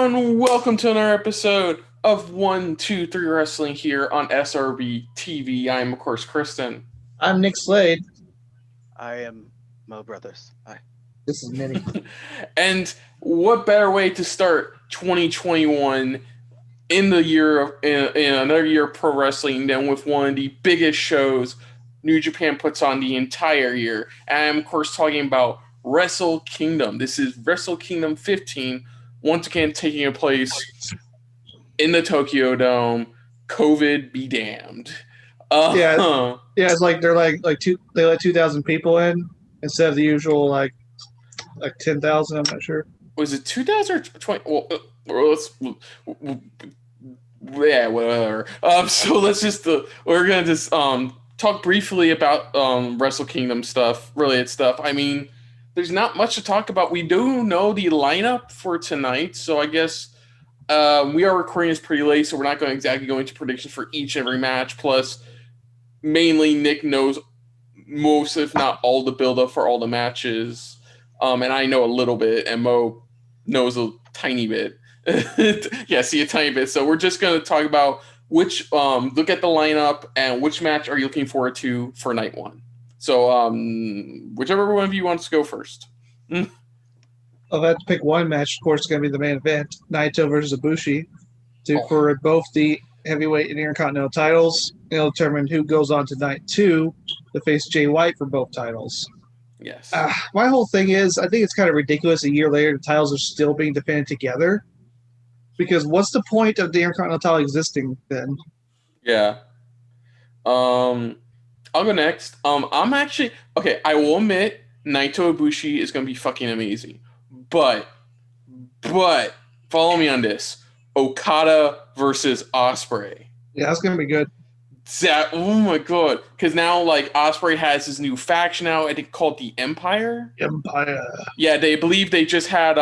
everyone, welcome to another episode of 123 Wrestling here on SRB TV. I am, of course, Kristen. I'm Nick Slade. I am Mo Brothers. Hi. This is Minnie. And what better way to start 2021 in the year in another year of pro wrestling than with one of the biggest shows New Japan puts on the entire year. And I'm, of course, talking about Wrestle Kingdom. This is Wrestle Kingdom 15, once again taking place in the Tokyo Dome. COVID be damned. Yeah, it's like they let 2,000 people in instead of the usual like 10,000. I'm not sure. Was it 2000 or 20? Well, yeah, whatever. So let's just we're gonna just talk briefly about Wrestle Kingdom stuff, related stuff. I mean, there's not much to talk about. We do know the lineup for tonight, so I guess we are recording this pretty late, so we're not going to exactly go into predictions for each and every match. Plus, mainly Nick knows most, if not all, the build-up for all the matches, and I know a little bit, and Mo knows a tiny bit. Yeah, see a tiny bit. So we're just going to talk about which look at the lineup and which match are you looking forward to for night one. So whichever one of you wants to go first. I'll have to pick one match. Of course, it's going to be the main event: Naito versus Ibushi, for both the heavyweight and Intercontinental titles. It'll determine who goes on to night two to face Jay White for both titles. Yes. My whole thing is, I think it's kind of ridiculous. A year later, the titles are still being defended together. Because what's the point of the Intercontinental title existing then? Yeah. I'll go next. I'm actually okay. I will admit, Naito Ibushi is going to be fucking amazing. But follow me on this: Okada versus Ospreay. Yeah, that's going to be good. Oh my god! Because now, like, Ospreay has his new faction out. I think called the Empire. Yeah, they believe they just had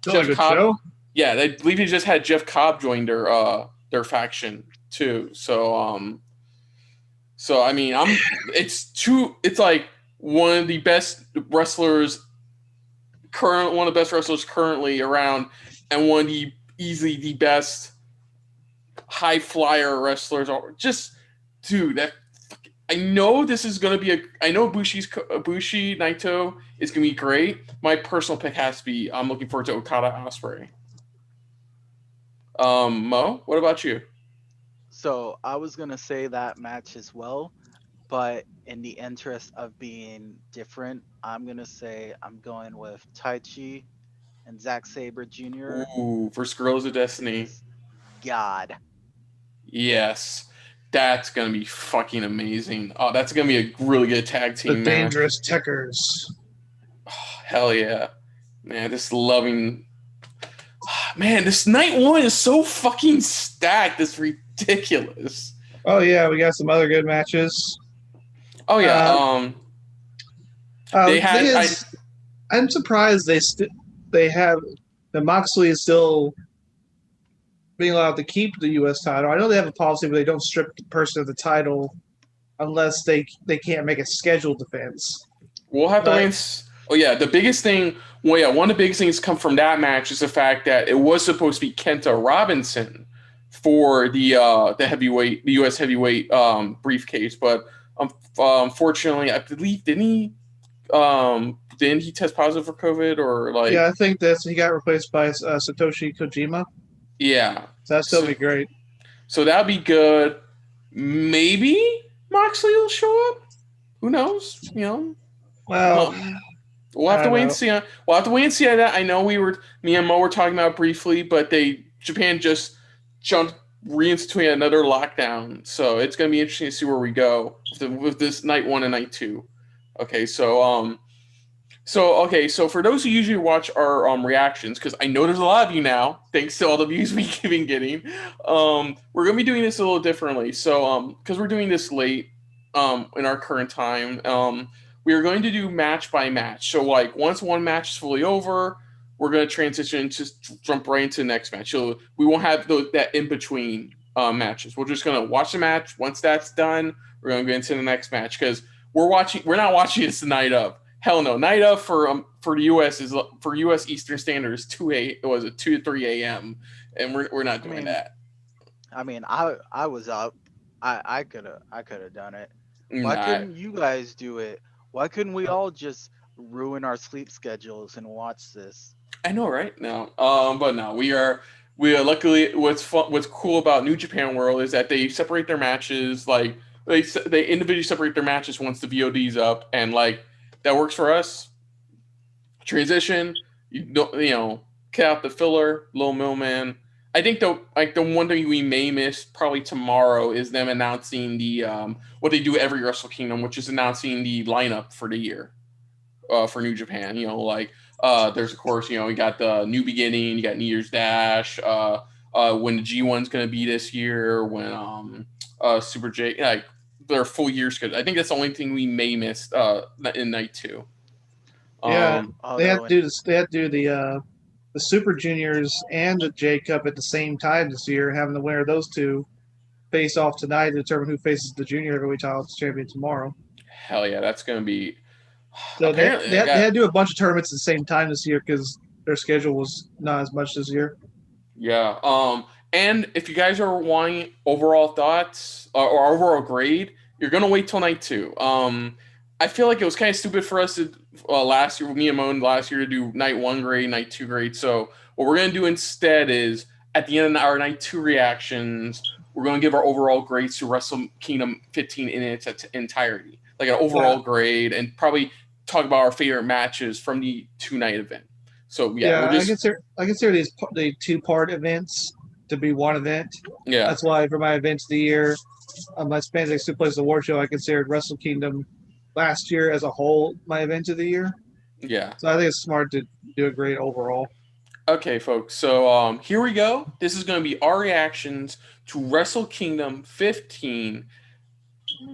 Jeff Cobb. Show? Yeah, they believe they just had Jeff Cobb join their faction too. So I mean, it's like one of the best wrestlers currently around, and one of the easily the best high flyer wrestlers. Just, dude, that I know this is gonna be I know Ibushi Naito is gonna be great. My personal pick has to be, I'm looking forward to Okada Ospreay. Mo, what about you? So I was going to say that match as well, but in the interest of being different, I'm going to say I'm going with Taichi and Zack Sabre Jr. Ooh, versus Guerrillas of Destiny. God. Yes. That's going to be fucking amazing. Oh, that's going to be a really good tag team, The Dangerous Techers. Oh, hell yeah. Man, Man, this night one is so fucking stacked. It's ridiculous. Oh yeah, we got some other good matches. Oh yeah. I'm surprised they have the Moxley is still being allowed to keep the U.S. title. I know they have a policy where they don't strip the person of the title unless they can't make a scheduled defense. We'll have to wait. Oh yeah, the biggest thing. Well, yeah, one of the biggest things come from that match is the fact that it was supposed to be Kenta Robinson for the U.S. heavyweight briefcase, but unfortunately, I believe didn't he test positive for COVID or like? Yeah, I think he got replaced by Satoshi Kojima. Yeah, so that'd still be great. So that'd be good. Maybe Moxley will show up. Who knows? You know. Well. We'll have to wait and see. We'll have to wait and see on that. I know me and Mo were talking about it briefly, but Japan just jumped reinstituting another lockdown. So it's going to be interesting to see where we go with this night one and night two. Okay, so for those who usually watch our reactions, because I know there's a lot of you now, thanks to all the views we've been getting, we're going to be doing this a little differently. So because we're doing this late in our current time, we are going to do match by match. So, like, once one match is fully over, we're going to transition to jump right into the next match. So we won't have that in between matches. We're just going to watch the match. Once that's done, we're going to go into the next match because we're not watching this the night of. Hell no. Night of for the US is for US Eastern Standard is 2 to 3 a.m. and we're not doing that. I mean, I was up. I could have done it. Why Nah. couldn't you guys do it? Why couldn't we all just ruin our sleep schedules and watch this? I know, right? No. But no, we are luckily what's cool about New Japan World is that they separate their matches, like they individually separate their matches once the VOD's up, and like that works for us. Transition, cut out the filler, Little Millman. I think the one thing we may miss probably tomorrow is them announcing the what they do every Wrestle Kingdom, which is announcing the lineup for the year for New Japan. There's of course you got the New Beginning, you got New Year's Dash, when the G1's going to be this year, when Super J, like their full year schedule. I think that's the only thing we may miss in night 2. Yeah, they had to do this. They had to do the Super Juniors and the J Cup at the same time this year, having the winner of those two face off tonight to determine who faces the junior heavyweight title champion tomorrow. Hell yeah, that's going to be. So they had to do a bunch of tournaments at the same time this year because their schedule was not as much this year. Yeah. And if you guys are wanting overall thoughts or overall grade, you're going to wait till night 2. I feel like it was kind of stupid for us to last year, me and Moan last year, to do night 1 grade, night 2 grade. So what we're going to do instead is at the end of our night 2 reactions, we're going to give our overall grades to Wrestle Kingdom 15 in its entirety, like an overall grade, and probably talk about our favorite matches from the 2-night event. So I consider these the 2-part events to be one event. Yeah, that's why for my events of the year, my Spandex Suplex Award Show, I considered Wrestle Kingdom last year as a whole my event of the year. Yeah. So I think it's smart to do a grade overall. Okay, folks. So here we go. This is going to be our reactions to Wrestle Kingdom 15.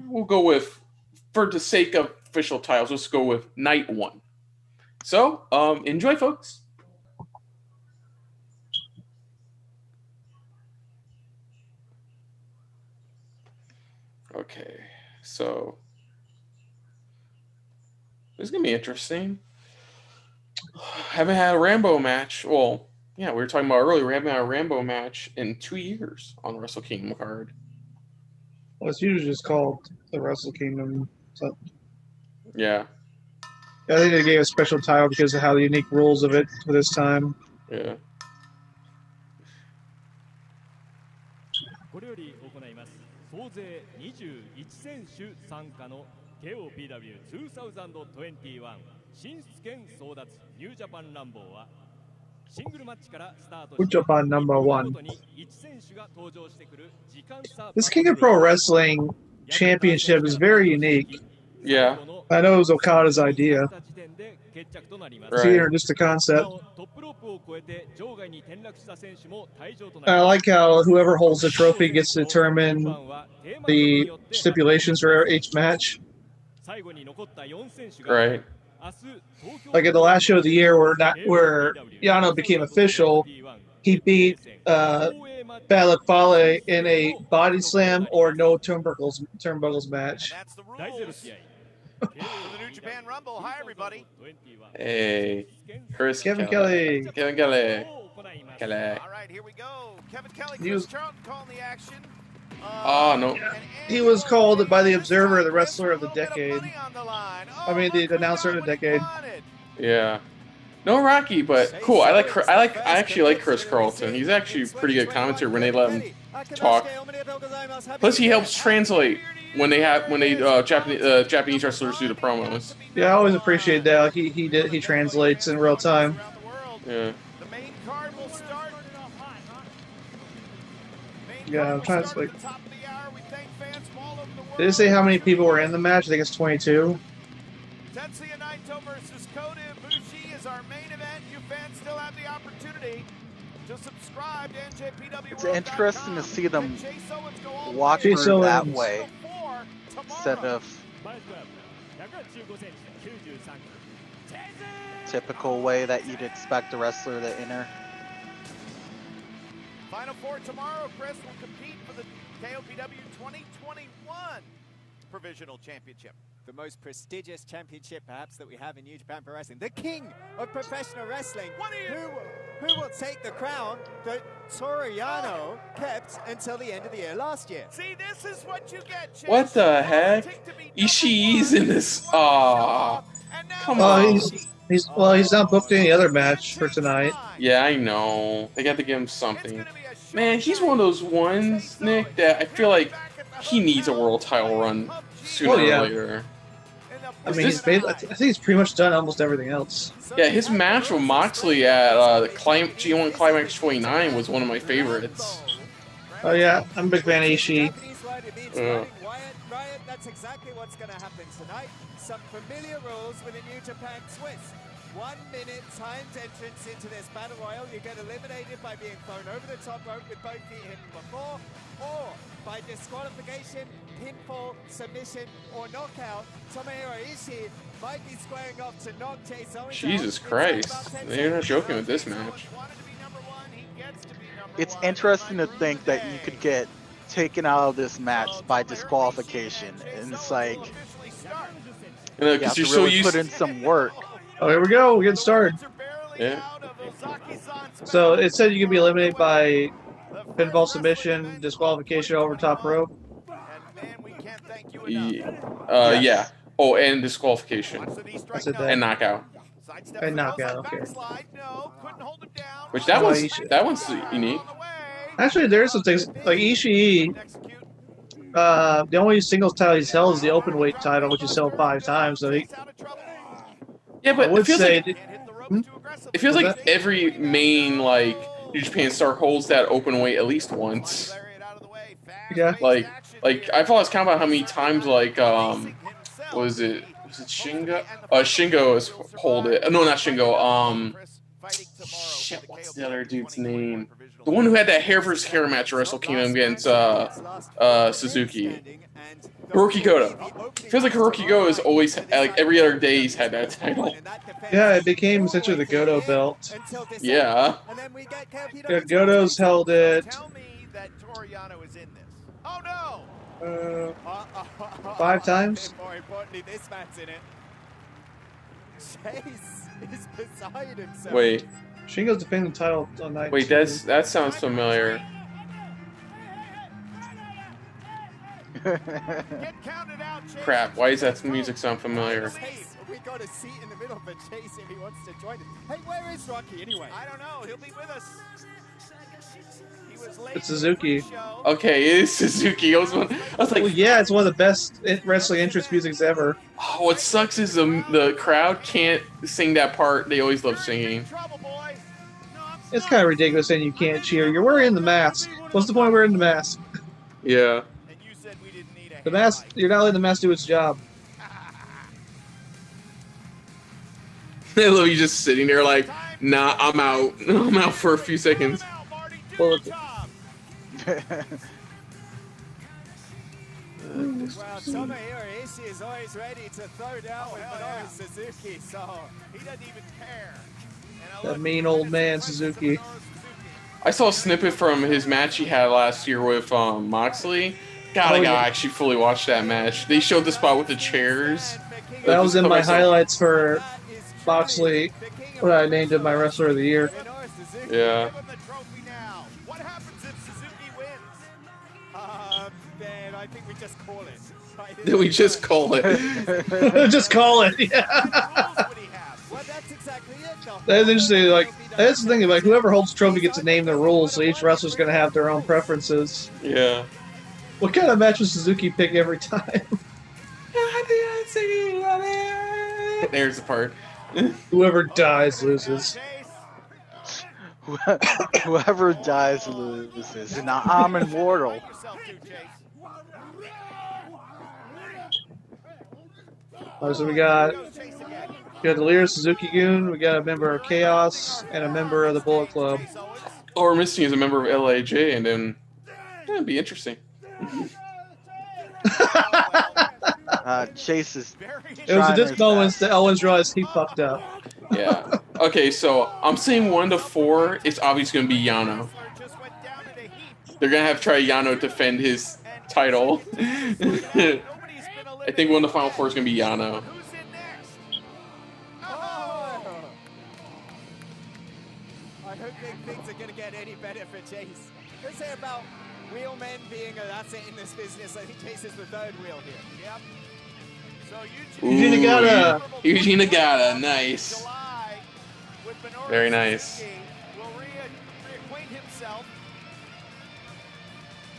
We'll go with, for the sake of official titles, let's go with night 1. So enjoy, folks. Okay, so this is going to be interesting. Haven't had a Rambo match. Well, yeah, we were talking about earlier. We haven't had a Rambo match in 2 years on the Wrestle Kingdom card. Well, it's usually just called the Wrestle Kingdom. So. Yeah. I think they gave a special title because of how the unique rules of it for this time. Yeah. KOPW 2021進出権争奪ニュージャパンランボーはシングルマッチからスタートして Japan number 1. This King of Pro Wrestling Championship is very unique. Yeah. I know it was Okada's idea. He introduced the concept. I like how whoever holds the trophy gets to determine the stipulations for each match. Right. Like at the last show of the year where Yano became official, he beat Balak Fale in a body slam or no turnbuckles match. For the New Japan Rumble. Hi, everybody. Hey, Kevin Kelly. Kevin Kelly. All right, here we go. Kevin Kelly, Chris Charlton calling the action. No. He was called by the Observer the wrestler of the decade. I mean, the announcer of the decade. Yeah. No Rocky, but cool. I actually like Chris Carlton. He's actually a pretty good commentator when they let him talk. Plus, he helps translate when Japanese wrestlers do the promos. Yeah, I always appreciate that. He translates in real time. Yeah. Yeah, I'm trying to like. Did it say how many people were in the match? I think it's 22. Tetsuya Naito versus Kota Ibushi is our main event. You fans still have the opportunity to subscribe to NJPW. It's interesting to see them walk through that way instead of typical way that you'd expect a wrestler to enter. Final 4 tomorrow. Chris will compete for the KOPW 2021 Provisional Championship. the most prestigious championship perhaps that we have in New Japan Pro Wrestling, the king of professional wrestling, who will take the crown that Toru Yano kept until the end of the year last year. See, this is what you get, Chase. What the heck? Ishii's in this. Aw. Come on. He's not booked any other match for tonight. Yeah, I know. They got to give him something. Man, he's one of those ones, Nick, that I feel like he needs a world title run sooner or later. I mean, I think he's pretty much done almost everything else. Yeah, his match with Moxley at G1 Climax 29 was one of my favorites. Oh yeah, I'm a big fan of Ishii. Riot, that's exactly what's going to happen tonight. Some familiar rules with a New Japan twist. 1 minute timed entrance into this battle royal. You get eliminated by being thrown over the top rope with both feet hidden before, or by disqualification, pinfall, submission, or knockout. Tomohiro Ishii might be squaring off to knock Chase Owens. Jesus Christ. They're not joking with this match. It's interesting to think that you could get taken out of this match by disqualification, and it's like you have to really put in some work. Oh, here we go. We're getting started. Yeah. So it said you could be eliminated by pinfall, submission, disqualification, over top rope. Yeah. Oh, and disqualification. I said that. And knockout. And knockout. Okay. Which that one's unique. Actually, there's some things like Ishii. The only singles title he's held is the open weight title, which he's held 5 times. So he. Yeah, but it feels like that? every main New Japan star holds that open weight at least once. Yeah. Like I've lost count about how many times what was it Shingo? Shingo has hold it. No, not Shingo. Shit, what's the other dude's name? The one who had that hair versus hair match at Wrestle Kingdom against Suzuki. Hiroki Goto. Feels like Hiroki Goto is always every other day he's had that title. Yeah, it became essentially the Goto belt. Yeah. Yeah, Goto's held it. Tell me that Toru Yano is in this. Oh no! 5 times. More importantly, this man's in it. Chase is beside himself. Wait. Shingo's defending the title on night. Wait, that sounds familiar. Crap, why does that music sound familiar? We got a seat in the middle for Chase if he wants to join us. Hey, where is Rocky anyway? I don't know. He'll be with us. He was late. It's Suzuki. Okay, it is Suzuki. I was like, well, yeah, it's one of the best wrestling entrance musics ever. Oh, what sucks is the crowd can't sing that part. They always love singing. It's kind of ridiculous saying you can't cheer. You're wearing the mask. What's the point of wearing the mask? Yeah. The mask, you're not letting the mask do its job. I love you just sitting there like, nah, I'm out. I'm out for a few seconds. Well, Tomohiro Ishii is always ready to throw down with Minoru Suzuki, so he doesn't even care. That mean old man, Suzuki. I saw a snippet from his match he had last year with Moxley. I gotta actually fully watch that match. They showed the spot with the chairs. That was in my highlights for Moxley when I named him my Wrestler of the Year. Yeah. What happens if Suzuki wins? Then I think we just call it. Did we just call it? Just call it, yeah. Well, that's exactly it, though. That's interesting. That's the thing. Whoever holds the trophy gets to name the rules, so each wrestler's going to have their own preferences. Yeah. What kind of match would Suzuki pick every time? There's the part. Whoever dies loses. Whoever dies loses. Now I'm immortal. So we got the Leader Suzuki-gun, we got a member of Chaos, and a member of the Bullet Club. All we're missing is a member of LAJ, and then it'd be interesting. Chase is. It was at this moment that Owens realized he fucked up. Yeah. Okay, so I'm saying 1 to 4. It's obviously going to be Yano. They're going to have to try Yano defend his title. I think one of the final four is going to be Yano. Who's in next? Oh! I don't think things are going to get any better for Chase. They say about wheelmen being an asset in this business. I think Chase is the third wheel here. Yep. So Yuji Nagata. Yuji Nagata, nice. July with Minoru Very nice. Suzuki will reacquaint himself.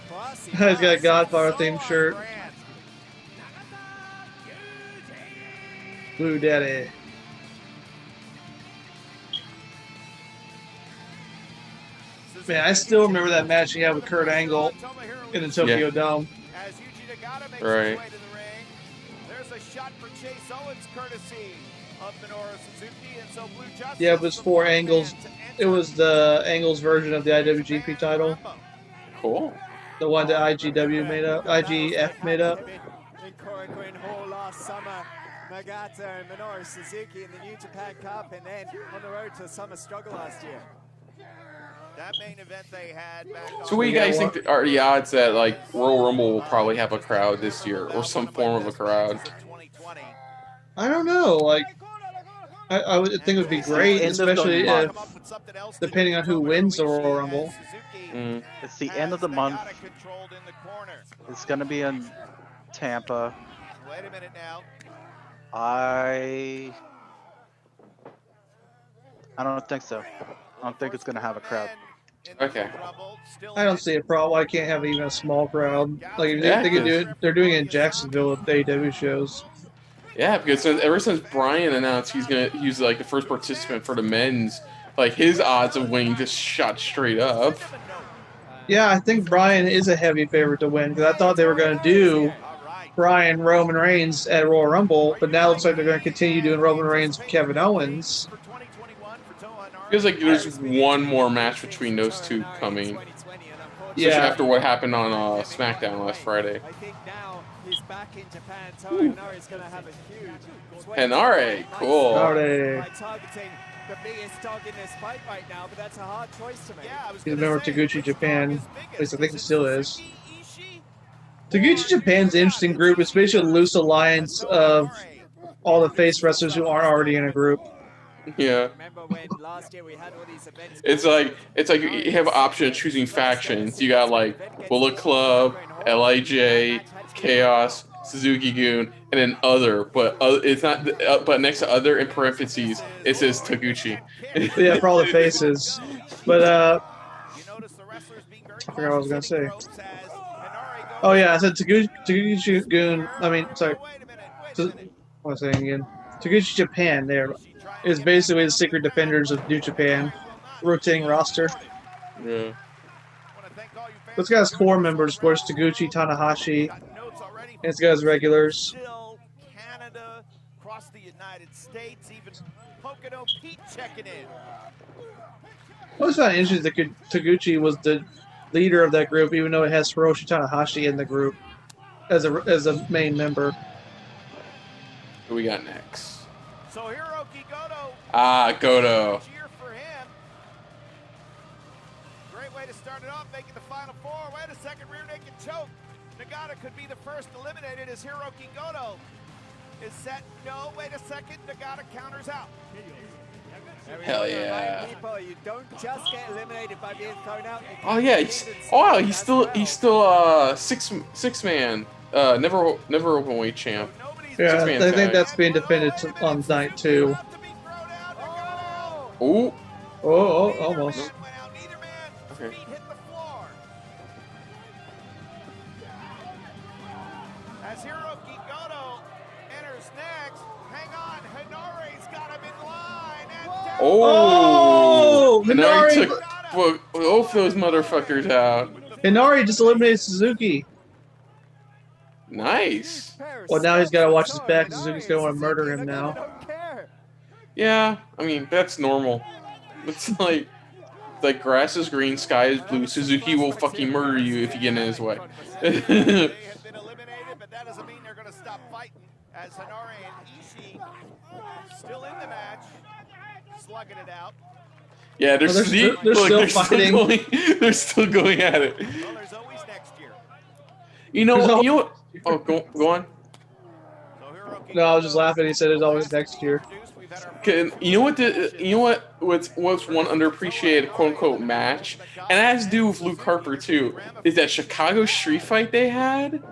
Classy, He's got a classy. Godfather So themed on shirt. brand. Blue Daddy. Man, I still remember that match he had with Kurt Angle in the Tokyo Dome. As Yuji Nagata makes Right. his way to the ring, there's a shot for Chase Owens, courtesy of Minoru Suzuki, and so Blue Justice. Yeah, it was 4 Angles. It was the Angles version of the IWGP title. Cool. The one that IGW made up, IGF made up. In Korakuen Hall last summer, Nagata and Minoru Suzuki in the New Japan Cup, and then on the road to a summer struggle last year. That main event they had back So what do you guys think are the odds that like Royal Rumble will probably have a crowd this year or some form of a crowd? I don't know. Like, I would think it would be great, End of the especially if, month. depending on who wins the Royal Rumble. Mm. It's the end of the month. It's going to be in Tampa. Wait a minute now. I don't think so. I don't think it's going to have a crowd. Okay. I don't see a problem. Why can't have even a small crowd? Like, if Yeah, they can do it. They're doing it in Jacksonville at the AEW shows. Yeah, because ever since Brian announced he's like the first participant for the men's, like his odds of winning just shot straight up. Yeah, I think Brian is a heavy favorite to win because I thought they were going to do Brian Roman Reigns at Royal Rumble, but now it looks like they're going to continue doing Roman Reigns with Kevin Owens. Feels like there's one more match between those two coming. Especially Yeah. after what happened on SmackDown last Friday. I think now he's back in Japan. Toa Henare is going to have a huge swing. Henare, cool. Henare. By targeting the biggest dog in this fight right now, but that's a hard choice to make. He's a member of Taguchi Japan. At least I think he still is. Taguchi Japan's an interesting group, especially a loose alliance of all the face wrestlers who aren't already in a group. Yeah. Remember when last year we had all these events? It's like you have an option of choosing factions. You got like Bullet Club, LIJ, Chaos, Suzuki-gun, and then other. But it's not. But next to other in parentheses, it says Taguchi. Yeah, for all the faces. But I forgot what I was gonna say. Oh yeah, I said Taguchi-gun. I mean, sorry. What was I saying again? Taguchi Japan. There is basically the secret defenders of New Japan, rotating roster. Yeah. It's got its core members, of course, Taguchi, Tanahashi, and it's got its regulars. Canada, across the United States, even Pocono Pete checking in. I always found it interesting that Taguchi was the leader of that group, even though it has Hiroshi Tanahashi in the group as a main member. Who we got next? So Hiroki Goto. Goto. Cheer for him. Great way to start it off, making the final four. Wait a second, rear naked choke. Nagata could be the first eliminated as Hiroki Goto is set. No, wait a second, Nagata counters out. Hell yeah. People, you don't just get eliminated by being thrown out. Oh yeah. He's still six man. Never openweight champ. Yeah, Six-man I think tag. that's being defended on night 2. Ooh. Oh, almost. Okay. As Hiroki Goto enters next, hang on, Hanare's got him in line. And down Oh, Henare Hinari! took both those motherfuckers out. Hinari just eliminated Suzuki. Nice. Well, now he's got to watch his back. Suzuki's going to want to murder him now. Yeah, I mean that's normal. It's like grass is green, sky is blue. Suzuki will fucking murder you if you get in his way. They have been eliminated, but that doesn't mean they're going to stop fighting. As Henare and Ishii still in the match, slugging it out. Yeah, they're still fighting. They're still going at it. Well, there's always next year. You know what? Oh, go on. No, I was just laughing. He said it's always next year. You know what? What's one underappreciated quote unquote match, and it has to do with Luke Harper too. Is that Chicago street fight they had,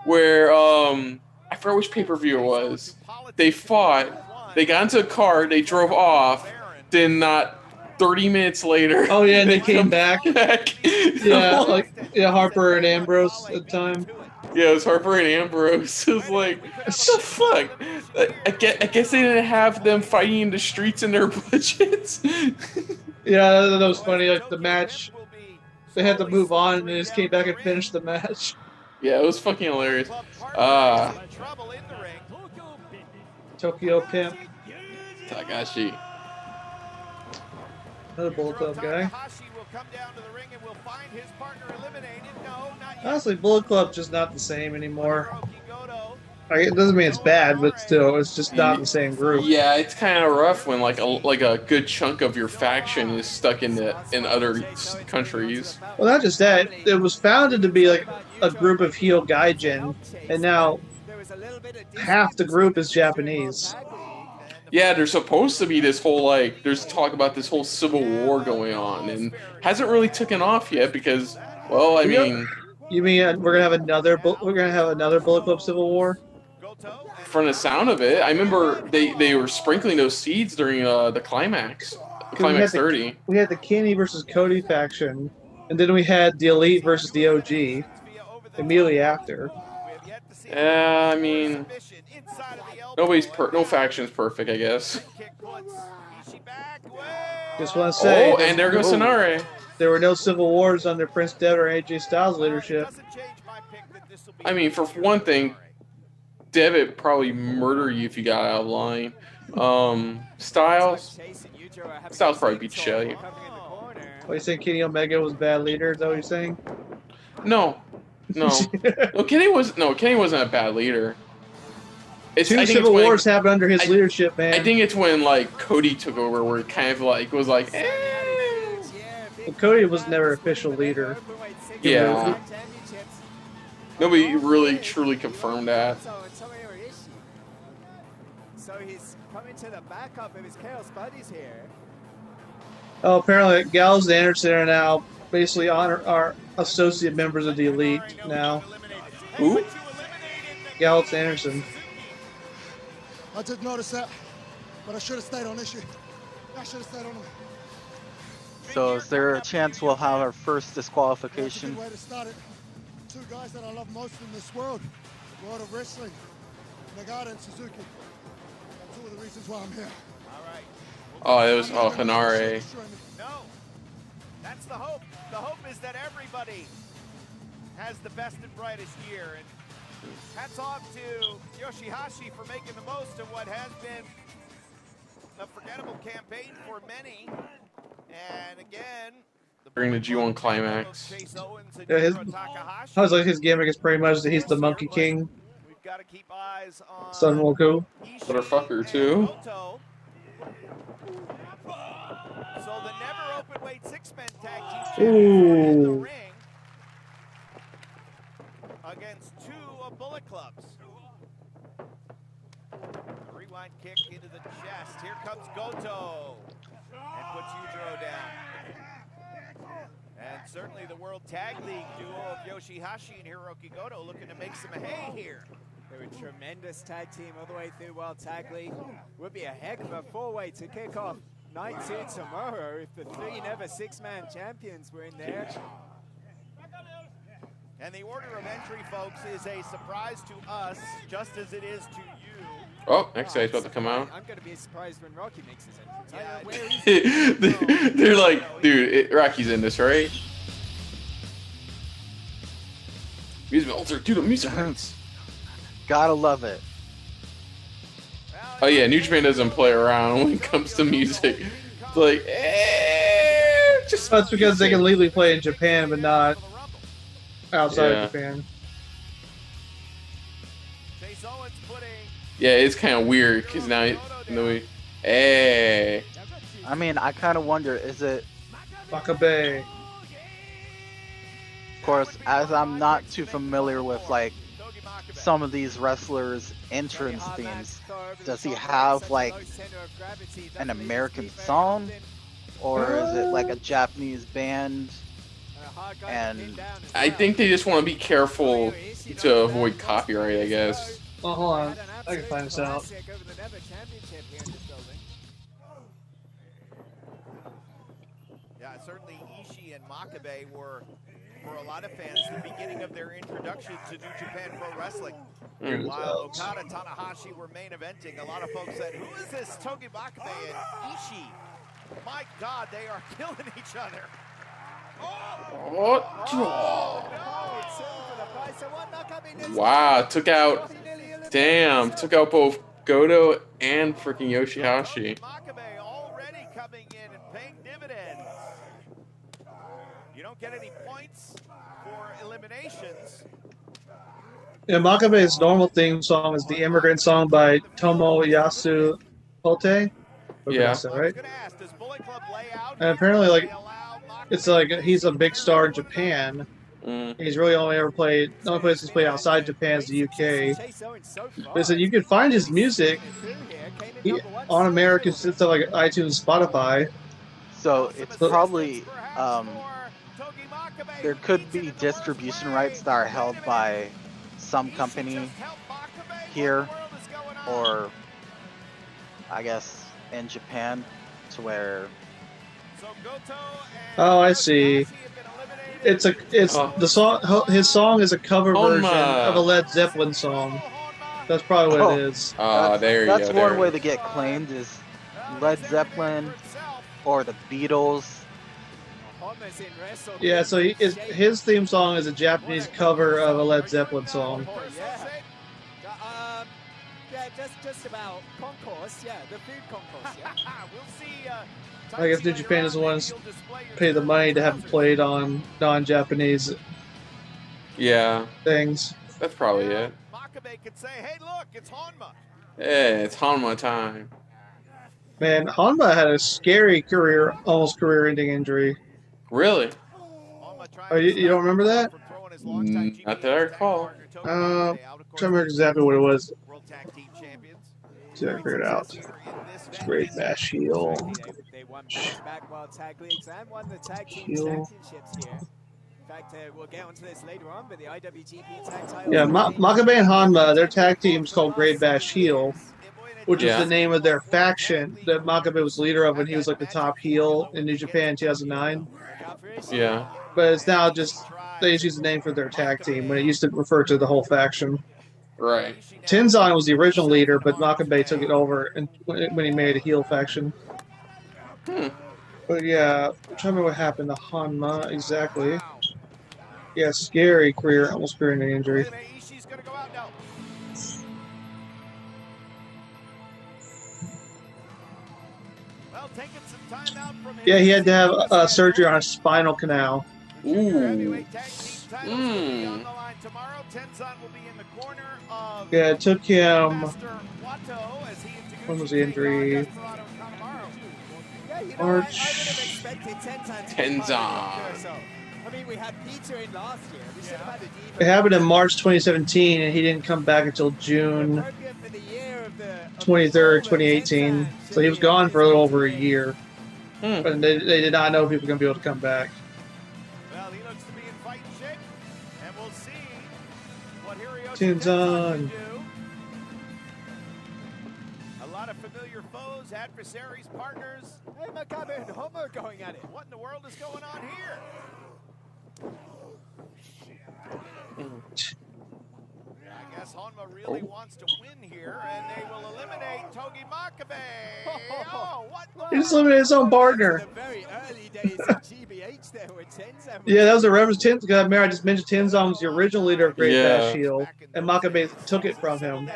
where I forgot which pay-per-view it was. They fought. They got into a car. They drove off. Then not 30 minutes later. Oh yeah, and they came back. Yeah, Harper and Ambrose at the time. Yeah, it was Harper and Ambrose. It was like, what the fuck? I guess they didn't have them fighting in the streets in their budgets. Yeah, that was funny. Like the match, they had to move on, and they just came back and finished the match. Yeah, it was fucking hilarious. Tokyo Pimp. Takahashi. Another Bullet Club guy. Honestly, Bullet Club's just not the same anymore. Like, it doesn't mean it's bad, but still, it's just not the same group. Yeah, it's kind of rough when like a good chunk of your faction is stuck in other countries. Well, not just that. It was founded to be like a group of heel gaijin, and now half the group is Japanese. Yeah, there's supposed to be this whole there's talk about this whole civil war going on, and hasn't really taken off yet because, well, I mean. You mean we're gonna have another Bullet Club Civil War? From the sound of it, I remember they were sprinkling those seeds during the climax 30. We had the Kenny versus Cody faction, and then we had the Elite versus the OG immediately after. I mean, no faction's perfect, I guess. Just want to say. Oh, and there goes Sonare. There were no civil wars under Prince Devitt or AJ Styles' leadership. I mean, for one thing, Devitt probably murder you if you got out of line. Styles probably beat the shit out of you. What, you saying Kenny Omega was a bad leader? Is that what you're saying? No. Kenny wasn't a bad leader. Two civil wars happened under his leadership, man. I think it's when Cody took over, where it kind of was like, Well, Cody was never official leader. Yeah. Nobody really truly confirmed that. So he's coming to the backup of his Chaos buddies here. Oh, apparently Gallows and Anderson are now basically our associate members of the Elite now. Who? Gallows and Anderson. I did notice that, but I should have stayed on issue. I should have stayed on him. So is there a chance we'll have our first disqualification? Way to start it. Two guys that I love most in this world, the world of wrestling, Nagata and Suzuki. Two of the reasons why I'm here. All right. Oh, it was Hanare. No, that's the hope. The hope is that everybody has the best and brightest year. And hats off to Yoshihashi for making the most of what has been a forgettable campaign for many. And again, During the G1 climax. Yeah, I was like, his gimmick is pretty much that he's the Monkey King. We've got to keep eyes on Son Woku. Motherfucker, too. So the never open weight six-man tag team champions in the ring against two of Bullet Clubs. A rewind kick into the chest. Here comes Goto and puts Yujiro down. And certainly the World Tag League duo of Yoshihashi and Hiroki Goto looking to make some hay here. They're a tremendous tag team all the way through World Tag League. Would be a heck of a four-way to kick off night two tomorrow if the three never six-man champions were in there. And the order of entry, folks, is a surprise to us, just as it is to you. Oh, next guy's about to come out. I'm going to be surprised when Rocky makes his entrance. They're like, dude, Rocky's in this, right? Music alter, dude, the music hurts. Gotta love it. Oh yeah, New Japan doesn't play around when it comes to music. It's like, just That's because they can legally play in Japan, but not outside Yeah. of Japan. Yeah, it's kind of weird because now, hey. I mean, I kind of wonder, is it, Wakabe. of course, as I'm not too familiar with like some of these wrestlers' entrance themes. Does he have like an American song, or is it like a Japanese band? And I think they just want to be careful to avoid copyright, I guess. Oh, hold on. I can find this out. Yeah, certainly Ishii and Makabe were, for a lot of fans, the beginning of their introduction to New Japan Pro Wrestling. While Okada, Tanahashi were main eventing, a lot of folks said, who is this Togi Makabe and Ishii? My God, they are killing each other. Wow, took out both Goto and freaking Yoshihashi. Makabe already coming in and paying dividends. You don't get any points for eliminations. Yeah, Makabe's normal theme song is the Immigrant Song by Tomoyasu Hote. Yeah. Right? And apparently, like, it's like he's a big star in Japan. He's really only played, the only place he's played outside Japan is the UK. They said you can find his music on American stuff like iTunes, Spotify. so it's probably there could be distribution rights that are held by some company here, or I guess in Japan, to where. Oh, I see. It's the song. His song is a cover version of a Led Zeppelin song. That's probably what it is. There you go. That's one way to get claimed is Led Zeppelin or the Beatles. Yeah, so his theme song is a Japanese cover of a Led Zeppelin song. Just about concourse, yeah, the food concourse, yeah. We'll see. I guess New Japan doesn't want to pay the money to have it played on non-Japanese things. That's probably it. Makabe could say, hey, look, it's Honma. Hey, it's Hanma time. Man, Honma had a scary almost career-ending injury. Really? Oh, you don't remember that? Not that I recall. I'm trying to remember exactly what it was. See if I can figure it out. Great Bash heel. They won back-to-back World Tag Leagues and won the Tag Team Championships here. In fact, we'll get onto this later on, but the IWGP Tag Title... Yeah, Makabe and Hanma, their tag team is called Great Bash Heel, which is the name of their faction that Makabe was leader of when he was like the top heel in New Japan in 2009. Yeah. But it's now just, they just use the name for their tag team when it used to refer to the whole faction. Right. Tenzan was the original leader, but Makabe took it over when he made a heel faction. But yeah, I'm trying to remember what happened to Hanma exactly. Yeah, scary career, almost career-ending injury. Yeah, he had to have surgery on a spinal canal. Ooh. Yeah, it took him. When was the injury? March. Tenzan. It happened in March 2017, and he didn't come back until June 23rd, 2018. So he was gone for a little over a year. But they did not know if he was going to be able to come back. Well, he looks to be in fighting shape, and we'll see what Tenzan can do. A lot of familiar foes, adversaries, partners. Hey, Makabe and Homo going at it. What in the world is going on here? I guess Honma really wants to win here, and they will eliminate Togi Makabe. Oh, what? He just eliminated his own partner. The very early days of GBH there with Tenzan. Yeah, that was a reference to Tenzan. Remember, I just mentioned Tenzan was the original leader of Great Bash Heel, and Makabe took it from him.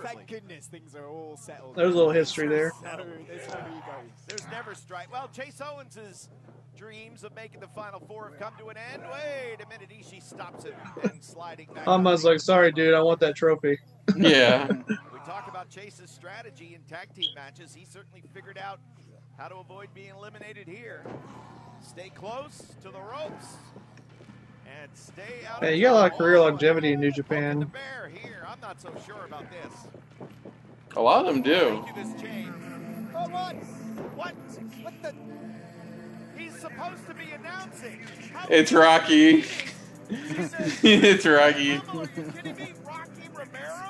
Thank goodness things are all settled. There's a little history there. There's no egos. There's never strife. Well, Chase Owens' dreams of making the Final Four have come to an end. Wait a minute, Ishii stops him and sliding back. Hanma's like, sorry, dude, I want that trophy. Yeah. We talk about Chase's strategy in tag team matches. He certainly figured out how to avoid being eliminated here. Stay close to the ropes And stay out Hey, of you got a lot of trouble. career longevity in New Poking the Japan. bear here. I'm not so sure about this. A lot of them do. Breaking this chain. Oh, what? What? What the? He's supposed to be announcing. How It's is he Rocky. beating? It's Rocky. Are you kidding me? Rocky Romero?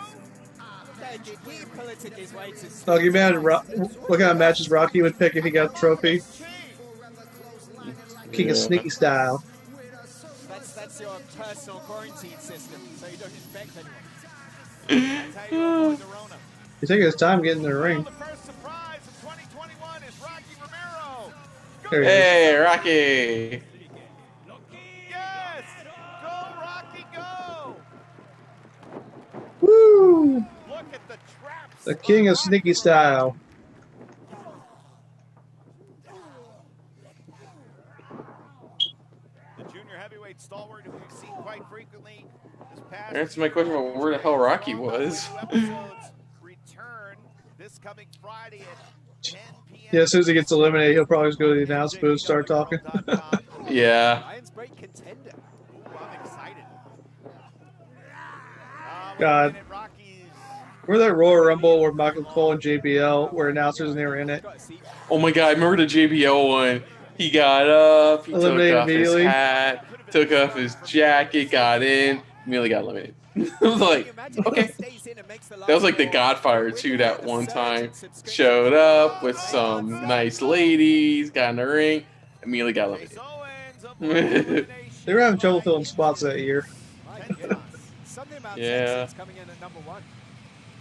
Did he politic his way to? Oh, you man, what kind of matches Rocky would pick if he got a trophy? King of Yeah. Sneaky Style. That's your personal quarantine system, so you don't infect anyone. That's how you avoid the Rona. He's taking his time getting in the Well, ring. the first surprise of 2021 is Rocky Romero. There he is. Hey, Rocky. Yes! Go, Rocky, go! Woo! Look at the traps. The King of Sneaky Style. The junior heavyweight stalwart who we've seen quite frequently this past. That's my question about where the hell Rocky was. Episodes return this coming Friday at 10 p.m. Yeah, as soon as he gets eliminated, he'll probably just go to the announce booth and start talking. Yeah. Lions break contender. Ooh, I'm excited. God. Remember that Royal Rumble where Michael Cole and JBL were announcers and they were in it? Oh my god, I remember the JBL one. He got up, he took Eliminated off his immediately. hat, took off his jacket, got in, immediately got eliminated. I was like, okay. That was like the Godfather too that one time. Showed up with some nice ladies, got in the ring, immediately got eliminated. They were having trouble filling spots that year. Yeah. Coming in at number 1.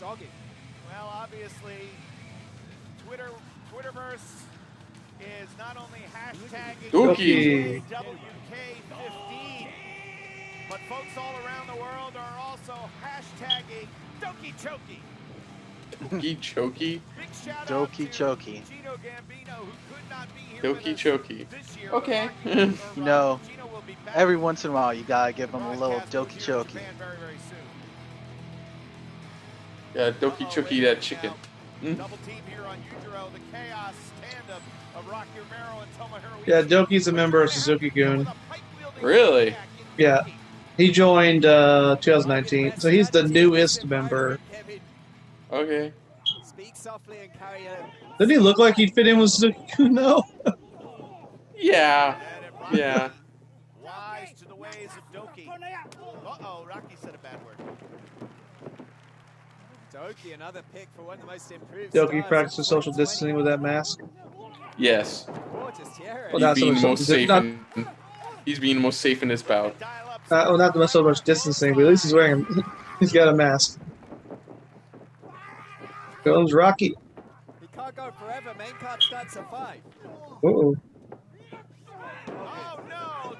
Doggy. Well, obviously, Twitterverse is not only hashtagging Dookie. WK15, but folks all around the world are also hashtagging Doki Choki. Doki Choki. Big shout out Doki to Choki. Gino Gambino, who could not be here Doki with us Choki. this year. Okay. You know, Gino will be back every once in a while you gotta give them a little broadcast over Doki here in Choki. Japan very, very soon. Yeah, Doki Choki that chicken. Double team here on Yujiro, the chaos stand-up of Rocky Romero and Tomohiro. Yeah, Doki's a member of Suzuki Gun. Really? Yeah. He joined 2019, so he's the newest member. Okay. Speak softly and carry a Doesn't he look like he'd fit in with Suzuki Gun, though? Yeah. Yeah. Wise to the ways of Doki. Uh-oh, Rocky said a bad word. Doki, another pick for one of the most improved. Doki stars practices of social 2020. distancing with that mask. Yes. Gorgeous tiara. Well, not He's so being much most social- safe not- he's being most safe in this bout. well, not so much distancing, but at least he's wearing. He's got a mask. Goes Rocky. He can't go forever. Main card starts at 5. Uh-oh. Oh, no.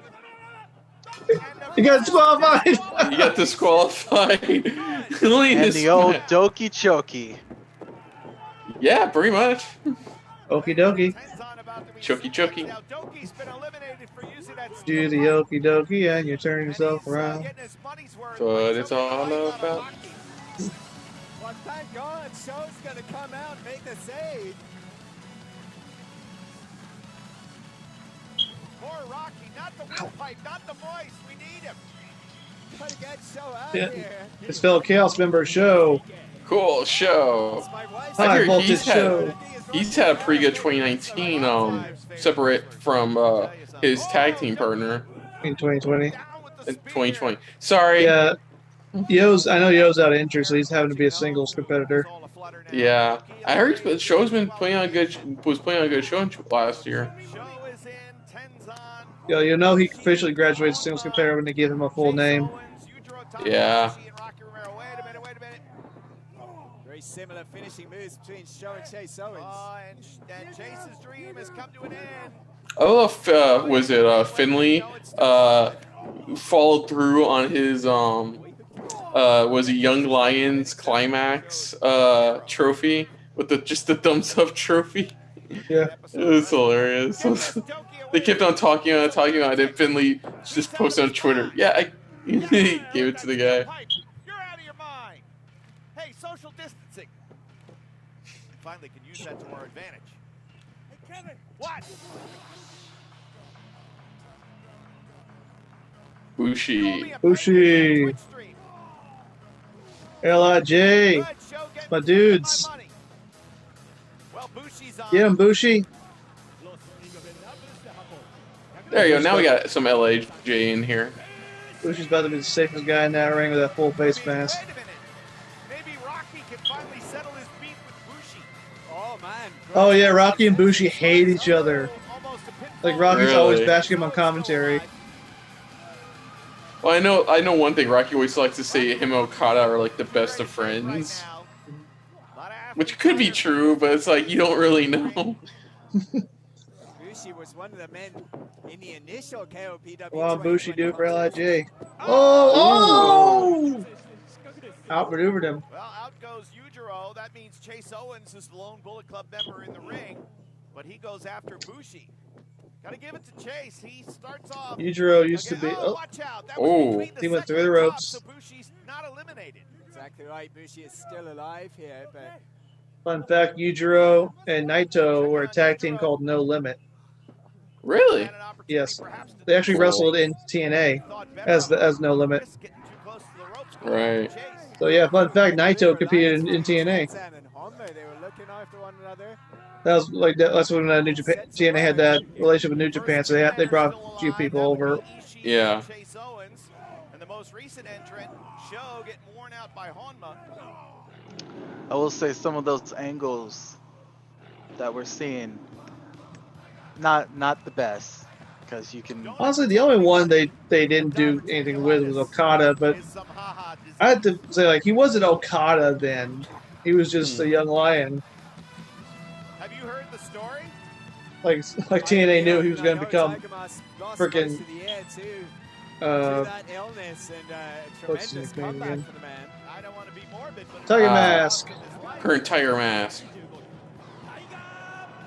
He got disqualified. He got disqualified. Only And this the old match. Doki Choki. Yeah, pretty much. Okie dokie. Choki choki. Now, Doki's been eliminated for using that Do the okie dokie and you turn yourself around. That's what it's all about. Well, thank God, Show's gonna come out and make the save. More Rocky, not the windpipe, not the voice. We need him. Gotta get Show out Yeah. here. His fellow Chaos member Show. Cool show. It's my wife's I High hear voltage he's had- show. He's had a pretty good 2019, separate from his tag team partner In 2020. in 2020. Sorry. Yeah. I know Yo's out of injury, so he's having to be a singles competitor. Yeah. I heard Show's been playing on a good show last year. Show is in, Tenzan. Yo, you know he officially graduated singles competitor when they give him a full name. Yeah. Wait a minute. Very similar finishing moves between Show and Chase Owens. And Chase's dream has come to an end. I don't know if was it Finley followed through on his was it Young Lions climax trophy with just the thumbs up trophy. Yeah. It was hilarious. They kept on talking on it, and Finley just posted on Twitter. Yeah, I gave it to the guy. You're out of your mind. Hey, social distancing. Finally can use that to our advantage. Hey, Kevin. What? Bushi. Bushi. LIJ. My dudes. Get him, Bushi. There you go. Now we got some LAJ in here. Bushi's about to be the safest guy in that ring with that full face mask. Wait a minute. Maybe Rocky can finally settle his beef with Bushi. Oh man. Oh yeah, Rocky and Bushi hate each other. Like Rocky's Really? always bashing him on commentary. Well, I know one thing. Rocky always likes to say him and Okada are like the best of friends, which could be true, but it's like you don't really know. Bushi was one of the men in the initial KOPW. Well, Bushi do for LIJ. Oh! Outmaneuvered him. Well, out goes Yujiro. That means Chase Owens is the lone Bullet Club member in the ring, but he goes after Bushi. Gotta give it to Chase. He starts off. Yujiro used to be. Oh, watch out. That was between the he went second through the and top, ropes. So Bushi's not eliminated. Exactly right. Bushi is still alive here, but fun fact: Yujiro and Naito were a tag team called No Limit. Really? Yes, they actually wrestled in TNA as No Limit. Right. So yeah, fun fact: Naito competed in TNA. Sam and Honma, they were looking after one another. That was like that's when New Japan TNA had that relationship with New Japan, so they brought a few people over. Yeah. Chase Owens and the most recent entrant, Show, getting worn out by Honma. I will say some of those angles that we're seeing, not the best, because you can. Honestly, the only one they didn't do anything with was Okada, but I had to say like he wasn't Okada then. He was just a young lion. Have you heard the story? Like TNA knew he was going to become freaking. What's his name again? I don't want to be morbid, but Tiger Mask. Current Tiger Mask.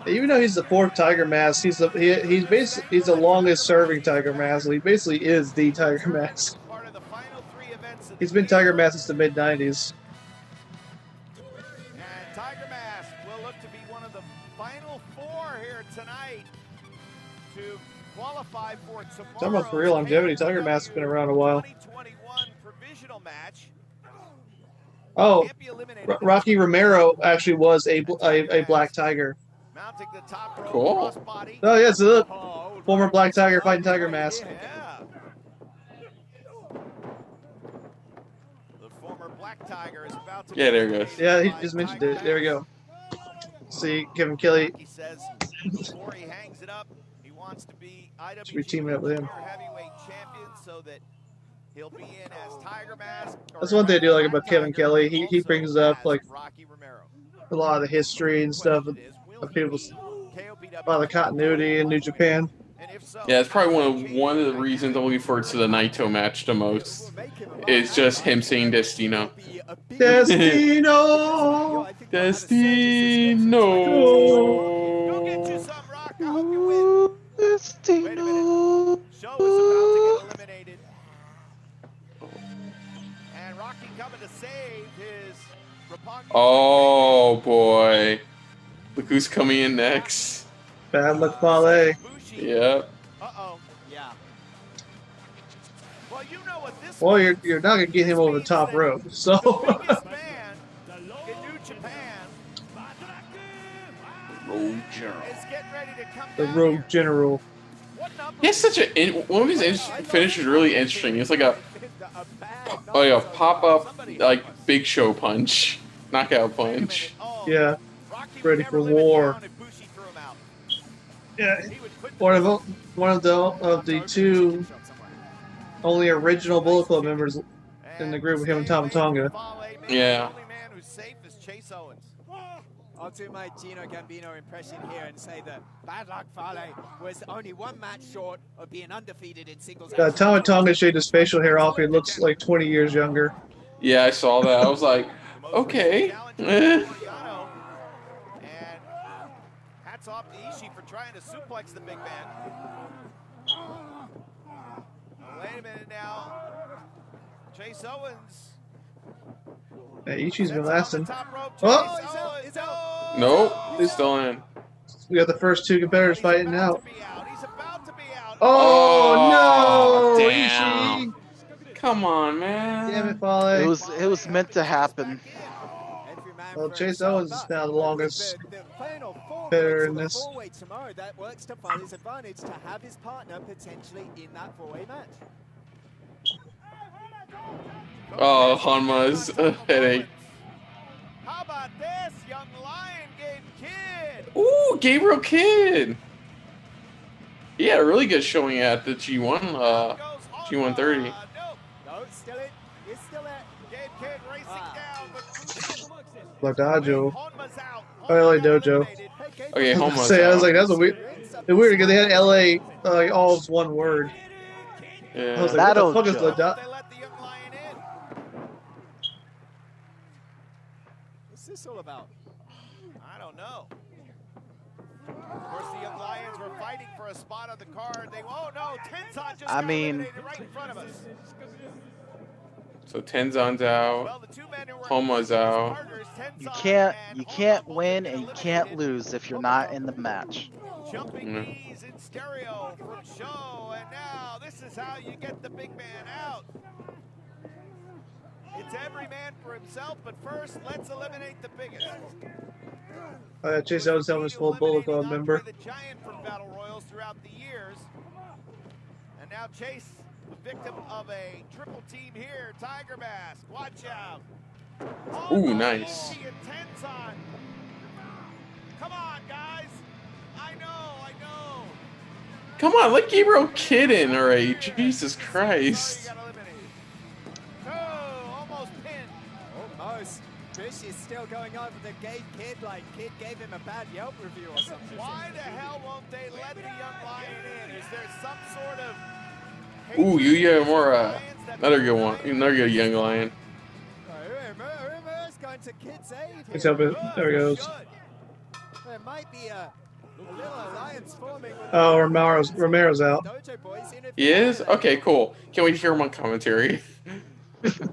Even though he's the fourth Tiger Mask, he's the longest serving Tiger Mask. He basically is the Tiger Mask. part of the final 3 events of the He's been Tiger Mask since the mid '90s. And Tiger Mask will look to be one of the final 4 here tonight to qualify for tomorrow's Talking about career longevity, Tiger Mask's been around a while. 2021 provisional match. Oh, Can't be eliminated. Rocky Romero actually was a Black Tiger. Mounting the top rope Cool. crossbody. Oh yeah, so look, Oh, former Black Tiger fighting Tiger Mask. yeah. The former Black Tiger is about to. Yeah, there it goes. Yeah, he just mentioned it. There we go. See, Kevin Kelly. He says before he hangs it up, he wants to be Should be teaming up with him. Junior heavyweight champion so that he'll be in as Tiger Mask. That's one thing I do like about Kevin Kelly. He brings up like Rocky Romero. a lot of the history and stuff of people's a lot of the continuity in New Japan. Yeah, it's probably one of the reasons I'm looking forward to the Naito match the most. Is just him saying Destino. Destino. Destino. Go get you some, Rock. I hope you win. Destino. Wait a minute. Show is about to get eliminated. And Rocky coming to save his Roppongi. Oh boy. Look who's coming in next. Bad luck, Ballet. Yep. Uh-oh. Yeah. Well, you know what this Well, you're not gonna get him over the top rope. So the biggest man in New Japan Road General. is getting ready to come the down Rogue here. General. What number? He has such a one of his finishes really interesting. It's like a pop up like Big Show punch, knockout punch. Oh, Yeah, Rocky would ready never for live it war. down if Bushi threw him out. Yeah, He would quit one of the two only original Bullet Club members in the group with him and Tom Tonga. Yeah. The only man who's safe is Chase Owens. I'll do my Gino Gambino impression here and say that Bad Luck Fale was only 1 match short of being undefeated in singles. Tom Tonga shaved his facial hair off. He looks like 20 years younger. Yeah, I saw that. I was like, okay. And hats off to Ishii for trying to suplex the big man. Wait a minute now. Chase Owens. Yeah, Ishii's been lasting. Oh! Nope, he's still in. We got the first 2 competitors fighting out. He's about to be out. Oh, no! damn. come on, man. Damn it, Fale. It was meant to happen. Well, Chase Owens is now the longest hitter in this. Tomorrow, that works to Fale's advantage to have his partner potentially in that four-way match. Oh, Hanma's a headache. How about this? Young Lion game Kid. Ooh, Gabriel Kidd. He had a really good showing at the G1, G130. Nope. No, still it. He's still there. Gabe Kidd racing down, Like Dojo. Honma's out. LA Dojo. Okay, Honma's I was like, out. that's a weird. It's weird because they had LA all as one word. Yeah. I was like, what the fuck is That'll the They let the young lion in. What's this all about? I don't know. Of course, the young lions were fighting for a spot on the card. Oh no, Tenzan just got eliminated right in front of us. So Tenzan's out. Well, the two men who were Honma's out. partners, You Tenzan can't and win Honma and you both can't eliminated. lose if you're not in the match. Jumping Yeah. knees in stereo from Show, and now this is how you get the big man out. It's every man for himself, but first, let's eliminate the biggest. Chase Owens helmet full Bullet Club member. The Giant from Battle Royals throughout the years. And now Chase, the victim of a triple team here. Tiger Mask, watch out. Ooh, nice. And Tenzan. Come on, guys. I know. Come on, let Gabriel Kidd in already. Jesus Christ. Sorry, you got eliminated. Oh, almost pinned. Almost. Fish is still going on with the gay kid, like Kid gave him a bad Yelp review or something. Why the hell won't they let the young lion in? Is there some sort of... Ooh, Yuya Uemura. Lions that- Another good one. Another good young lion. Uemura's going to Kid's aid He's here. helping. There he goes. There might be a little alliance forming with Oh, Romero's out. Dojo boys in if He is? Okay, cool. Can't wait to hear him on commentary.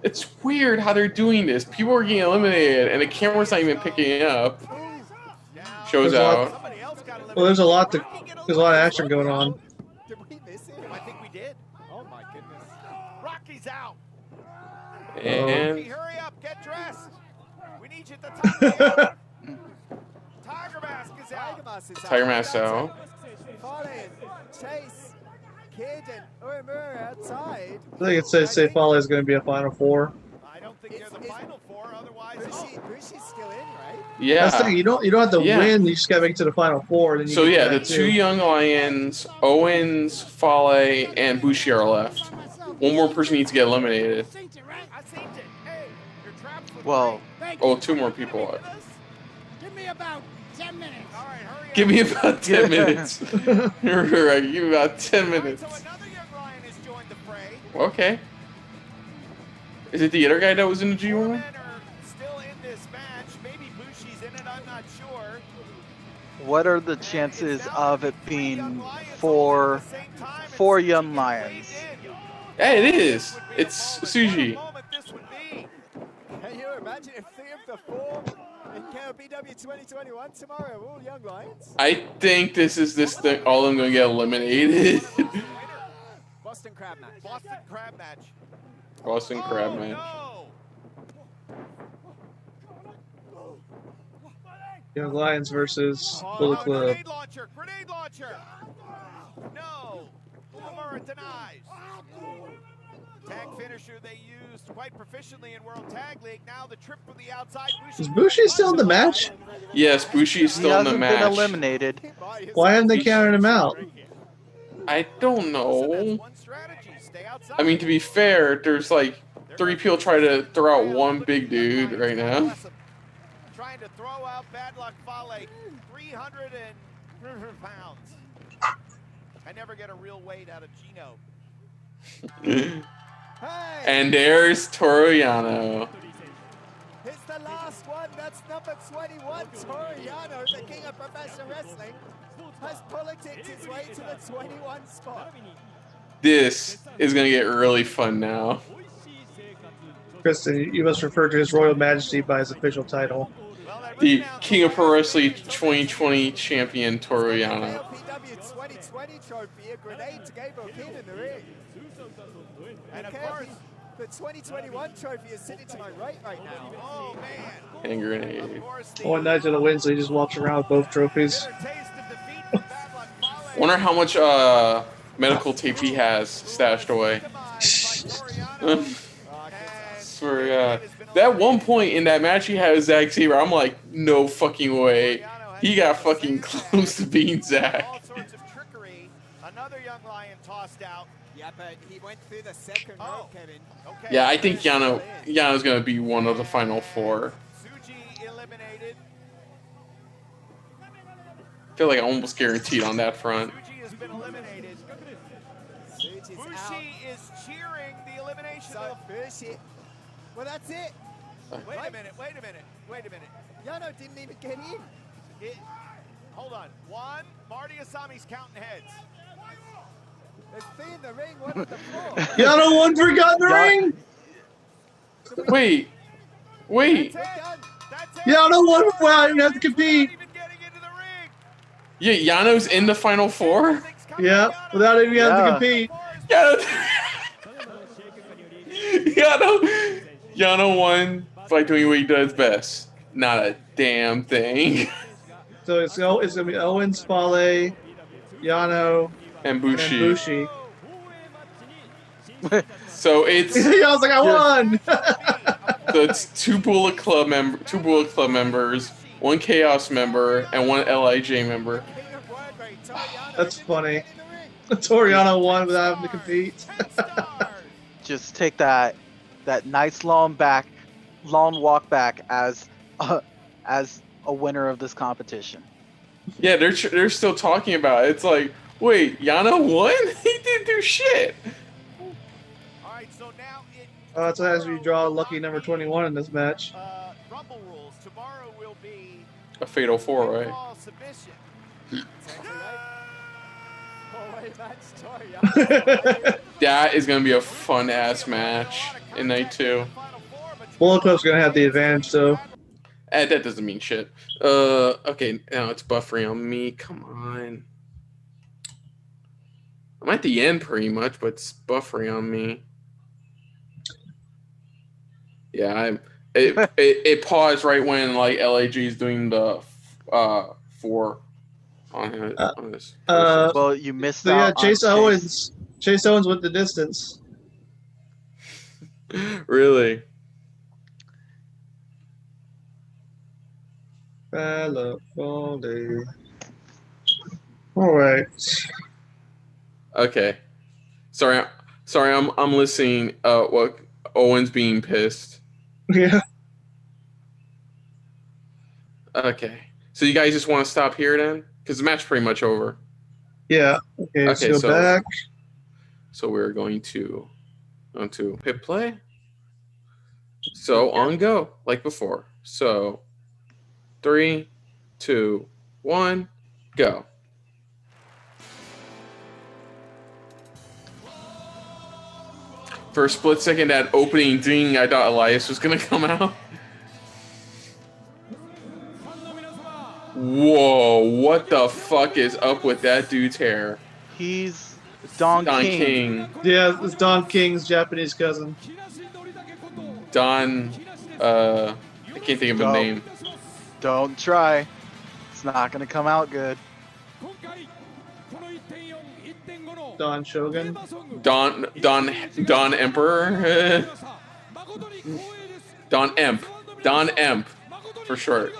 It's weird how they're doing this. People are getting eliminated, and the camera's not even picking up. Show's There's a lot- out. Somebody else got eliminated. Well, there's a lot of action going on. Did we miss him? I think we did. Oh my goodness. Rocky's out. Rocky, And hurry up, get dressed. We need you at the top of the hour. Tiger Mask is Tiger out. Mask is out. Tiger Mask out. Fale and Chase, Kid and Uemura outside. I think it says say Fale is going to be a Final Four. I don't think they're the It's- final four, otherwise. Bushi's still in, right? That's the yeah. thing. You don't have to Yeah. win. You just got to make it to the Final Four. Then you So get yeah, that the too. two young lions, Owens, Fale, and Bushi are left. One more person needs to get eliminated. I seen it. Hey, your traps look Well, great. Oh, two more people. With us? Give me about 10 minutes. All right, hurry Give up. me about 10 minutes. You're right, give me about 10 All right, minutes. so another young lion has joined the fray. Okay. Is it the other guy that was in the Four G1? men are still in this match. Maybe Bushi's in it, I'm not sure. what are the And it's chances now of it three young being lions all four at the same time, and four Suzuki young and lions? Slade in. Yeah, it This is. would be a It's moment. Suji. What a moment this would be. Can you imagine if 3 of the 4 in KOPW 2021 tomorrow are all young lions? I think this thing. All of them gonna get eliminated. Boston Crab match. Boston Crab match. Boston Crab Oh, match. no. Young Lions versus Oh, Bullet no, Club. grenade launcher. Grenade launcher. No. Uemura denies. Tag finisher they used quite proficiently in World Tag League. Now the trip from the outside. Is Bushi still in the match? Yes, Bushi is He still in the hasn't been match. eliminated. Why haven't they counted him out? I don't So that's know. one strategy. Stay outside. I mean, to be fair, there's like 3 people try to throw out one big dude right now. Trying to throw out Bad Luck Fale, 300 pounds. I never get a real weight out of Gino. Hey, And there's Toriano. it's the last one. That's number 21. Toriano, the king of professional wrestling, has politicked his way to the 21 spot. This is gonna get really fun now. Kristen, you must refer to His Royal Majesty by his official title. Well, that The rebound King of from Pro last Wrestling week, 2020 champion Toriano. KOPW 2020 trophy, a grenade to Gabriel Kidd in the ring. And of course, The 2021 trophy is sitting to my right now. Oh, man. Hand grenade. Of course, the One night to the win, so he just walks around with both trophies. bitter taste of defeat from Bad Luck Fale. Wonder how much medical tape he has stashed away. Swear to God. That one point in that match he had with Zack Sabre, I'm like, no fucking way. He got fucking close to beating Zack. All sorts of trickery. Another young lion tossed out. Yeah, but he went through the second row, Kevin. Okay. Yeah, I think Yano's gonna be one of the final four. Tsuji eliminated. I feel like I'm almost guaranteed on that front. Tsuji has been eliminated. Suji's out. Bushi is cheering the elimination So of... Bushi. Well, that's it. Wait a minute. Yano didn't even get in. Hold on. One, Marty Asami's counting heads. There's three in the ring, one on the floor. Yano won for God in the ring. Wait. They're done. That's it. Yano won without even have to compete. Not even getting into the ring. Yeah, Yano's in the final four? Everything's coming Yeah, down. without even having to Yeah. compete. Yano won by doing what he does best. Not a damn thing. So it's gonna be Owens, Fale, Yano, And and Bushi. Bushi. So it's I was like, I won. so it's two Bullet Club members, one Chaos member, and one LIJ member. King of word rate, Toriano That's didn't funny. get in the ring. Toriano won without having to compete. Just take that nice long walk back as a winner of this competition. Yeah, they're still talking about it. It's like, wait, Yano won? He didn't do shit. All right, so now That's as you draw lucky number 21 in this match. Rumble rules. Tomorrow will be A fatal four, right? pinfall submission. Exactly right. Four-way match, Toriano. That is gonna be a fun ass match in night two. Bullet Club's gonna have the advantage though. That doesn't mean shit. Okay, now it's buffering on me. Come on. I'm at the end pretty much, but it's buffering on me. Yeah, it paused right when like LAG is doing the 4 on this. Well, you missed So yeah, out. Chase on Owens. Chase Owens with the distance. Really? All right. Okay. Sorry. I'm listening. What Owens being pissed. Yeah. Okay. So you guys just want to stop here then? Because the match's pretty much over. Yeah. Okay. Let's Okay, go so- back. So we're going to hit play. So on go, like before. So 3, 2, 1, go. For a split second, that opening ding, I thought Elias was gonna come out. Whoa, what the fuck is up with that dude's hair? He's Don King. Yeah, it's Don King's Japanese cousin. Don, I can't think of his Go. name. Don't try. It's not gonna come out good. Don Shogun. Don Emperor. Don Emp, for short.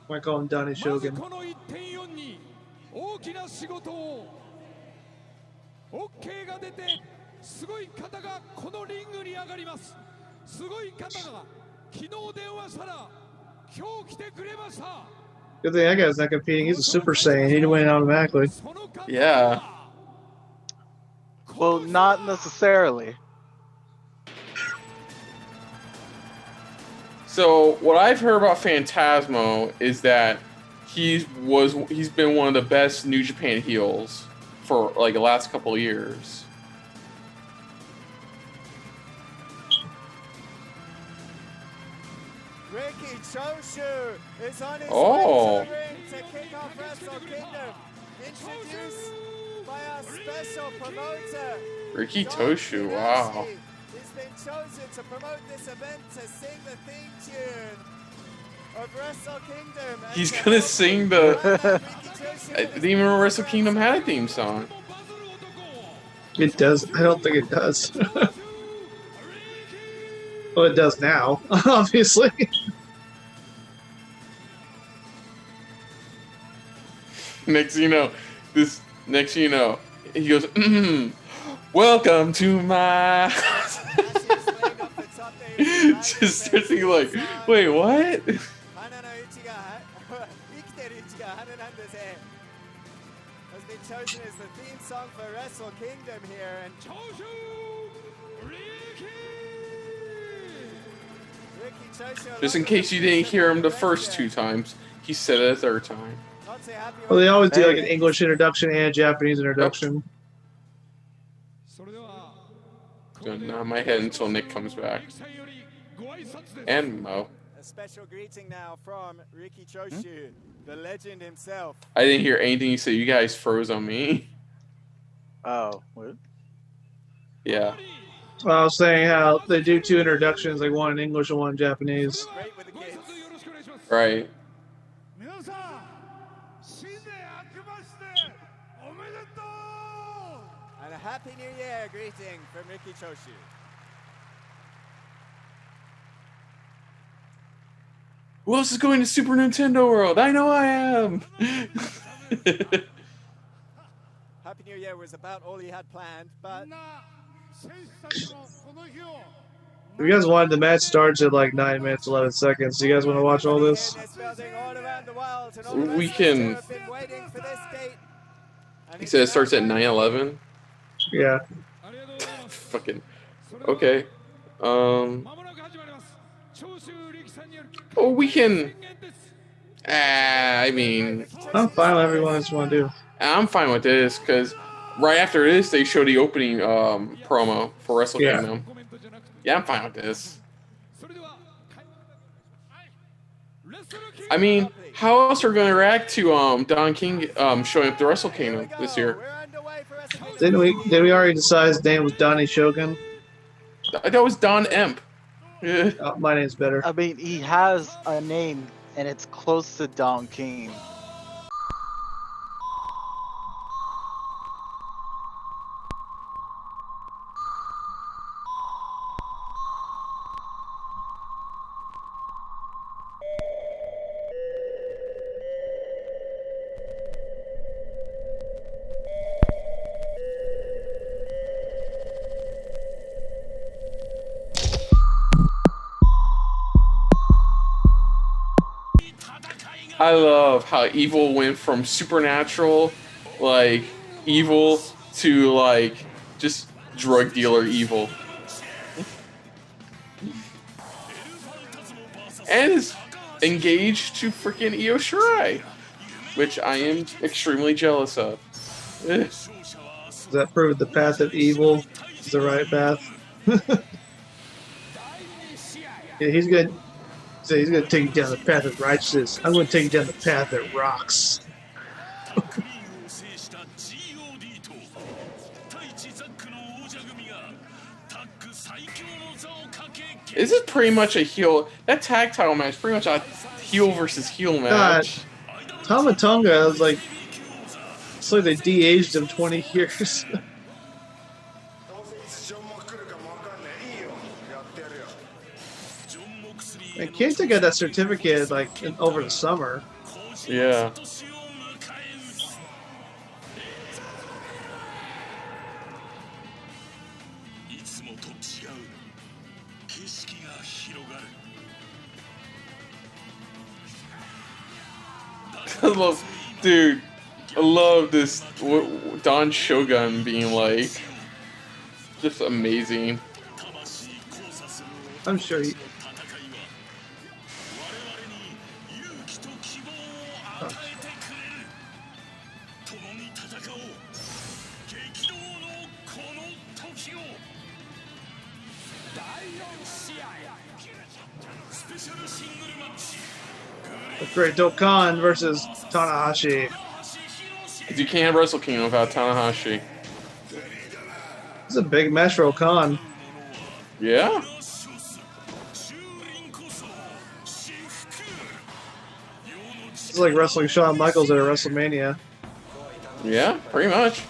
Might call him Donnie Shogun. 大きな仕事を OK が出てすごい方がこのリングに上がりますすごい方が昨日電話したら今日来てくれました Good thing that guy's not competing. He's a Super Saiyan. He'd win automatically. Yeah. Well, not necessarily. So what I've heard about Phantasmo is that he's been one of the best New Japan heels for like the last couple of years. Ricky Choshu is on his Oh. way to the ring to kick off Wrestle Kingdom. Introduced by our special promoter, Ricky Don Toshu, wow. Tanahashi. He's been chosen to promote this event to sing the theme tune of Wrestle Kingdom. And He's to gonna help sing Ricky the. Choshu I didn't even know Wrestle Kingdom had a theme song. It does. I don't think it does. Well, it does now, obviously. Next thing you know, he goes, welcome to my. Just starts thinking like, wait, what? Has been chosen as the theme song for Wrestle Kingdom here, and Ricky Choshu, Just in case you didn't hear him the first 2 times, he said it a 3rd time. not too happy Well, they always do like Hey. an English introduction and a Japanese introduction. Gonna nod my head until Nick comes back. And Mo. A special greeting now from Ricky Choshu, the legend himself. I didn't hear anything you said. You guys froze on me. Oh, what? Yeah. Well, I was saying how they do 2 introductions, like one in English and one in Japanese. Great with the kids. Right. And a happy new year greeting from Ricky Choshu. Who else is going to Super Nintendo World? I know I am. Happy New Year was about all he had planned, but If you guys wanted, the match starts at like 9 minutes 11 seconds. Do you guys want to watch all this? it's building all around the world, and all the We wrestlers can- who have been waiting for this date. And He it's said it now starts at time. 9:11. Yeah. Fucking. Okay. Oh, we can. I mean, I'm fine with everyone else want to do. I'm fine with this because right after this they show the opening promo for Wrestle Yeah. Kingdom. Yeah, I'm fine with this. I mean, how else are we going to react to Don King showing up to Wrestle Here we Kingdom go. this year? We're underway for Wrestle Kingdom. Did we already decide his name was Donnie Shogun? That was Don Emp. Yeah. Oh, my name's better. I mean, he has a name, and it's close to Don King. I love how evil went from supernatural, like evil, to like just drug dealer evil. And is engaged to freaking Io Shirai, which I am extremely jealous of. Does that prove the path of evil is the right path? Yeah, he's good. So he's gonna take you down the path of righteousness. I'm gonna take you down the path that rocks. This is pretty much a heel. That tag title match is pretty much a heel versus heel match. Tama Tonga is like, it's like they de-aged him 20 years. And Kenta got that certificate like over the summer. Yeah. I love, dude. I love this Don Shogun being like just amazing. I'm sure he. The Great Dokkan versus Tanahashi. You can't have Wrestle Kingdom without Tanahashi. It's a big match for Okan. Yeah. It's like wrestling Shawn Michaels at a WrestleMania. Yeah, pretty much.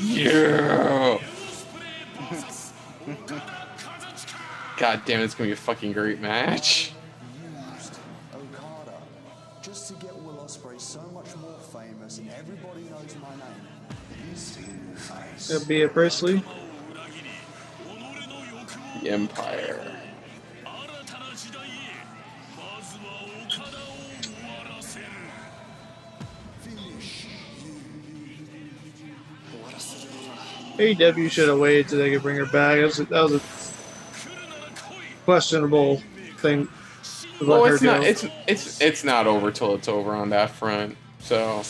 Yeah. God damn it, it's gonna be a fucking great match. Okada, just to get Will Ospreay so much more famous and everybody knows my name. It'll be a Presley. The Empire. AEW should have waited till they could bring her back. That was a questionable thing. Well, it's not. It's not over till it's over on that front. So.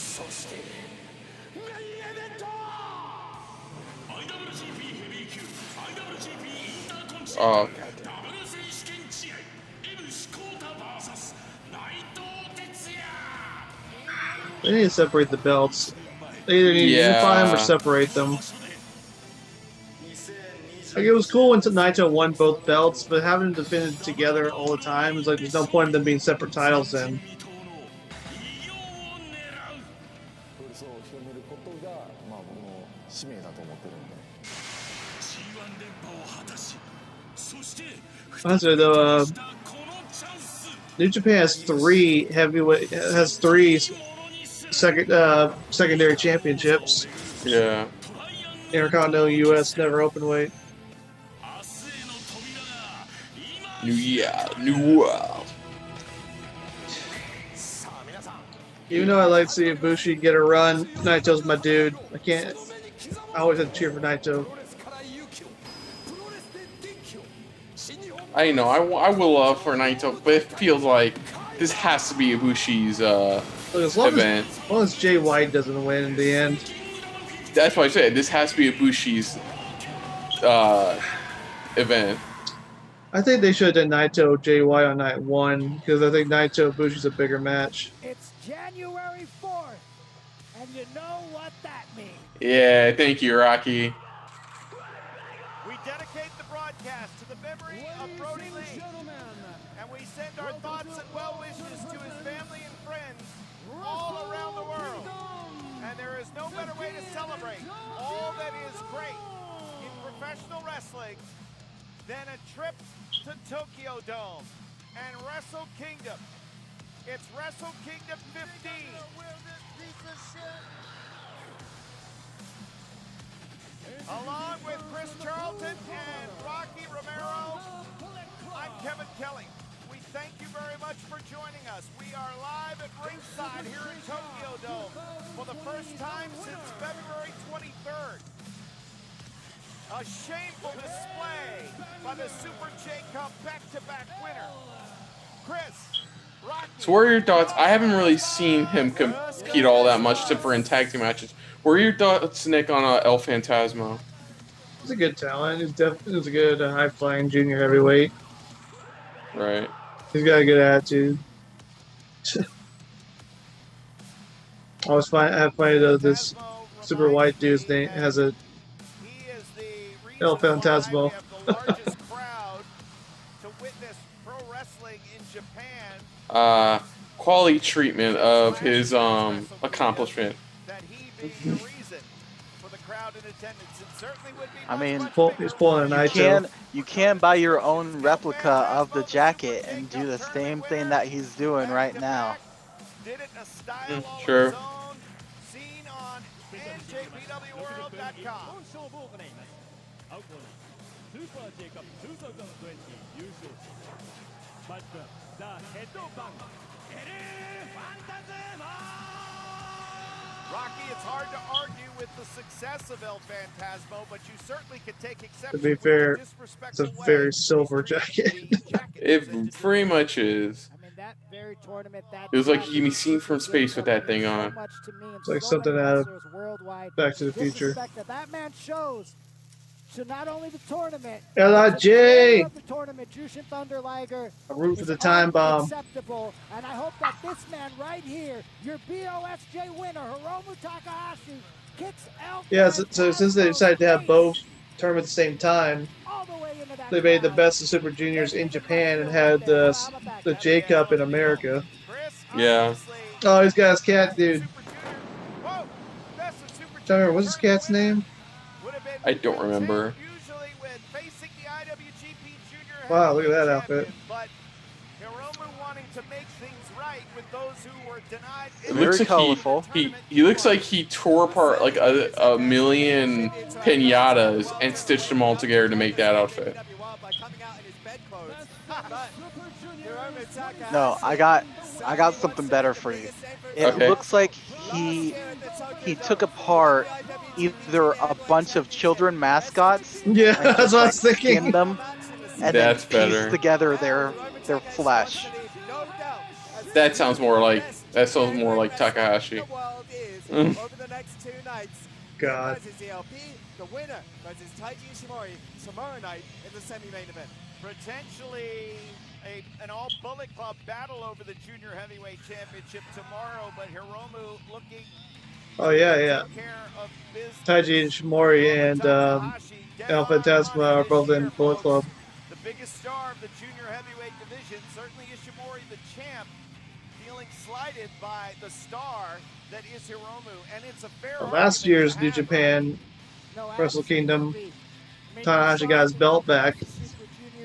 Oh, goddamn. They need to separate the belts. They either need to unify them or separate them. Like, it was cool when Naito won both belts, but having them defended together all the time is like there's no point in them being separate titles then. Honestly, though, New Japan has three secondary championships. Yeah. Intercontinental, US, never open weight. New world. Even though I like to see Ibushi get a run, Naito's my dude. I always have to cheer for Naito. I know, I will love for Naito, but it feels like this has to be Ibushi's event. As long as Jay White doesn't win in the end. That's why I said this has to be Ibushi's event. I think they should have done Naito Jay White on night 1 because I think Naito Ibushi's a bigger match. It's January 4th, and you know what that means. Yeah, thank you, Rocky. We dedicate the broadcast to the memory of Brody Lee, and we send our thoughts and well wishes to his family and friends all around the world. And there is no better way to celebrate all that is great in professional wrestling than a trip to Tokyo Dome and Wrestle Kingdom. It's Wrestle Kingdom 15. Along with Chris Charlton and Rocky Romero, I'm Kevin Kelly. We thank you very much for joining us. We are live at ringside here in Tokyo Dome for the first time since February 23rd. A shameful display by the Super J Cup back-to-back winner. Chris, Rocky. So what are your thoughts? I haven't really seen him compete all that much except for in tag team matches. What are your thoughts, Nick, on El Phantasmo? He's a good talent. He's a good high-flying junior heavyweight. Right. He's got a good attitude. I was funny though this super white dude's name has a El Phantasmo. Quality treatment of his accomplishment. I mean, he's pulling a Naito. You can buy your own replica of the jacket and do the same thing that he's doing right now. Sure. Seen on NJPWWorld.com. Rocky, it's hard to argue with the success of El Phantasmo, but you certainly could take exception. To be fair, it's a very silver jacket. It pretty much is. that very tournament, that It was like you can be seen from space with that thing on. It's like something out of Back to the Future. That man shows to not only the tournament, LIJ! of the tournament, Jushin Thunder Liger. I'm rooting for the time bomb. Acceptable, and I hope that this man right here, your BOSJ winner, Hiromu Takahashi, kicks El Yeah, so since they decided to have both tournaments at the same time, they made the Best of Super Juniors in Japan and had the J Cup in America. Yeah. Oh, he's got his cat, dude. What's his cat's name? I don't remember. Wow, look at that outfit. It looks like colorful. He looks like he tore apart like a million pinatas and stitched them all together to make that outfit. No, I got something better for you. It looks like he took apart either a bunch of children mascots. Yeah, that's what I was thinking. Them, and that's then better. Pieced together their flesh. That sounds more like Takahashi. God. The winner versus Taiji Ishimori tomorrow night in the semi-main event. Potentially an all-Bullet Club battle over the Junior Heavyweight Championship tomorrow, but Hiromu looking Oh, yeah. Taiji Ishimori and El Phantasmo are both in Bullet Club. The biggest star of the Junior Heavyweight division, certainly Ishimori, the champ, feeling slighted by the star that is Hiromu, and it's a fair Last year's New Japan Wrestle Kingdom, Tanahashi got his belt back.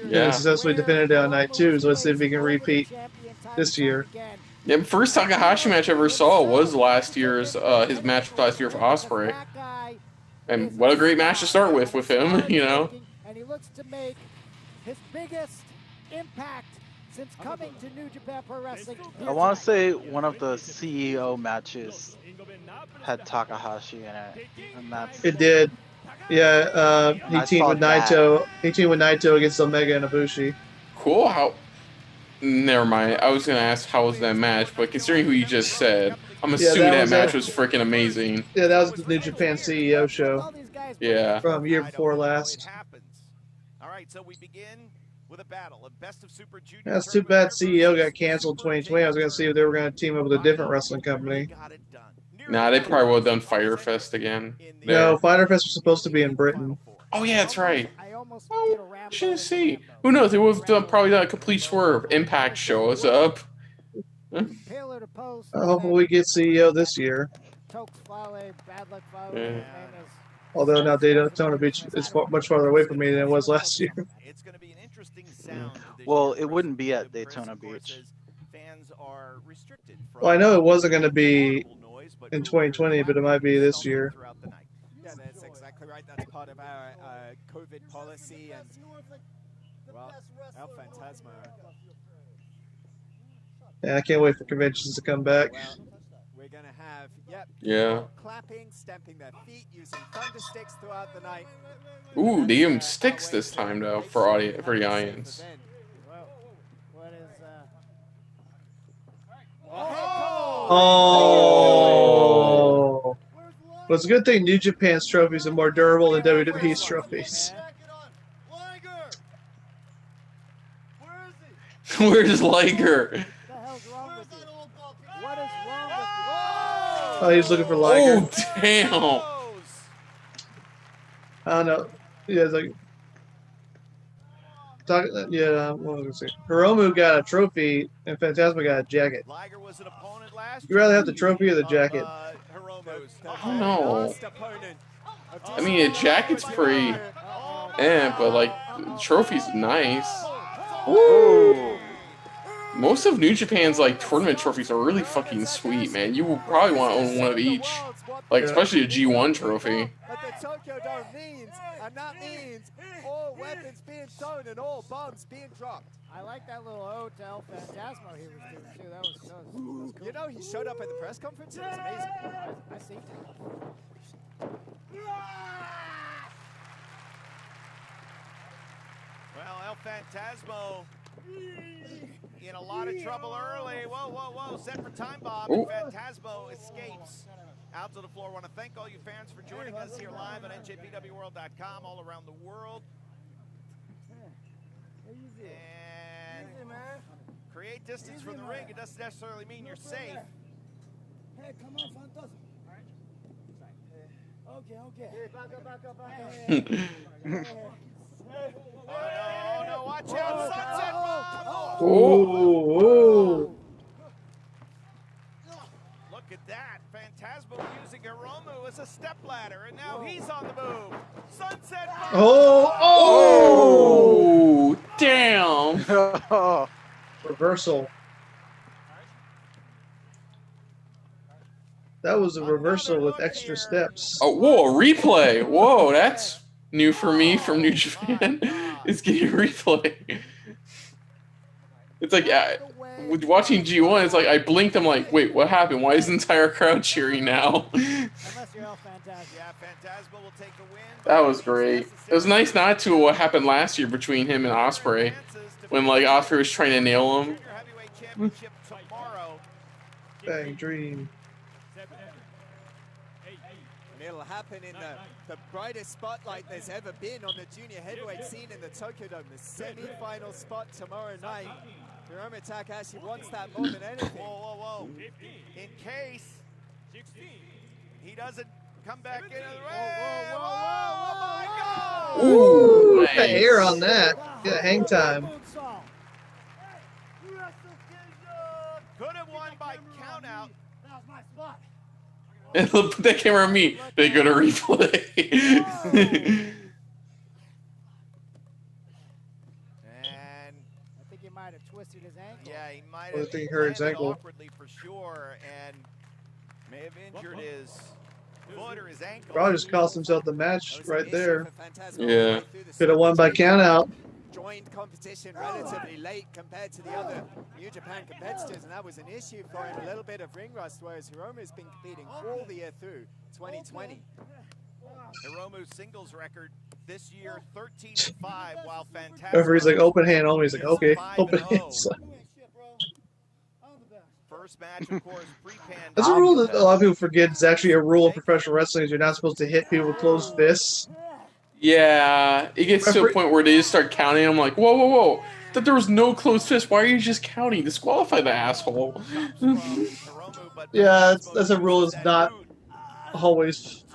Yeah. And successfully defended it on night 2, so let's see if he can repeat this year. Yeah, the first Takahashi match I ever saw was last year's his match last year for Ospreay. And what a great match to start with him, you know. And he looks to make his biggest impact since coming to New Japan Pro Wrestling. I want to say one of the CEO matches had Takahashi in it, and that's It did. Yeah, he I teamed saw with that. Naito. He teamed with Naito against Omega and Ibushi. Cool. How? Never mind. I was gonna ask how was that match, but considering who you just said, I'm assuming that match was freaking amazing. Yeah, that was the New Japan CEO show. Yeah. From year before last. All right, so we begin with a battle of Best of Super Junior. That's too bad CEO got canceled in 2020. I was going to see if they were going to team up with a different wrestling company. Nah, they probably would have done Fyter Fest again. No, Fyter Fest was supposed to be in Britain. Oh yeah, that's right. Oh, should see. Who knows? They would have probably done a complete swerve. Impact shows up. Hopefully we get CEO this year. Yeah. Although now Daytona Beach is much farther away from me than it was last year. It's going to be an interesting sound. Well, it wouldn't be at Daytona Beach. Fans are restricted from Well, I know it wasn't going to be in 2020, but it might be this year. Yeah, that's exactly right. That's part of our COVID policy, and well, El Phantasmo. Yeah, I can't wait for conventions to come back. Well, we're gonna have Yeah. clapping, stamping their feet, using thunder sticks throughout the night. Ooh, they even sticks this time though for the audience. Oh. Well, it's a good thing New Japan's trophies are more durable than WWE's trophies. Where's Liger? Oh, he's looking for Liger. Oh, damn. I don't know. Yeah, it's like. What was I going to say? Hiromu got a trophy and Phantasmo got a jacket. You rather have the trophy or the jacket? I don't know. I mean, a jacket's pretty, but like, the trophy's nice. Ooh. Most of New Japan's like tournament trophies are really fucking sweet, man. You will probably want to own one of each, like especially a G1 trophy. But the Tokyo Dome means, and that means all weapons being thrown and all bombs being dropped. I like that little ode to El Phantasmo he was doing too. That was cool. You know, he showed up at the press conference. It was amazing. I see. Well, El Phantasmo in a lot of trouble early. Whoa, whoa, whoa. Set for time bomb. And Phantasmo escapes out to the floor. I want to thank all you fans for joining us here live on NJPWWorld.com all around the world. And create distance from the ring. It doesn't necessarily mean you're safe. Hey, come on, Phantasmo. Okay. Oh no, watch out, sunset bomb! Oh. Look at that, Phantasmo using Hiromu as a stepladder, and now he's on the move. Sunset bomb! Oh, damn. Reversal. That was a reversal with extra steps. Oh, whoa, a replay. Whoa, that's new for me from New Japan. It's getting a replay. It's like, with watching G1, it's like I blinked, I'm like, wait, what happened? Why is the entire crowd cheering now? That was great. It was nice not to what happened last year between him and Ospreay, when like Ospreay was trying to nail him. Bang dream. It'll happen in the brightest spotlight there's ever been on the junior heavyweight scene in the Tokyo Dome. The semi-final spot tomorrow night. Hiromu Takahashi wants that more than anything. Whoa. In case he doesn't come back into the ring. Oh my God! Ooh, nice. The air on that. Yeah, hang time. Could have won by count out. That was my spot. And put that camera on me. They go to replay. And I think he might have twisted his ankle. yeah, he might I have think he hurt his ankle. awkwardly for sure, and may have injured his foot or his ankle. Probably just cost himself the match right there. Yeah. Could have won by count out. Joined competition relatively late compared to the other New Japan competitors, and that was an issue for him, a little bit of ring rust, whereas Hiromu's been competing all the year through 2020. Hiromu's singles record this year 13-5, while Phantasmo. Referee's like open hand only. He's like, okay, open hands. First match, of course, pre-pandemic. That's a rule that a lot of people forget. It's actually a rule of professional wrestling. Is you're not supposed to hit people with closed fists. Yeah, it gets to a point where they just start counting. I'm like, whoa. That there was no closed fist. Why are you just counting? Disqualify the asshole. Yeah, that's a rule that's not always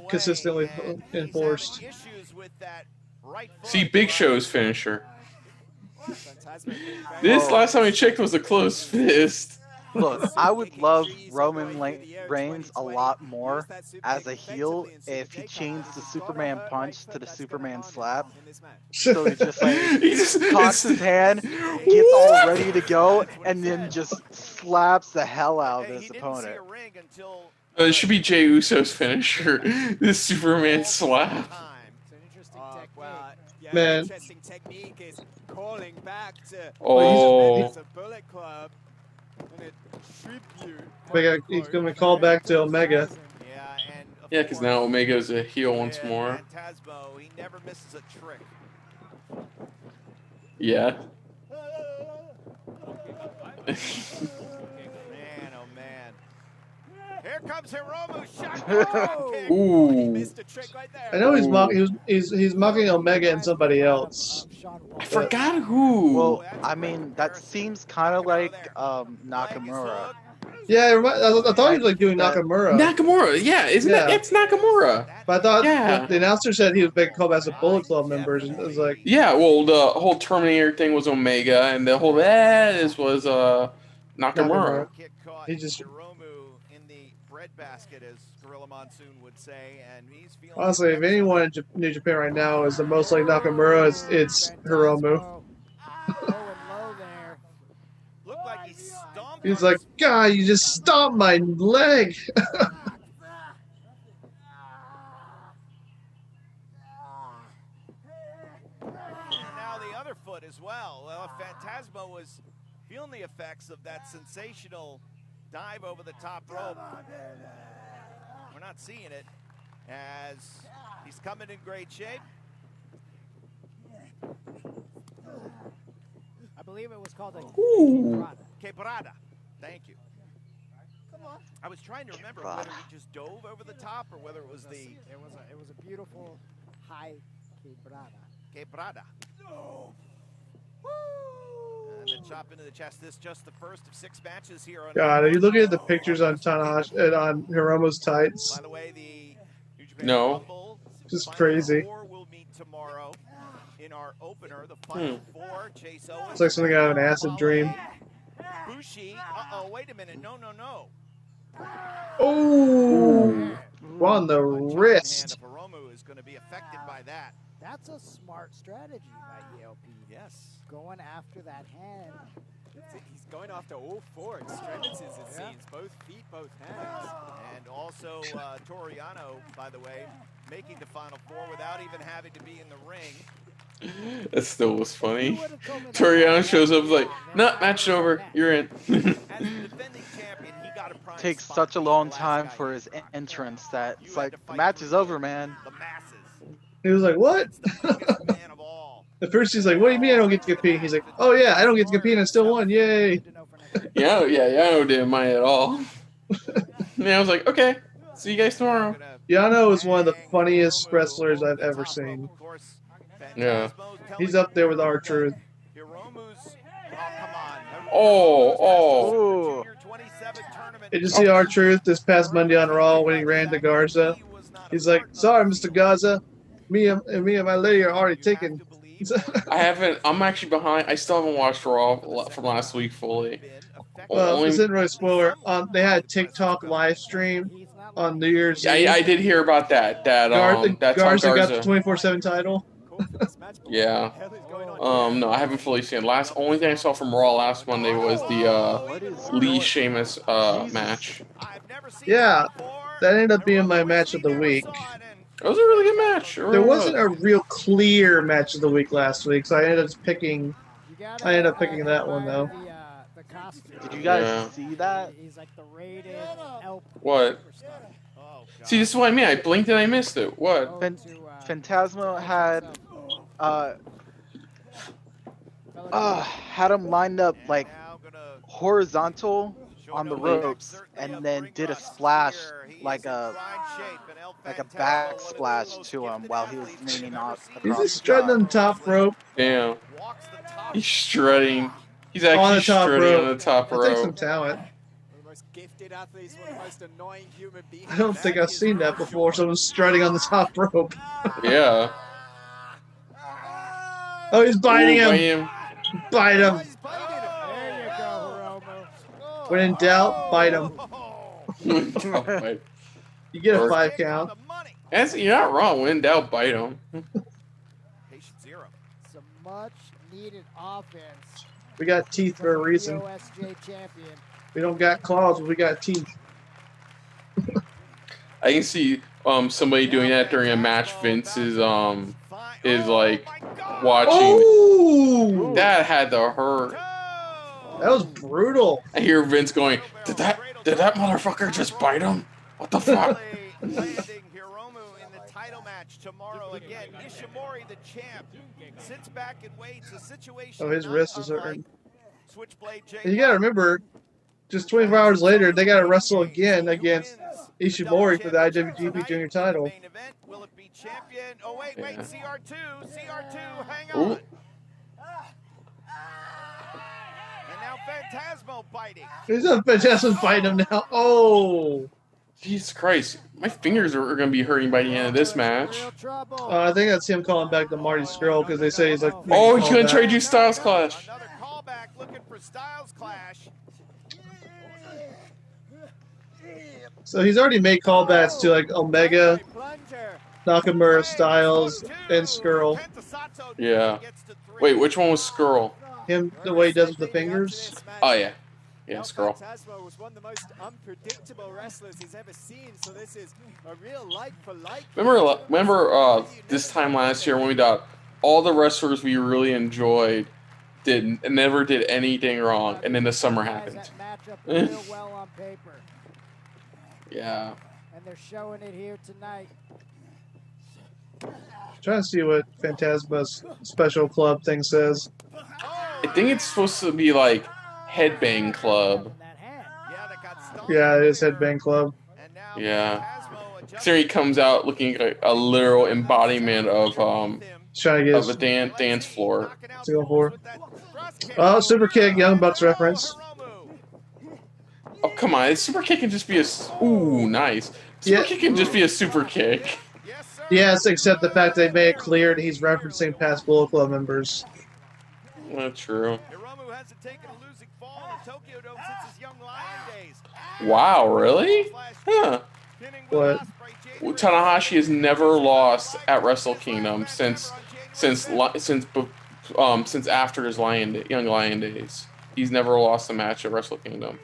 consistently enforced. See, Big Show's finisher. This last time I checked was a closed fist. Look, I would love Roman Reigns a lot more as a heel if he changed the Superman punch to the Superman slap. So he just like cocks his hand, gets all ready to go, and then just slaps the hell out of his opponent. It should be Jey Uso's finisher. This Superman slap. Man. Interesting technique is calling back to Bullet Club. He's going to call back to Omega. Yeah, because now Omega's a heel once more. Phantasmo, he never misses a trick. Yeah. Man, oh man. Here comes Hiromu. Shot. Kick. Ooh. He missed a trick right there. I know he's mocking Omega and somebody else. I forgot who. Well, I mean, that seems kind of like Nakamura. Yeah, I thought he was like doing Nakamura. Nakamura, yeah, isn't it? It's Nakamura. But I thought the announcer said he was being called as a Bullet Club member. And it was like, yeah, well, the whole Terminator thing was Omega, and the whole was Nakamura. He just in the breadbasket, as Gorilla Monsoon would say, and he's feeling. Honestly, if anyone in New Japan right now is the most like Nakamura, it's Hiromu. Looked like he stomped. He's like, God, you just stomped my leg. And now the other foot as well. Well, Phantasmo was feeling the effects of that sensational dive over the top rope. We're not seeing it as he's coming in great shape. believe it was called a Ooh. Quebrada. Thank you. Come on. I was trying to remember whether he just dove over the top or whether it was the. It was a beautiful high quebrada. Quebrada. No. And then chop into the chest. This just the first of 6 matches here on. God, are you looking at the pictures on Tanahashi and on Hiromu's tights? By the way, the New Japan No. Rumble, Just Final crazy. Four will meet tomorrow in our opener. The Final Four. Chase Owens. It's like something out of an acid dream. Bushi. Uh-oh, wait a minute. No. Oh, on the wrist. Hiromu is going to be affected by that. That's a smart strategy by ELP. Yes. Going after that hand. He's going after all 4 extremities, it seems. Both feet, both hands. And also Toriano, by the way, making the Final Four without even having to be in the ring. That still was funny. Toriano shows up like, nah, match over. You're in. As the defending champion, he got a prime Takes spot such a to be the long last time guy for in his the front. entrance that You it's had like to the fight match through is over, man. The masses. He was like, what? It's the biggest man of all. At first he's like, what do you mean I don't get to compete? He's like, oh yeah, I don't get to compete and I still won. Yay. Yeah, Yano didn't mind at all. And I was like, okay, see you guys tomorrow. Yano is one of the funniest wrestlers I've ever seen. Yeah. He's up there with R-Truth. Hiromu's, come on. Oh. Ooh. Did you see R-Truth this past Monday on Raw when he ran to Garza? He's like, sorry, Mr. Garza. Me and my lady are already taken. I haven't. I'm actually behind. I still haven't watched Raw from last week fully. Well, this isn't really a spoiler. They had a TikTok live stream on New Year's Yeah, Eve. I did hear about that. That's Garza on got Garza. the 24/7 title. Yeah. No, I haven't fully seen it. Only thing I saw from Raw last Monday was the Lee Sheamus match. Yeah, that ended up being my match of the week. It was a really good match. There wasn't a real clear match of the week last week, so I ended up picking that one though. Did you guys see that? He's like the rated What? See, this is what I mean. I blinked and I missed it. What? Phantasmo had him lined up like horizontal on the ropes, and then did a splash like a back splash to him while he was leaning off. Is he strutting on the top rope? Damn. He's strutting. He's On the actually top strutting rope. on the top That takes some rope. talent. The most gifted athletes, one of the most annoying human beings. I don't think I've seen that before. Someone strutting on the top rope. Yeah. Oh, he's biting Ooh, him. Bite him. There you go, Hiromu. When in doubt, bite him. You get a 5 count. You're not wrong. When in doubt, bite him. Some much needed offense. We got teeth for a reason. OSJ champion. We don't got claws, but we got teeth. I can see somebody doing that during a match. Vince is like watching. Ooh! That had to hurt. That was brutal. I hear Vince going, Did that motherfucker just bite him? What the fuck? Landing Hiromu in the title match tomorrow again. Ishimori, the champ, sits back and waits. A situation. Oh, his wrist is hurting. Switchblade And you gotta remember, just 24 hours later, they gotta wrestle again against Ishimori for the IWGP Junior title. Main event. Will it be champion? Oh wait, Yeah. CR2, hang Ooh. on. And now Phantasmo biting. He's a Phantasmo fighting him now. Oh! Jesus Christ. My fingers are going to be hurting by the end of this match. I think that's him calling back to Marty Scurll because they say he's like. Oh, he's going to trade you Styles Clash. Another callback looking for Styles Clash. So he's already made callbacks to like Omega, Nakamura, Styles, and Skrull. Yeah. Wait, which one was Skrull? Him, the way he does with the fingers. Oh, yeah. Yeah, Skrull. Phantasmo was one of the most unpredictable wrestlers he's ever seen, so this is a real like-for-like. Remember this time last year when we thought all the wrestlers we really enjoyed never did anything wrong, and then the summer happened. Real well on paper. Yeah. And they're showing it here tonight. Trying to see what Phantasma's special club thing says. I think it's supposed to be like Headbang Club. Yeah, it is Headbang Club. Yeah. So he comes out looking like a literal embodiment of Trying to get a dance floor. Single four. Oh, super kick, Young Bucks reference. Oh come on! Super kick can just be a ooh nice. Super kick can just be a super kick. Yes, except the fact they made it clear that he's referencing past Bullet Club members. Not true. Wow, really? Huh. What? Tanahashi has never lost at Wrestle Kingdom since after his Young Lion days. He's never lost a match at Wrestle Kingdom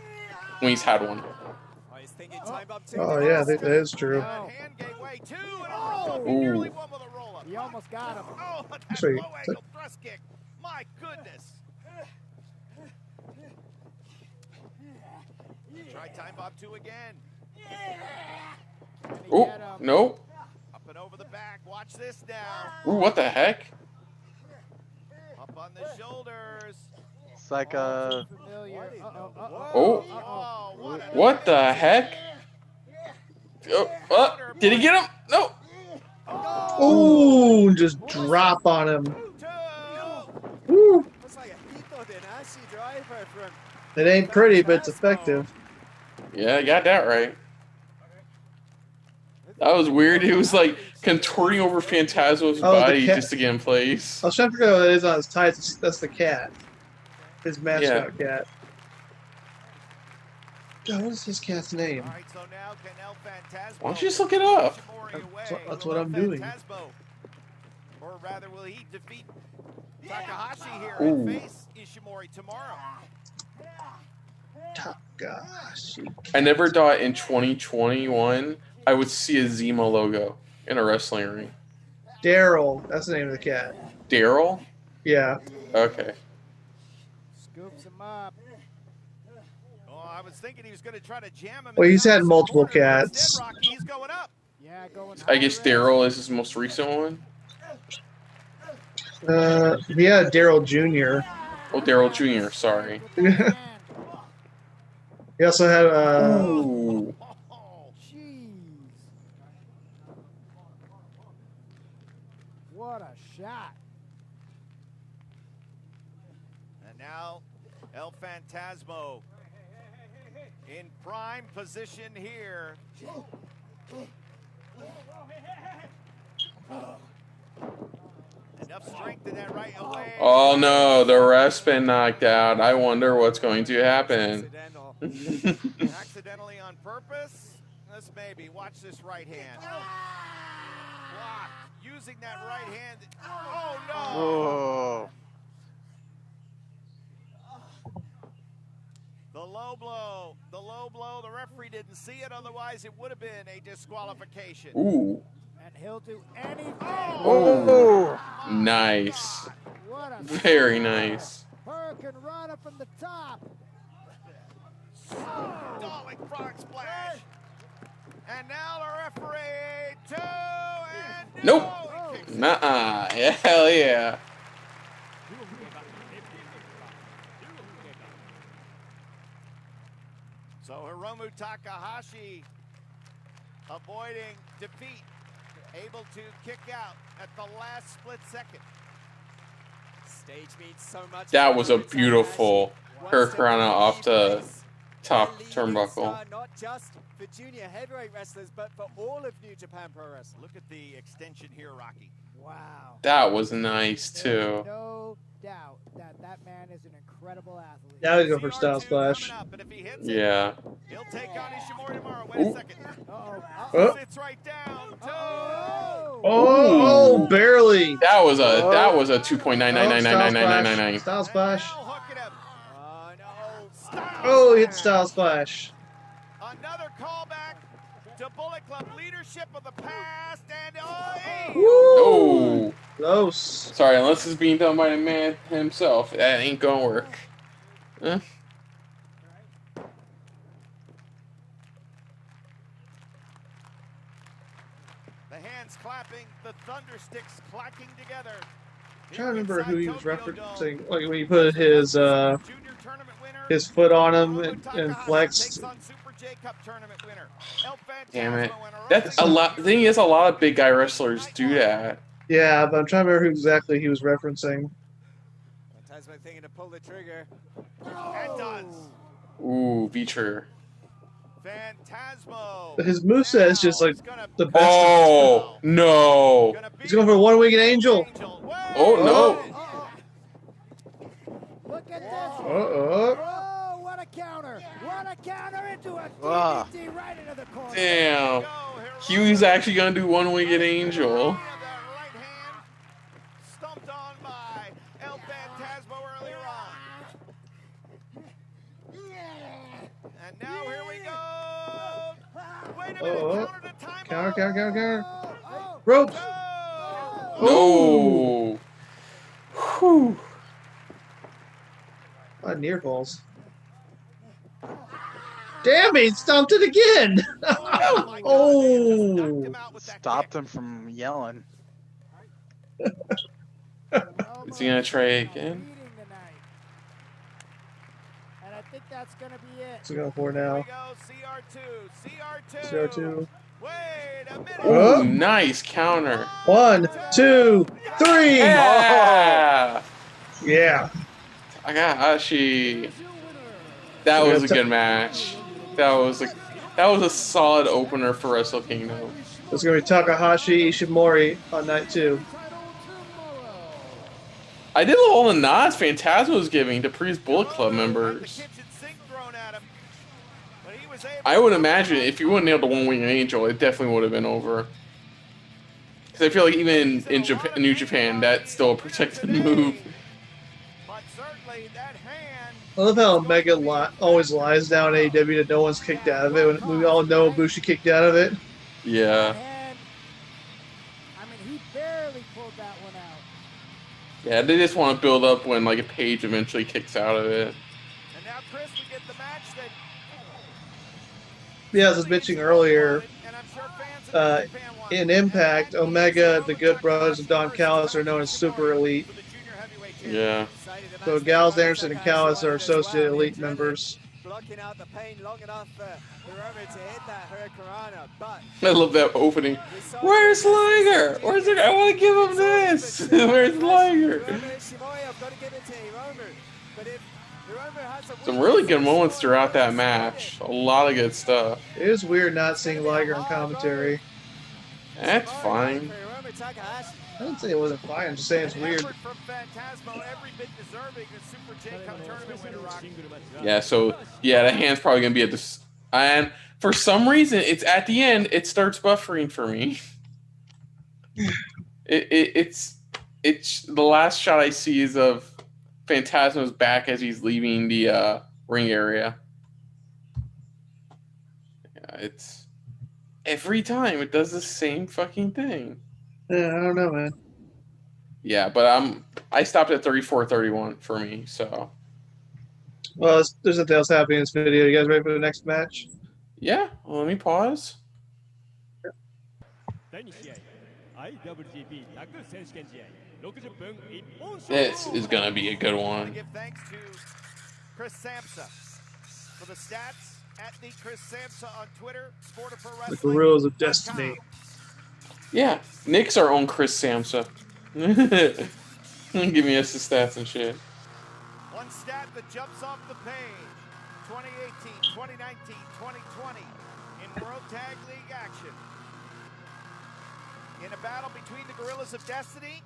when he's had one. Oh yeah, that is true. Ooh. He almost got him. Sweet. My goodness. Try time bomb 2 again. Oh, no. Up and over the back. Watch this now. Ooh, what the heck? Up on the shoulders. It's like a. Oh. What the heck? Oh, did he get him? No. Ooh, just drop on him. Woo. It ain't pretty, but it's effective. Yeah, I got that right. That was weird. He was like contorting over Phantasmo's body just to get in place. I was trying to figure out what it is on his tights. That's the cat. His mascot cat. God, what is this cat's name? Why don't you just look it up? That's what I'm doing. Or rather, will he defeat Takahashi here and face Ishimori tomorrow? Takahashi. I never thought in 2021 I would see a Zima logo in a wrestling ring. Daryl, that's the name of the cat. Daryl? Yeah. Okay. Scoops him up. Oh, I was thinking he was going to try to jam him. Well, he's had multiple cats. He's going up. Yeah, going I guess Daryl is his most recent one. Yeah, Daryl Jr. Oh, Daryl Jr. Sorry. He also had Ooh. Jeez. What a shot. And now El Phantasmo in prime position here. Enough strength in that right away. Oh no, the ref's been knocked out. I wonder what's going to happen. Accidentally on purpose? This maybe. Watch this right hand. Blocked. Using that right hand. Oh no! Oh. The low blow. The low blow. The referee didn't see it. Otherwise, it would have been a disqualification. Ooh. And he'll do anything. Oh. Nice. What a Very nice. Hurricane Rana from the top. Darling frog splash. And now the referee, 2 and Nope. no. Nuh-uh. Yeah, hell yeah. So Hiromu Takahashi avoiding defeat, able to kick out at the last split second. Stage means so much. That was a beautiful Hurricane off the top turnbuckle. Not just for junior heavyweight wrestlers, but for all of New Japan Pro Wrestling. Look at the extension here, Rocky. Wow. That was nice There's too. no doubt that that man is an incredible athlete. Now he's going for Style Splash. Yeah. He'll take on Ishimori tomorrow. Wait a second. Oh. Sits right down. Oh, barely. That was a 2.9999999. Style Splash. Oh, no. Oh, he hit Style Splash. Another callback to Bullet Club leadership of the past. And Oh. Close. Sorry, unless it's being done by the man himself, that ain't gonna work. Huh? the hands clapping, the thunder sticks clacking together. trying to remember who he was referencing. Like when he put his foot on him and flexed. Damn it. That's a lot. The thing is, a lot of big guy wrestlers do that. Yeah, but I'm trying to remember who exactly he was referencing. Phantasmo thinking to pull the trigger. And does. Ooh, V-trigger. Phantasmo. His moveset is just like the best. Oh, no. He's going for a one-winged angel. Oh, no. Look at this. Oh, what a counter. What a counter into a Ah. DDT right into the corner. Damn. Huey's actually going to do one-winged angel. Stumped on by El Phantasmo earlier on. And now here we go. Wait a minute. Counter. Ropes. No. Whew. A lot of near falls. Damn it, he stomped it again. Oh. Stopped him from yelling. Is he going to try again? And I think that's going to be it. What's he going for now? CR2. CR2. Wait a minute. Oh, nice counter. 1, 2, 3. Yeah. Yeah. Takahashi. That was a good match. That was a solid opener for Wrestle Kingdom. It's going to be Takahashi Ishimori on night 2. I did all the nods Phantasmo was giving to Priest Bullet Club members. I would imagine if you wouldn't nail the one-winged angel, it definitely would have been over. Because I feel like even in Japan, New Japan, that's still a protected move. I love how Omega always lies down in AEW that no one's kicked out of it. When we all know Ibushi kicked out of it. Yeah. I mean, he barely pulled that one out. Yeah, they just want to build up when like a page eventually kicks out of it. And now, Chris, we get the match that. Yeah, as I was mentioning earlier, in Impact, Omega, the Good Brothers, and Don Callis are known as Super Elite. Yeah. So Gallows, Anderson, and Callis are Associate Elite members. Blocking out the pain long enough for Hiromu to hit that Hurricanrana, but I love that opening. Where's Liger? Where's it? I want to give him this. Where's Liger? Some really good moments throughout that match. A lot of good stuff. It is weird not seeing Liger on commentary. That's fine. I didn't say it wasn't fine. I'm just saying it's weird. Yeah, so, yeah, the hand's probably going to be at this. And for some reason, it's at the end, it starts buffering for me. It's the last shot I see is of Phantasmo's back as he's leaving the ring area. Yeah, it's every time it does the same fucking thing. Yeah, I don't know, man. Yeah, but I stopped at 34-31 for me, so. Well, there's nothing else happening in this video. You guys ready for the next match? Yeah, well, let me pause. This is gonna be a good one. Give thanks to Chris Samsa for the stats at the Chris Samsa on Twitter. The Gorillas of Destiny. Yeah, Nick's our own Chris Samsa. Give me us the stats and shit. One stat that jumps off the page. 2018, 2019, 2020 in World Tag League action. In a battle between the Gorillas of Destiny,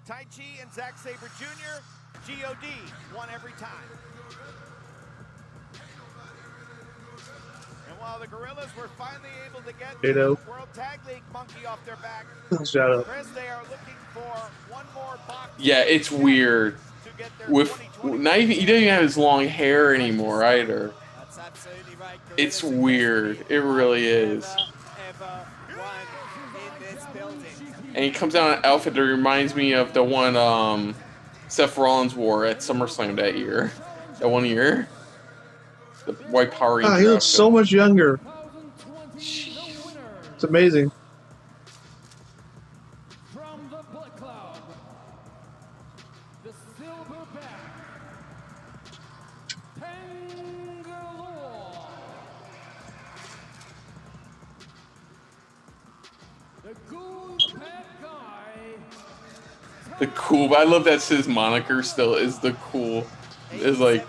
Tai Chi and Zack Sabre Jr., G.O.D. won every time. And while the Gorillas were finally able to get the World Tag League monkey off their back, Chris, they are looking for one more box. Yeah, it's weird. With not even he doesn't even have his long hair anymore either. It's weird. It really is. And he comes out in an outfit that reminds me of the one Seth Rollins wore at SummerSlam that year. That 1 year. The white Power Ranger. He looks so much younger. It's amazing. The cool. I love that's his moniker still. Is the cool. Is like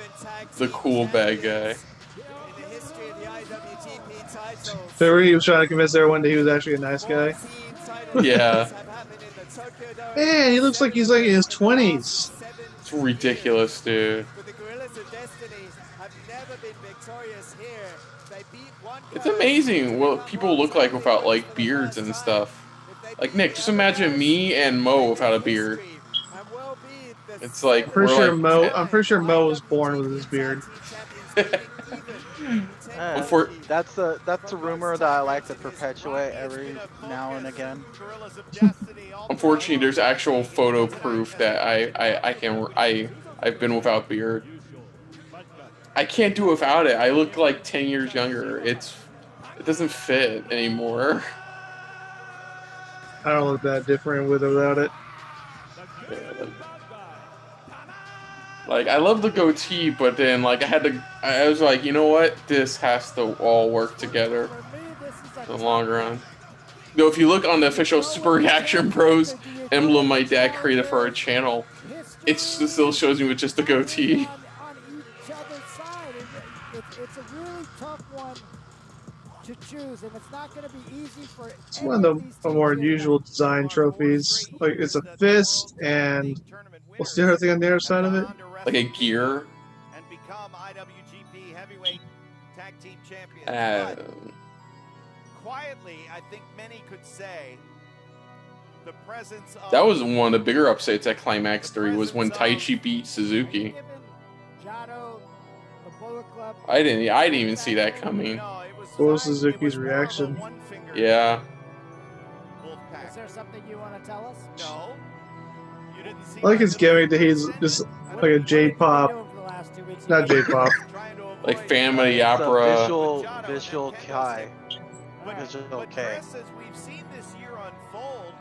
the cool bad guy. So he was trying to convince everyone that he was actually a nice guy. Yeah. Man, he looks like he's like in his 20s. It's ridiculous, dude. It's amazing what people look like without like beards and stuff. Like Nick, just imagine me and Mo without a beard. It's like I'm pretty sure Mo was born with his beard. That's a rumor that I like to perpetuate every now and again. Unfortunately, there's actual photo proof that I've been without beard. I can't do without it. I look like 10 years younger. It doesn't fit anymore. I don't look that different with or without it. Yeah, like I love the goatee, but then like I was like, you know what? This has to all work together in the long run. Though if you look on the official Super Reaction Bros emblem my dad created for our channel, it still shows me with just the goatee. It's a really tough one to choose, and it's not going to be easy for. It's one of the more unusual design trophies. Like it's a fist, and what's the other thing on the other side of it? Like a gear. And become IWGP Heavyweight Tag Team Champions. Quietly, I think many could say the presence of that was one of the bigger upsets at Climax 3 was when Taichi beat Suzuki. I didn't even see that coming. What was Suzuki's reaction? Yeah. Is there something you want to tell us? No. You didn't see I like his gimmick that he's just like a J-pop, not J-pop. Like Family Opera. Visual Kai. Visual K. As we've seen this year unfold,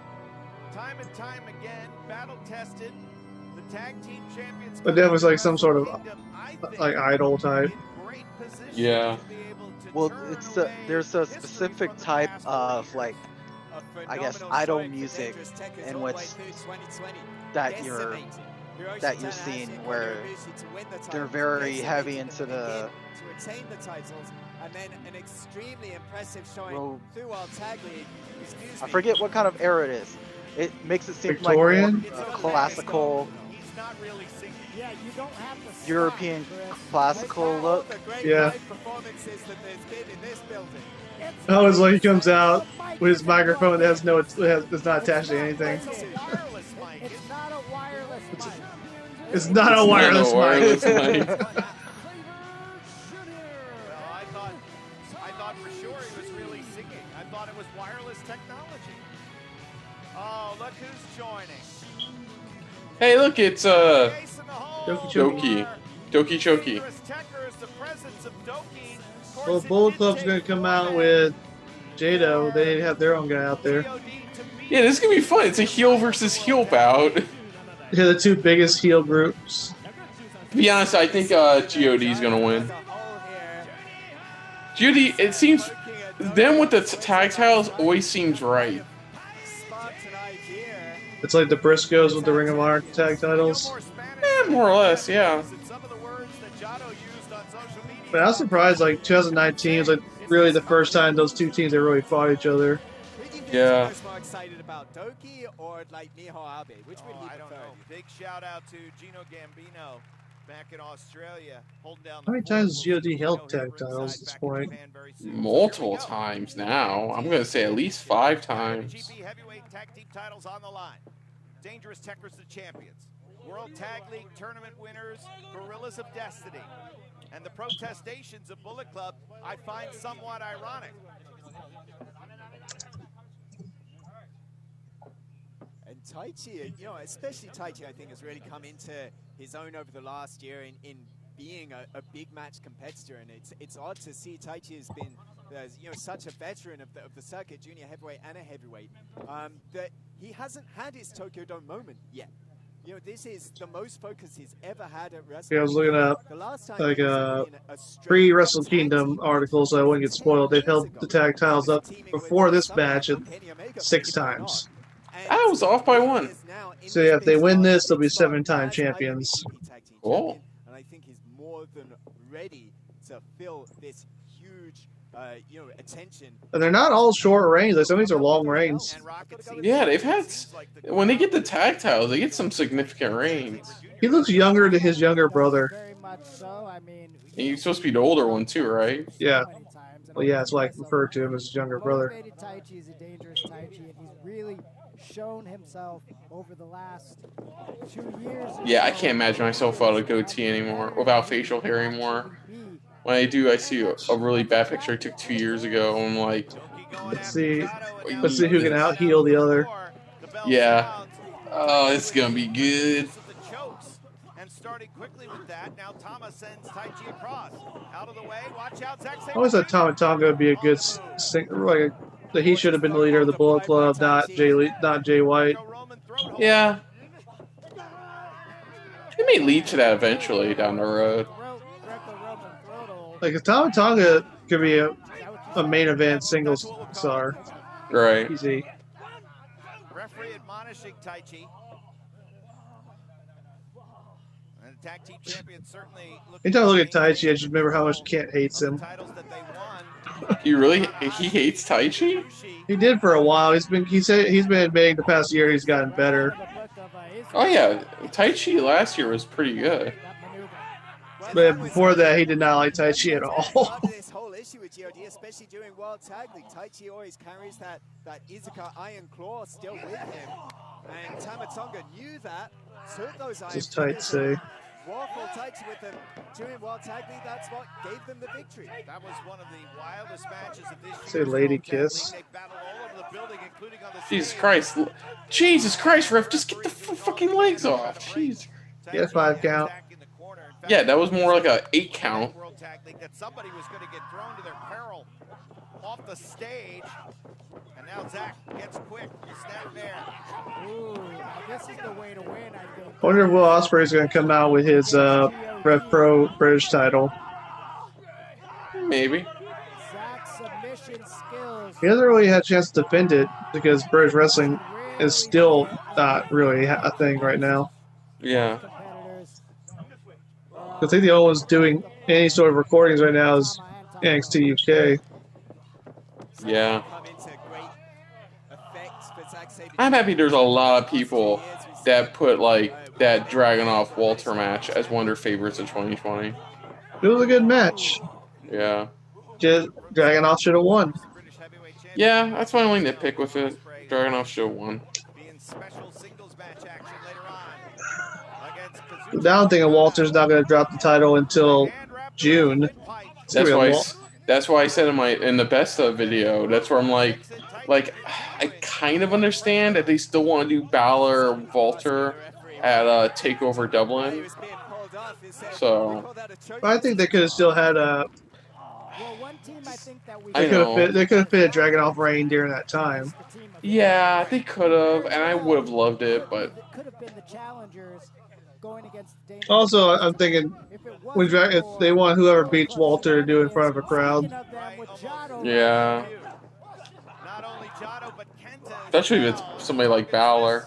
time and time again, battle tested, the tag team champions. But that was like some sort of like idol type. Yeah. Well, there's a specific type of like, I guess, idol music in which that you're seeing where they're very heavy into the. And then an extremely impressive showing through our tag league. I forget what kind of era it is. It makes it seem Victorian? like more classical, European classical look. Yeah. Oh, it's like he comes out with his microphone that has does not attached to anything. It's not a wireless mic. It's not a wireless mic. I thought for sure he was really singing. I thought it was wireless technology. Oh, look who's joining. Hey, look, it's Doki Choki. Well, Bullet Club's gonna come out with Jado. They have their own guy out there. Yeah, this is gonna be fun. It's a heel versus heel bout. Yeah, the two biggest heel groups. To be honest, I think GOD's gonna win. GOD, it seems them with the tag titles always seems right. It's like the Briscoes with the Ring of Honor tag titles. More or less, yeah. But I was surprised, like 2019 was like really the first time those two teams that really fought each other. Yeah. More excited about Doki or like Miho Abe? Which would he I don't know. Big shout out to Gino Gambino back in Australia, holding down. How many times has GOD held tag titles at this point? Multiple times now. I'm gonna say at least 5 times. GP heavyweight tag team titles on the line. Dangerous Techers the champions. World Tag League tournament winners, Gorillas of Destiny. And the protestations of Bullet Club, I find somewhat ironic. And Taichi, you know, especially Taichi, I think has really come into his own over the last year in being a big match competitor. And it's odd to see Taichi has been, you know, such a veteran of the circuit, junior heavyweight and a heavyweight, that he hasn't had his Tokyo Dome moment yet. You know, this is the most focus he's ever had at wrestling. Yeah, I was looking up The last time like he was in a straight pre-Wrestle tag Kingdom team articles, so I wouldn't get spoiled. They've held the tag titles up before this match 6 times. I was off by 1. So yeah, if they win this, they'll be 7-time champions. Cool. And I think he's more than ready to fill this huge, attention. And they're not all short reigns. Like, some of these are long reigns. Yeah, they've had when they get the tag titles, they get some significant reigns. He looks younger to his younger brother. Very much so. I mean, And he's supposed to be the older one too, right? Yeah. so many times, and Well, yeah, it's like referred to him as his younger brother. motivated Taichi is a dangerous Taichi, and he's really shown himself over the last 2 years. or Yeah, I so. can't imagine myself without a goatee anymore, without facial hair anymore. When I do, I see a really bad picture I took 2 years ago. And I'm like, Let's see who can out heal the other. yeah. Oh, it's gonna be good. And starting quickly with that, now Tama sends Taichi across. Out of the way, watch out, Zack Sabre. I always thought Tama Tonga would be a good singer. That he should have been the leader of the Bullet Club, not Jay White. Yeah. It may lead to that eventually down the road. Like, if Tama Tonga could be a main event singles star. Right. Easy. Referee admonishing Taichi. And the tag team champion certainly Anytime I look at Taichi, I just remember how much Kent hates him. titles that they won. He hates Taichi? He did for a while. He's been admitting the past year he's gotten better. Oh yeah, Taichi last year was pretty good. But before that, he did not like Taichi at all. This whole issue with GOD, especially during World Tag League, Taichi always carries that Izuka Iron Claw still with him. And Tama Tonga knew that, took those Iron Just tight say. Waffle Taichi with them during World Tag League. That's what gave them the victory. That was one of the wildest matches of this Say year's lady World Tag League. kiss. They battled all over the building, including on the Jesus stage. Christ. Jesus Christ, ref, just get the fucking legs off. Jeez. Yeah, 5 count. Yeah, that was more like a 8 count. World Tag League that somebody was going to get thrown to their peril off the stage. And now Zach gets quick. Snap there. Ooh, now this is the way to win, I think. I wonder if Will Ospreay is going to come out with his Rev Pro British title. Maybe. Zach's submission skills. He hasn't really had a chance to defend it because British wrestling is still not really a thing right now. Yeah. Competitors. I think the only one's doing any sort of recordings right now is NXT UK. Yeah. Come into great effect for Zack Sabre. I'm happy there's a lot of people that put like that Dragunov Walter match as one of their favorites of 2020. It was a good match. Yeah. Just Dragunov should have won. Yeah, that's my only nitpick with it. Dragunov should have won. Being special singles match action later on against Kazuchika. Now I'm thinking Walter's not going to drop the title until June. That's why I said in the best of video. That's where I'm like I kind of understand that they still want to do Balor or Walter at Takeover Dublin. So I think they could have still had a. Well, one team I think that we I They could have fit a Dragunov reign during that time. yeah, they could have, and I would have loved it, but It could have been the challengers going against the Dangerous. Also, I'm thinking if they want whoever beats Walter to do it in front of a crowd. yeah. Not only Jado, but Kenta. Especially if it's somebody like Balor.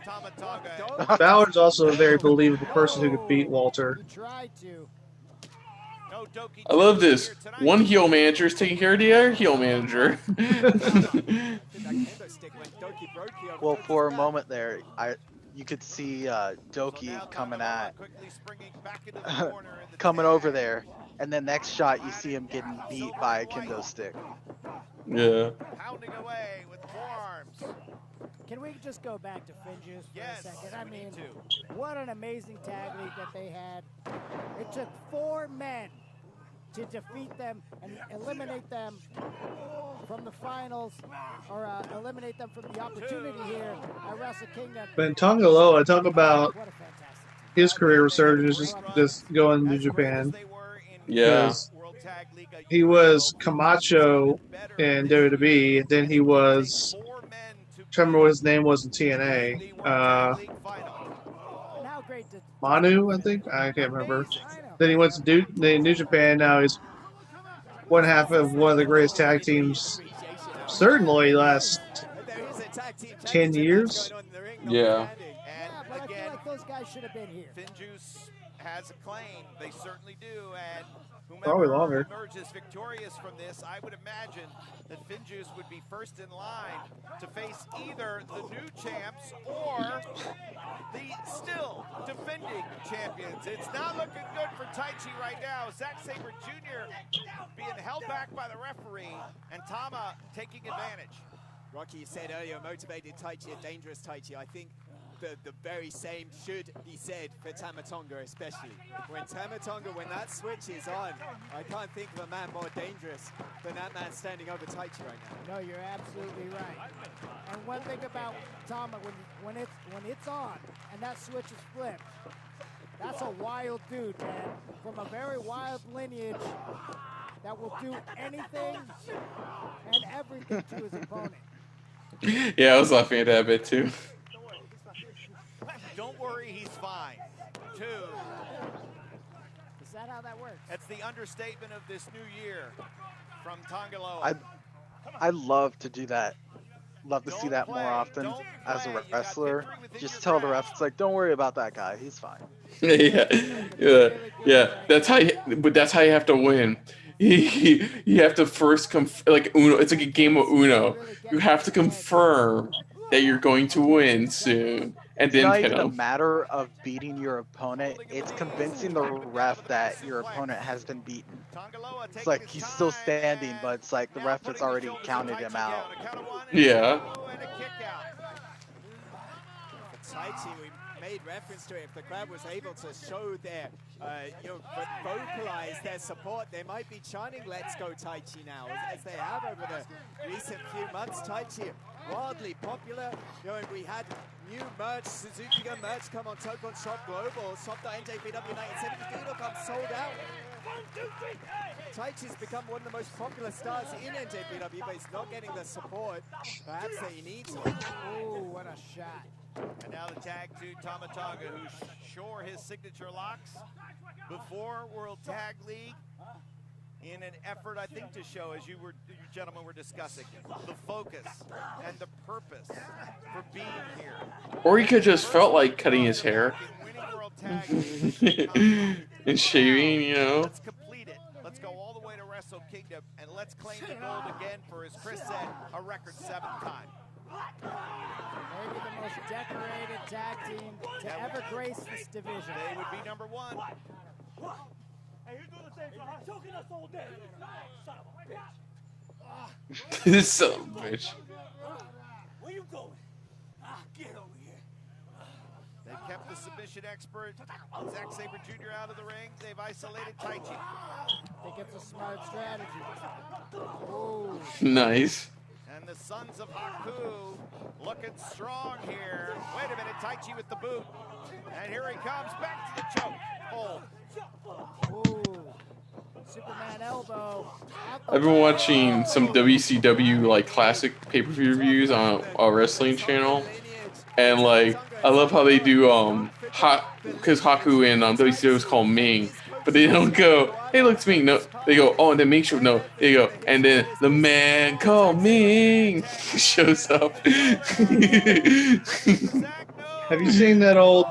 Tama Tonga. Balor's also a very believable person who could beat Walter. Tried to. No Doki I love this. here tonight. One heel manager is taking care of the other heel manager. Well, for a moment there, you could see Doki coming over there, and then next shot you see him getting beat by a kendo stick. Yeah. Pounding away with forearms. Can we just go back to Finjuice for Yes, a second? I we mean, need to. what an amazing tag league that they had. It took 4 men to defeat them and eliminate them from the finals, or eliminate them from the opportunity here at Wrestle Kingdom. But in Tonga Loa, talk about What a fantastic. his career resurgence just going to Japan. Yeah. Because he was Camacho in WWE, and then he was, I'm trying to remember what his name was in TNA. Manu, I think. I can't remember. Then he went to New Japan. Now he's one half of one of the greatest tag teams, certainly last 10 years. Yeah. But I feel like those guys should have been here. Finjuice has a claim. They certainly do. And Probably whomever longer. emerges victorious from this, I would imagine that Finjuice would be first in line to face either the new champs or the still defending champions. It's not looking good for Taichi right now. Zack Sabre Jr. being held back by the referee, and Tama taking advantage. Rocky, you said earlier, motivated Taichi, a dangerous Taichi. I think the very same should be said for Tama Tonga, especially. When Tama Tonga, when that switch is on, I can't think of a man more dangerous than that man standing over Taichi right now. No, you're absolutely right. And one thing about Tama, when it's on and that switch is flipped, that's a wild dude, man. From a very wild lineage that will do anything and everything to his opponent. Yeah, I was laughing at that bit too. Don't worry, he's fine. 2. Is that how that works? That's the understatement of this new year from Tongaloa. I love to do that. Love to see that more often as a wrestler. Just tell the refs, it's like, don't worry about that guy. He's fine. Yeah. That's how you have to win. You have to first like Uno. It's like a game of Uno. You have to confirm that you're going to win soon, and then it's not even a matter of beating your opponent. It's convincing the ref that your opponent has been beaten. It's like he's still standing, but it's like the ref has already counted him out. Yeah. Taichi, we made reference to it. If the crowd was able to show their, vocalize their support, they might be chanting "Let's go Taichi" now, as they have over the recent few months. Taichi, wildly popular. And we had new merch, Suzuki Gun merch come on Tokon Shop Global, shop.njpw1970.com, sold out. Taichi's become one of the most popular stars in NJPW, but he's not getting the support perhaps that he needs. Oh, what a shot. And now the tag to Tama Tonga, who shore his signature locks before World Tag League in an effort, I think, to show, as you gentlemen were discussing, the focus and the purpose for being here. Or he could just felt like cutting his hair and shaving, Let's complete it. Let's go all the way to Wrestle Kingdom, and let's claim the gold again for, as Chris said, a record 7th time. Maybe the most decorated tag team to ever grace this division. They would be number 1. Hey, you're doing the same thing. I'm choking us all day. Son of a bitch. This son of a bitch. Where you going? Get over here. They kept the submission expert, Zack Sabre Jr. out of the ring. They've isolated Taichi. I think it's a smart strategy. Ooh. Nice. And the Sons of Haku looking strong here. Wait a minute, Taichi with the boot. And here he comes, back to the choke. Hold. Ooh. Superman elbow. I've been watching some WCW like classic pay-per-view reviews on a wrestling channel, and like I love how they do because Haku in WCW is called Ming, but they don't go, hey, look, it's Ming. No, they go, oh, and then Ming shows, no, they go, and then the man called Ming shows up. Have you seen that old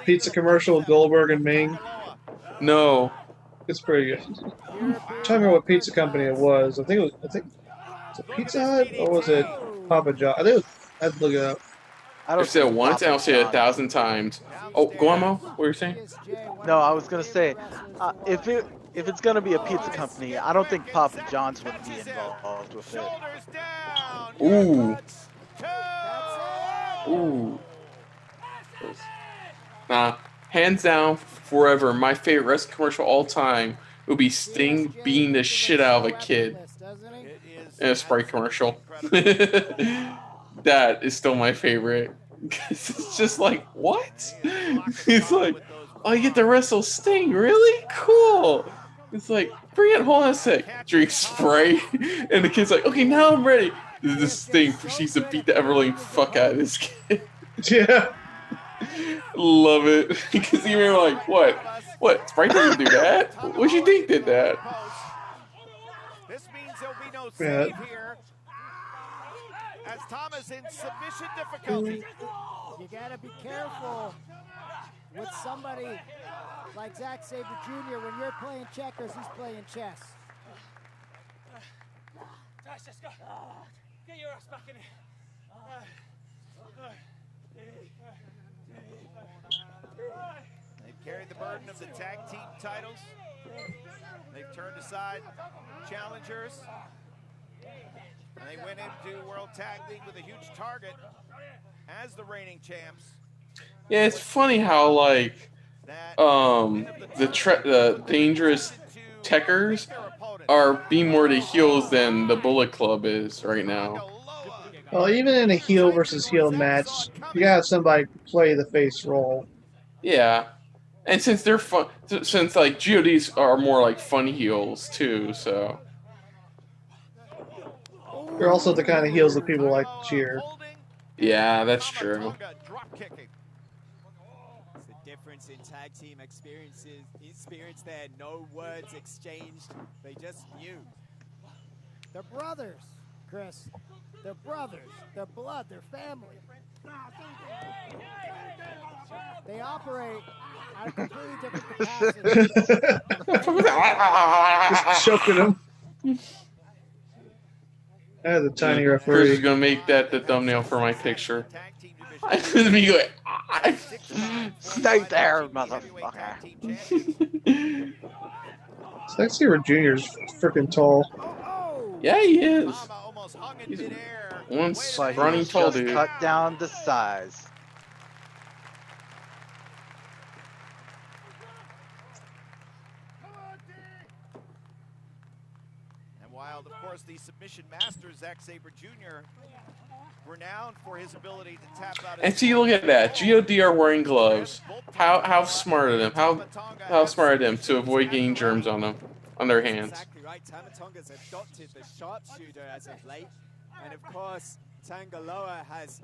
pizza commercial with Goldberg and Ming? No. It's pretty good. I'm trying to remember what pizza company it was. I think was it Pizza Hut or was it Papa John? I think it was, I had to look it up. I've said it once and I'll say it 1,000 times. Oh, go on, Mo. What were you saying? No, I was gonna say, if it's gonna be a pizza company, I don't think Papa John's would be involved with it. Ooh. Ooh. Nah, hands down, forever, my favorite wrestling commercial all time would be Sting beating the shit out of a kid in a Sprite commercial. That is still my favorite. It's just like, what? It's like, oh, you get to wrestle Sting? Really? Cool. It's like, bring it, hold on a sec. Drink Sprite. And the kid's like, okay, now I'm ready. This Sting proceeds to beat the ever-living fuck out of this kid. Yeah. Love it. Because you were like, what? What? Sprite doesn't do that? What you think did that? This means there'll be no Yeah. save here. As Thomas in submission difficulty. You gotta be careful with somebody like Zack Sabre Jr. When you're playing checkers, he's playing chess. Let's go. Get your ass back in here. They've carried the burden of the tag team titles. They've turned aside challengers. And they went into World Tag League with a huge target as the reigning champs. Yeah, it's funny how like the dangerous techers are being more the heels than the Bullet Club is right now. Well, even in a heel versus heel match, you gotta have somebody play the face role. Yeah, and since they're fun, since like GODs are more like fun heels too, so They're also the kind of heels that people like to cheer. yeah, that's true. It's the difference in tag team experience there. No words exchanged. They just knew. They're brothers, Chris. They're brothers. They're blood. They're family. They operate at a completely different capacity. Just choking him. That's a tiny Chris referee. is gonna make that the thumbnail for my picture. I just be going, Stay there, motherfucker. Zack Sabre Jr. is freaking tall. Yeah, he is. He's one But scrawny he's tall just dude. cut down the size. And while, of course, the submission master, Zack Sabre Jr., renowned for his ability to tap out. And see, look at that. GOD are wearing gloves. How smart of them? How smart of them to avoid getting germs on them, on their hands. Exactly right. Tamatonga's adopted the sharpshooter as of late, and of course, Tangaloa has,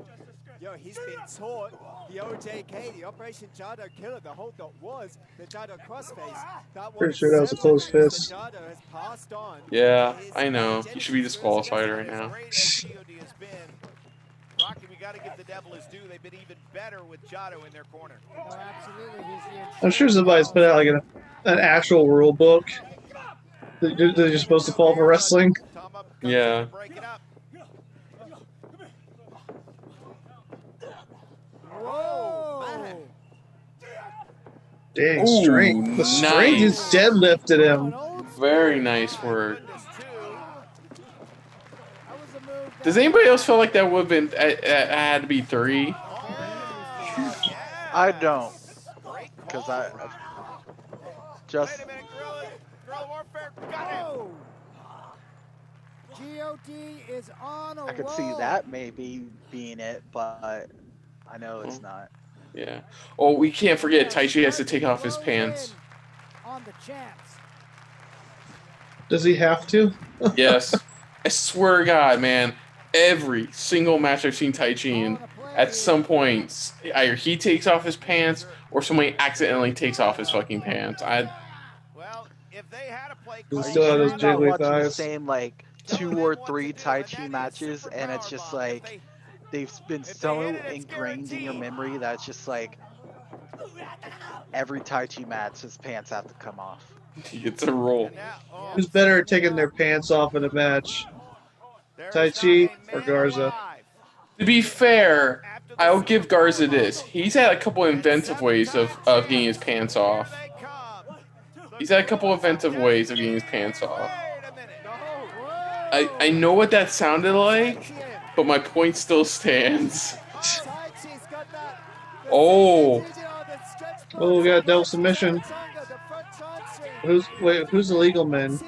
he's been taught the OJK, the Operation Jado Killer. The hold that was the Jado crossface. Pretty sure that was a close fist. Jado has passed on. Yeah, I know. He should be disqualified right now. Rocky, we got to give the devil his due. They've been even better with Jado in their corner. Oh, absolutely. I'm sure somebody's put out like an actual rule book that you're supposed to follow for wrestling. Yeah. Whoa, man. Dang, Ooh, strength. The strength nice. is deadlifted him. Very nice work. Does anybody else feel like that would have been had to be 3? I don't, because I just. Oh. GOD is on a I could see that maybe being it, but I know it's not. Yeah. Oh, we can't forget Taichi has to take off his pants. On the champs. Does he have to? Yes. I swear to God, man. Every single match I've seen Taichi in, at some point, either he takes off his pants or somebody accidentally takes off his fucking pants. Well, if they had a play, Does he still have those Not jiggly watching the thighs? same like 2 or 3 Tai Chi matches, and it's just like they've been so ingrained in your memory that it's just like every Tai Chi match, his pants have to come off. He gets a roll. Who's better at taking their pants off in a match? Taichi or Garza? To be fair, I'll give Garza this. He's had a couple inventive ways of getting his pants off. He's had a couple inventive ways of getting his pants off. I know what that sounded like, but my point still stands. Oh. Oh, we got a double submission. Who's the legal man?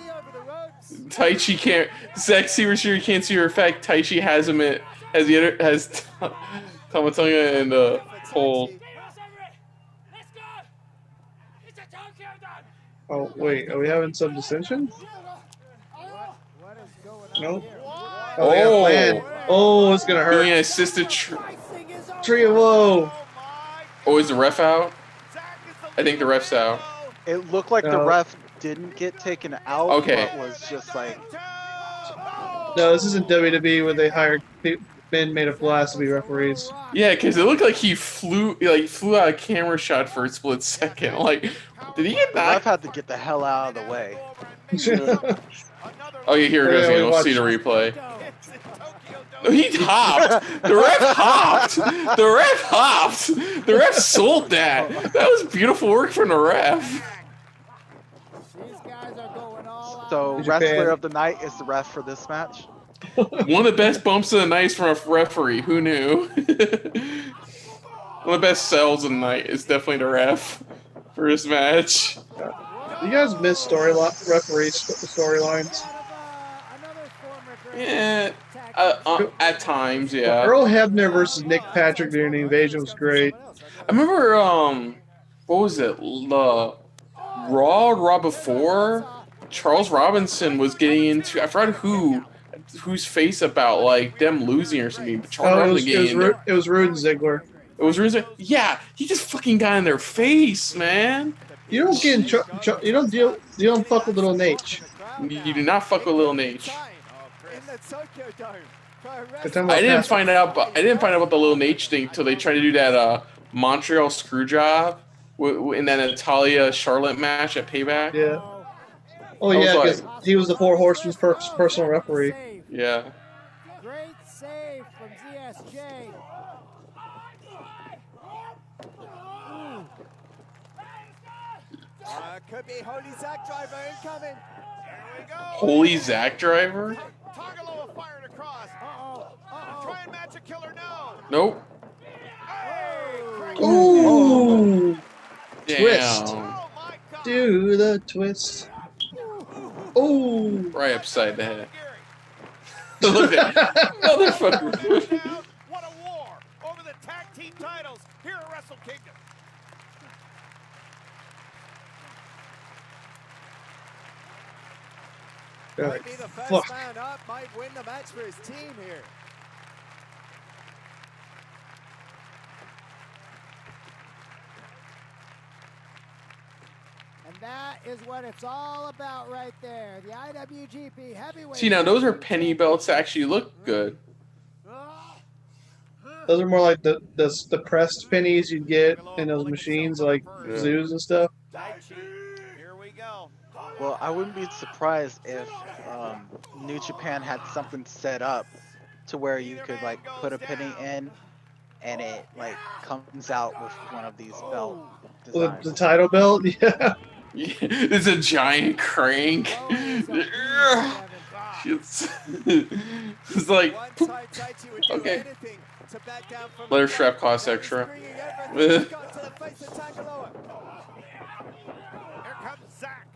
Taichi can't. Zack Sabre Jr. can't see her effect. Taichi has him at has Tamatonga in the hold. Oh wait, are we having some dissension? No. Oh, they got planned. Oh, it's gonna hurt. Doing an assisted Trio. Oh, is the ref out? I think the ref's out. It looked like the ref didn't get taken out, Okay. but was just like. No, this isn't WWE where they hired men made of glass to be referees. Yeah, because it looked like he flew out a camera shot for a split second. Like, did he get The ref had to get the hell out of the way. Oh, yeah, here it goes. You don't see the replay. No, he hopped. The ref hopped. The ref hopped. The ref sold that. That was beautiful work from the ref. So, wrestler of the night is the ref for this match. One of the best bumps of the night from a referee. Who knew? One of the best sells of the night is definitely the ref for this match. You guys miss referee storylines? Yeah, at times, yeah. Earl Hebner versus Nick Patrick during the Invasion was great. I remember, what was it? Raw before? Charles Robinson was getting into, I forgot whose face about like them losing or something. But Charles it was Rude and Ziggler. It was Rude. Yeah, he just fucking got in their face, man. You don't get in you don't fuck with Little Nate. You do not fuck with Little Nate. I didn't find out about the Little Nate thing until they tried to do that Montreal screw job in that Natalia Charlotte match at Payback. Yeah. Oh yeah, because he was the Four Horsemen's personal referee. Yeah. Great save from ZSJ. Could be Holy Zack Driver incoming. Here we go. Holy Zack Driver? Tagaloa fired across. Try and match a killer now. Nope. Hey, Ooh. Damn. Twist. Do the twist. Ooh. Right upside the head. Look at motherfucker. What a war over the tag team titles here at Wrestle Kingdom. Might be the first man up, might win the match for his team here. And that is what it's all about right there. The IWGP Heavyweight. See, now those are penny belts that actually look good. Those are more like the pressed pennies you'd get in those machines, like zoos and stuff. Here we go. Well, I wouldn't be surprised if New Japan had something set up to where you could like put a penny in, and it like comes out with one of these belt designs. The title belt, yeah. It's a giant crank. It's like, okay. Leather strap costs extra. Here comes Zack.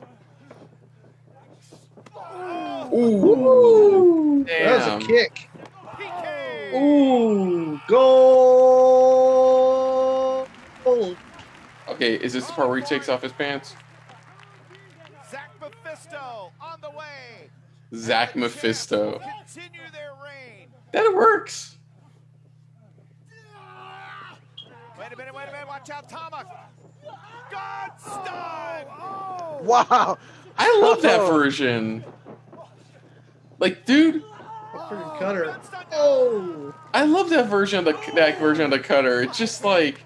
Ooh. Damn. That was a kick. PK. Ooh, goal. Okay, is this the part where he takes off his pants? Zack Mephisto on the way. Zack Mephisto. Continue their reign. That works. Wait a minute. Watch out, Thomas. God stun. Wow. I love that version. Like, dude. Freaking cutter. Oh. I love that version of the cutter. It's just like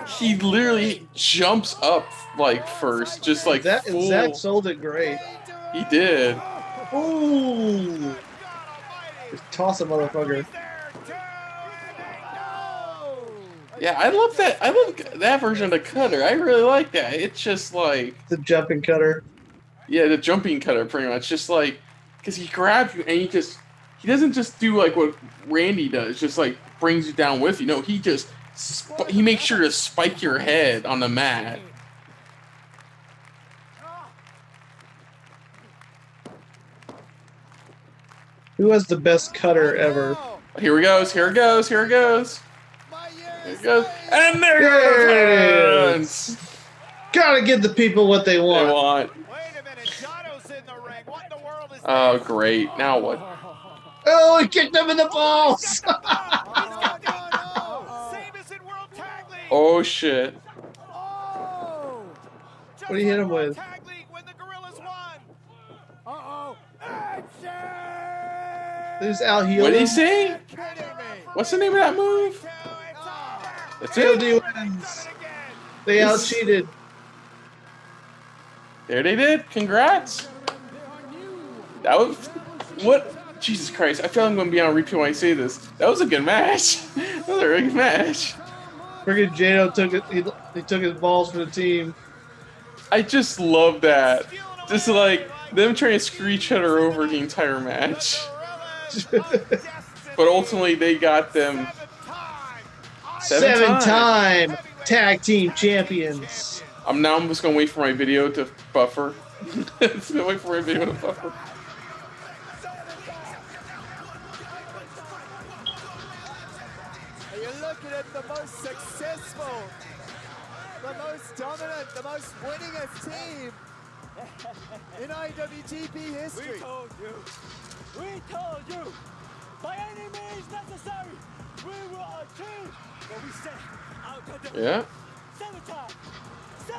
he literally jumps up like first, just like that. full. Zach sold it great. He did. Ooh. Just toss a motherfucker. Yeah, I love that. I love that version of the cutter. I really like that. It's just like the jumping cutter. Yeah, the jumping cutter, pretty much. Just like because he grabs you and he doesn't just do like what Randy does, just like brings you down with you. No, he makes sure to spike your head on the mat. Who has the best cutter ever? Here it goes. And there it is. Gotta give the people what they want. Wait a minute, Jono's in the ring. What in the world is Oh, great. Now what? Oh, he kicked him in the balls. Same as in World Tag League. Oh shit. Oh! What do you hit him with? Tag League when the Gorillas won. Uh-oh. There's Al Heel. What did he say? Kidding me. What's the name of that move? That's it. GOD wins. They out-cheated. There they did. Congrats. That was what? Jesus Christ! I feel like I'm gonna be on repeat when I say this. That was a good match. That was a really good match. Friggin' Jado took it. He took his balls for the team. I just love that. Just like them trying to screw each other over the entire match. But ultimately, they got them seven-time tag team champions. I'm just gonna wait for my video to buffer. Just gonna wait for my video to buffer. You're looking at the most successful, the most dominant, the most winningest team in IWGP history. We told you, by any means necessary, we will achieve what we set out to do. Yeah. こ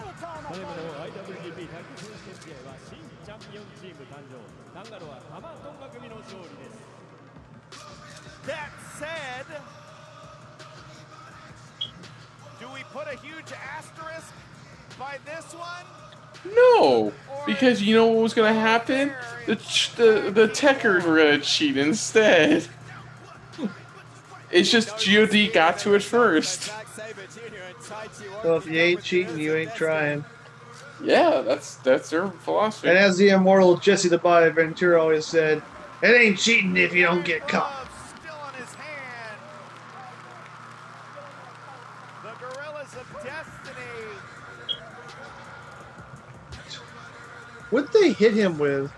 れまでの IWGP タッグ選手権は新チャンピオンチーム誕生。タンガロはタマトンガ組の勝利です。 That said, do we put a huge asterisk by this one? No, because you know what was gonna happen? The Techers were gonna cheat instead. It's just GOD got to it first. Well, if you ain't cheating, you ain't trying. Yeah, that's their philosophy. And as the immortal Jesse the Body Ventura always said, it ain't cheating if you don't get caught. Still in his hand. The Gorillas of Destiny. What'd they hit him with?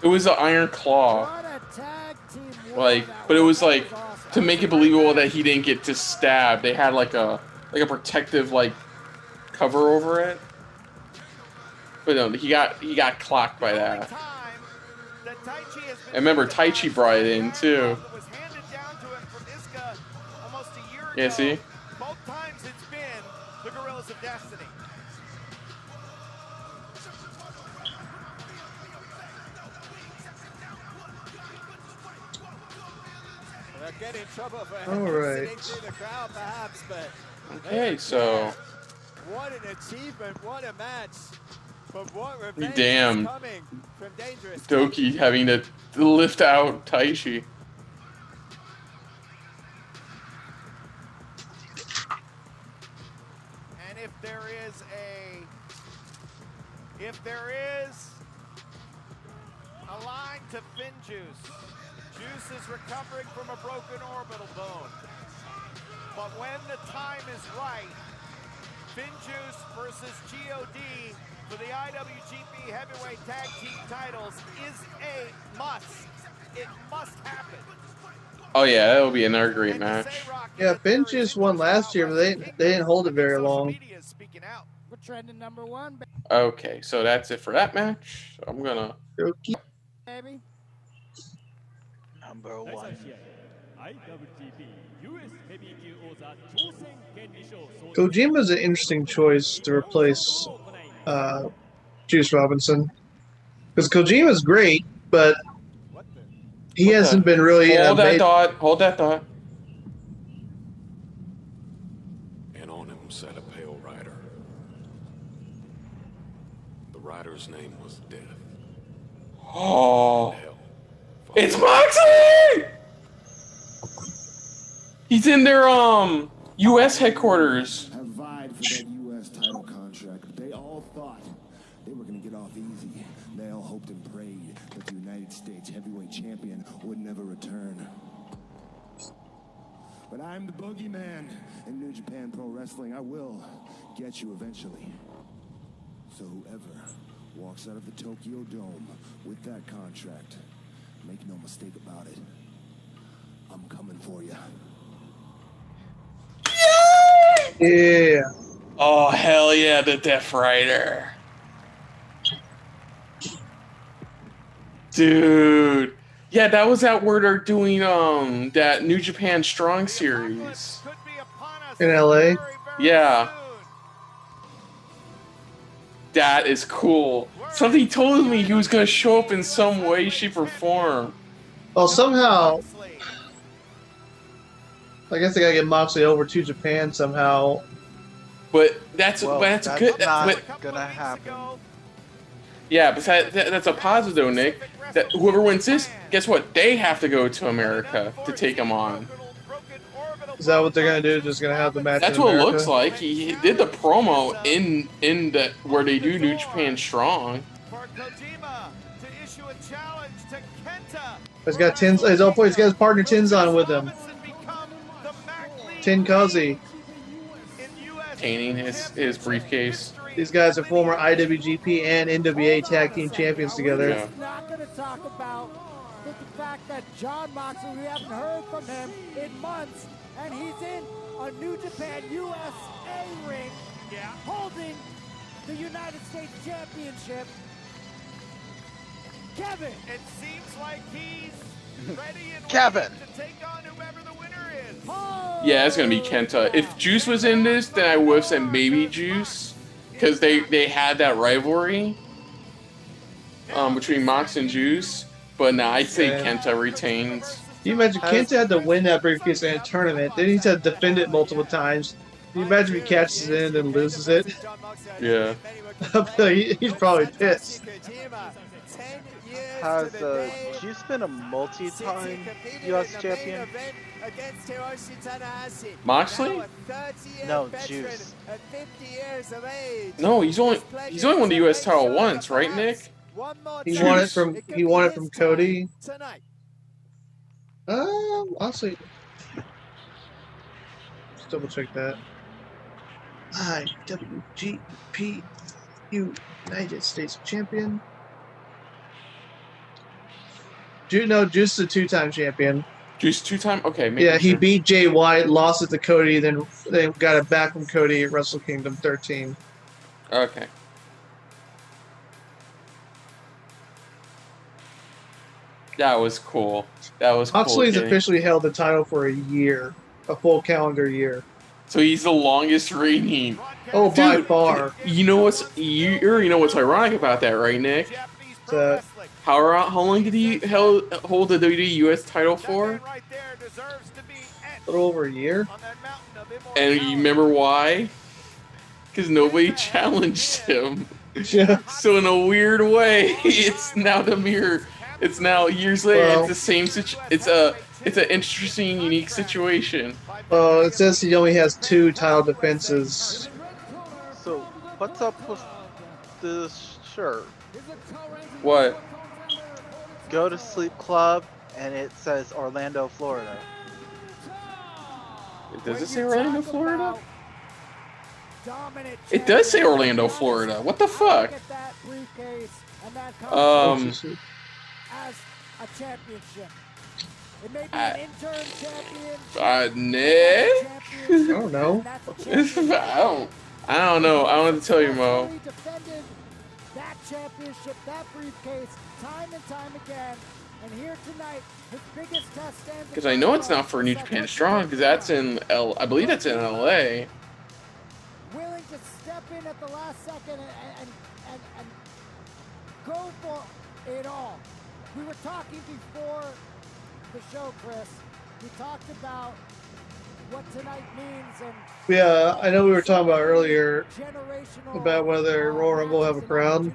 It was an iron claw. What a tag team war Like, that but it was like awesome. to make it believable that he didn't get to stab. They had like a protective like cover over it. But no, he got clocked by that. I remember Taichi brought it in too. Yeah, see? Both times it's been the Gorillas of Destiny. They're getting in trouble for All right. sitting through the crowd, perhaps, but Okay, so what an achievement! What a match! But what revenge damn. is coming from Dangerous Doki having to lift out Taichi. And if there is a line to Fin Juice, Juice is recovering from a broken orbital bone. But when the time is right, Fin Juice versus GOD for the IWGP Heavyweight Tag Team titles is a must. It must happen. Oh yeah, that'll be another great match. Yeah, Ben just won last year, but they didn't hold it very long. We're trending #1, Okay, so that's it for that match. I'm gonna. baby. Number 1. IWGP US ヘビー級王座挑戦権利賞 Kojima's an interesting choice to replace Juice Robinson. Because Kojima's great, but he hasn't been really... Hold that thought. Hold that thought. And on him sat a pale rider. The rider's name was Death. Oh. It's Moxley! He's in their U.S. headquarters. Have vied for that U.S. title contract, but they all thought they were going to get off easy. They all hoped and prayed that the United States heavyweight champion would never return. But I'm the boogeyman in New Japan Pro Wrestling. I will get you eventually. So whoever walks out of the Tokyo Dome with that contract, make no mistake about it, I'm coming for you. Yeah. Oh, hell yeah, the Death Rider. Dude. Yeah, that was out where they're doing that New Japan Strong series. In LA? Yeah. That is cool. Something told me he was going to show up in some way, shape, or form. Well, somehow, I guess they gotta get Moxley over to Japan somehow. But that's Well, that's that's good. not But, gonna happen. yeah, but that's a positive though, Nick. That whoever wins this, guess what? They have to go to America to take him on. Is that what they're gonna do? Just gonna have the match? That's in what it America? looks like. He did the promo in the where they do New Japan Strong. He's got Tins. He's got his partner Tinzon with him. Tin Kazi. Painting his briefcase. These guys are former IWGP and NWA Tag Team Champions together. Yeah. Not going to talk about the fact that John Moxley, we haven't heard from him in months, and he's in a New Japan USA ring, holding the United States Championship. Kevin! It seems like he's ready and Kevin! to take on whoever the winner is. Yeah, it's gonna be Kenta. If Juice was in this, then I would have said maybe Juice, because they had that rivalry between Mox and Juice. But nah, I'd say Kenta retains. Can you imagine Kenta had to win that briefcase in a tournament? Then he's had to defend it multiple times. Can you imagine if he catches it and then loses it? Yeah. He's probably pissed. Has Juice been a multi-time U.S. champion? Moxley? No, Juice. No, he's only won the U.S. title once, right, Nick? He won it from Cody. Honestly, let's double check that. IWGP United States Champion. No, Juice is a two-time champion. Juice two-time? Okay, maybe. Yeah, he beat Jay White, lost it to Cody, then they got it back from Cody at Wrestle Kingdom 13. Okay. That was cool. That was cool. Moxley's officially held the title for a year, a full calendar year. So he's the longest reigning. Oh, by far. You know what's already know what's ironic about that, right, Nick? How long did he hold the WWE US title for? A little over a year. And you remember why? Because nobody challenged him. Yeah. So in a weird way, it's now the mirror. It's now years later. It's the same It's an interesting, unique situation. It says he only has 2 title defenses. So, what's up with this shirt? What? Go to Sleep Club, and it says Orlando, Florida. Does it say Orlando, Florida? It does say Orlando, Florida. What the fuck? As a championship. It may be an intern champion. Nick? I don't know. I don't know. I don't know what to tell you, Mo. Defended that championship, that briefcase, time and time again. And here tonight, his biggest test stands. Because I know it's not for New Japan Strong, because that's in I believe that's in LA. Willing to step in at the last second and go for it all. We were talking before the show, Chris. We talked about what tonight means and Yeah, I know we were talking about earlier about whether Royal Rumble will have a crowd.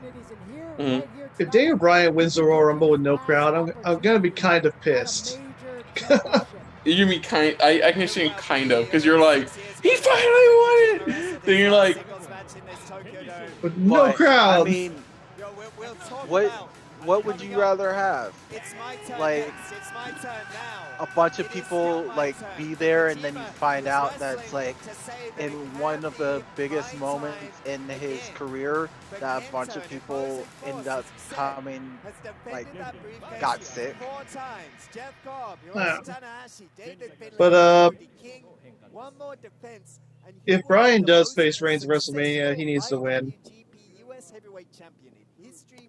Mm-hmm. If Daniel Bryan wins the Royal Rumble with no crowd, I'm gonna be kind of pissed. You mean kind? I can understand kind of, because you're like, he finally won it. Then you're like, with no crowd. I mean, what would you rather have? Like a bunch of people like be there, and then you find out that it's like in one of the biggest moments in his career that a bunch of people end up coming, like, got sick. But if Bryan does face Reigns at WrestleMania, he needs to win.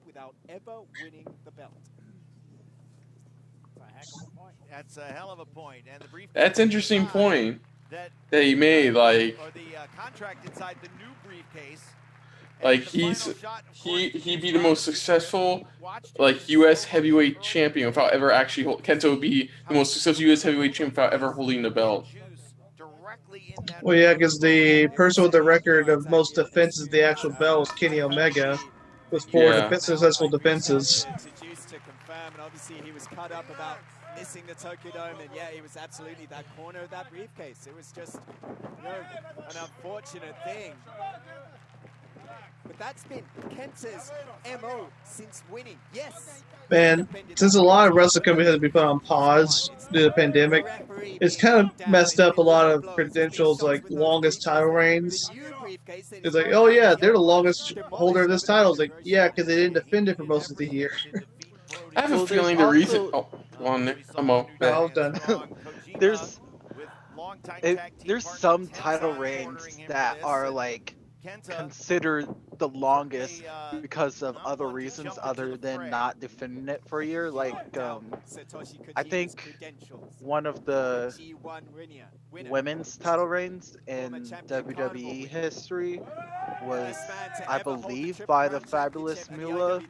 Without ever winning the belt. That's a hell of a point. And the brief that's an interesting point. that he made, like or the contract inside the new briefcase. like he'd be the most successful like U.S. heavyweight champion without ever actually Kenta would be the most successful U.S. heavyweight champion without ever holding the belt. Well, yeah, because the person with the record of most defenses, the actual belt, was Kenny Omega, with 4 successful defenses. Introduced to confirm, and obviously he was cut up about missing the Tokyo Dome, and yeah, he was absolutely that corner of that briefcase. It was just, you know, an unfortunate thing. But that's been Kenta's MO since winning. Yes. Man, since a lot of wrestling companies had to be put on pause due to the pandemic, it's kind of messed up a lot of credentials, like longest title reigns. It's like, oh yeah, they're the longest holder of this title. It's like, yeah, because they didn't defend it for most of the year. I have a feeling the reason. Oh, one Nick. I'm done. There's some title reigns that are like considered the longest because of other reasons other than not defending it for a year. Like I think one of the women's title reigns in WWE history was, I believe, by the Fabulous Moolah, and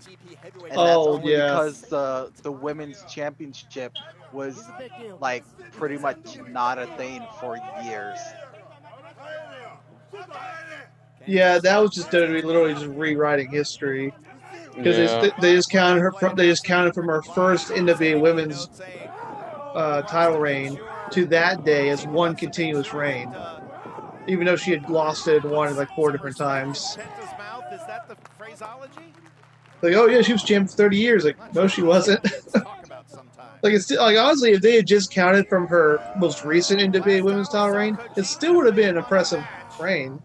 that's only because the women's championship was like pretty much not a thing for years. Yeah, that was just WWE literally just rewriting history because they just counted her. They just counted from her first NWA Women's title reign to that day as one continuous reign, even though she had lost it and won it like 4 different times. Is that the phraseology? Like, oh yeah, she was champion for 30 years. Like, no, she wasn't. Like, it's like honestly, if they had just counted from her most recent NWA Women's title reign, it still would have been an impressive reign.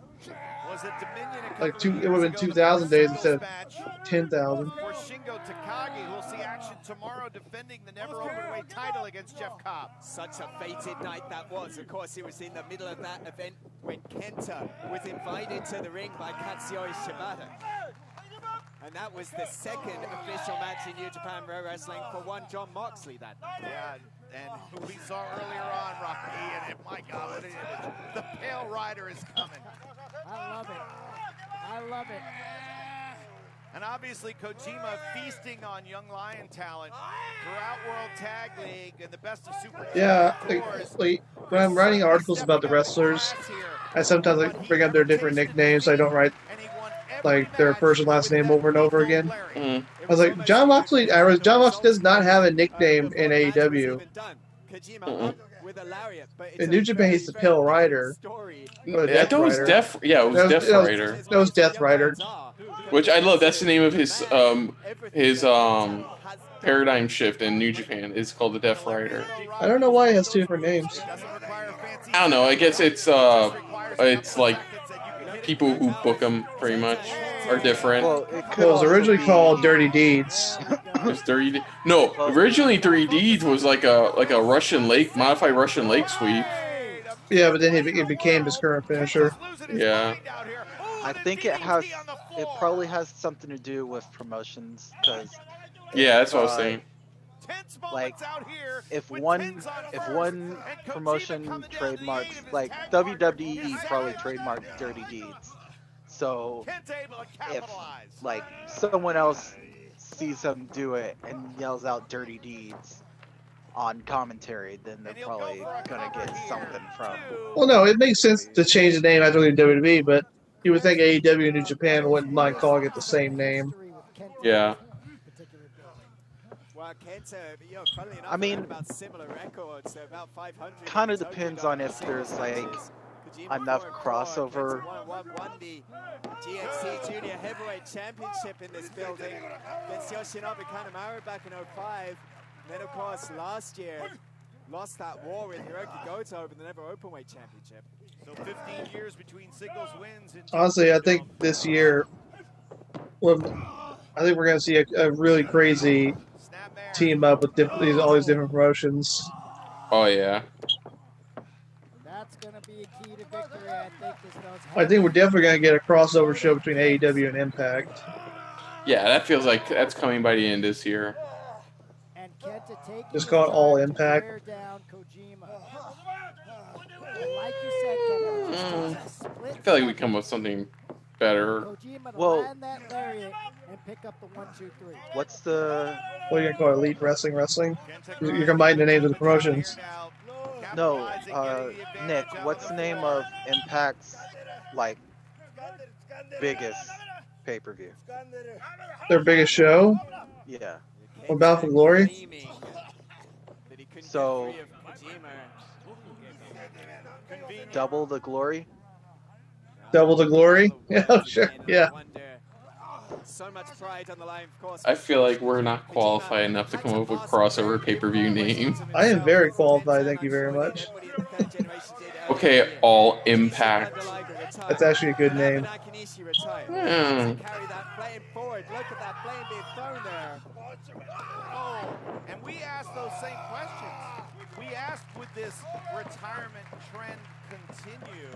Like it would have been 2,000 days instead of 10,000. For Shingo Takagi, we'll see action tomorrow defending the never openweight title against Jeff Cobb. Such a fated night that was. Of course, it was in the middle of that event when Kenta was invited to the ring by Katsuyori Shibata. And that was the second official match in New Japan Pro Wrestling for one John Moxley that night. Yeah, and who we saw earlier on, Rocky, and my God, what an image. The Pale Rider is coming. I love it. I love it. And obviously Kojima feasting on young lion talent throughout World Tag League and the best of Super. Yeah, like when I'm writing articles about the wrestlers, I sometimes like bring up their different nicknames. I don't write like their first and last name over and over again. I was like, John Moxley does not have a nickname in AEW. In New Japan, he's the Pale Rider. I thought it was Death. Yeah, it was Death Rider. That was Death Rider. Which I love. That's the name of his paradigm shift in New Japan. It's called the Death Rider. I don't know why it has 2 different names. I don't know. I guess it's like people who book him pretty much are different. Well, it was originally called Dirty Deeds. It's Dirty. No, originally Dirty Deeds was like a Russian Lake, modified Russian Lake sweep. Yeah, but then it became his current finisher. Yeah. I think it probably has something to do with promotions, because yeah, that's what I was saying. Like, if one promotion trademarks, like WWE probably trademarked Dirty Deeds, so if like someone else sees him do it and yells out Dirty Deeds on commentary, then they're probably gonna get something from. Well, no, it makes sense to change the name after the WWE, but you would think AEW and New Japan wouldn't mind calling it the same name. Yeah. I mean, kind of depends on if there's like enough crossover. Won the GHC Junior Heavyweight Championship in this building against Yoshinobu Kanemaru back in 2005. And then, of course, last year lost that war with Hiroki Goto over the Never Openweight Championship. So 15 years between singles wins. Honestly, I think this year, I think we're going to see a really crazy team up with all these different promotions. Oh yeah. That's going to be a key to victory. I think we're definitely going to get a crossover show between AEW and Impact. Yeah, that feels like that's coming by the end this year. Kenta taking Just his call it All time to Impact. wear down Kojima. And like you said, Kevin, it just takes a split I feel like we second come up with something better. Kojima to Well- land that lariat and pick up the 1, 2, 3. What's the What are you gonna call it? Elite Wrestling? You're combining the names of the promotions. no? Nick, what's the name of Impact's like biggest pay-per-view? Their biggest show? Yeah. Or Battle for Glory? So double the glory. Double the Glory? Yeah, sure. Yeah. So much pride on the line, of course. I feel like we're not qualified enough to come up with crossover pay-per-view name. I am very qualified, thank you very much. Okay, All Impact. That's actually a good name. Hmm. Look at that flame being thrown there. Oh, and we asked those same questions. We asked, would this retirement trend continue?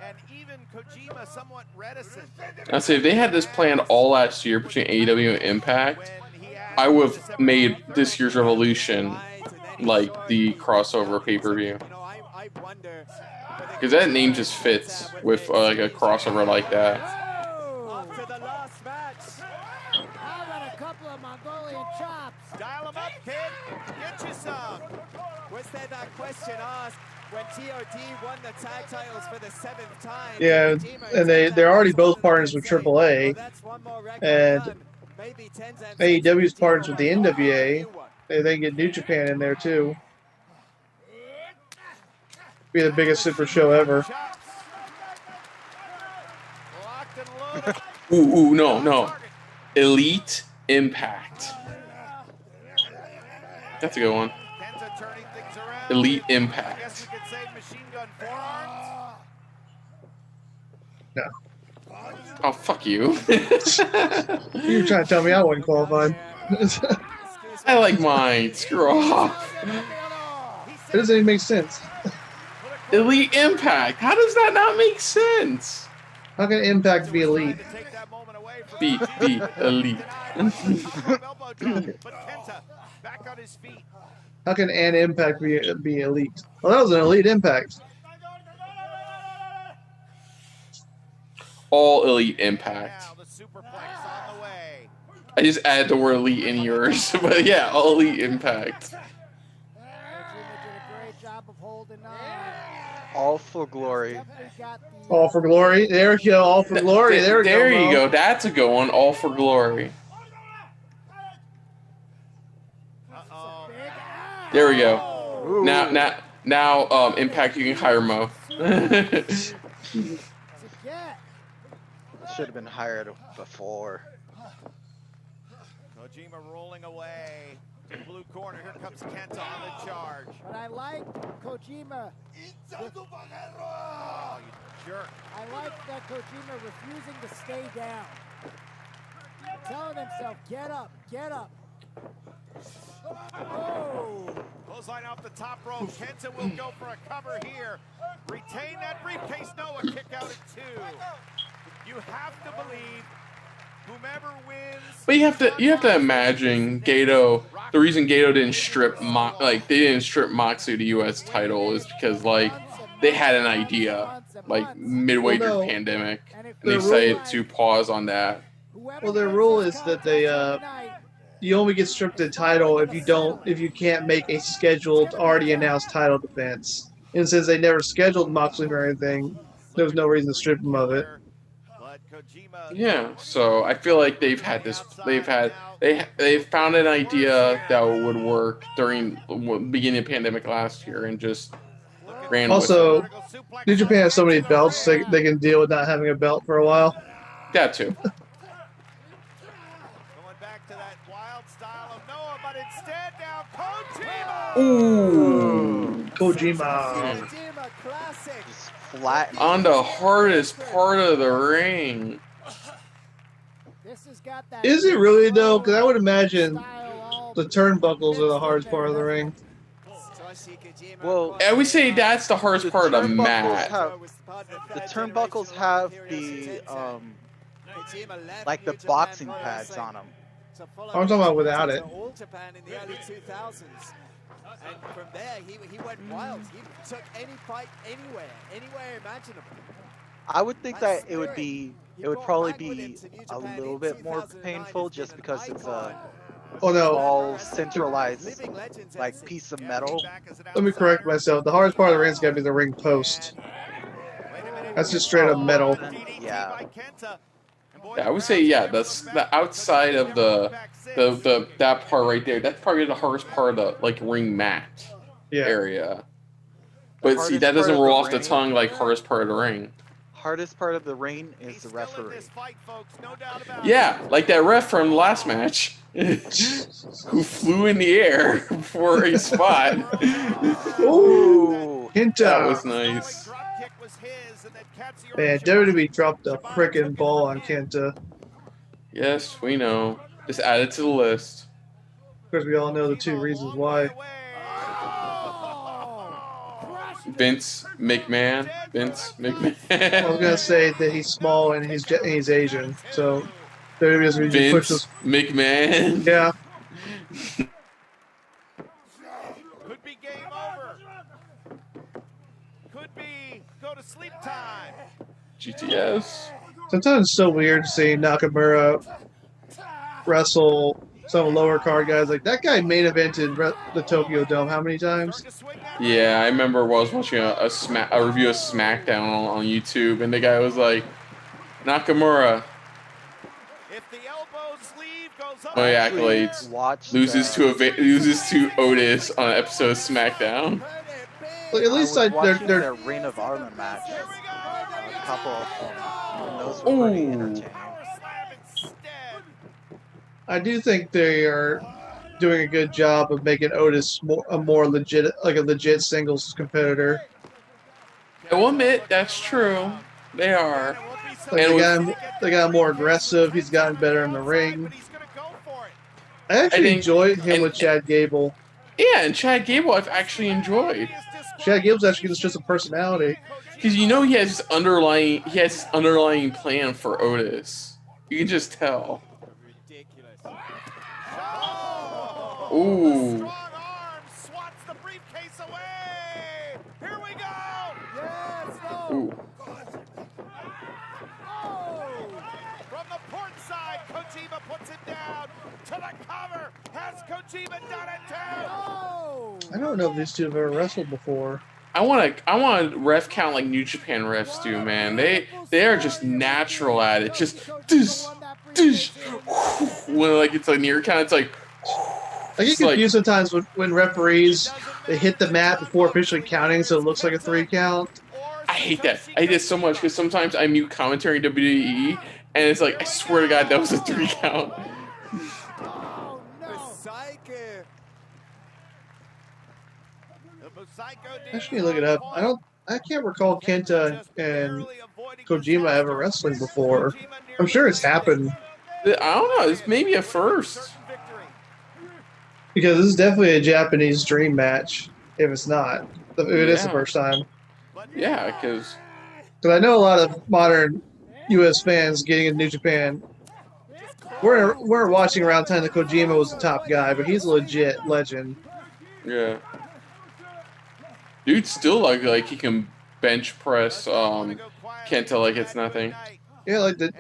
And even Kojima somewhat reticent. I'd say if they had this planned all last year between AEW and Impact, I would have made this year's Revolution like the crossover pay-per-view. Because that name just fits with like a crossover like that. After the last match. How about a couple of Mongolian chops? Dial them up, kid. Get you some. Was there that question asked when TOD won the tag titles for the 7th time? Yeah, and they're already both partners with AAA, and AEW's partners with the NWA. They get New Japan in there too. Be the biggest super show ever. Ooh, no. Elite Impact. That's a good one. Elite Impact. No. Oh, fuck you. You were trying to tell me I wasn't qualified. I like mine. Screw off. It doesn't even make sense. Elite Impact. How does that not make sense? How can Impact be elite? Be elite. How can an Impact be elite? Well, that was an elite Impact. All Elite Impact. I just added the word elite in yours, but yeah, All Elite Impact. All for glory. All for glory. There we go. All for glory. There you go. That's a good one. All for glory. There we go. Ooh. Now, Impact. You can hire Mo. Should have been hired before. Kojima rolling away. Blue corner, here comes Kenta on the charge. But I like Kojima. Oh, you jerk. I like that Kojima refusing to stay down. Telling himself, get up, get up. Oh! Clothesline off the top rope. Kenta will go for a cover here. Retain that briefcase. No, a kick out at 2. You have to believe whomever wins. But you have to imagine Gato. The reason Gato didn't strip they didn't strip Moxley the U.S. title is because like they had an idea like midway through the pandemic, and they decided to pause on that. Well, their rule is that they you only get stripped the title if you can't make a scheduled already announced title defense. And since they never scheduled Moxley or anything, there was no reason to strip him of it. Yeah, so I feel like they've found an idea that would work during the beginning of the pandemic last year and just ran also, with it. New Japan has so many belts they can deal with not having a belt for a while. That too. Going back to that wild style of Noah, but instead now Kojima. Ooh, Kojima. Classic. Flat on the hardest part of the ring. Is it really though? Because I would imagine the turnbuckles are the hardest part of the ring. Well, I would say that's the hardest part of the mat. The turnbuckles have the like the boxing pads on them. I'm talking about without it. All Japan in the early 2000s. And from there, he went wild. He took any fight anywhere imaginable. I would think that it would probably be a little bit more painful just because it's a small centralized like piece of metal. Let me correct myself. The hardest part of the ring is gotta be the ring post. That's just straight up metal. Yeah. Yeah, I would say that's the outside of the that part right there. That's probably the hardest part of the like ring mat area. But see, that doesn't roll off the tongue like hardest part of the ring. Hardest part of the ring is the referee. Yeah, like that ref from the last match who flew in the air for a spot. Ooh, that was nice. Man, WWE dropped the freaking ball on Kenta. Yes, we know. Just add it to the list. Because we all know the two reasons why. Vince McMahon. I was gonna say that he's small and he's Asian, so WWE doesn't really push this. McMahon. Yeah. Could be game over. Could be go to sleep time. GTS. Sometimes it's so weird seeing Nakamura wrestle some lower card guys. Like that guy main evented the Tokyo Dome how many times? Yeah, I remember I was watching a review of SmackDown on YouTube, and the guy was like, Nakamura. My accolades loses to Otis on an episode of SmackDown. Well, at least their Reign of Honor match. A couple of them. And those were pretty entertaining. I do think they are doing a good job of making Otis a more legit singles competitor. I will admit that's true. They are. Like they got more aggressive. He's gotten better in the ring. I actually enjoyed him with Chad Gable. Yeah, and Chad Gable I've actually enjoyed. Chad Gable's actually just a personality. Because he has this underlying plan for Otis. You can just tell. Ooh. Ooh. From the port side, Kojima puts it down to the cover. Has Kojima done it too? I don't know if these two have ever wrestled before. I want to ref count like New Japan refs do, man. They are just natural at it. Just when like it's like near count, it's like. I get confused sometimes when referees they hit the mat before officially counting, so it looks like a 3 count. I hate that. I hate that so much because sometimes I mute commentary in WWE, and it's like I swear to God that was a 3 count. I should need to look it up. I can't recall Kenta and Kojima ever wrestling before. I'm sure it's happened. I don't know. It's maybe a first. Because this is definitely a Japanese dream match. If it's not, if it is the first time. Yeah, because I know a lot of modern U.S. fans getting into New Japan. We're watching around the time that Kojima was the top guy, but he's a legit legend. Yeah. Dude still like he can bench press Kenta like it's nothing. Yeah, like a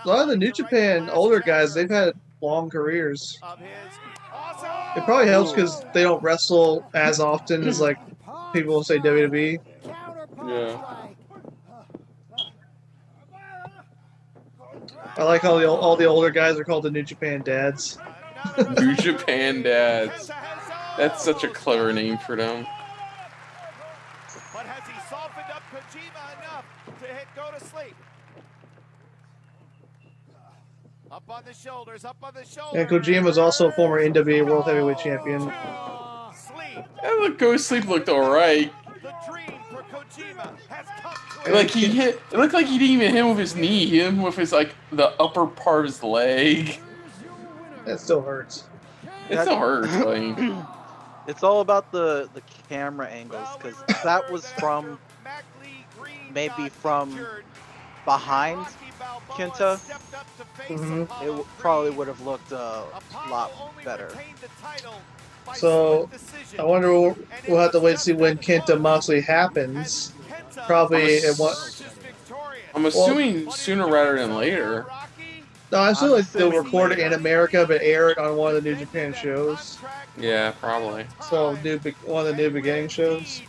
lot of the New Japan older guys, they've had long careers. It probably helps because they don't wrestle as often as like people will say WWE. Yeah. I like how all the older guys are called the New Japan Dads. New Japan Dads. That's such a clever name for them. But has he softened up Kojima enough to hit go to sleep? Up on the shoulders, up on the shoulders. And Kojima is also a former NWA World Heavyweight Champion. That Go to Sleep looked alright. The dream for Kojima has come It looked like he didn't even hit him with his knee. He hit him with his the upper part of his leg. That still hurts. It still hurts. It's all about the camera angles because that was from maybe from behind Kenta, Mhm. probably would have looked a lot better. So I wonder. We'll have to wait to see when Kenta Moxley happens. Probably I'm assuming sooner rather than later. No, I feel like they'll assuming record it in later. America, but air it on one of the New Japan shows. Yeah, probably. So one of the New Beginning shows.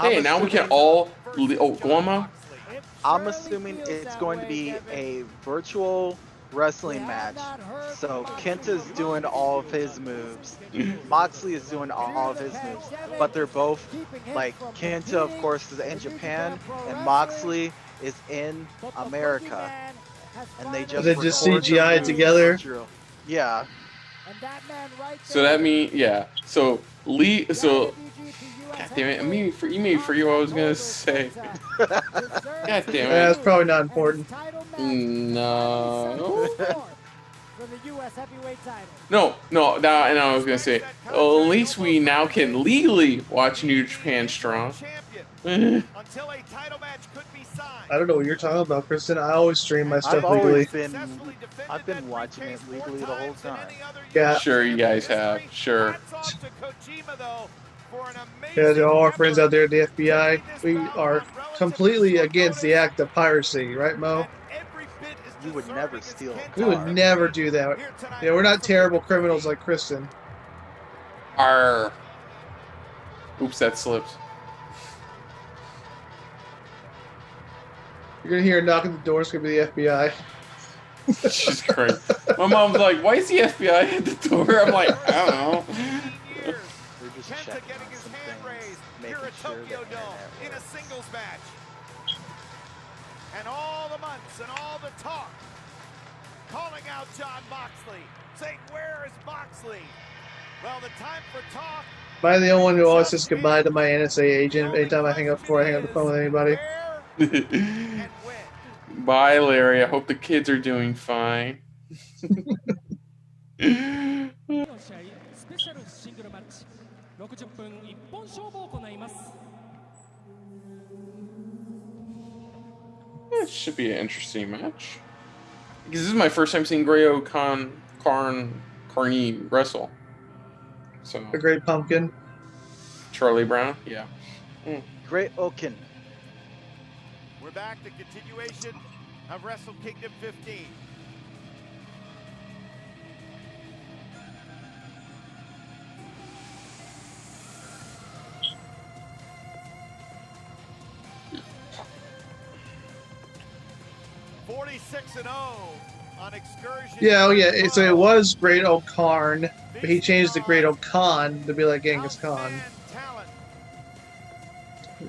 Hey, I'm now we can assuming- all. Oh, go on, Mo. I'm assuming it's going to be a virtual wrestling match. So Kenta's doing all of his moves. Moxley is doing all of his moves. But they're both, like, Kenta, of course, is in Japan, and Moxley is in America. And they just record CGI their moves together? virtual. Yeah. So that means, yeah. So Lee. So. God damn it! You made free what I was gonna say. God damn it! Yeah, it's probably not important. No. For the U.S. heavyweight title. No. Now I was gonna say. Well, at least we now can legally watch New Japan Strong. Until a title match could be signed. I don't know what you're talking about, Kristen. I always stream my I've stuff legally. I've been watching it legally the whole time. Yeah. Sure, you guys have. Sure. Yeah, to all our friends out there at the FBI, we are completely against the act of piracy, right, Mo? You would never steal. We would never do that. Yeah, we're not terrible criminals like Kristen. Arr. Oops, that slipped. You're gonna hear a knock at the door. It's gonna be the FBI. Jesus Christ. My mom's like, "Why is the FBI at the door?" I'm like, "I don't know." They're just checking on some things, making sure that in a singles match. And all the months and all the talk, calling out John Moxley, saying, "Where is Moxley?" Well, the time for talk. Am I the only one who always says goodbye to my NSA agent anytime I hang up before I hang up the phone with anybody? Bye, Larry. I hope the kids are doing fine. It should be an interesting match. Because this is my first time seeing Great Carney wrestle. So The Great Pumpkin. Charlie Brown, yeah. Great Oaken. We're back to continuation of Wrestle Kingdom 15. (46-0) on excursion. Yeah, oh yeah. So it was Great O'Karn, but he changed to Great O'Khan to be like Genghis Khan.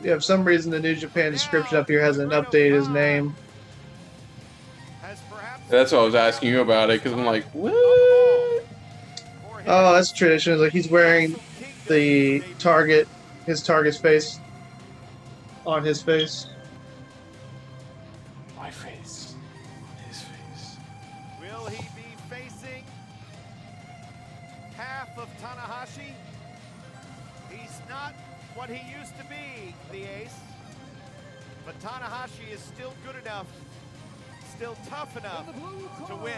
Yeah, for some reason the New Japan description up here hasn't updated his name. That's what I was asking you about it, because I'm like, what? Oh, that's tradition. It's like he's wearing the target, his target's face on his face. My face. His face. Will he be facing half of Tanahashi? He's not what he used to be, the ace. But Tanahashi is still good enough, still tough enough to win.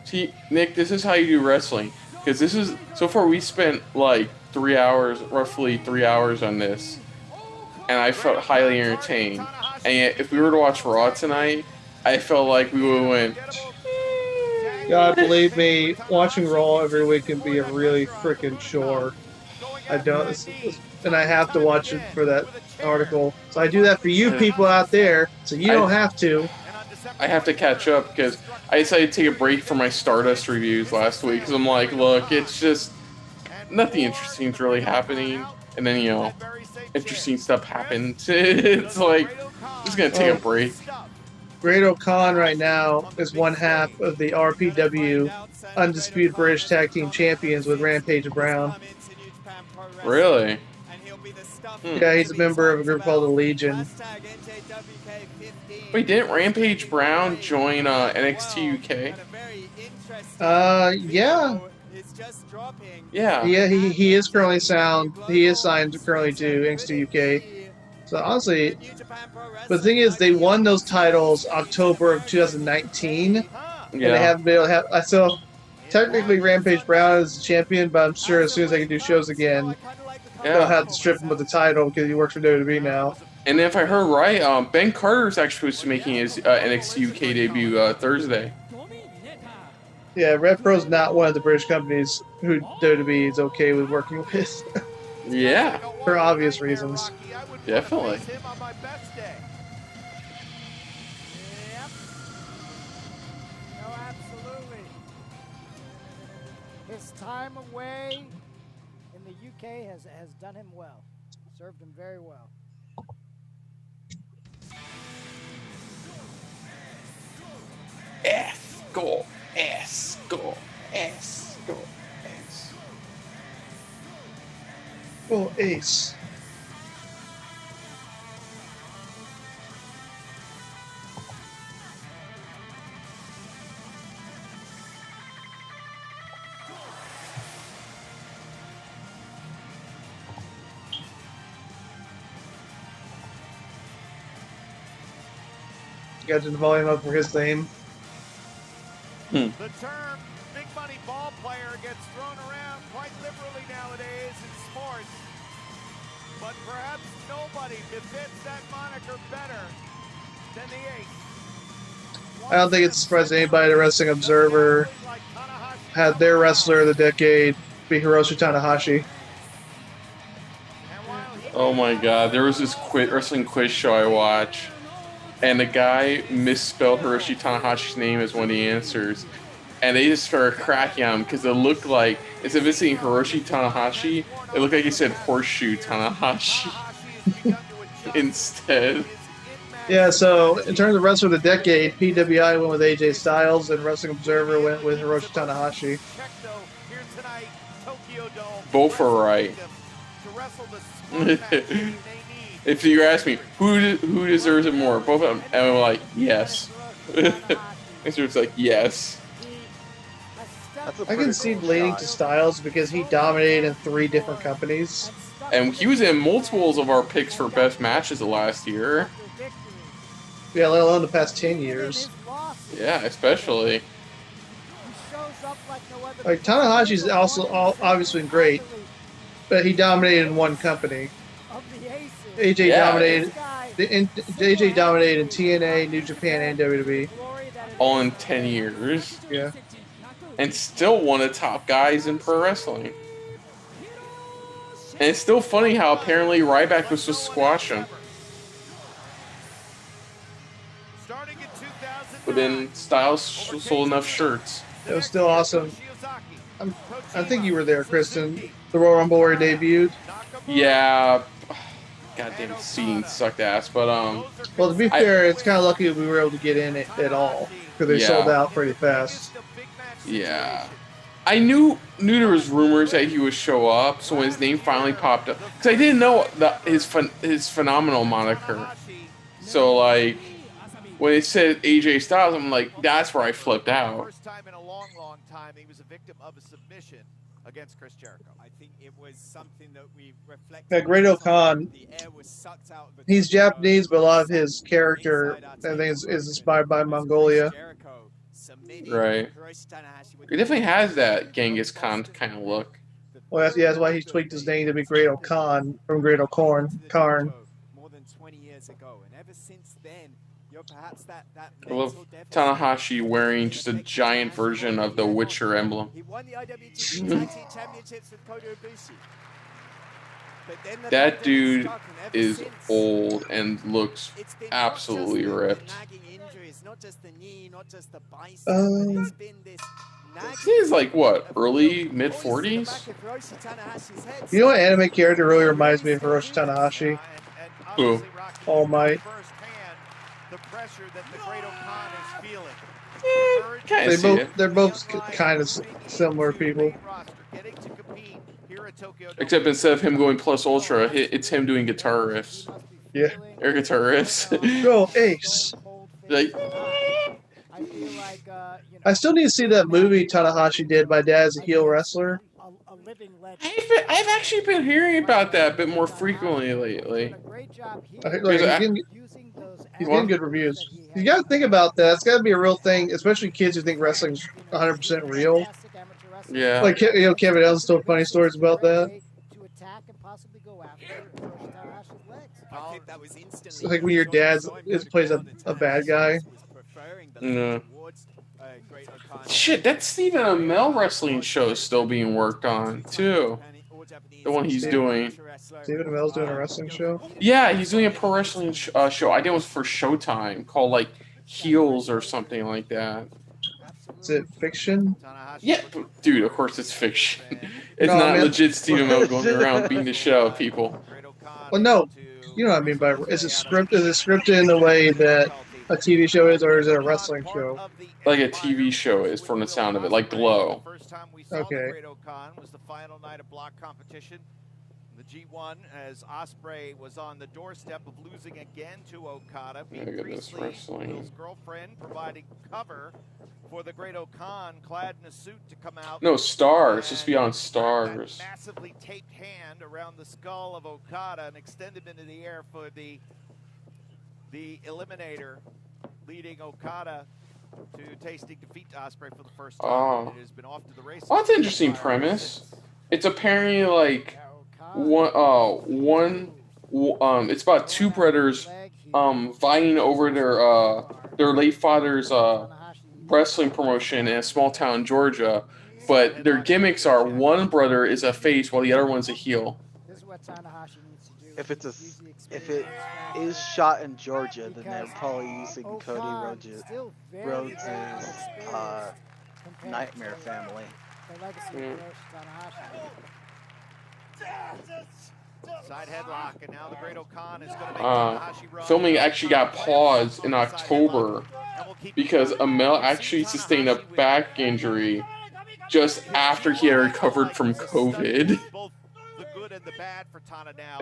See, Nick, this is how you do wrestling. Because this is, so far we spent like 3 hours, roughly 3 hours on this. And I felt highly entertained. And yet, if we were to watch Raw tonight, I felt like we would have went, God, believe me, watching Raw every week can be a really freaking chore. I don't, and I have to watch it for that article. So I do that for you people out there, so you don't have to. I have to catch up because I decided to take a break from my Stardust reviews last week because I'm like, look, it's just nothing interesting is really happening. And then, you know, interesting stuff happens. It's like, I'm just going to take a break. Great O'Khan right now is one half of the RPW Undisputed British Tag Team Champions with Rampage Brown. Really? Yeah, he's a member of a group called the Legion. Wait, didn't Rampage Brown join NXT UK? Yeah. Yeah. Yeah, he is currently signed currently to NXT UK. So honestly, but the thing is, they won those titles October of 2019, and they haven't been able to have. So technically, Rampage Brown is the champion, but I'm sure as soon as they can do shows again, they'll have to strip him of the title because he works for WWE now. And if I heard right, Ben Carter is actually supposed to be making his NXT UK debut Thursday. Yeah, Red Pro's not one of the British companies who WWE is okay with working with. Yeah. For obvious reasons. Definitely. No, absolutely. His time away in the UK has done him well. Served him very well. S, go, S, go, S, go, S. Oh, Ace. You got the volume up for his theme. The term big money ball player gets thrown around quite liberally nowadays in sports. But perhaps nobody befits that moniker better than the Ace. I don't think it's a surprise to anybody. The Wrestling Observer had their wrestler of the decade be Hiroshi Tanahashi. Oh my god, there was this wrestling quiz show I watched, and the guy misspelled Hiroshi Tanahashi's name as one of the answers, and they just started cracking on him because it looked like, instead of saying Hiroshi Tanahashi, it looked like he said Horseshoe Tanahashi instead. Yeah, so in terms of wrestler of the decade, PWI went with AJ Styles, and Wrestling Observer went with Hiroshi Tanahashi. Both are right. If you ask me, who deserves it more? Both of them. And I'm like, yes. It's like, yes. I can see leaning to Styles because he dominated in 3 different companies. And he was in multiples of our picks for best matches of last year. Yeah, let alone the past 10 years. Yeah, especially. Like, Tanahashi's also obviously great, but he dominated in one company. AJ dominated in TNA, New Japan, and WWE. All in 10 years. Yeah. And still one of the top guys in pro wrestling. And it's still funny how apparently Ryback was supposed to squash him. But then Styles sold enough shirts. It was still awesome. I think you were there, Kristen. The Royal Rumble where he debuted. Yeah. Goddamn seating sucked ass, but well, to be fair, it's kind of lucky that we were able to get in it at all because they sold out pretty fast. Yeah, I knew there was rumors that he would show up, so when his name finally popped up, because I didn't know his phenomenal moniker. So like when it said AJ Styles, I'm like, that's where I flipped out. First time in a long time, he was a victim of a submission against Chris Jericho. I think it was something that we reflected. Yeah, Great O'Khan, he's Japanese, but a lot of his character, I think, is inspired by Mongolia. Right. He definitely has that Genghis Khan kind of look. Well, that's why he tweaked his name to be Great O'Khan from Great O'Corn. Karn. More than 20 years ago, and ever since then, perhaps that I love Tanahashi wearing just a giant version of the Witcher emblem. He won the IWGP Tag Team Championships with Kota Ibushi. That dude is old and looks absolutely ripped. He's like what, early mid 40s? You know what anime character really reminds me of Hiroshi Tanahashi? Who? All Might. The pressure that the Great O'Khan is feeling. They're both kind of similar people. Except instead of him going plus ultra, it's him doing guitar riffs. Yeah. Air guitar riffs. Go Ace. Like, I still need to see that movie Tanahashi did. My Dad is a Heel Wrestler. a living legend. I've actually been hearing about that a bit more frequently lately. Doing a great job here. Like, he's getting good reviews. You got to think about that. It's got to be a real thing, especially kids who think wrestling's 100% real. Yeah. Like, you know, Kevin Ellen's told funny stories about that. To attack and possibly go after Tanahashi's legs. I think that was instantly. It's like when your dad plays a bad guy. No. Shit, that Stephen Amell wrestling show is still being worked on too. The one he's doing. Stephen Amell's doing a wrestling show? Yeah, he's doing a pro wrestling show. I think it was for Showtime, called like Heels or something like that. Is it fiction? Yeah, dude, of course it's fiction. It's not legit Stephen Amell going around beating the shit out of people. Well, no. You know what I mean by is it scripted in the way that a TV show is, or is it a wrestling show? Like a TV show is, from the sound of it, like Glow. Okay. Was the final night of block competition. The G1, as Ospreay was on the doorstep of losing again to Okada. Will's girlfriend providing cover for the Great Okan, clad in a suit to come out. No, Stars. Just be on Stars. Massively taped hand around the skull of Okada and extended into the air for the Eliminator, leading Okada to tasting defeat to Ospreay for the first time. Oh. It has been off to the races. Well, that's an interesting premise. It's apparently like it's about two brothers vying over their late father's wrestling promotion in a small town in Georgia, but their gimmicks are one brother is a face while the other one's a heel. This is what Tanahashi needs to do. If it is shot in Georgia, then they're probably using Cody Rhodes' Nightmare Family. Side headlock, and now the Great Okan is going to make Tanahashi run. Filming actually got paused in October because Amell actually sustained a back injury just after he had recovered from COVID. Both the good and the bad for Tana now.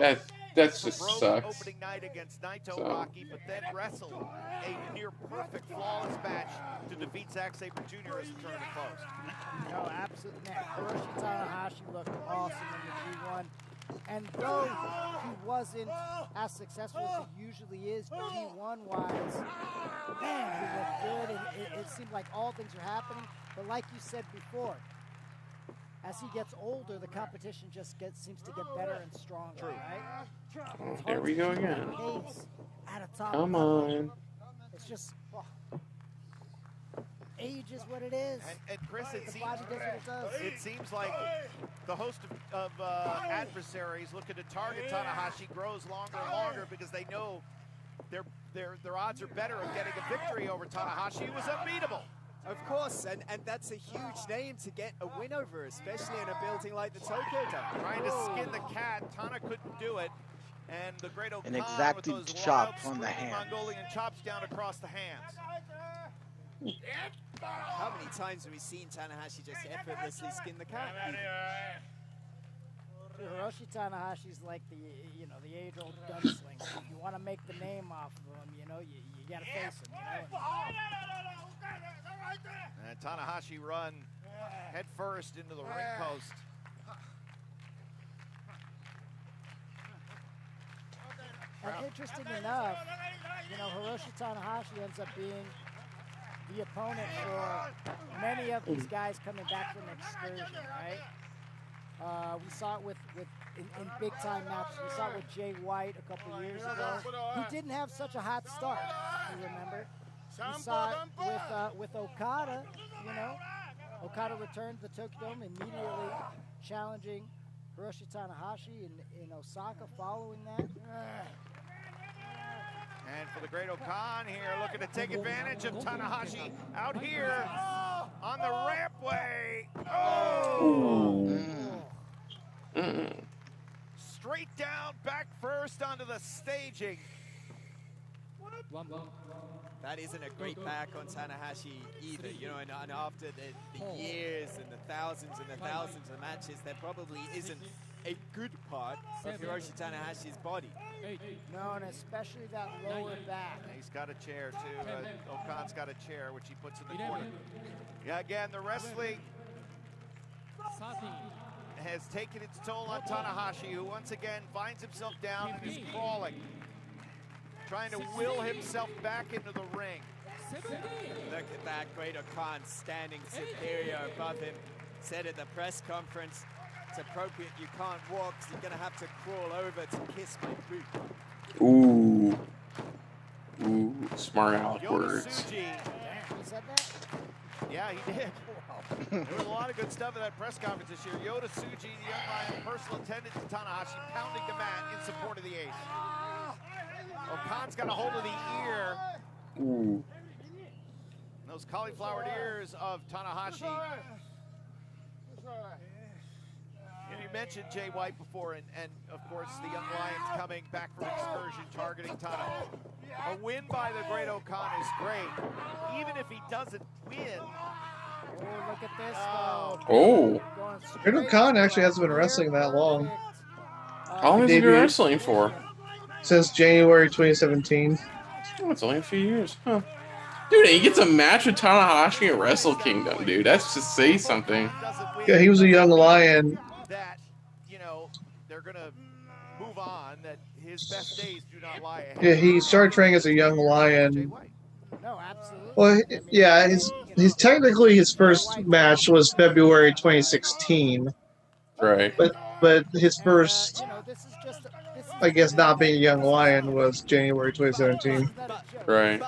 That just sucks. Opening night against Naito Rocky, but then wrestled a near perfect flawless match to defeat Zack Sabre Jr. as a turn to close. No, absolutely. Hiroshi Tanahashi looked awesome in the G1. And though he wasn't as successful as he usually is G1-wise, man, he looked good, and it seemed like all things are happening. But like you said before, as he gets older, the competition just seems to get better and stronger, right? Oh, there we go again. At a top Come level. on. It's just age is what it is. And Chris, it seems like the host of adversaries looking to target Tanahashi grows longer and longer because they know their odds are better of getting a victory over Tanahashi, who was unbeatable. Of course, and that's a huge name to get a win over, especially in a building like the Tokyo Dome. Trying to skin the cat, Tana couldn't do it. And the Great Okan an exacting with those chop wild, on the hand. Mongolian chops down across the hands. How many times have we seen Tanahashi just effortlessly skin the cat? Hiroshi Tanahashi's like the age-old gunslinger. If you want to make the name off of him, you got to face him. And Tanahashi run head first into the ring post. And interesting enough, Hiroshi Tanahashi ends up being the opponent for many of these guys coming back from excursion, right? We saw it in big-time matches. We saw it with Jay White a couple years ago. He didn't have such a hot start, you remember? We saw it with Okada, Okada returned to the Tokyo Dome, immediately challenging Hiroshi Tanahashi in Osaka following that. And for the Great Okan here, looking to take advantage of Tanahashi out here on the rampway. Oh! Straight down, back first onto the staging. That isn't a great back on Tanahashi either, and after the years and the thousands of matches, there probably isn't a good part of Hiroshi Tanahashi's body. No, and especially that lower back. He's got a chair too. Okan's got a chair, which he puts in the corner. Yeah, again, the wrestling has taken its toll on Tanahashi, who once again finds himself down and is crawling, trying to will himself back into the ring. Look at that, Great Khan standing superior above him. Said at the press conference, it's appropriate you can't walk, so you're gonna have to crawl over to kiss my boot. Ooh. Ooh, smart aleck Yoda words. Tsuji. He said that? Yeah, he did. There was a lot of good stuff at that press conference this year. Yoda Tsuji, the young lion, personal attendant to Tanahashi, pounding the mat in support of the ace. Khan's got a hold of the ear. Ooh. Those cauliflowered ears of Tanahashi. And you mentioned Jay White before, and of course the young lions coming back from excursion, targeting Tana. A win by the Great Khan is great. Even if he doesn't win. Oh, look at this. Oh. Great Khan actually hasn't been wrestling that long. How long has he been wrestling for? Since January 2017. Oh, it's only a few years. Huh. Dude, he gets a match with Tanahashi at Wrestle Kingdom, dude. That's just say something. Yeah, he was a young lion. That, you know, they're going to move on, that his best days do not lie ahead. Yeah, he started training as a young lion. No, absolutely. Well, yeah, his technically his first match was February 2016. Right. But his first, You know, this is just I guess, not being a young lion was January 2017. Right.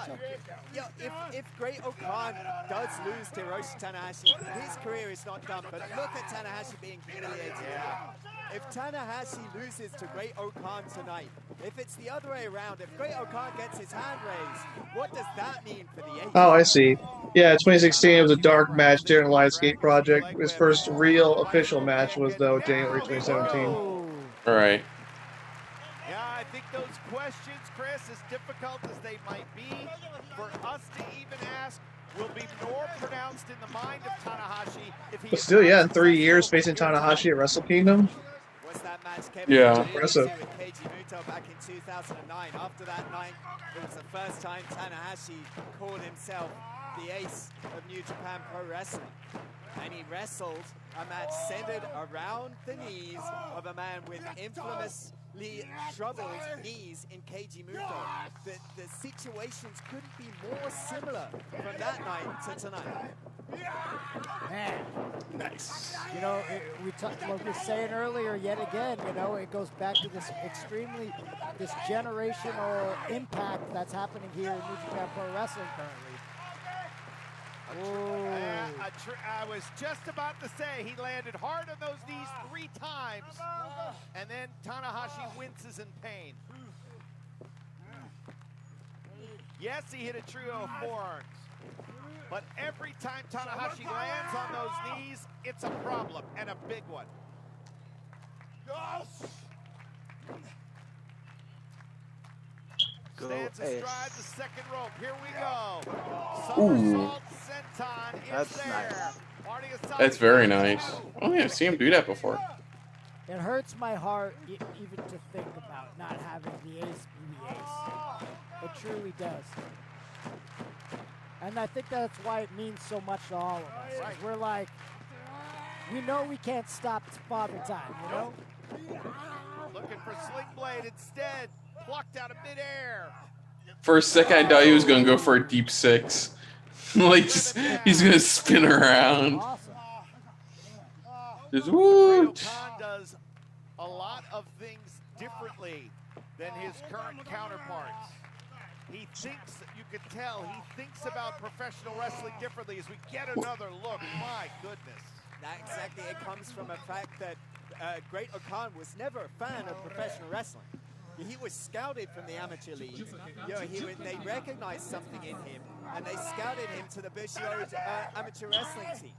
If Great Khan does lose to Hiroshi Tanahashi, his career is not done. But look at Tanahashi being humiliated. If Tanahashi loses to Great Khan tonight, if it's the other way around, if Great Khan gets his hand raised, what does that mean for the Ace? Oh, I see. Yeah, 2016 it was a dark match during the Lionsgate project. His first real official match was, though, January 2017. All right. Yeah, I think those questions, Chris, as difficult as they might be, for us to even ask, will be more pronounced in the mind of Tanahashi if he. But still, yeah, in 3 years facing Tanahashi at Wrestle Kingdom. Was that match Kevin Yeah. impressive with Keiji Muto back in 2009? After that night, it was the first time Tanahashi called himself the ace of New Japan Pro Wrestling. And he wrestled a match centered around the knees of a man with infamously troubled knees in Keiji Muto. The situations couldn't be more similar from that night to tonight. Man. Nice. You know, like we were saying earlier, yet again, you know, it goes back to this this generational impact that's happening here in New Japan Pro Wrestling currently. I was just about to say he landed hard on those knees 3 times, and then Tanahashi winces in pain. Yes, he hit a trio of forearms, but every time Tanahashi lands on those knees, it's a problem, and a big one. Stands astride the second rope. Here we go. Ooh. That's nice. That's very nice. Oh yeah, I've seen him do that before. It hurts my heart even to think about not having the ace be the ace. It truly does. And I think that's why it means so much to all of us. Right. We're like, we know we can't stop Father Time, you know? Looking for Sling Blade instead. Plucked out of midair. For a second, I thought he was gonna go for a deep 6. Like, just, he's gonna spin around. Awesome. Just woo. Khan does a lot of things differently than his current counterparts. He thinks, you can tell, he thinks about professional wrestling differently as we get another look. My goodness. That exactly, it comes from a fact that Great Khan was never a fan of professional wrestling. He was scouted from the amateur league. You know, they recognized something in him, and they scouted him to the Bushiroad amateur wrestling team.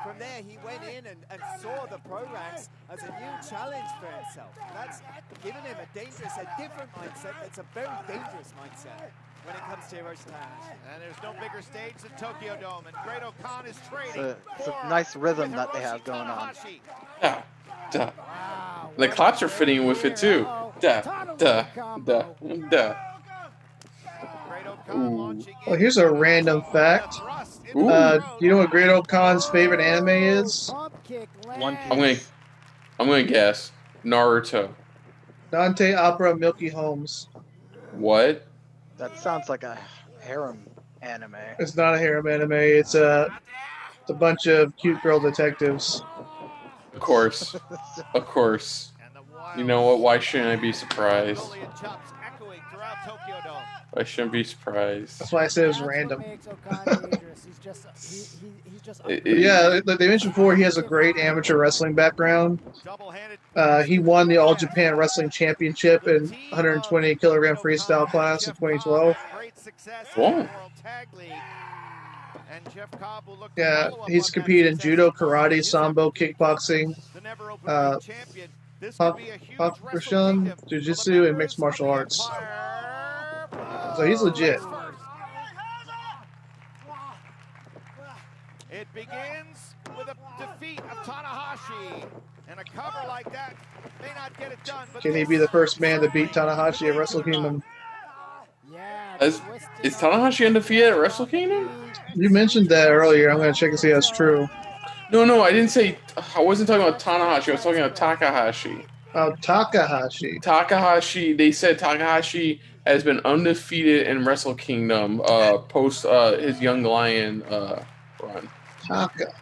From there, he went in and saw the pro ranks as a new challenge for himself. That's given him a different mindset. It's a very dangerous mindset when it comes to Hiroshi Tanahashi. And there's no bigger stage than Tokyo Dome, and Great Khan is trading. It's a nice rhythm that they have going on. Da, da. The claps are fitting with it too. Da, da, da, da. Ooh. Well, here's a random fact. Ooh. You know what Great Khan's favorite anime is? One I'm Piece. I'm gonna guess Naruto. Dante Opera Milky Holmes. What? That sounds like a harem anime. It's not a harem anime. It's a bunch of cute girl detectives. Of course. Of course. You know what? Why shouldn't I be surprised? I shouldn't be surprised. That's why I said it was random. Makes Okada dangerous. He's just Yeah, like they mentioned before, he has a great amateur wrestling background. He won the All Japan Wrestling Championship in 120 kilogram freestyle class in 2012. Whoa. Yeah, he's competed in judo, karate, sambo, kickboxing, pakushon, jiu-jitsu, and mixed martial arts. So he's legit. It begins with a defeat of Tanahashi, and a cover like that may not get it done. But Can he be the first man to beat Tanahashi at Wrestle Kingdom? Is Tanahashi undefeated at Wrestle Kingdom? You mentioned that earlier. I'm going to check and see if that's true. No, I didn't say. I wasn't talking about Tanahashi. I was talking about Takahashi. Oh, Takahashi. Takahashi. They said Takahashi has been undefeated in Wrestle Kingdom post his Young Lion run. Taka.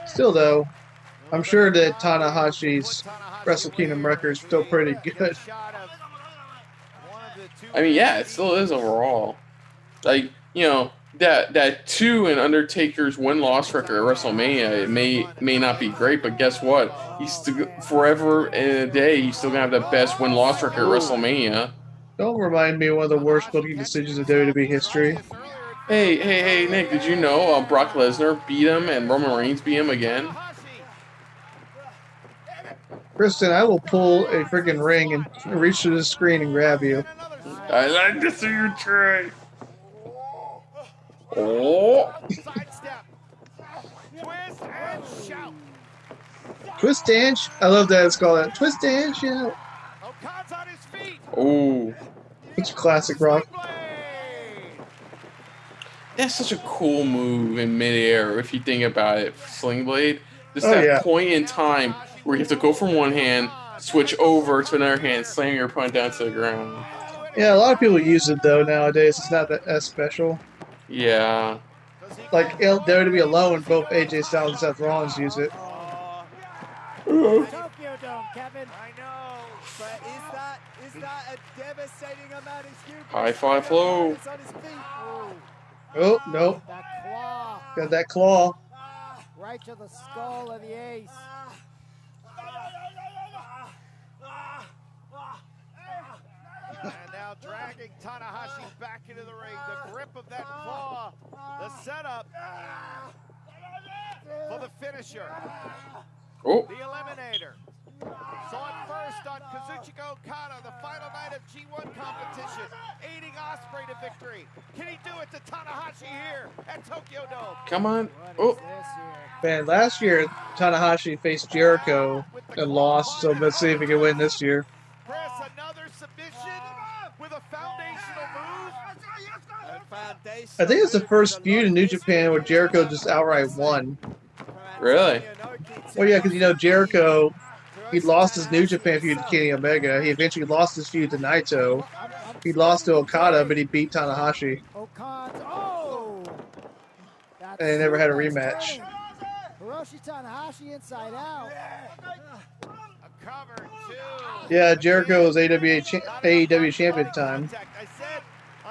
Still, though, I'm sure that Tanahashi's Wrestle Kingdom record is still pretty good. I mean, yeah, it still is overall. Like, you know, that 2 in Undertaker's win-loss record at WrestleMania, it may not be great, but guess what? He's still, forever in a day, he's still going to have the best win-loss record at WrestleMania. Don't remind me of one of the worst booking decisions in WWE history. Hey, Nick, did you know Brock Lesnar beat him and Roman Reigns beat him again? Kristen, I will pull a freaking ring and reach to the screen and grab you. I like to see you try. Oh. Twist and I love that it's called that. Twist and shout. Oh. It's classic rock. That's such a cool move in midair if you think about it. Sling Blade. Just that point in time where you have to go from one hand, switch over to another hand, slam your opponent down to the ground. Yeah, a lot of people use it though nowadays. It's not that as special. Yeah. Like WWE alone, both AJ Styles and Seth Rollins use it. Tokyo Dome, Kevin. I know, but is that a devastating amount of hubris? High five flow. Oh, no. That claw. Got that claw. Right to the skull of the ace. And now dragging Tanahashi back into the ring. The grip of that claw. The setup for the finisher. Oh. The Eliminator. Saw it first on Kazuchika Okada, the final night of G1 competition, aiding Ospreay to victory. Can he do it to Tanahashi here at Tokyo Dome? Come on. Oh. Man, last year Tanahashi faced Jericho and lost, so let's see if he can win this year. Press another submission with a foundational move. I think it's the first feud in New Japan where Jericho just outright won. Really? Well, yeah, because, you know, Jericho, he lost his New Japan feud to Kenny Omega. He eventually lost his feud to Naito. He lost to Okada, but he beat Tanahashi. And they never had a rematch. Hiroshi Tanahashi inside out. A cover, too. Yeah, Jericho was AEW champion at the time.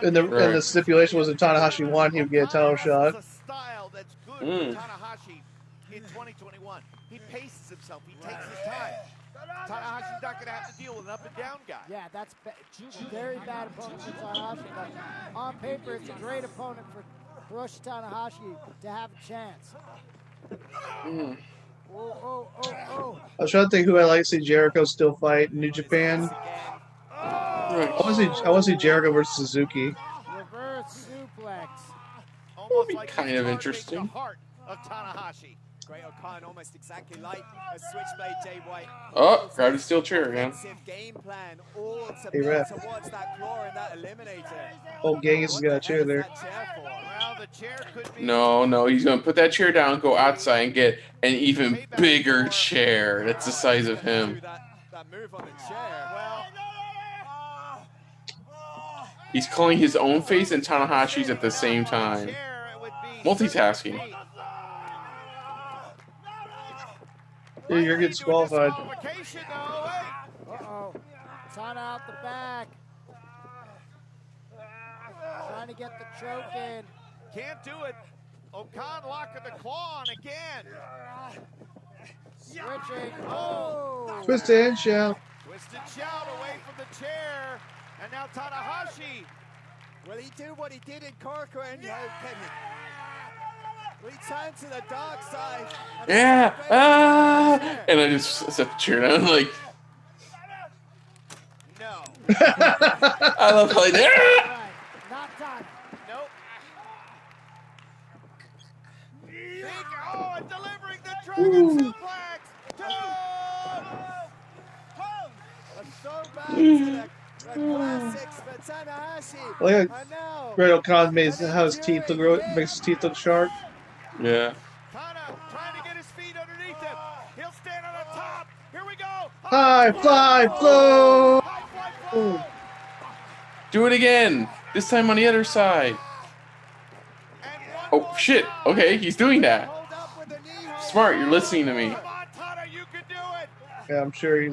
And the stipulation was if Tanahashi won, he would get a title shot. That's a style that's good for Tanahashi in 2021. He paces himself. He takes his time. Tanahashi's not going to have to deal with an up and down guy. Yeah, that's very bad opponent for Tanahashi. But on paper, it's a great opponent for Hiroshi Tanahashi to have a chance. I was trying to think who I'd like to see Jericho still fight in New Japan. I want to see Jericho versus Suzuki. Reverse suplex. That would be kind of interesting. The heart of Tanahashi. Great O'Khan almost exactly like a Switchblade Jay White. Oh, grabbed a steel chair again. Offensive game plan, all to Hey, build ref. towards that claw and that eliminator. Old Genghis has What got the a chair hell is there. that chair for? Well, the chair could be No, he's gonna put that chair down, go outside, and get an even bigger chair. That's the size of him. That move on the chair. Well, He's calling his own face and Tanahashi's at the same time. Multitasking. Yeah, you're getting disqualified. Uh-oh. Tana out the back. Trying to get the choke in. Can't do it. O'Khan locking the claw on again. Switching. Oh! Twisted and shout. Twisted shout away from the chair. And now Tanahashi. will he do what he did in Corcoran? No, can he? Will he turn to the dark side? Yeah. And I just set the chair down like. No. I love how he Not done. Nope. Oh, and delivering the Dragon suplex. Let's go back to the classics for Tanahashi. Look And at now, Great O'Khan makes his teeth look sharp. Yeah. Tana trying to get his feet underneath him. He'll stand on the top. Here we go. High fly flow. High fly flow. Do it again. This time on the other side. Oh shit. Okay, he's doing that. Smart. You're listening to me. Come on, Tana, you can do it. Yeah, I'm sure he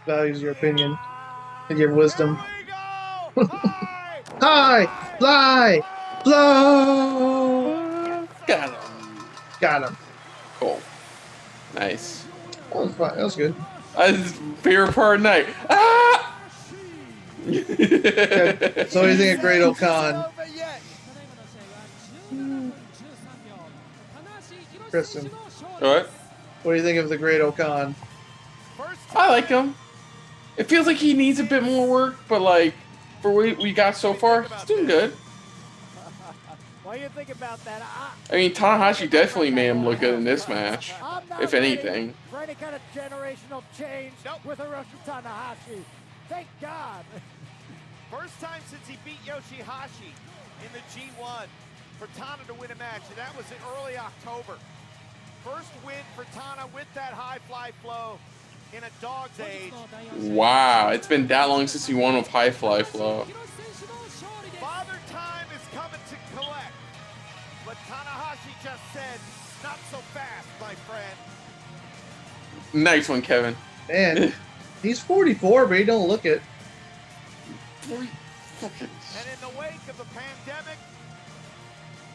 values your opinion and your wisdom. Here we go. High fly flow. Got him. Got him. Cool. Nice. That was fine. That was good. That's favorite part of the night. Ah! Okay. So what do you think of Great O'Khan, Kristen? What? What do you think of the Great O'Khan? I like him. It feels like he needs a bit more work, but like for what we got so far, he's doing good. What do you think about that? I mean, Tanahashi definitely made him look good in this match, I'm not if ready anything. for any kind of generational change with Hiroshi Tanahashi. Thank God. First time since he beat Yoshihashi in the G1 for Tana to win a match, and that was in early October. First win for Tana with that high fly flow in a dog's age. Wow, it's been that long since he won with High Fly Flow. Father Time is coming to collect. But Tanahashi just said, not so fast, my friend. Nice one, Kevin. Man, he's 44, but he don't look it. And in the wake of the pandemic,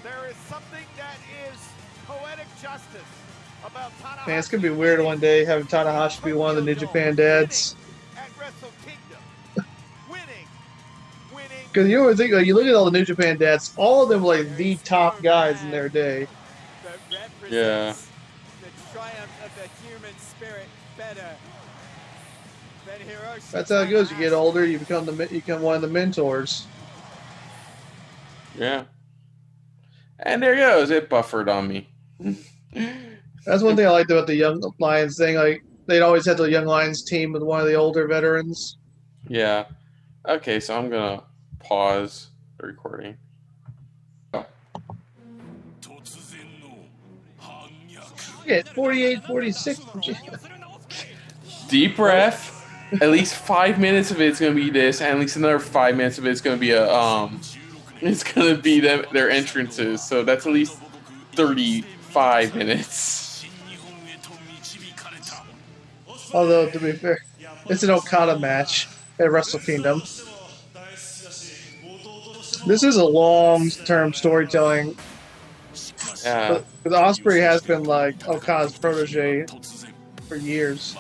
there is something that is poetic justice about Tanahashi. Man, it's gonna be weird one day having Tanahashi be one of the New Japan dads. At Wrestle Kingdom. winning. Because you always think, like, you look at all the New Japan dads, all of them were like the top guys in their day. Yeah. The triumph of the human spirit better than Hiroshi. That's how it goes. You get older, you become one of the mentors. Yeah. And there goes. It buffered on me. That's one thing I liked about the Young Lions thing. Like, they'd always had the Young Lions team with one of the older veterans. Yeah. Okay, so I'm going to pause the recording. Oh. Yeah, 48, 46. Deep breath. At least 5 minutes of it's going to be this, and at least another 5 minutes of it's going to be it's going to be their entrances. So that's at least 35 minutes. Although, to be fair, it's an Okada match at Wrestle Kingdom. This is a long-term storytelling. Yeah. Because Ospreay has been like Okada's protege for years.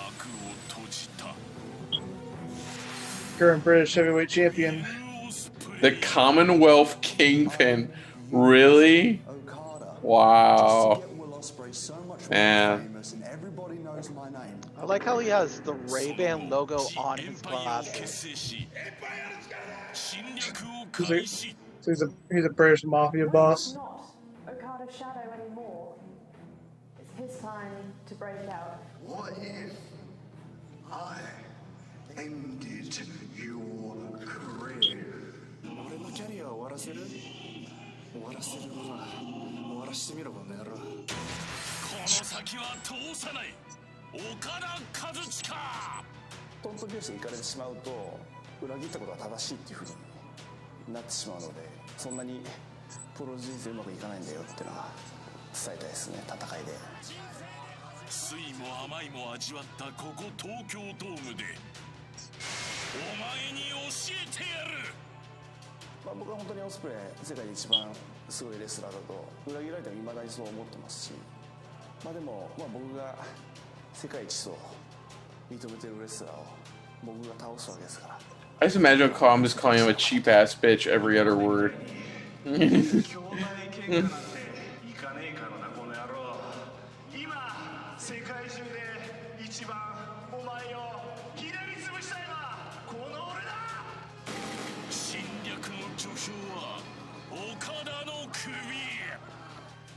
Current British heavyweight champion. The Commonwealth Kingpin. Really? Wow. Man. I like how he has the Ray-Ban logo on his glasses. He's a British mafia boss. Okada's shadow anymore. It's his time to break out. What if I ended your career? 俺のキャリアを終わらせる？終わらせるな。終わらしてみろ、この野郎。この先は通さない。岡田和親。トントン拍子で行かれてしまうと、裏切ったことは正しいっていうふうになってしまうので、そんなにプロ人生うまくいかないんだよっていうのは伝えたいですね、戦いで。酸いも甘いも味わったここ東京ドームでお前に教えてやる。僕は本当にオスプレイ世界で一番すごいレスラーだと裏切られても未だにそう思ってますし、でも、僕が世界一と認めてるレスラーを僕が倒すわけですから。I just imagine Calm just calling him a cheap ass bitch every other word.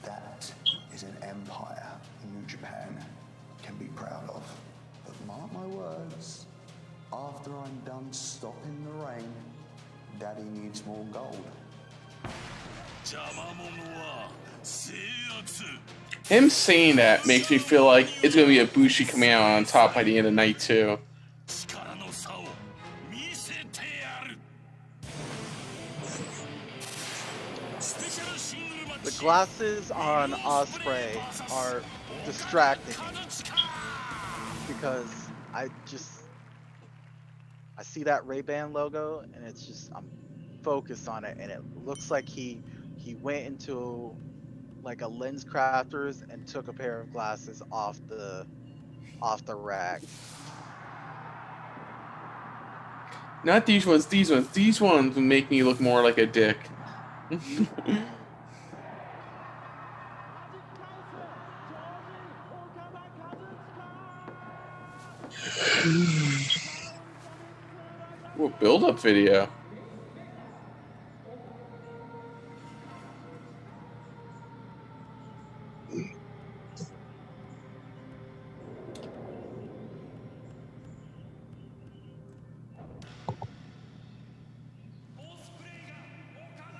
That is an empire New Japan can be proud of. But mark my words, after I'm done stopping the rain, Daddy needs more gold. Him saying that makes me feel like it's gonna be a Bushi coming out on top by the end of night 2. The glasses on Ospreay are distracting me because I see that Ray-Ban logo and it's just, I'm focused on it, and it looks like he went into like a lens crafters and took a pair of glasses off the rack. Not these ones, these ones. These ones make me look more like a dick. Ooh, build-up video.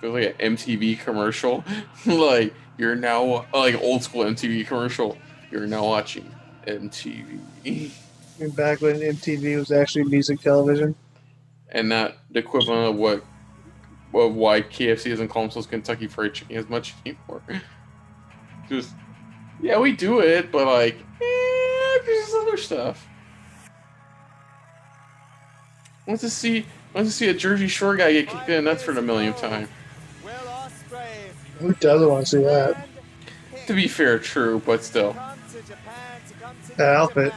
Feels like an MTV commercial. Like, you're now, like, old school MTV commercial. You're now watching MTV. Back when MTV was actually music television. And not the equivalent of why KFC doesn't call themselves Kentucky Fried Chicken as much anymore. Just, yeah, we do it, but like, there's other stuff. I want to see a Jersey Shore guy get kicked in the nuts for the millionth time. Who doesn't want to see that? To be fair, true, but still. That outfit.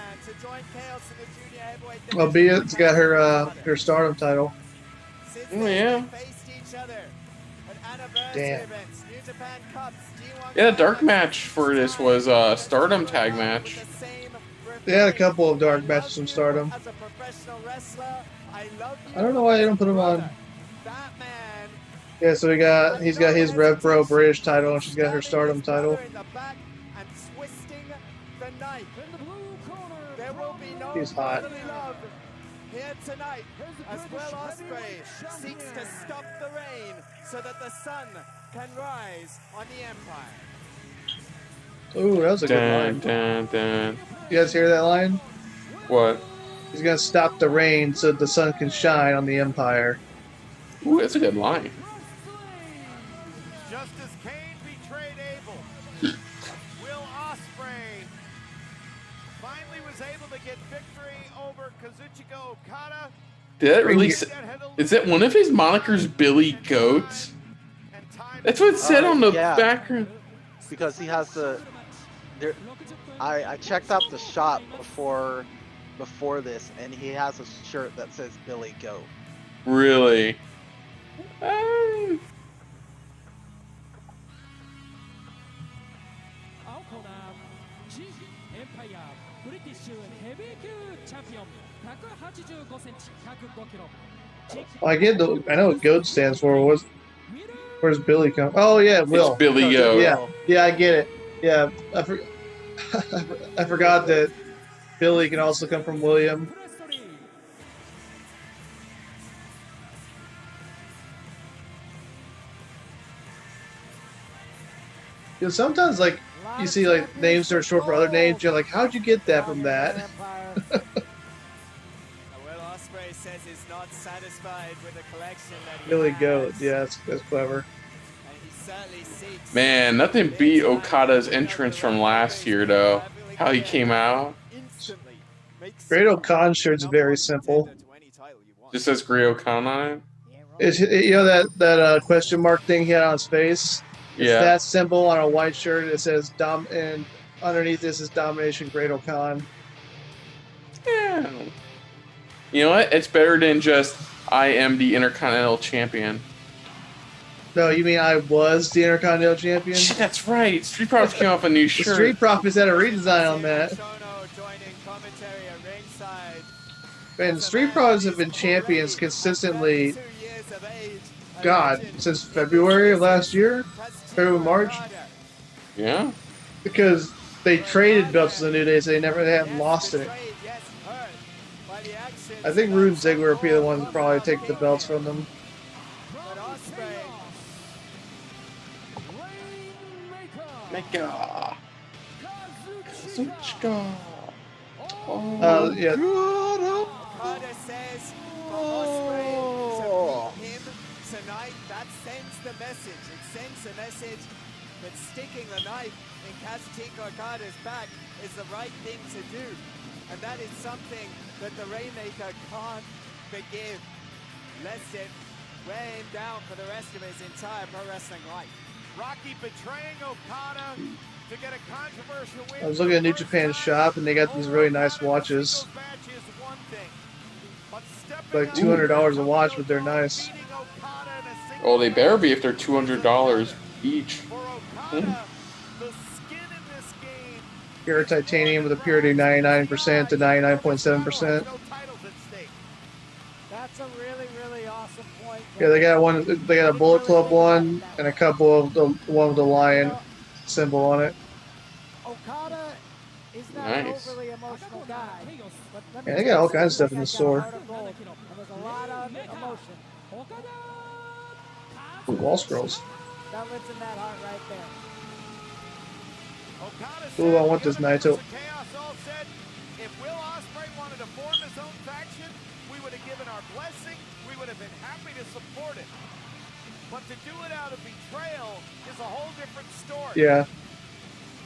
Well, Bia's got her Stardom title. Oh yeah. Damn. Yeah, the dark match for this was a Stardom tag match. They had a couple of dark matches from Stardom. I don't know why they don't put him on. Yeah, so he's got his Rev Pro British title, and she's got her Stardom title. He's hot. Here tonight, as Will Ospreay seeks to stop the rain so that the sun can rise on the Empire. Ooh, that was a good line. Dun, dun. You guys hear that line? What? He's gonna stop the rain so that the sun can shine on the Empire. Ooh, that's a good line. Just as Kane betrayed Abel, Will Ospreay finally was able to get victory over Kazuchika Okada. Did that really? Is that one of his monikers, Billy Goat? That's what it said on the background. Because he has the. I checked out the shop before this, and he has a shirt that says Billy Goat. Really? I know what GOAT stands for. Where's Billy come? Oh yeah, Will. It's Billy Goat. Yeah, I get it. Yeah, I forgot that Billy can also come from William. You know, sometimes like you see like names that are short for other names, you're like, how'd you get that from that? Well, Ospreay says he's not satisfied with the collection that he Billy has. Goat, yeah, that's clever. And he certainly seeks Man, nothing beat Okada's entrance from last year, though. How he came out. instantly. Makes Great him Okan the shirt's number very one simple. contender to any title you want. Just says Great Okan on it. It's, you know that question mark thing he had on his face? It's Yeah. that symbol on a white shirt. It says Dom, and underneath this is Domination Great Okan. Yeah. You know what? It's better than just I am the Intercontinental Champion. No, you mean I was the Intercontinental Champion? Shit, that's right. Street Profits came off a new The shirt. Street Profits had a redesign on that. Shono joining commentary at ringside. Man, Street Profits have been champions consistently, 2 years of age. God, since February of last year? February, March? Yeah. Because they traded belts to the New Day, so they never have lost it. I think Rude and Ziggler will be the ones to probably take the belts from them. But Ospreay Mega. Kazuchika. Yeah. Okada says for Ospreay to beat him tonight, that sends the message. It sends the message that sticking the knife in Kazuchika Okada's back is the right thing to do. And that is something that the Rainmaker can't forgive, lest it wear him down for the rest of his entire pro wrestling life. Rocky betraying Okada to get a controversial win. I was looking at New Japan shop, and they got these really nice watches. Like $200 a watch, but they're nice. Oh, they better be if they're $200 each. Pure titanium with a purity of 99% to 99.7%. That's a really, really awesome point. Yeah, they got one. They got a Bullet Club one and a couple of the one with the lion symbol on it. Okada is not Nice. an overly emotional guy. But let me Yeah, they tell got all you, kinds of stuff in the that's store. heart of gold, and there's a lot of emotion Ooh, wall scrolls. that lives in that heart right there. Ooh, I want this Naito. Chaos all said, if Will Ospreay wanted to form his own faction, we would have given our blessing. We would have been happy to support it. But to do it out of betrayal is a whole different story. Yeah.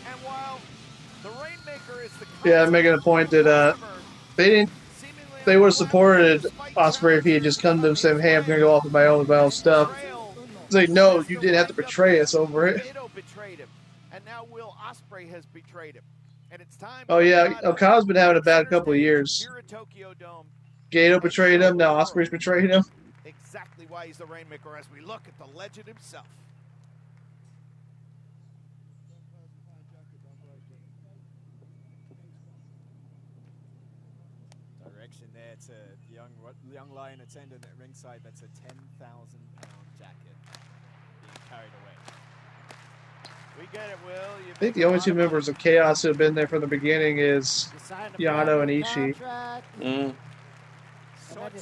And while the Rainmaker is the Yeah, I'm making a point that they didn't. They would have supported Ospreay if he had just come to them saying, "Hey, I'm gonna go off with my own stuff." It's like, no, you didn't have to betray us over it. Naito betrayed him, and now Will Ospreay has betrayed him. And it's time. Oh yeah, Okada's been having a bad couple of years. Here at Tokyo Dome, Gato betrayed him. Now Ospreay's betrayed him. exactly why he's the Rainmaker as we look at the legend himself. Direction there to the young lion attendant at ringside. That's a 10,000-pound jacket being carried away. We get it, Will. I think the only two members of Chaos who have been there from the beginning is Yano and Ishii.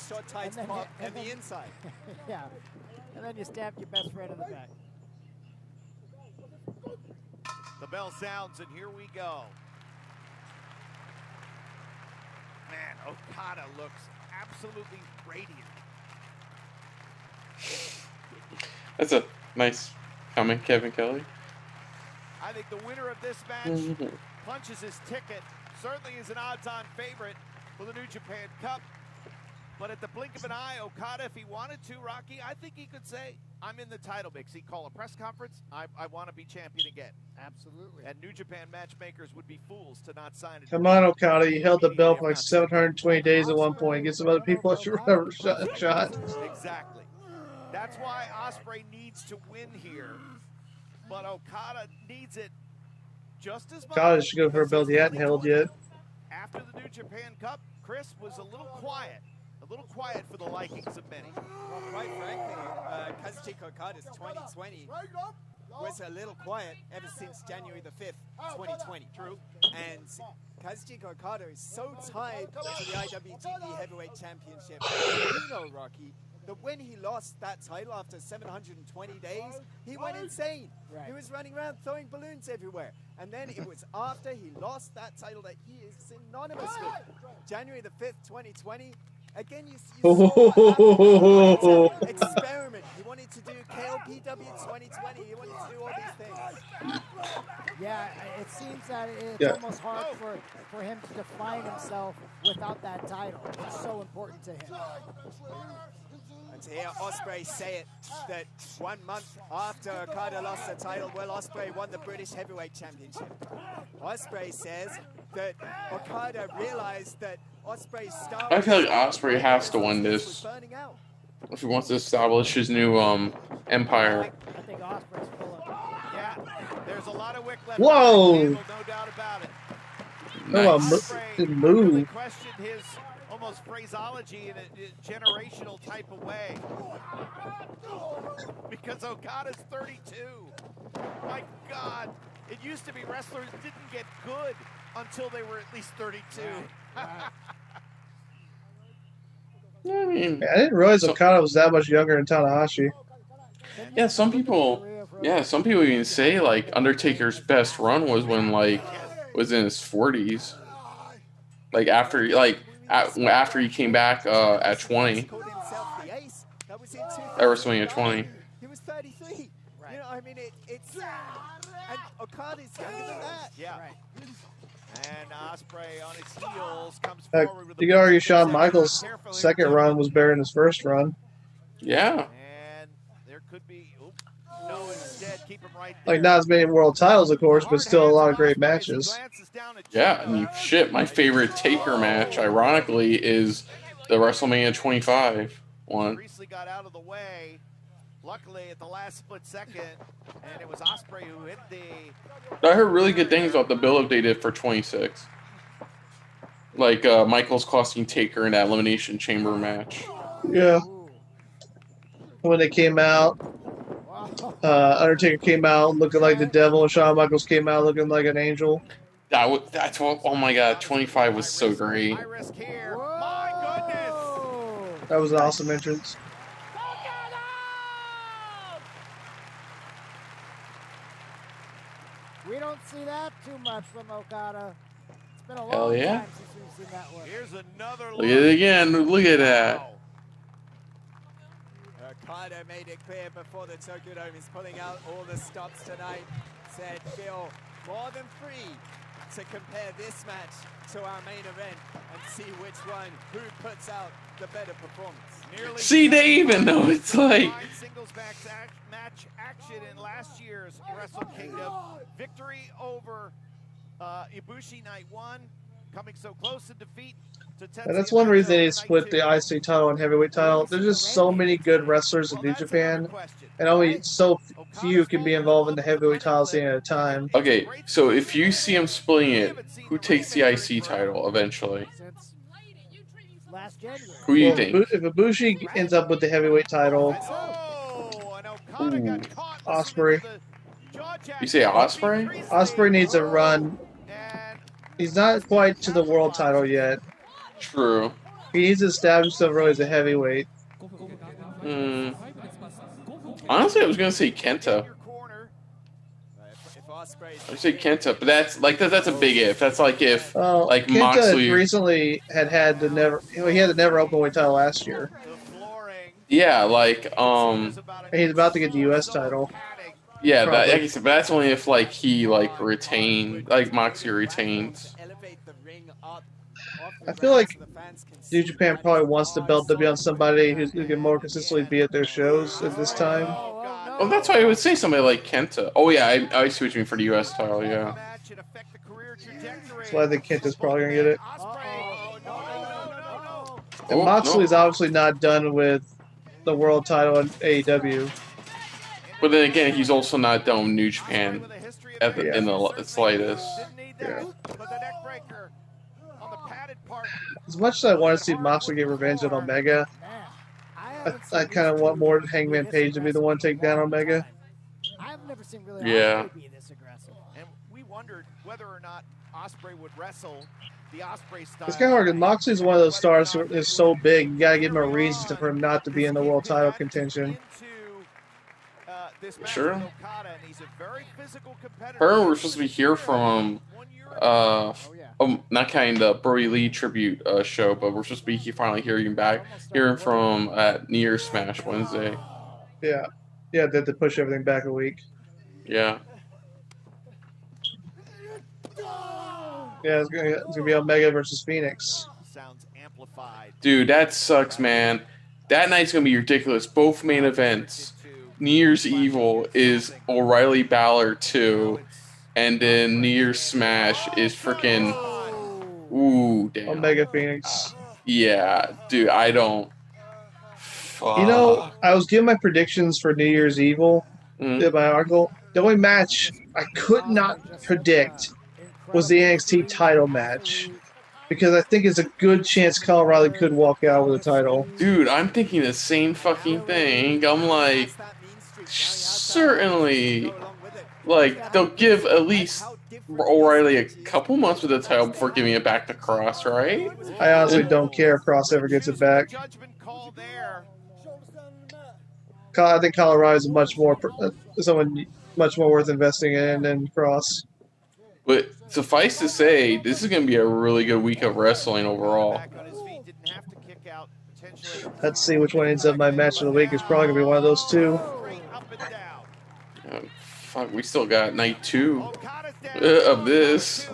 Short tight pop and the inside. Yeah. And then you stab your best friend in the back. The bell sounds, and here we go. Man, Okada looks absolutely radiant. That's a nice comment, Kevin Kelly. I think the winner of this match punches his ticket. Certainly is an odds-on favorite for the New Japan Cup. But at the blink of an eye, Okada, if he wanted to, Rocky, I think he could say, I'm in the title mix. He'd call a press conference, I want to be champion again. Absolutely. And New Japan matchmakers would be fools to not sign it. Come on, Okada, you held the belt for like 720 days at one point. Get some other people a shot. Exactly. That's why Ospreay needs to win here. But Okada needs it just as much. Okada should go for a belt he hadn't held yet. After the New Japan Cup, Chris was a little quiet for the likings of many. Well, quite frankly, Kazuchika Okada's 2020 was a little quiet ever since January the 5th, 2020. True. And Kazuchika Okada is so tied to the IWGP Heavyweight Championship. You know, Rocky, that when he lost that title after 720 days, he went insane. Right. He was running around throwing balloons everywhere. And then it was after he lost that title that he is synonymous with. January the 5th, 2020. Again, you saw what happened. Experiment. He wanted to do KLPW 2020. He wanted to do all these things. Yeah, it seems that it's almost hard for him to define himself without that title. It's so important to him. And to hear Ospreay say it, that 1 month after Okada lost the title, well, Ospreay won the British Heavyweight Championship. Ospreay says that Okada realized that Ospreay's star... I feel like Ospreay has to win this if he wants to establish his new empire. I think Ospreay's full of... Yeah, there's a lot of wick left. Whoa! On the table, no doubt about it. Nice. Didn't Really move. questioned his almost phraseology in a generational type of way. Because Okada's 32. My God. It used to be wrestlers didn't get good until they were at least 32. I mean, I didn't realize Okada was that much younger than Tanahashi. yeah, some people even say like Undertaker's best run was when was in his 40s. Like after he came back at 20. At WrestleMania 20. He was 33. Right. You know, I mean, it's... And Okada's younger than that. Yeah. Right. And Ospreay on his heels comes forward with you can argue Shawn Michaels' second run was better than his first run. Yeah. And there could be... no, instead, keep him right there. Like, not as many world titles, of course, but still a lot of great matches. Yeah, I mean, shit, my favorite Taker match, ironically, is the WrestleMania 25 one. Priestley got out of the way, luckily at the last split second, and it was Ospreay who hit the... I heard really good things about the build-up they did for 26. Like, Michaels costing Taker in that Elimination Chamber match. Yeah. When they came out, Undertaker came out looking like the devil, and Shawn Michaels came out looking like an angel. That's what, oh my God, 25 was so great. High risk here. My goodness. That was an awesome entrance. We don't see that too much from Okada. It's been a long Hell yeah. time since we've seen that one. Here's another Look at it again. Look at that. Okada made it clear before the Tokyo Dome he's pulling out all the stops tonight. Said, feel more than free to compare this match to our main event and see which one, who puts out the better performance. See, they even know it's like... Singles match action in last year's Wrestle Kingdom. Victory over Ibushi night 1. Coming so close in defeat to Tetsuya And that's one reason they Naito split night the 2. IC title and heavyweight title. There's just so many good wrestlers in New Japan, and only so few can be involved in the heavyweight title scene at a time. Okay, so if you see him splitting it, who takes the IC title eventually? Since last January. Who do you think? If Ibushi ends up with the heavyweight title, Ospreay. You say Ospreay? Ospreay needs a run. He's not quite to the world title yet. True. He needs to establish himself really as a heavyweight. Honestly, I was gonna say Kenta. I would say Kenta, but that's a big if. That's like if like Kenta Moxley recently had the never openweight title last year. Yeah, like And he's about to get the US title. yeah, that, like I said, but that's only if like he like retained, like Moxley retains. I feel like New Japan probably wants the belt to be on somebody who can more consistently be at their shows at this time. Well, that's why I would say somebody like Kenta. Oh yeah, I see what you mean for the US title. Yeah. That's why I think Kenta's probably gonna get it. And Oh, Moxley's no. obviously not done with the world title in AEW. But then again, he's also not done with New Japan at the, in the slightest. Yeah. As much as I want to see Moxley get revenge on Omega, I kind of want more Hangman Page to be the one to take down Omega. I've never seen really Yeah. be this aggressive. And we wondered whether or not Ospreay would wrestle the Ospreay style. It's kind of hard because Moxley's one of those stars who is so big, you gotta give him a reason for him not to be in the world title contention. Sure. Her, we're supposed to be here from not kind of Brody Lee tribute show, but we're supposed to be finally hearing from at New Year's Smash Wednesday. Yeah, they had to push everything back a week. Yeah. Yeah, it's gonna be Omega versus Phoenix. Sounds amplified. Dude, that sucks, man. That night's gonna be ridiculous. Both main events. New Year's Evil is O'Reilly Balor 2, and then New Year's Smash is freaking damn. Omega Phoenix. Yeah, dude, I don't. Fuck. You know, I was giving my predictions for New Year's Evil in my article. The only match I could not predict was the NXT title match, because I think it's a good chance Kyle O'Reilly could walk out with a title. Dude, I'm thinking the same fucking thing. I'm like, certainly, like, they'll give at least O'Reilly a couple months with the title before giving it back to Cross, right? I honestly don't care if Cross ever gets it back. I think Kyle O'Reilly is someone much more worth investing in than Cross. But suffice to say, this is going to be a really good week of wrestling overall. Let's see which one ends up my match of the week. It's probably going to be one of those two. Fuck, we still got night 2 of this.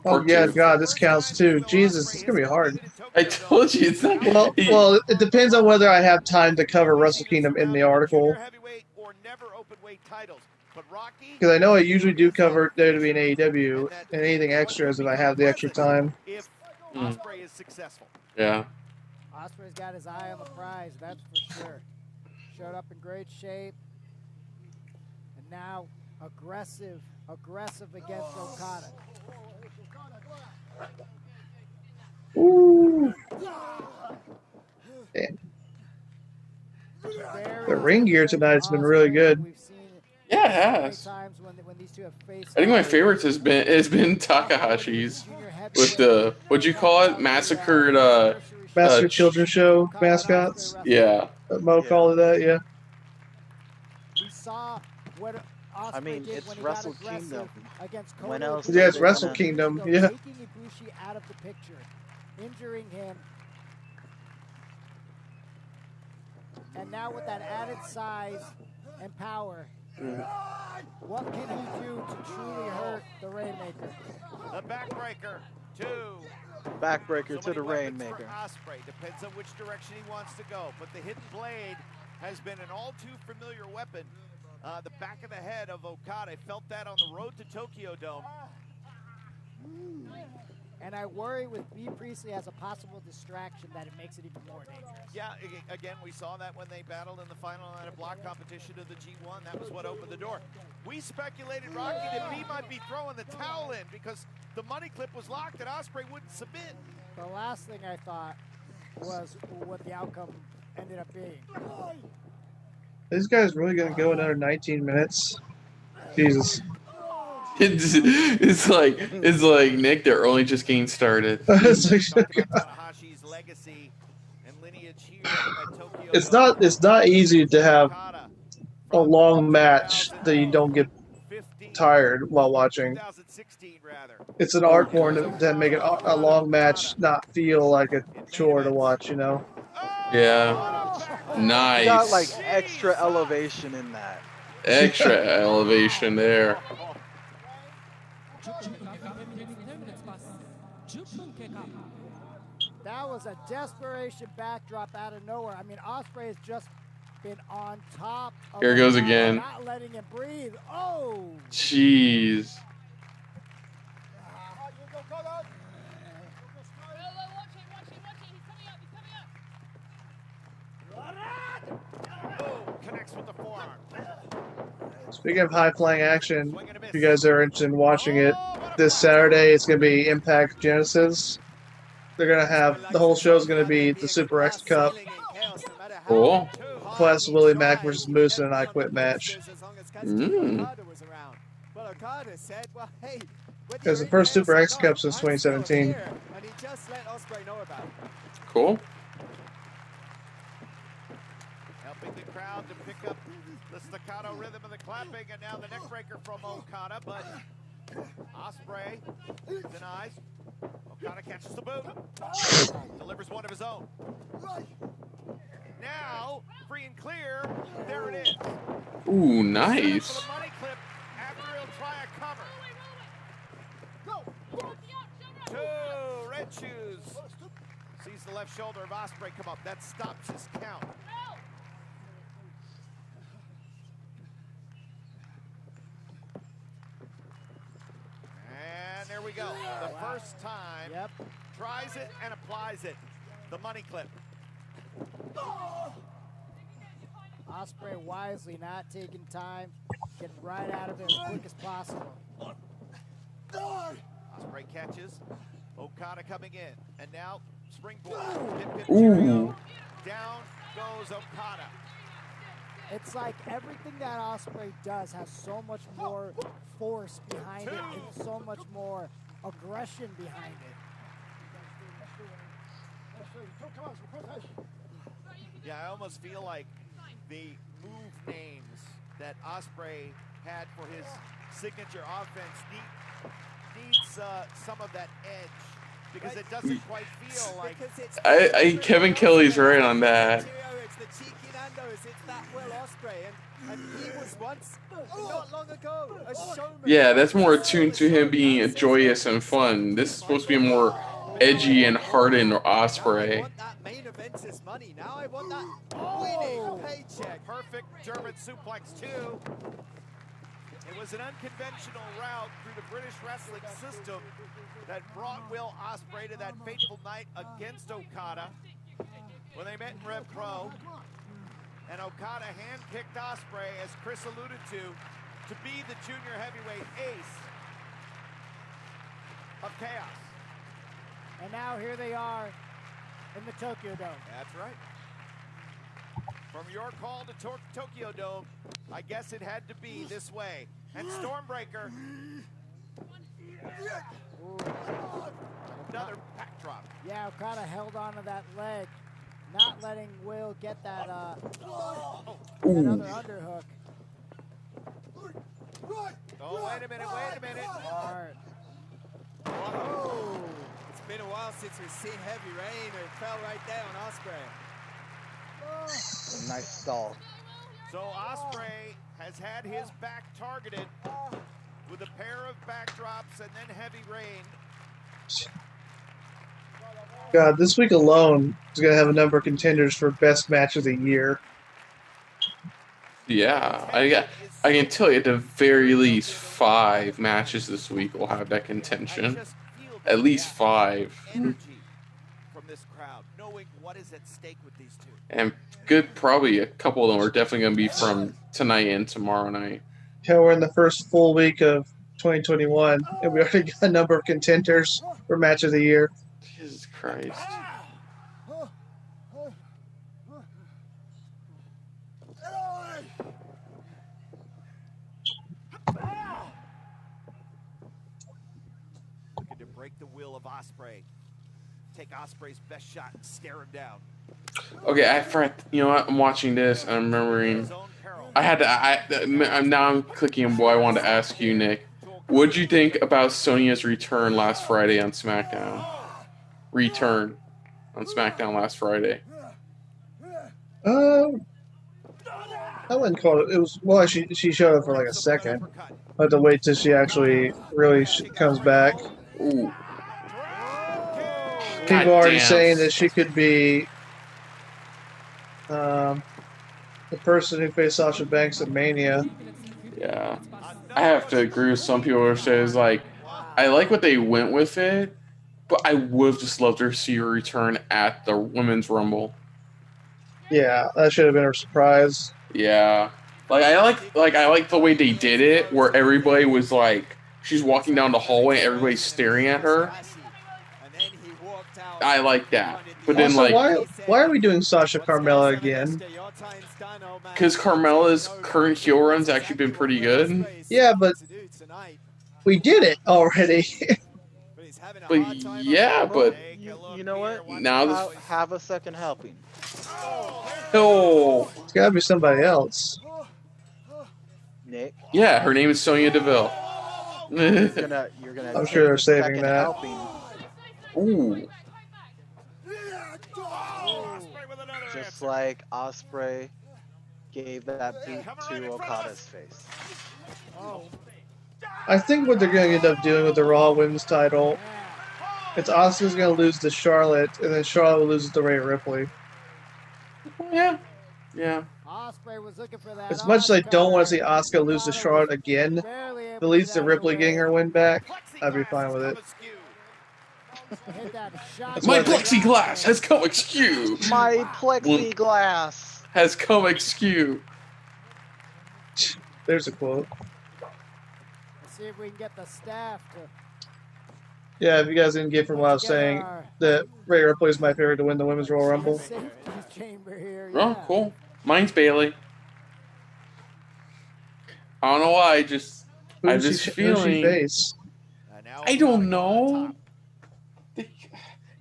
Oh, yeah, God, this counts too. Jesus, it's going to be hard. I told you it's not going to be. Well, it depends on whether I have time to cover Wrestle Kingdom in the article. Because I know I usually do cover WWE and AEW, and anything extra is if I have the extra time. Ospreay is successful. Yeah. Ospreay's got his eye on the prize, that's for sure. Showed up in great shape. And now aggressive against Okada. Ooh. Damn. The ring gear tonight has been really good. Yeah, it has. I think my favorites has been Takahashi's with the what'd you call it? Massacred Children's Show mascots. Yeah. Mo called it that, yeah. We saw what I mean, it's Wrestle Kingdom. When else? Yeah, it's Wrestle Kingdom. Yeah. Taking Ibushi out of the picture, injuring him, and now with that added size and power, what can he do to truly hurt the Rainmaker? The backbreaker to the Rainmaker. Ospreay depends on which direction he wants to go, but the hidden blade has been an all too familiar weapon. The back of the head of Okada. I felt that on the road to Tokyo Dome. And I worry with B. Priestley as a possible distraction that it makes it even more dangerous. Yeah, again, we saw that when they battled in the final night of block competition of the G1. That was what opened the door. We speculated, Rocky, that B might be throwing the towel in because the money clip was locked and Ospreay wouldn't submit. The last thing I thought was what the outcome ended up being. This guy's really going to go another 19 minutes. Jesus. It's like Nick, they're only just getting started. Tanahashi's legacy and lineage here at Tokyo. It's not easy to have a long match that you don't get tired while watching. It's an art form to make a long match not feel like a chore to watch, you know? Yeah. Nice. You got like extra elevation in that. Extra elevation there. That was a desperation backdrop out of nowhere. I mean, Ospreay has just been on top of Here goes again. Not letting him breathe. Oh! Jeez. Connects with the forearm. Speaking of high-flying action, if you guys are interested in watching it, this Saturday it's going to be Impact Genesis. They're going to have, the whole show is going to be the Super X Cup. Cool. Plus Willie Mack versus Moose in an I Quit match. Well, Okada said, well, hey, It was the first Super X Cup since 2017. And he just let Ospreay know about it. Cool. Helping the crowd to pick up the staccato rhythm of the clapping, and now the neck breaker from Okada, but Ospreay denies. Okada catches the boot, delivers one of his own. Now, free and clear, there it is. Ooh, nice. For the money clip after he'll try a cover. Two, red shoes. Sees the left shoulder of Ospreay come up. That stops his count. And there we go. The first time. Yep. Tries it and applies it. The money clip. Ospreay wisely not taking time, getting right out of it as quick as possible. Ospreay catches. Okada coming in. And now springboard. Ooh. Down goes Okada. It's like everything that Ospreay does has so much more force behind it and so much more aggression behind it. Yeah, I almost feel like the move names that Ospreay had for his signature offense needs some of that edge, because it doesn't quite feel like. Kevin Kelly's right on that. It's the cheeky Nando's. It's that Will Ospreay, and he was once, not long ago, a showman. Yeah, that's more attuned to him being joyous and fun. This is supposed to be more edgy and hardened Ospreay. I want that main event's money. Now I want that winning paycheck. Perfect German suplex too. It was an unconventional route through the British wrestling system that brought Will Ospreay to that fateful night against Okada when they met in Rev Pro. And Okada handpicked Ospreay, as Chris alluded to be the junior heavyweight ace of Chaos. And now here they are in the Tokyo Dome. That's right. From your call to Tokyo Dome, I guess it had to be this way. And Stormbreaker. Another backdrop. Yeah, Okada held on to that leg, not letting Will get that another underhook. Oh, wait a minute. Hard. Oh, it's been a while since we've seen heavy rain. It fell right there on Ospreay. Nice stall. So Ospreay has had his back targeted with a pair of backdrops and then heavy rain. God, this week alone is going to have a number of contenders for best match of the year. Yeah, I can tell you at the very least 5 matches this week will have that contention. At least 5. Energy from this crowd, knowing what is at stake with these two. And probably a couple of them are definitely going to be from tonight and tomorrow night. Yeah, we're in the first full week of 2021, and we already got a number of contenders for match of the year. Jesus Christ. Looking to break the will of Ospreay. Take Ospreay's best shot and stare him down. Okay, you know what? I'm watching this and I'm remembering. I'm clicking what I wanted to ask you, Nick. What'd you think about Sonya's return last Friday on SmackDown? Return on SmackDown last Friday. I wouldn't call it. It was, well, she showed up for like a second. I have to wait till she actually really comes back. Ooh. People are already saying that she could be the person who faced Sasha Banks at Mania. Yeah. I have to agree with some people who says, like, I like what they went with it, but I would have just loved to see her return at the Women's Rumble. Yeah, that should have been her surprise. Yeah. I like the way they did it, where everybody was like, she's walking down the hallway and everybody's staring at her. I like that. But then, also, why are we doing Sasha Carmella again? Because Carmella's current heel run's actually been pretty good. Yeah, but tonight. We did it already. But he's having a But hard time. yeah, but You know what? now this. Have a second helping. Oh, It's gotta be somebody else. Nick, yeah, her name is Sonya Deville. you're gonna I'm take sure they're the saving second that. helping Ooh, just like Ospreay gave that boot to Okada's face. I think what they're gonna end up doing with the Raw Women's title, it's Asuka's gonna lose to Charlotte, and then Charlotte will lose to Rhea Ripley. yeah. Ospreay was looking for that. As much as I don't want to see Asuka lose to Charlotte again, if it leads to Ripley getting her win back, I'd be fine with it. My plexiglass has come askew. My plexiglass has come askew. There's a quote. Let's see if we can get the staff to. Yeah, if you guys didn't get from what I was saying, that Rhea Ripley is my favorite to win the Women's Royal Rumble. Chamber here, Oh, cool. Mine's Bailey. I don't know why. I have this feeling. I don't know.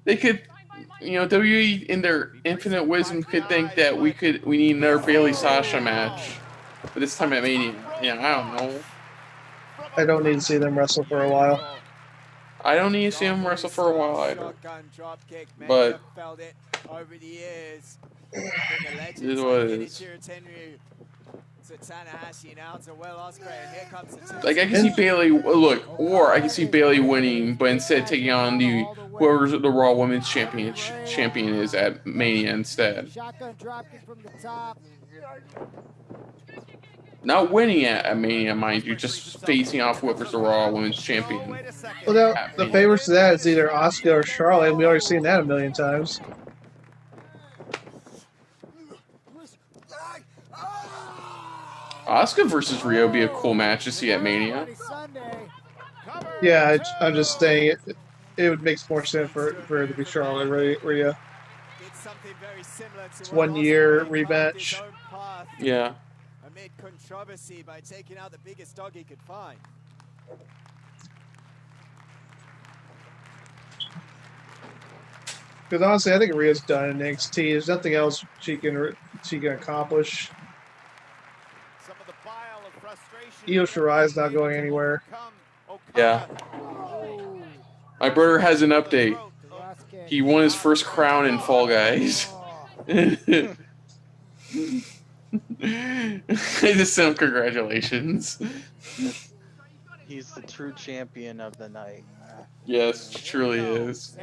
They could, WWE in their infinite wisdom could think that we need another Bailey Sasha match, but this time at Mania. Yeah, I don't know. I don't need to see them wrestle for a while. I don't need to see them wrestle for a while either. But it is what it is. Like, I can see Bailey or I can see Bailey winning, but instead taking on whoever the Raw Women's champion is at Mania instead. Not winning at Mania, mind you, just facing off whoever's the Raw Women's champion. Well, the favorites to that is either Asuka or Charlotte, and we already seen that a million times. Asuka versus Rhea would be a cool match to see at Mania. Yeah, I'm just saying it would make more sense for it to be Charlotte and Rhea. It's 1 year rematch. Yeah. Amid controversy by taking out the biggest dog he could find. Because honestly, I think Rhea's done in NXT. There's nothing else she can accomplish. Io Shirai's not going anywhere. Yeah. My brother has an update. He won his first crown in Fall Guys. I just sent him congratulations. He's the true champion of the night. Yes, truly is.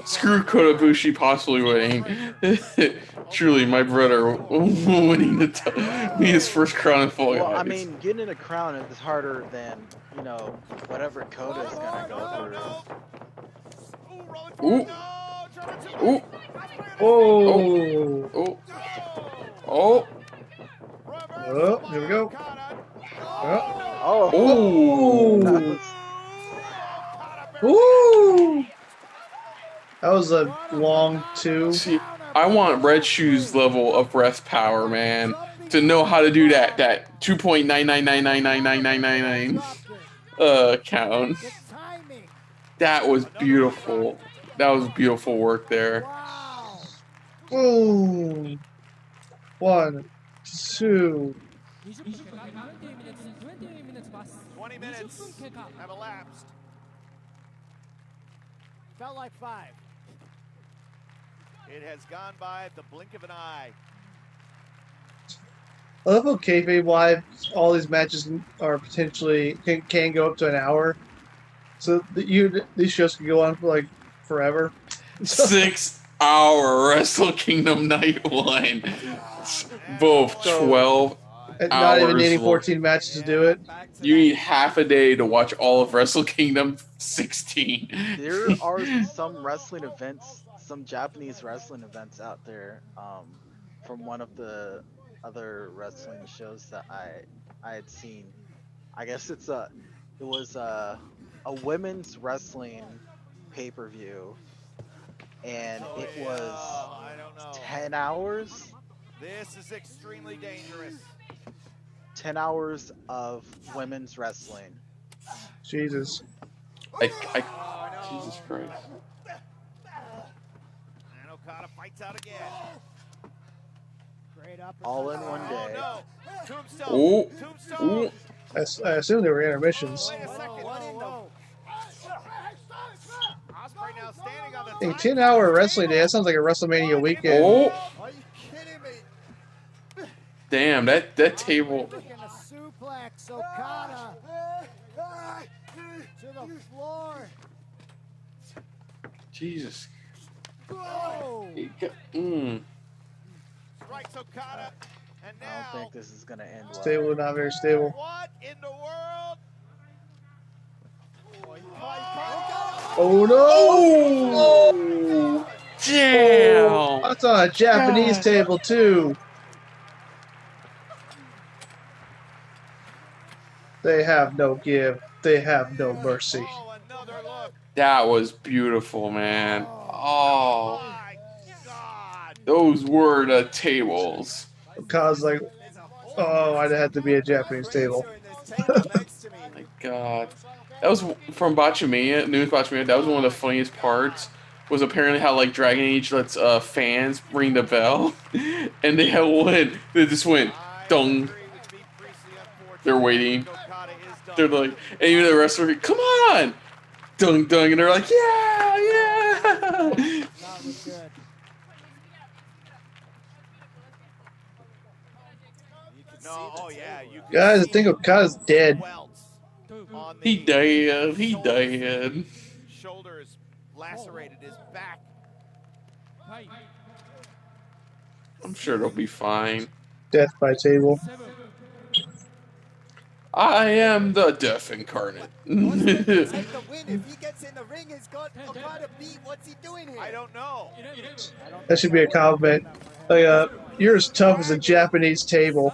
Screw Kota Ibushi possibly winning. Truly, my brother winning his first crown in Fall Guys. Well, I mean, getting a crown is harder than, whatever Kota's gonna go through. Ooh. Ooh. Oh. Oh. Oh. Oh, here we go. Oh. Oh. Ooh! That was a long two. See, I want Red Shoes level of breath power, man, to know how to do that 2.999999999 count. That was beautiful. That was beautiful work there. Boom. 1, 2. 20 minutes have elapsed. Felt like 5. It has gone by the blink of an eye. I love how kayfabe-wise all these matches are potentially can go up to an hour. So these shows can go on for like forever. 6 hour Wrestle Kingdom Night 1. Both 12 and hours. not even needing 14 matches to do it. You need half a day to watch all of Wrestle Kingdom 16. There are some wrestling events, some Japanese wrestling events out there, from one of the other wrestling shows that I had seen. I guess it was a women's wrestling pay-per-view, and it was 10 hours. This is extremely dangerous. 10 hours of women's wrestling. Jesus. Jesus Christ. And Okada fights out again. Great uppercut. All in one day. Oh no! Tombstone. Oh. Tombstone. I assume they were intermissions. Wait a second. Whoa. Ospreay now standing on the A title 10-hour wrestling day. That sounds like a WrestleMania weekend. Oh. Are you kidding me? Damn, that table. Taking a suplex, Okada to the floor. Jesus. Oh. Strikes Okada, and I now don't think this is gonna end well. Stable, not very stable. what in the world? Oh no! Damn. That's on a Japanese God. table too. They have no give. They have no mercy. Oh, another look. That was beautiful, man. Oh, My God. those were the tables. Cause like, oh, I'd have to be a Japanese table. My God. That was from Botchamania, News Botchamania. That was one of the funniest parts. Was apparently how like Dragon Age lets fans ring the bell, and they had one. They just went dong. They're waiting. They're like, and even the rest of it, come on, dung dung, and they're like, yeah, yeah. That was good. No, oh yeah, you can Guys, I see think Okada's dead. welts on He the died. He died. shoulders lacerated his back. I'm sure they'll be fine. Death by table. I am the Death Incarnate. Take the win. If he gets in the ring, he's got Okada beat. What's he doing here? I don't know. That should be a compliment. Like, you're as tough as a Japanese table.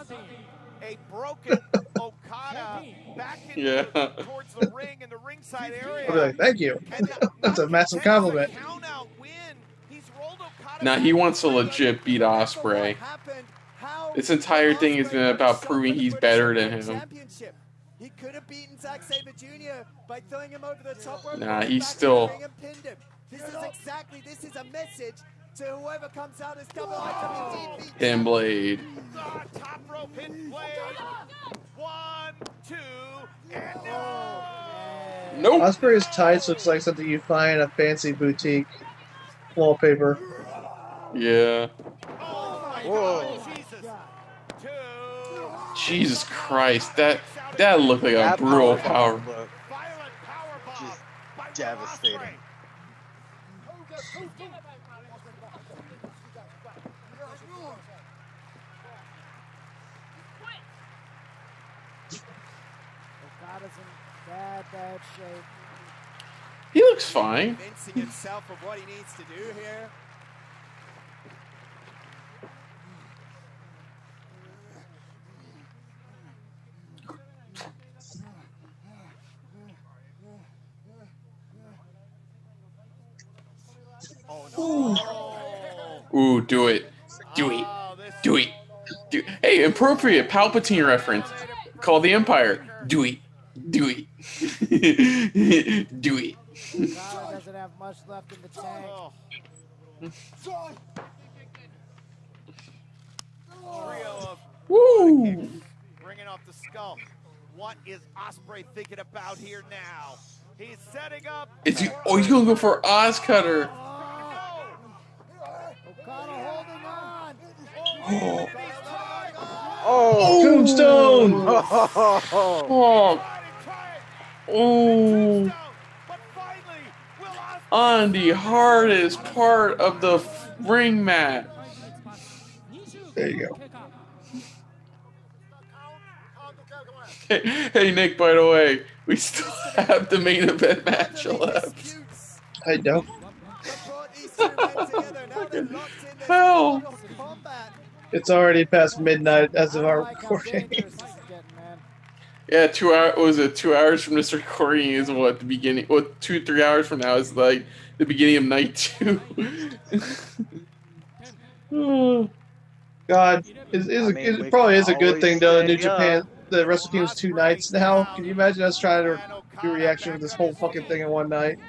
A broken Okada back Yeah. towards the ring in the ringside area. I'll be like, thank you. And That's a massive compliment. count out win. He's rolled Okada. Now he wants to legit beat Ospreay. This entire thing has been about proving he's better than him. He could have beaten Zack Sabre Jr. by throwing him over the top rope. Nah, and he's back still- in the ring and pinned him. This is a message to whoever comes out as double IWGP. Him Blade. Top rope hit Blade. 1, 2, and no. Nope. Ospreay's tights looks like something you find in a fancy boutique wallpaper. Yeah. Oh my Whoa. God, Jesus. 2. Jesus Christ. That looked like a That brutal powerbomb power. Violent looked powerbomb just by Will devastating. Ospreay. Okada's in bad shape. He looks fine. Convincing himself of what he needs to do here. Ooh, do it. Do it. Do it. Hey, appropriate Palpatine reference. Call the Empire. Do it. Do it. Do it. Okada doesn't have much left in the tank. Trio of Woo! bringing off the skull. What is Ospreay thinking about here now? He's setting up. He's gonna go for Oz Cutter. Okada holding on. Oh. Tombstone! Oh. Oh. But finally, will Ospreay On the hardest part of the ring mat. There you go. Hey, Nick, by the way, we still have the main event match left. I don't. Hell. It's already past midnight as of our I like how recording. dangerous this is getting, man. Yeah, 2 hours. Was it 2 hours from this recording? Is what the beginning? What 2-3 hours from now is like the beginning of night 2. God, it probably is a good thing though. New Japan, the Wrestle Kingdom's 2 nights now. Can you imagine us trying to do a reaction of this whole fucking thing in one night?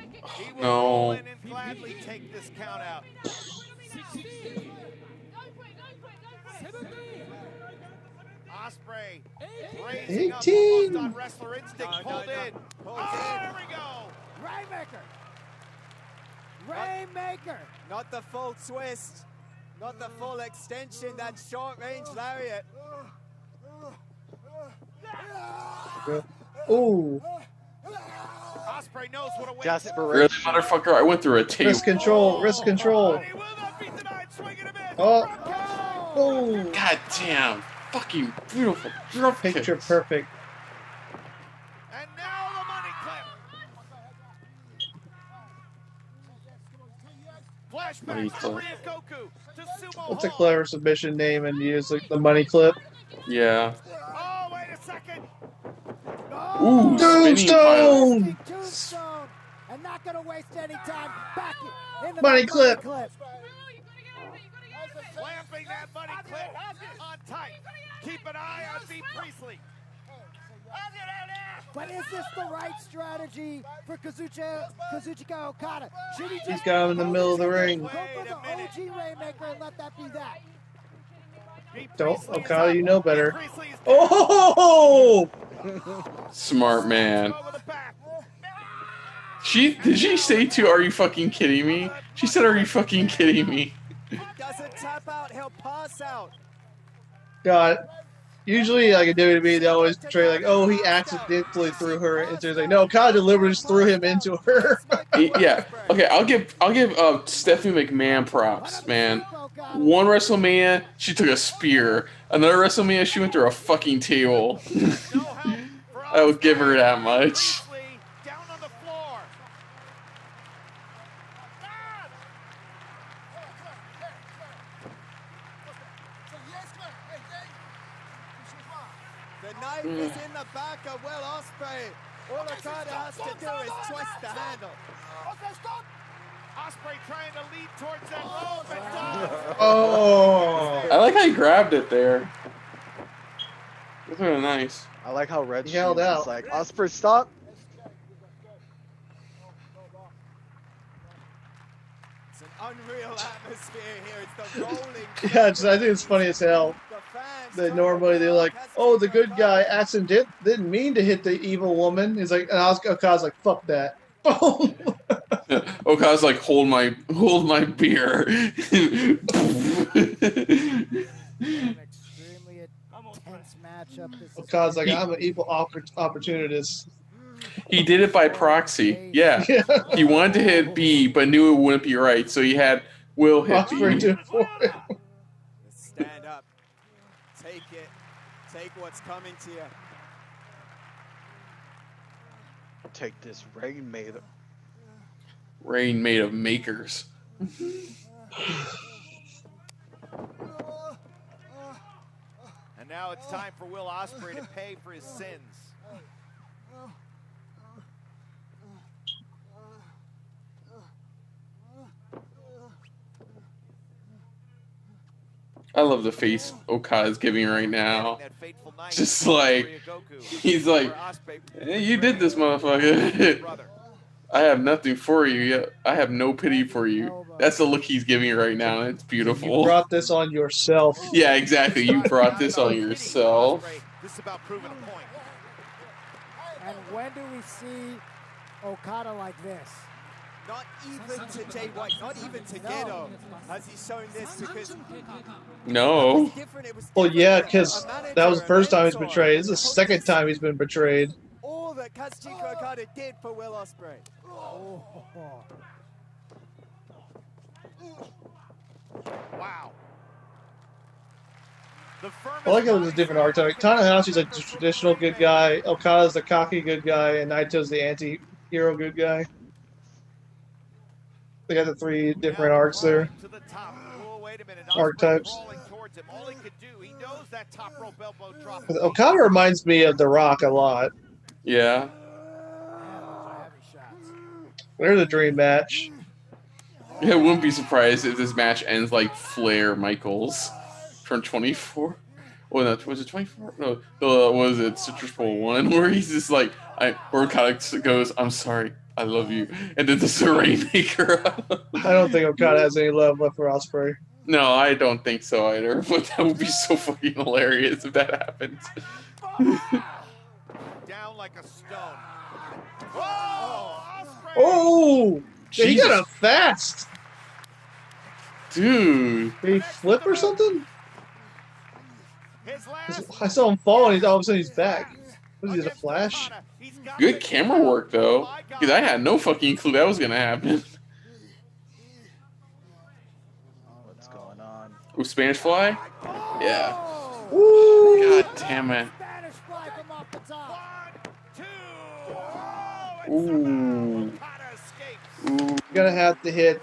No. And gladly take this count out. Ospreay raising up 18. almost on wrestler instinct. Pulled in. Oh, there we go. Rainmaker. Rainmaker. Not the full twist. Not the full extension. That short range lariat. Ooh. Ospreay knows what a win. Really, motherfucker? I went through a tape. Wrist control. Wrist control. He will not be denied. Swinging him in. Oh. Oh. God damn. Fucking beautiful. Drop Picture kicks. perfect. And now the money clip. Money Flashback to clip. Ryogoku to Sumo What's a Hall. clever submission name and use like the money clip? Yeah. Oh, wait a second. Ooh, spinning pile. Tombstone! Tombstone. And not going to waste any time. Back in the Money clip. Clamping that money clip on tight. Keep an eye on B. Priestley. But is this the right strategy for Kazuchika Okada? Should he just He's got him in the middle of the ring. go for the OG Rainmaker and let that be that? Don't, Okada, you know better. Oh! Smart man. Did she say to, "Are you fucking kidding me"? She said, "Are you fucking kidding me"? Doesn't tap out, he'll pass out. God. Usually, like a WWE, they always portray like, oh, he accidentally threw her into. Like, no, Okada deliberately just threw him into her. Yeah. Okay, I'll give Stephanie McMahon props, man. One WrestleMania, she took a spear. Another WrestleMania, she went through a fucking table. I would give her that much. Down on the floor. The knife is in the back of Will Ospreay. All Okada has to do is twist the handle. Ospreay trying to lead towards that rope and does. Oh. I like how he grabbed it there. That's really nice. I like how Red He held Shoes out. is like, Ospreay, stop. It's an unreal atmosphere here. It's the rolling. Yeah, I think it's funny as hell. That normally they're like, oh, the good guy didn't mean to hit the evil woman. He's like, and Okada's like, fuck that. Okada's like, hold my beer. An extremely intense matchup. Okada's like, I'm an equal opportunist. He did it by proxy. Yeah. He wanted to hit B, but knew it wouldn't be right, so he had Will hit Ospreay B. do it for him. Stand up. Take it. Take what's coming to you. Take this Rainmaker. Rain made of makers. And now it's time for Will Ospreay to pay for his sins. I love the face Okada's giving right now. Just like, he's like, hey, you did this, motherfucker. I have nothing for you yet. I have no pity for you. That's the look he's giving right now, and it's beautiful. You brought this on yourself. Yeah, exactly. You brought this on yourself. This is about proving a point. And when do we see Okada like this? Not even to Jay White, not even to Gedo has he shown this, because No. Well, yeah, because that was the first time he's betrayed. This is the second time he's been betrayed. all that Kazuchika Okada did for Will Ospreay. Wow. I like how there's a different archetype. Tanahashi's like the traditional good guy, Okada's the cocky good guy, and Naito's the anti-hero good guy. They got the three different arcs there. Archetypes. Okada reminds me of The Rock a lot. Yeah. They're the dream match. Yeah, I wouldn't be surprised if this match ends like Flair Michaels from 24. well, that was it 24? No, was it Citrus Bowl 1 where he's just like, where Okada goes, I'm sorry, I love you, and then the Rainmaker. I don't think Okada has any love left for Ospreay. No, I don't think so either. But that would be so fucking hilarious if that happens. Down like a stone. Whoa! Ospreay! Oh! He got up fast! Dude. Did he flip or something? I saw him fall and all of a sudden he's back. Was he a flash? Good camera work though. Because I had no fucking clue that was gonna happen. What's going on? Ooh, Spanish Fly? Yeah. Woo! God damn it. Spanish fly from off the top. 1, 2. Ooh. Ooh. You're gonna have to hit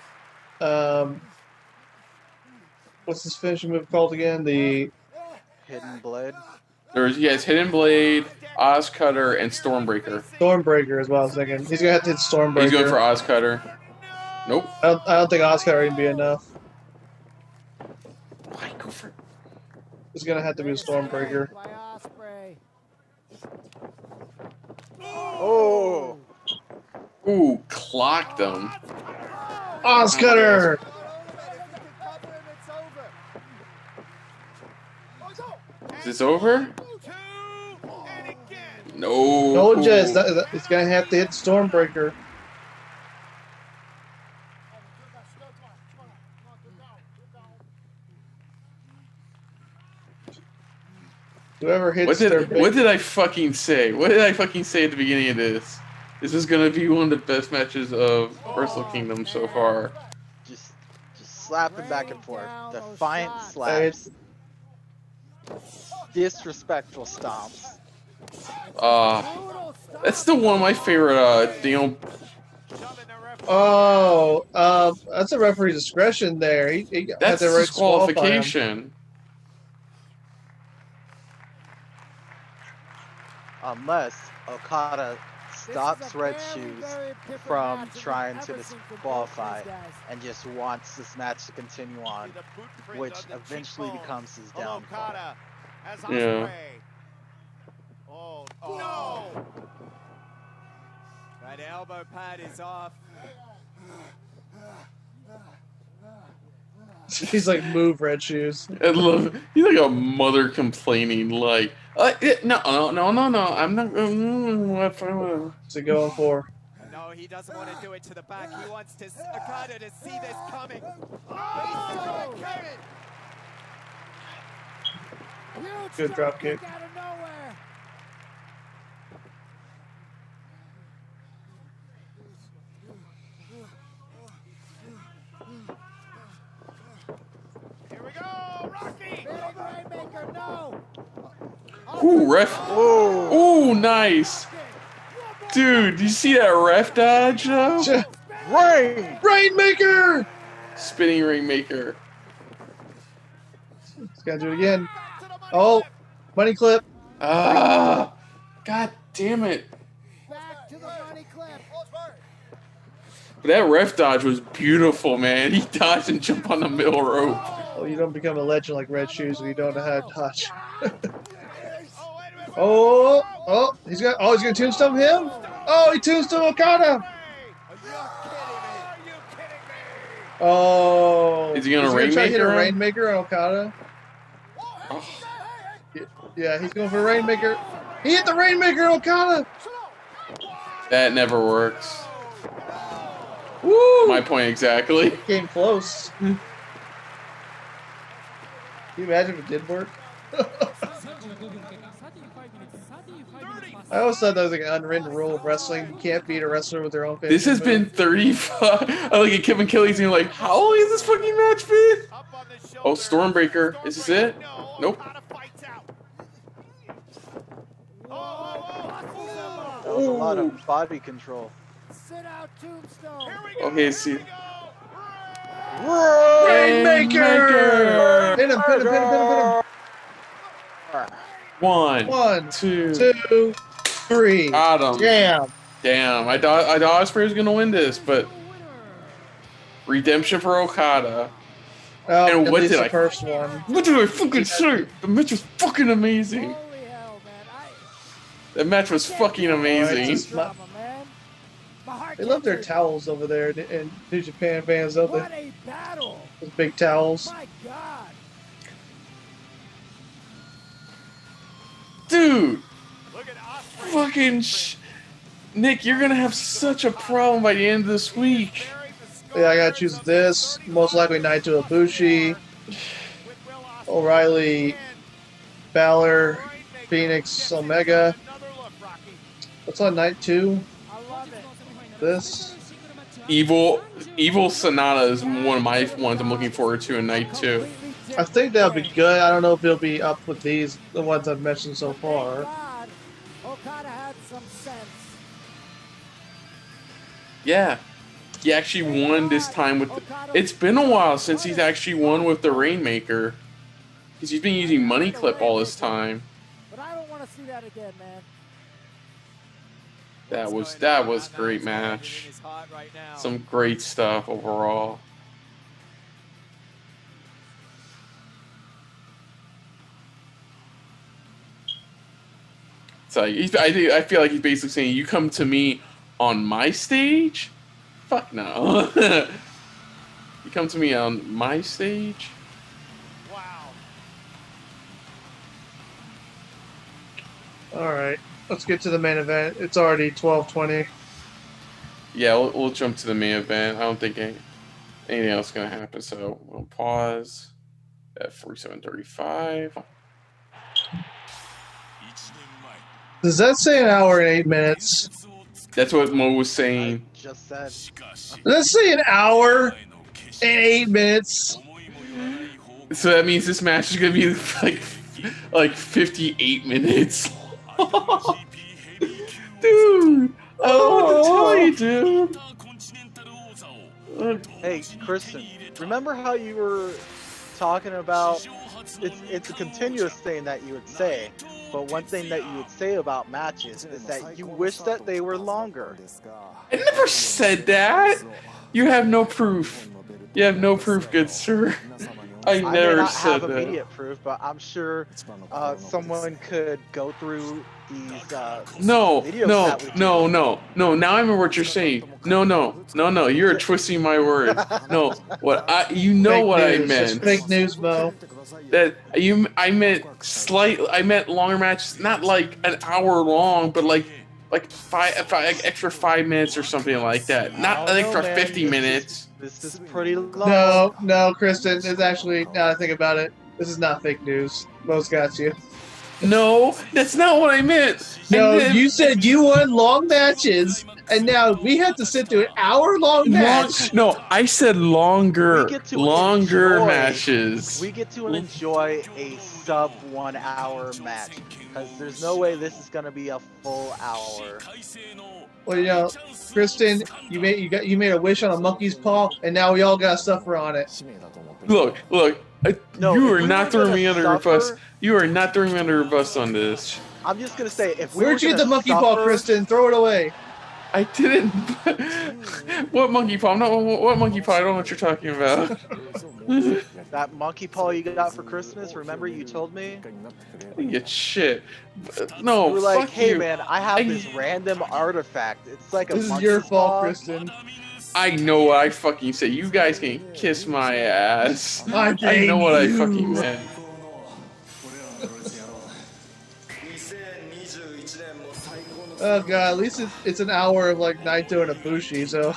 what's this finishing move called again? The Hidden Blade. It's Hidden Blade, Oz Cutter, and Stormbreaker. Stormbreaker is what I was thinking. He's gonna have to hit Stormbreaker. He's going for Oz Cutter. Nope. I don't think Oz Cutter would be enough. Why go for? He's gonna have to be a Stormbreaker. By Ospreay. Oh! Ooh, clocked him. Oz Cutter! Is this over? No. No, Jess. He's gonna have to hit Stormbreaker. Whoever hits what did I fucking say? What did I fucking say at the beginning of this? This is gonna be one of the best matches of Wrestle Kingdom so far. Just slapping back and forth. Defiant slaps. Disrespectful stomps. That's still one of my favorite. That's a referee discretion there. He that's had the right disqualification. Unless Okada stops Red Shoes from trying to disqualify and just wants this match to continue on, which eventually becomes his downfall. Yeah. Oh, no! Right elbow pad is off. He's like, move, Red Shoes. I love it. He's like a mother complaining, like, no, I'm not. What's he going for? No, he doesn't want to do it to the back. He wants to Okada to see this coming. Oh! Good drop kick. Out of nowhere. Here we go, Rocky! Big Rainmaker, no! Ooh, ref. Ooh, nice. Dude, you see that ref dodge though? Rainmaker! Spinning Rainmaker. He's gotta do it again. Oh, money clip. God damn it. Back to the money clip. That ref dodge was beautiful, man. He dodged and jumped on the middle rope. Oh, you don't become a legend like Red Shoes if you don't know how to dodge. He's gonna tombstone him? Oh, he tombstone Okada! Oh, is he gonna try to hit a Rainmaker? Rainmaker on Okada? Oh. Yeah, he's going for a Rainmaker. He hit the Rainmaker on Okada! That never works. Woo! My point exactly. Came close. Can you imagine if it did work? I always thought that was like an unwritten rule of wrestling. You can't beat a wrestler with their own face. This has been 35. I look at Kevin Kelly's and you're like, how long has this fucking match been? Oh, Stormbreaker. Is this it? Nope. That was a lot of body control. Sit out tombstone. Okay, see. Rainmaker! Hit him, hit him, hit him, hit him, hit him. One, two, three. Got him. Damn. I thought Ospreay was gonna win this, but redemption for Okada. Oh, And at what least did the I- first one. What did I fucking say? The match was fucking amazing. Holy hell, man. The match was fucking amazing. Just Drama, man. My heart They can't love their take it. towels over there in New Japan fans, don't What they? a battle. Those big towels. My God. Dude, Look at Ospreay. fucking Nick, you're gonna have such a problem by the end of this week. Yeah, I gotta choose this. Most likely Naito Ibushi, O'Reilly, Balor, Phoenix, Omega. What's on night 2? I love it. This. Evil Sonata is one of my ones I'm looking forward to in night 2. I think that'll be good. I don't know if it'll be up with the ones I've mentioned so Thank far. God Okada had some sense. Yeah. He actually won this time with... It's been a while since he's actually won with the Rainmaker. Because he's been using Money Clip all this time. But I don't want to see that again, man. That was a great match. Some great stuff overall. It's like I feel like he's basically saying, "You come to me on my stage? Fuck no. You come to me on my stage? Wow. All right, let's get to the main event. It's already 12:20. Yeah, we'll jump to the main event. I don't think anything else is gonna happen, so we'll pause at 47:35. Does that say an hour and 8 minutes? That's what Mo was saying. Just said. Does that say an hour and 8 minutes? So that means this match is gonna be like 58 minutes. Dude, I don't know what to tell you, dude. Hey, Kristen, remember how you were talking about it's a continuous thing that you would say, but one thing that you would say about matches is that you wish that they were longer. I never said that. You have no proof. You have no proof, good sir. I I may never not said have that. immediate proof, but I'm sure someone could go through these No, videos no, that we do. no, no, no. Now I remember what you're saying. No. You're twisting my words. No, you know Fake what I news. It's feant. fake news, Mo. I meant longer matches, not like an hour long, but like five extra 5 minutes or something like that. Not an extra 50 minutes. This is pretty long. No, Kristen. It's actually, now that I think about it, this is not fake news. Mo's got you. No, that's not what I meant. No, you said you want long matches, and now we have to sit through an hour-long match. No, I said longer. We get to Longer enjoy- matches. We get to enjoy a sub 1 hour match because there's no way this is gonna be a full hour. Well, you know, Kristen, you made a wish on a monkey's paw, and now we all got to suffer on it. Look. No, You if are we not were throwing gonna me under a bus. suffer- You are not throwing me under a bus on this. I'm just gonna say if we Where'd you were get the gonna monkey paw, suffer- Kristen? Throw it away. I didn't. What monkey paw? What monkey paw? I don't know what you're talking about. That monkey paw you got for Christmas, remember you told me? I didn't get shit. No, You were like, fuck hey you. man, I have this random artifact. It's like a This is monkey your fault, paw. Kristen. I know what I fucking said. You guys can kiss my ass. I know what I hate fucking you. meant. Oh god, at least it's an hour of like Naito and Ibushi, so.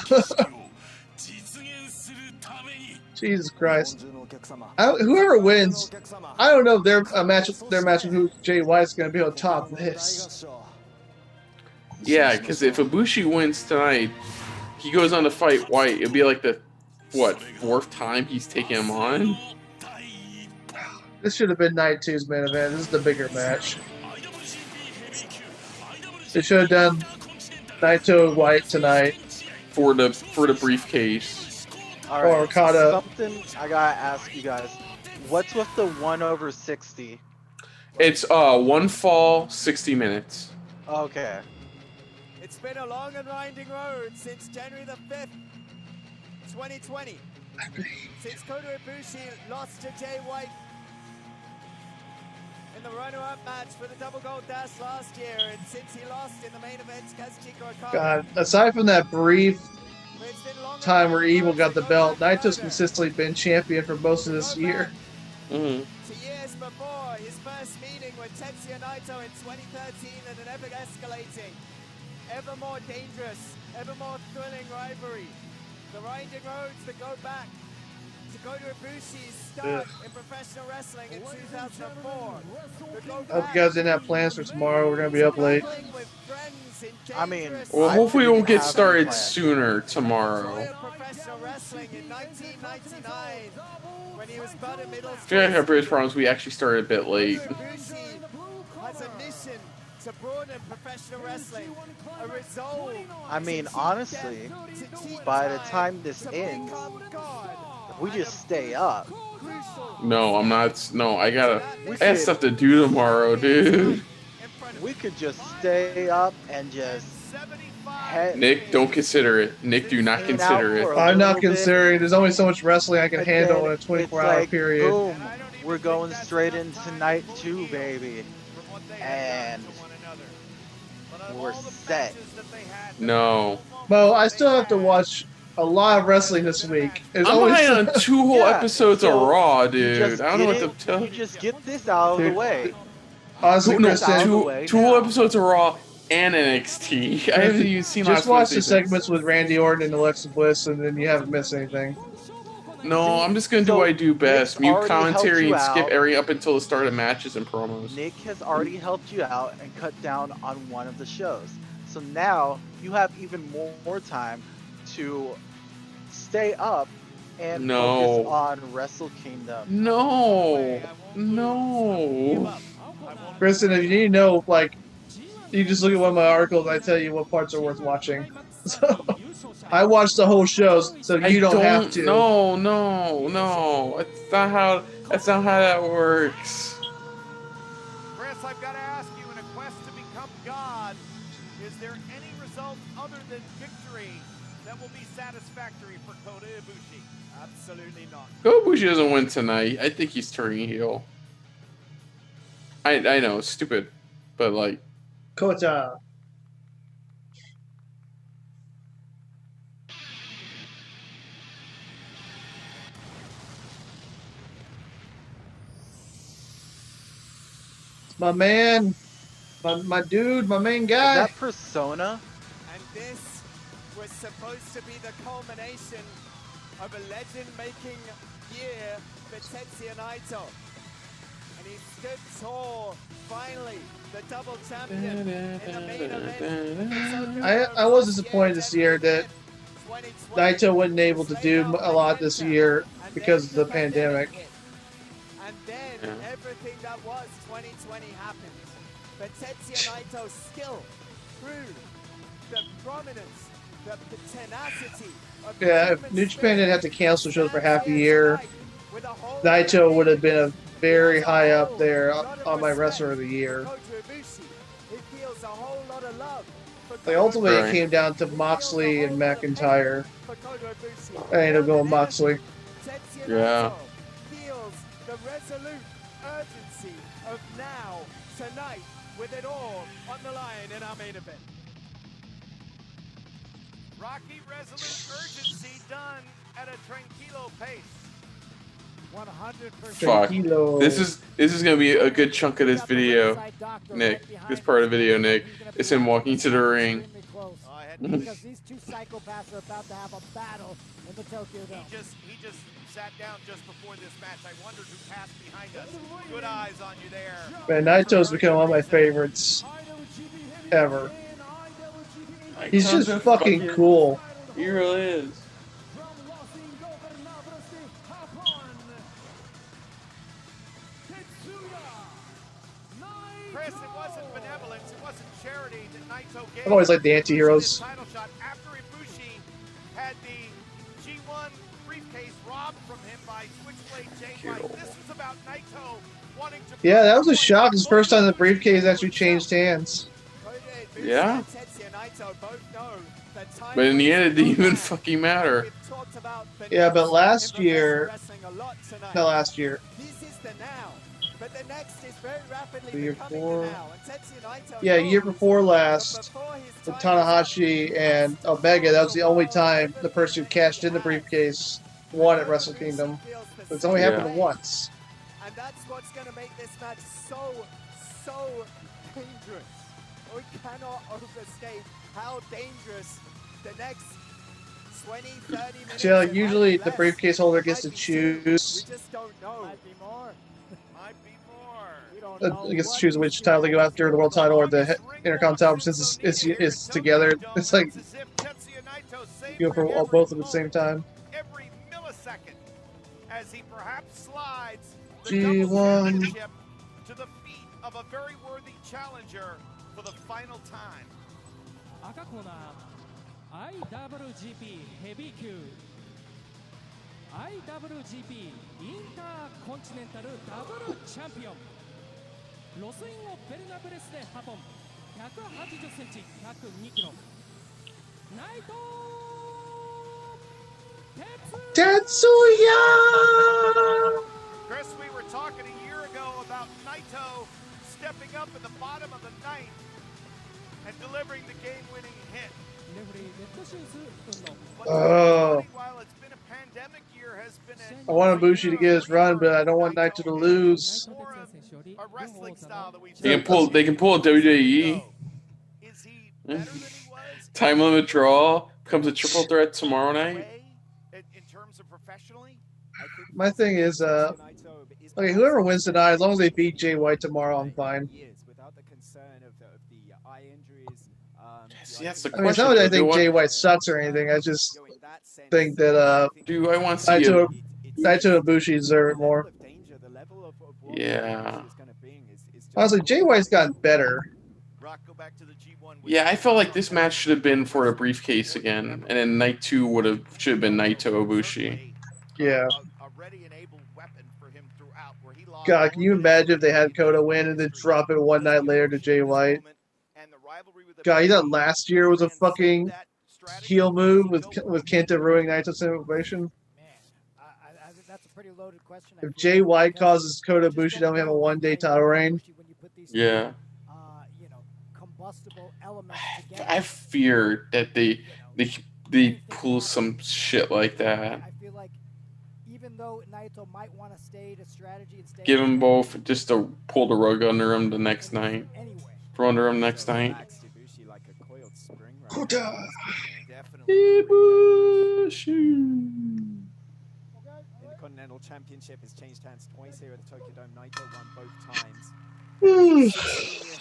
Jesus Christ. Whoever wins, I don't know if their match with who Jay White's gonna be able to top this. Yeah, because if Ibushi wins tonight, he goes on to fight White. It'll be like the, fourth time he's taking him on? This should have been Night 2's main event. This is the bigger match. They should have done Naito White tonight. For the briefcase. All right, Or Okada. something I gotta ask you guys. What's with the 1/60? It's one fall, 60 minutes. Okay. It's been a long and winding road since January the 5th, 2020. Since Kota Ibushi lost to Jay White in the runner-up match for the double gold dash last year, and since he lost in the main event to Kazuchika Okada. God, aside from that brief It's been longer time where than Evil the got the road to belt, go back Naito's to consistently been champion for most of this year. Mm-hmm. To years before his first meeting with Tetsuya Naito in 2013, and an ever escalating, ever more dangerous, ever more thrilling rivalry. The winding roads that go back to Kota Ibushi's start in professional wrestling in 2004. I hope you guys didn't have plans for tomorrow. We're gonna be up late. I mean, Well, I hopefully didn't we'll get have any started plans. sooner tomorrow. Professional wrestling in 1999 when he was but a middle If you guys have British problems, we actually started a bit late. Ibushi has a mission to broaden professional wrestling, a resolve. I mean, honestly, by the time this ends, if we just stay up. No, I'm not. No, I have stuff to do tomorrow, dude. We could just stay up and just head. Nick, don't consider it. Nick, do not consider it. I'm not considering. There's only so much wrestling I can handle in a 24-hour period. Boom, we're going straight into night 2, baby, and we're set. No. Mo, I still have to watch a lot of wrestling this week. There's I'm always behind on 2 whole episodes of Raw, You dude. just I don't know what get to tell You just get this out of the way. Honestly, No, Kristen, two whole episodes of Raw and NXT. I haven't even seen just last watch the Wednesday's. segments with Randy Orton and Alexa Bliss, and then you haven't missed anything. No, I'm just gonna do what I do best. Nick's Mute already helped commentary you and skip out. every up until the start of matches and promos. Nick has already helped you out and cut down on one of the shows. So now you have even more time to stay up and No. focus on Wrestle Kingdom. No. No. Kristen, if you need to know, like, you just look at one of my articles and I tell you what parts are worth watching. So, I watched the whole show, so you don't have to. No. That's not how that works. Chris, I've got to ask you, in a quest to become God, is there any result other than victory that will be satisfactory for Kota Ibushi? Absolutely not. Ibushi doesn't win tonight. I think he's turning heel. I know, it's stupid, but like. Kota. My man, my dude, my main guy. Is that Persona? And this was supposed to be the culmination of a legend-making year for Tetsuya Naito. And he stood tall, finally, the double champion in the main event. I was disappointed this year that Naito wasn't able to do a lot this year because of the pandemic. And then everything that was 2020 happened. But Tetsuya Naito's skill proved the prominence, the tenacity of the Yeah, if New Japan didn't have to cancel shows for half a year, Naito would have been a very high up there on my wrestler of the year. Like, ultimately, it came down to Moxley and McIntyre. I ended up going Moxley. Yeah. Feels the resolute urgency of now, tonight, with it all on the line in our main event. Rocky resolute urgency done at a tranquilo pace. 100%. Fuck. Tranquilo. This is gonna be a good chunk of this video, Nick. This part of the video, Nick. It's him walking to the ring. Because these two psychopaths are about to have a battle in the Tokyo Dome. He just sat down just before this match. I wondered who passed behind us. Good eyes on you there. Man, Naito's become one of my favorites ever. He's just fucking cool. He really is. Chris, it wasn't benevolence, it wasn't charity that Naito gave. I've always liked the anti-heroes. Title shot after Ibushi had the G1 briefcase robbed from him by Switchblade Jay White. This was about Naito wanting to. Yeah, that was a shock. It's the first time the briefcase actually changed hands. Yeah. Tetsuya Naito both know But in the end, it didn't even fucking matter. Yeah, but last year, no, last year. This is the now. But the next is very rapidly The year becoming before. the now. And Tetsuya Naito Yeah, year knows before last, before his with time is up, Tanahashi and Omega, that was the only time the person who cashed in the briefcase won at Wrestle Kingdom. But it's only happened once. And that's what's going to make this match so dangerous. We cannot overstate how dangerous the next 20, 30 minutes. So usually the briefcase holder gets to choose. We just don't know. Might be more. Gets to choose which title they go after, the world title or the Intercontinental title, since it's together. It's like you go for both at the same time. Every millisecond as he perhaps slides the G1 double championship to the feet of a very worthy challenger for the final time. 赤コーナー IWGP ヘビー級 IWGP インターコンチネンタルダブルチャンピオンロスインをベルナブレスでハポン180センチ102キロ内藤 Tetsuya! Chris, we were talking a year ago about Naito stepping up in the bottom of the ninth and delivering the game-winning hit. Oh. While it's been a pandemic year, has been I want Ibushi to get his run, but I don't want Naito to lose. a wrestling style that we've They can pull a WWE. Is he better than he was? Time limit draw becomes a triple threat tomorrow night. In terms of professionally? My thing is, okay, whoever wins tonight, as long as they beat Jay White tomorrow, I'm fine. See, that's the I mean, it's question. not that I Do think Jay White sucks or anything. I just think that do I want to see Naito and Ibushi deserve it more. Yeah. Honestly, Jay White's gotten better. Yeah, I felt like this match should have been for a briefcase again, and then night 2 should have been Naito Ibushi. Yeah. God, can you imagine if they had Kota win and then drop it one night later to Jay White? God, you thought last year was a fucking heel move with Kenta ruining Naito's celebration? That's a pretty loaded question. If Jay White causes Kota Ibushi to only have a one-day title reign? Yeah. Combustible elements I fear that they pull some shit like that. I feel like even though Naito might want to stay to strategy and stay, Give them both just to pull the rug under him the next night. Throw under him next night. Kota! Ibushi! Intercontinental Championship has changed hands twice here at the Tokyo Dome. Naito won both times.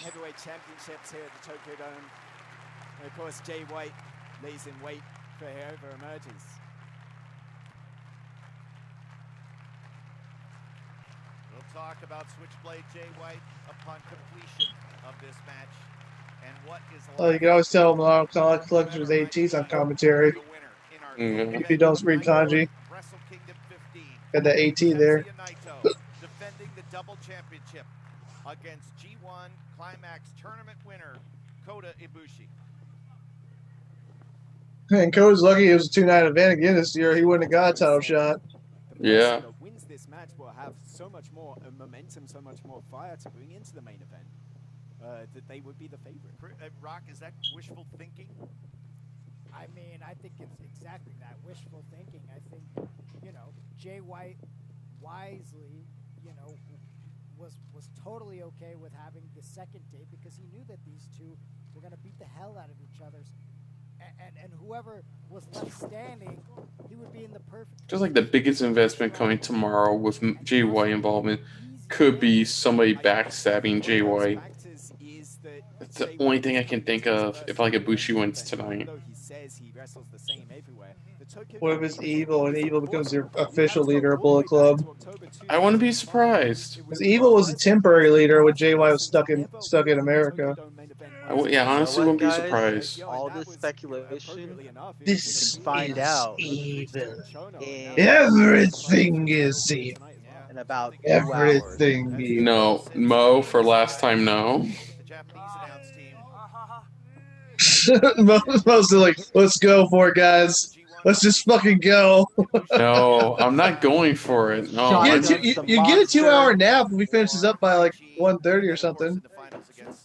Heavyweight championships here at the Tokyo Dome. And of course, Jay White lays in wait for whoever emerges. We'll talk about Switchblade Jay White upon completion of this match. And what is Oh, you can always tell Milano Collector's AT's on commentary. If you don't read kanji. Got the AT there. Defending the double championship against G1 Climax tournament winner Kota Ibushi. And Kota's lucky it was a 2-night event again this year. He wouldn't have got a title shot. Yeah. Wins this match will have so much more momentum, so much more fire to bring into the main event. That they would be the favorite. Rock, is that wishful thinking? I mean, I think it's exactly that, wishful thinking. I think, Jay White wisely, was totally okay with having the second date because he knew that these two were going to beat the hell out of each other. And whoever was left standing, he would be in the perfect... Just like the biggest investment coming tomorrow with Jay White involvement could be somebody backstabbing Jay White. That's the only thing I can think of if like Ibushi wins tonight. What if it's Evil and Evil becomes the official leader of Bullet Club? I wouldn't be surprised. Because Evil was a temporary leader when Jay White was stuck in America. Yeah, honestly, wouldn't be surprised. All this speculation, This you can find out evil. in Everything is evil. in about 2 Everything hours. evil. No, Mo for last time. No. The Japanese announce team Mostly like, let's go for it, guys. Let's just fucking go. No, I'm not going for it. No, Shot You against the get a 2 monster. hour nap if we finish this up by like 1:30 or something. Two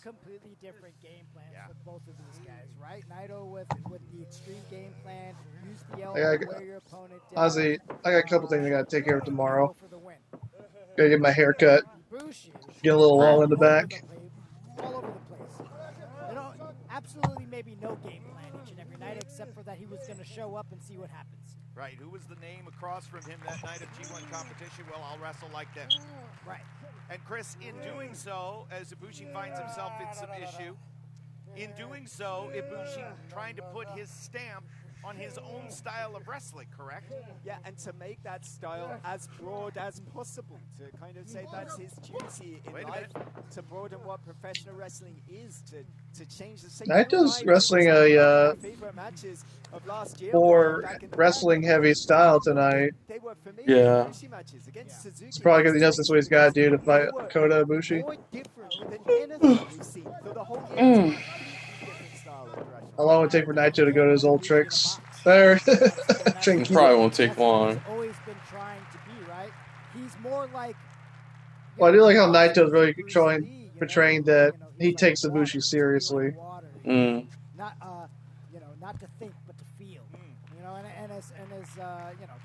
completely different game plans for both of these guys, right? Naito with the extreme game plan, use the elbow, wear your opponent down. Honestly, I got a couple things I gotta take care of tomorrow. Go for the win. Gotta get my hair cut. Ibushi, Get a little long in the back. all over the place. You know, absolutely maybe no game plan each and every night, except for that he was going to show up and see what happens. Right, who was the name across from him that night of G1 competition? Well, I'll wrestle like them. Right. And Chris, in doing so, as Ibushi finds himself in some issue, in doing so, Ibushi trying to put his stamp on his own style of wrestling, correct? Yeah, and to make that style as broad as possible, to kind of say that's his duty in life, to broaden what professional wrestling is, to change the same. Naito's wrestling a more wrestling heavy style tonight. Yeah. It's probably because he knows that's what he's got to do to fight Okada Ibushi. How long would it take for Naito to go to his old tricks? There. It probably won't take long. Always been trying to be, right? He's more like. Well, I do like how Naito's really portraying that he takes Ibushi seriously. Not not to think but to feel. You know, and as you know,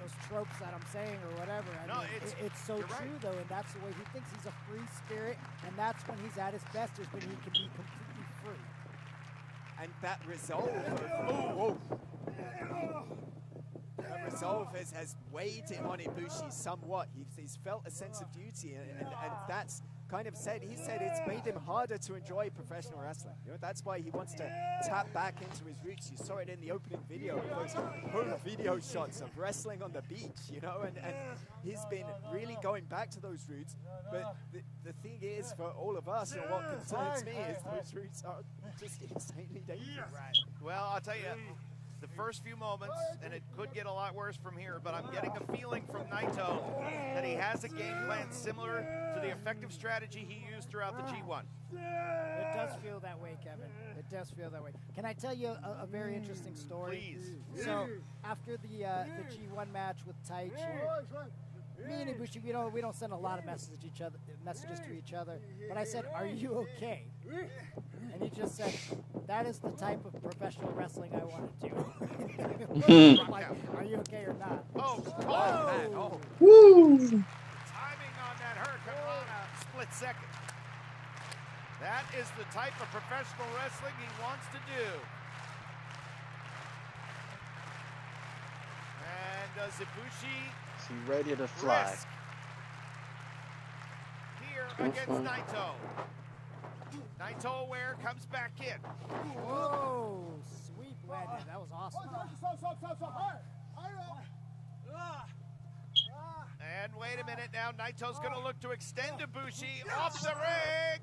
those tropes that I'm saying or whatever. I mean, it's so true though, and that's the way he thinks. He's a free spirit, and that's when he's at his best, is when he can be completely free. And that resolve, that resolve has weighed on Ibushi somewhat. He's felt a sense of duty, and that's kind of he said it's made him harder to enjoy professional wrestling. You know, that's why he wants to tap back into his roots. You saw it in the opening video, those home video shots of wrestling on the beach, you know, and he's been really going back to those roots. But the thing is, for all of us, and what concerns me is those roots are just insanely dangerous. Right. Well, I'll tell you, the first few moments, and it could get a lot worse from here, but I'm getting a feeling from Naito that he has a game plan similar to the effective strategy he used throughout the G1. It does feel that way, Kevin. It does feel that way. Can I tell you a very interesting story? Please. So after the G1 match with Taichi, me and Ibushi, we don't send a lot of messages to each other. But I said, "Are you okay?" And he just said, "That is the type of professional wrestling I want to do." I'm like, "Are you okay or not?" Oh. Woo! Timing on that Hurricanrana split second. That is the type of professional wrestling he wants to do. And does Ibushi Is he ready to fly? risk here against Naito? Naito aware, comes back in. Whoa, sweet landing. That was awesome. And wait a minute now, Naito's going to look to extend Ibushi off the ring.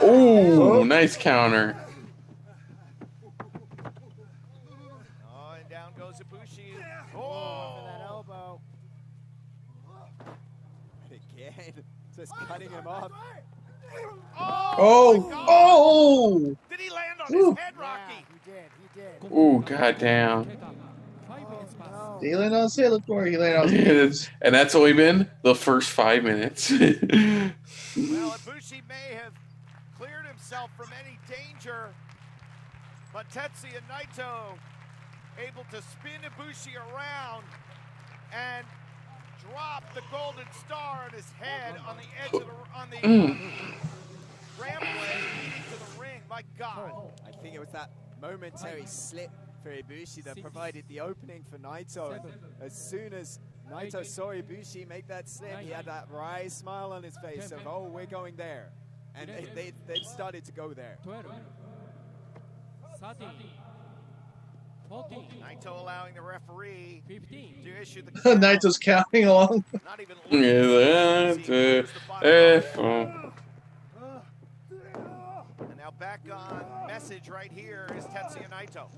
Oh, nice counter. Oh, and down goes Ibushi. Oh, that elbow. Again, just cutting him off. Oh! Did he land on his head, Rocky? Yeah, he did. Oh, goddamn. He landed on his head. Look for it. He landed on his head. And that's only been the first 5 minutes. Well, Ibushi may have cleared himself from any danger, but Tetsuya Naito able to spin Ibushi around and drop the golden star on his head on the edge of the rampway leading to the ring. My God. I think it was that momentary slip for Ibushi that provided the opening for Naito. And as soon as Naito saw Ibushi make that slip, he had that wry smile on his face of, oh, we're going there. And they've started to go there. 12, 13, 14, Naito allowing the referee 15. to issue the Naito's counting along. Not even And now back on message right here is Tetsuya Naito.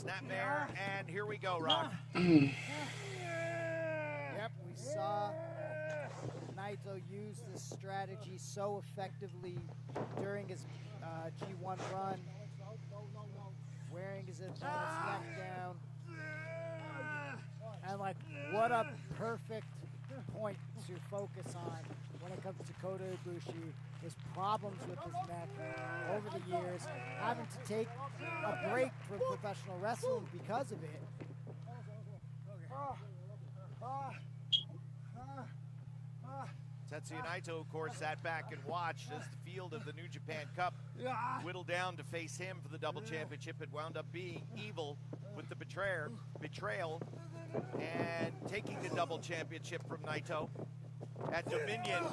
Snapmare, and here we go, Rock. Yep, we saw Naito use this strategy so effectively during his G1 run, wearing his opponent's neck down. And like, what a perfect point to focus on when it comes to Kota Ibushi, his problems with his neck over the years, having to take a break from professional wrestling because of it. Tetsuya Naito, of course, sat back and watched as the field of the New Japan Cup whittled down to face him for the double championship. It wound up being Evil with the betrayal and taking the double championship from Naito at Dominion.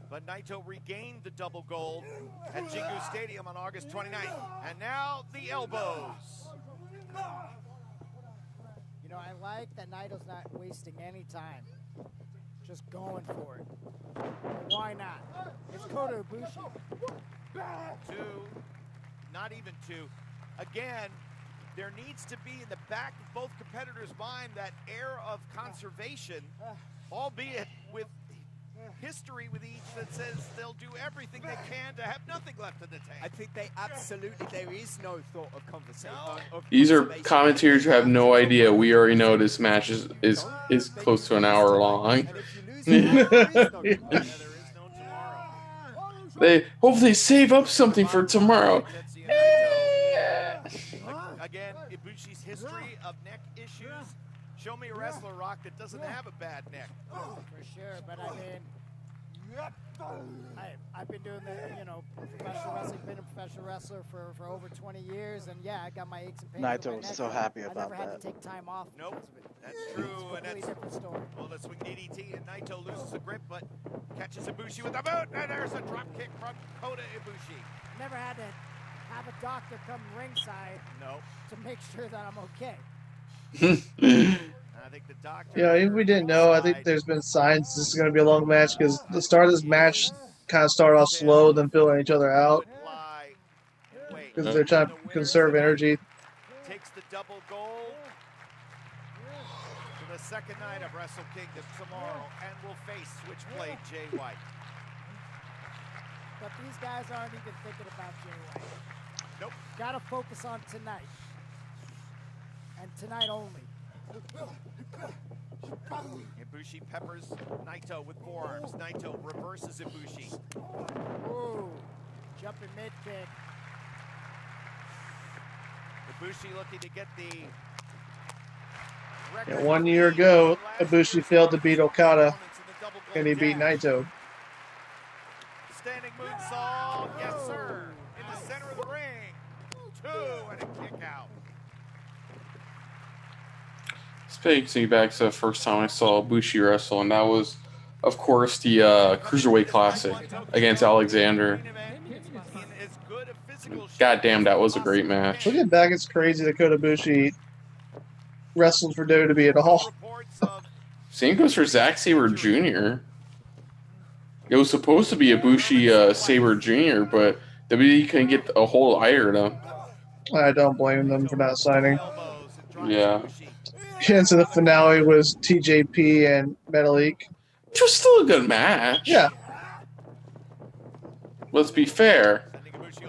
But Naito regained the double gold at Jingu Stadium on August 29th. And now the elbows. You know, I like that Naito's not wasting any time. Just going for it. Why not? It's Kota Ibushi. Not even two. Again, there needs to be in the back of both competitors' mind that air of conservation, albeit with history with each that says they'll do everything they can to have nothing left in the tank. I think they absolutely, there is no thought of conversation. These are commentators who have no idea. We already know this match is close to an hour long. They hopefully save up something for tomorrow. Again, Ibushi's history of neck issues. Show me a wrestler, Rock, that doesn't have a bad neck. For sure, but I mean, I've been doing the, you know, professional wrestling, been a professional wrestler for over 20 years, and yeah, I got my aches and pains. Naito was so happy about I never that. had to take time off. Nope, that's It's true, a and completely that's different story. well, the swing DDT, and Naito loses the grip, but catches Ibushi with a boot, and there's a drop kick from Kota Ibushi. Never had to have a doctor come ringside to make sure that I'm okay. I think the doctor. Yeah, even if we didn't know, I think there's been signs this is going to be a long match because the start of this match kind of started off slow, then filling each other out because they're trying to conserve energy. Takes the double gold for the second night of Wrestle Kingdom tomorrow, and will face Switchblade Jay White. But these guys aren't even thinking about Jay White. Nope. Gotta focus on tonight. And tonight only. Ibushi peppers Naito with forearms. Naito reverses Ibushi. Ooh, jumping mid kick. Ibushi looking to get the Yeah, 1 year ago, Ibushi failed to beat Okada, and he beat Naito. Standing moonsault, yes sir, in the center of the ring. 2 and a kick out. Takes me back to the first time I saw Ibushi wrestle, and that was, of course, the Cruiserweight Classic against Alexander. God damn, that was a great match. Looking back, it's crazy that Kota Ibushi wrestled for WWE at all. Same goes for Zack Sabre Jr. It was supposed to be Ibushi Sabre Jr., but WWE couldn't get a hold of either of them. I don't blame them for not signing. Yeah. And so the finale was TJP and Metalik. Which was still a good match. Yeah. Let's be fair.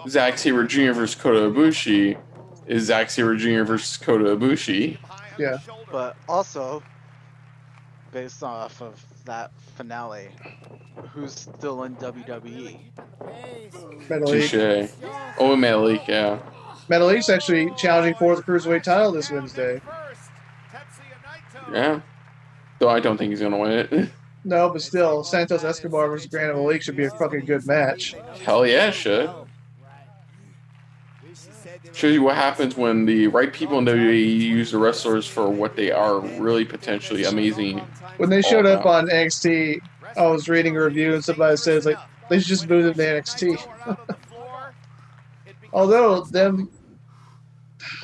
Zack Sabre Jr. versus Kota Ibushi is Zack Sabre Jr. versus Kota Ibushi. Yeah. But also, based off of that finale, who's still in WWE? Metalik. Touche. Oh, Metalik, yeah. Metalik's actually challenging for the Cruiserweight title this Wednesday. Yeah. Though I don't think he's going to win it. No, but still, Santos Escobar versus Brandon Malik should be a fucking good match. Hell yeah, it should. Shows you what happens when the right people in WWE use the wrestlers for what they are, really potentially amazing. When they showed up on NXT, I was reading a review and somebody says, like, they should just move them to NXT. Although, them,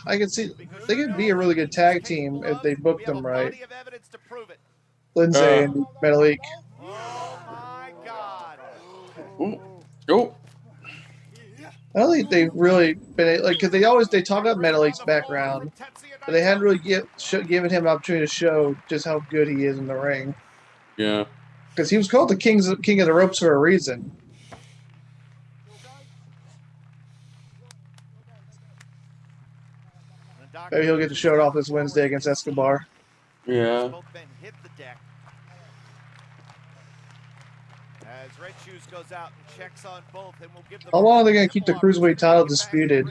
I can see, they could be a really good tag team if they booked them right. Lindsay and Metalik. Oh. I don't think they've really been like, because they talk about Metalik's background, But they hadn't really given him an opportunity to show just how good he is in the ring. Yeah. Because he was called the king of the ropes for a reason. Maybe he'll get to show it off this Wednesday against Escobar. Yeah. Both men hit the deck. As Red Shoes goes out and checks on both, and we'll give them. How long are they going to keep the Cruiserweight title disputed?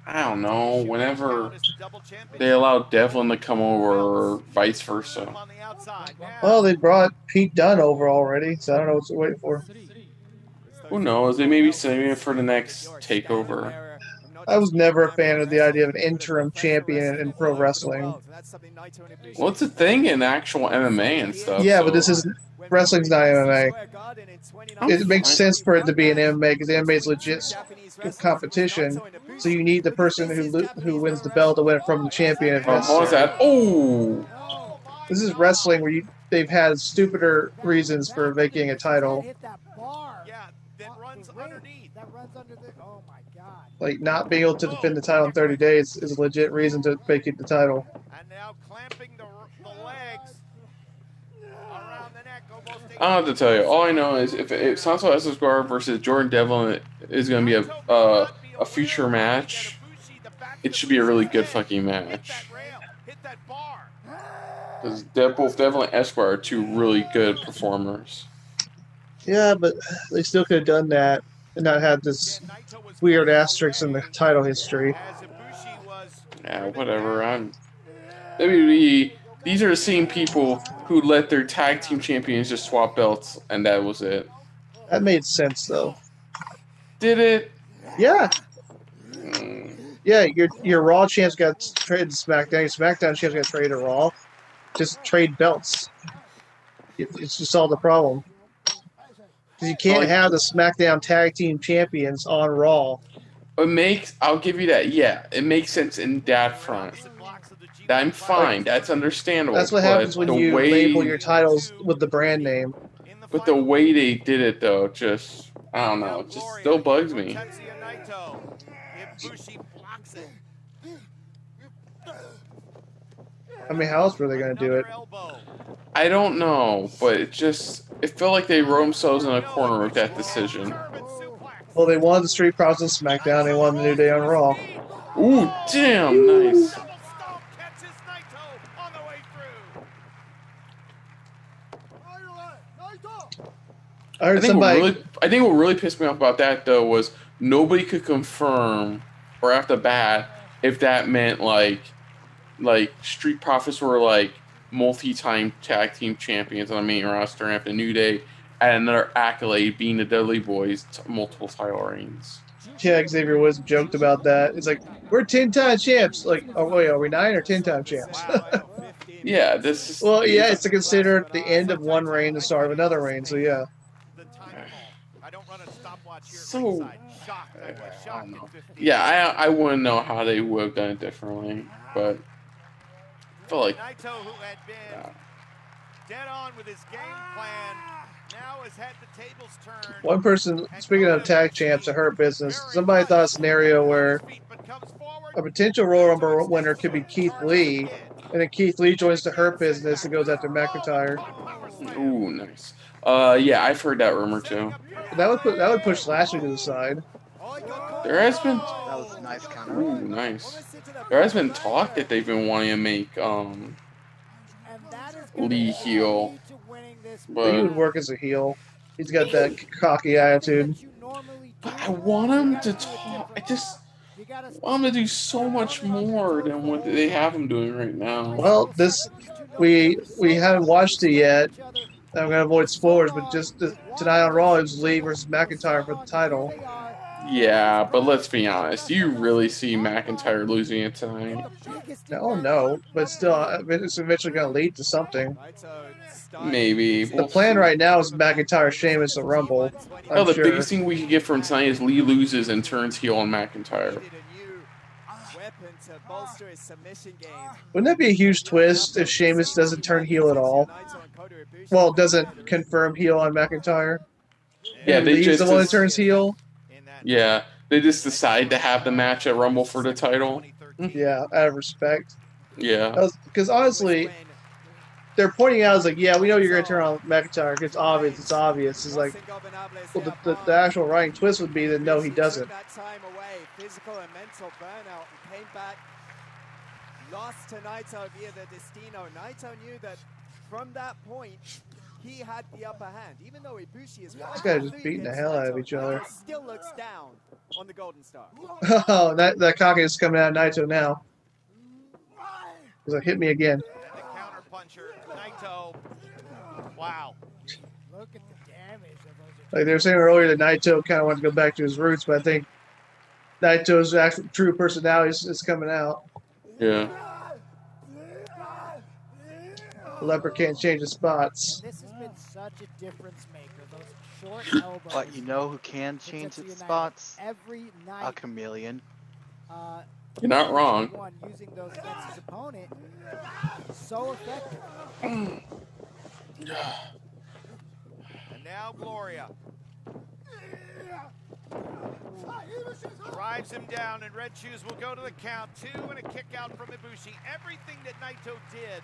I don't know. Whenever they allow Devlin to come over, or vice versa. Well, they brought Pete Dunne over already, so I don't know what to wait for. Who knows? They may be saving it for the next takeover. I was never a fan of the idea of an interim champion in pro wrestling. Well, it's a thing in actual MMA and stuff. Yeah, so. but this is wrestling's not MMA. It makes sense for it to be an MMA because MMA is legit competition. So you need the person who wins the belt to win it from the champion. What was that? Oh! This is wrestling where they've had stupider reasons for vacating a title. Yeah, that runs underneath. Oh my God. Like not being able to defend the title in 30 days is a legit reason to vacate the title. And now clamping the legs around the neck. I don't have to tell you. All I know is if Santos Escobar versus Jordan Devlin is going to be a future match, it should be a really good fucking match. Because both Devlin and Escobar are two really good performers. Yeah, but they still could have done that and not had this weird asterisk in the title history. Yeah, whatever. WWE. These are the same people who let their tag team champions just swap belts, and that was it. That made sense, though. Did it? Yeah. Yeah, your Raw champs got traded to SmackDown. Your SmackDown champs got traded to Raw. Just trade belts. It's just all the problem. Because you can't have the SmackDown tag team champions on Raw. I'll give you that. Yeah, it makes sense in that front. I'm fine. That's understandable. That's what happens when you label your titles with the brand name. But the way they did it, though, just I don't know. It just still bugs me. I mean, how else were they going to do it? I don't know, but it felt like they wrote themselves in a corner with that decision. Well, they wanted the Street Profits on SmackDown. They wanted the New Day on Raw. Ooh, damn, nice. I think what really pissed me off about that, though, was nobody could confirm or off the bat if that meant like Street Profits were like multi-time tag team champions on the main roster, and after New Day had another accolade being the Dudley Boys multiple title reigns. Yeah, Xavier Woods joked about that. It's like, we're 10-time champs. Like, oh wait, are we 9 or 10-time champs? Yeah, this is... Well, yeah, it's to consider the end of one reign, the start of another reign, so yeah. So, I don't know. Yeah, I wouldn't know how they would have done it differently, but I feel like who had been dead on with his game plan, now has had the tables turned. One person, speaking of tag champs, at Hurt Business, somebody thought a scenario where a potential Royal Rumble winner could be Keith Lee, and then Keith Lee joins the Hurt Business and goes after McIntyre. Ooh, nice. Yeah, I've heard that rumor too. That would push Lashley to the side. There has been. That was a nice counter. Ooh, nice. There has been talk that they've been wanting to make Lee heel, but he would work as a heel. He's got that cocky attitude. But I want him to talk. I want him to do so much more than what they have him doing right now. Well, we haven't watched it yet. I'm going to avoid spoilers, but just tonight on Raw, it was Lee versus McIntyre for the title. Yeah, but let's be honest. Do you really see McIntyre losing it tonight? No, but still, it's eventually going to lead to something. Maybe. The plan right now is McIntyre, Sheamus, and Rumble. The biggest thing we could get from tonight is Lee loses and turns heel on McIntyre. Wouldn't that be a huge twist if Sheamus doesn't turn heel at all? Well, doesn't confirm heel on McIntyre? Yeah, Lee's the one that turns heel? Yeah, they just decide to have the match at Rumble for the title. Yeah, out of respect. Yeah. Because honestly, they're pointing out, it's like, yeah, we know you're going to turn on McIntyre. It's obvious. It's obvious. It's like, well, the actual writing twist would be that no, he doesn't. That time away, physical and mental burnout, and came back, lost to Naito via the Destino. Naito knew that from that point, he had the upper hand. Even though Ibushi is These guys are just beating the hell out of each other. Still looks down on the Golden Star. Oh, that cock is coming out of Naito now. He's like, hit me again. And the counter puncher, Naito. Wow. Look at the damage of those. Like they were saying earlier that Naito kind of wanted to go back to his roots, but I think Naito's actual true personality is coming out. Yeah. The leopard can't change the spots. And this has been such a difference maker. Those short elbows. But you know who can change its spots? Every night. A chameleon. You're not wrong. One using those against his opponent. So effective. And now Gloria. Drives him down, and Red Shoes will go to the count. 2 and a kick out from Ibushi. Everything that Naito did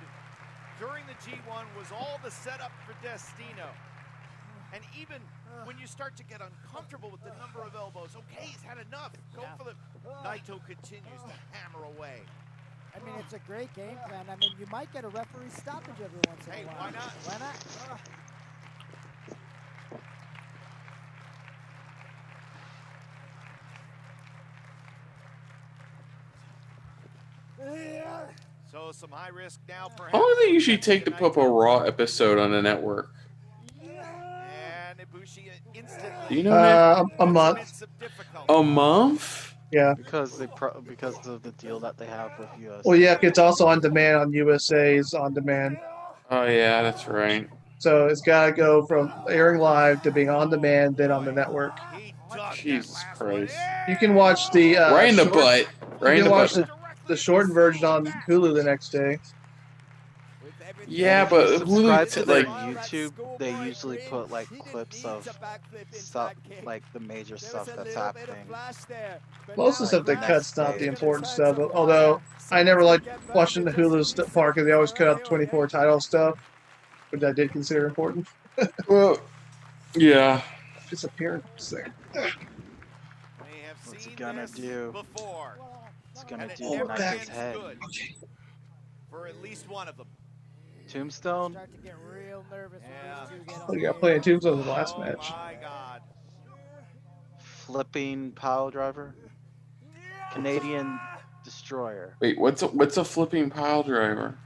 during the G1 was all the setup for Destino. And even when you start to get uncomfortable with the number of elbows, okay, he's had enough. Go for the... Naito continues to hammer away. I mean, it's a great game plan. I mean, you might get a referee stoppage every once in a while. Why not? Why not? So some high risk now perhaps. How long do they usually take to put up a Raw episode on the network? And Ibushi instantly. Do you know a month. A month? Yeah. Because of the deal that they have with US. Well, yeah, it's also on demand on USA's on demand. Oh yeah, that's right. So it's got to go from airing live to being on demand, then on the network. Jesus Christ. You can watch the right in the butt. Right in the watch butt. the shortened version on Hulu the next day. Yeah, but subscribe Hulu to their like YouTube, they usually put like clips of stuff, like the major stuff that's happening. Most of the stuff they cut's not the important stuff. Although I never liked watching the Hulu part because they always cut out the 24 title stuff, which I did consider important. Well, yeah. Disappearance there. What's he gonna do? It's gonna do never Naito's ends head. good for at least one of them. Tombstone. Start to get real nervous Yeah. when these two get We on got the plenty of tombstones in the last match. My God. Flipping pile driver. Canadian destroyer. Wait, what's a flipping pile driver?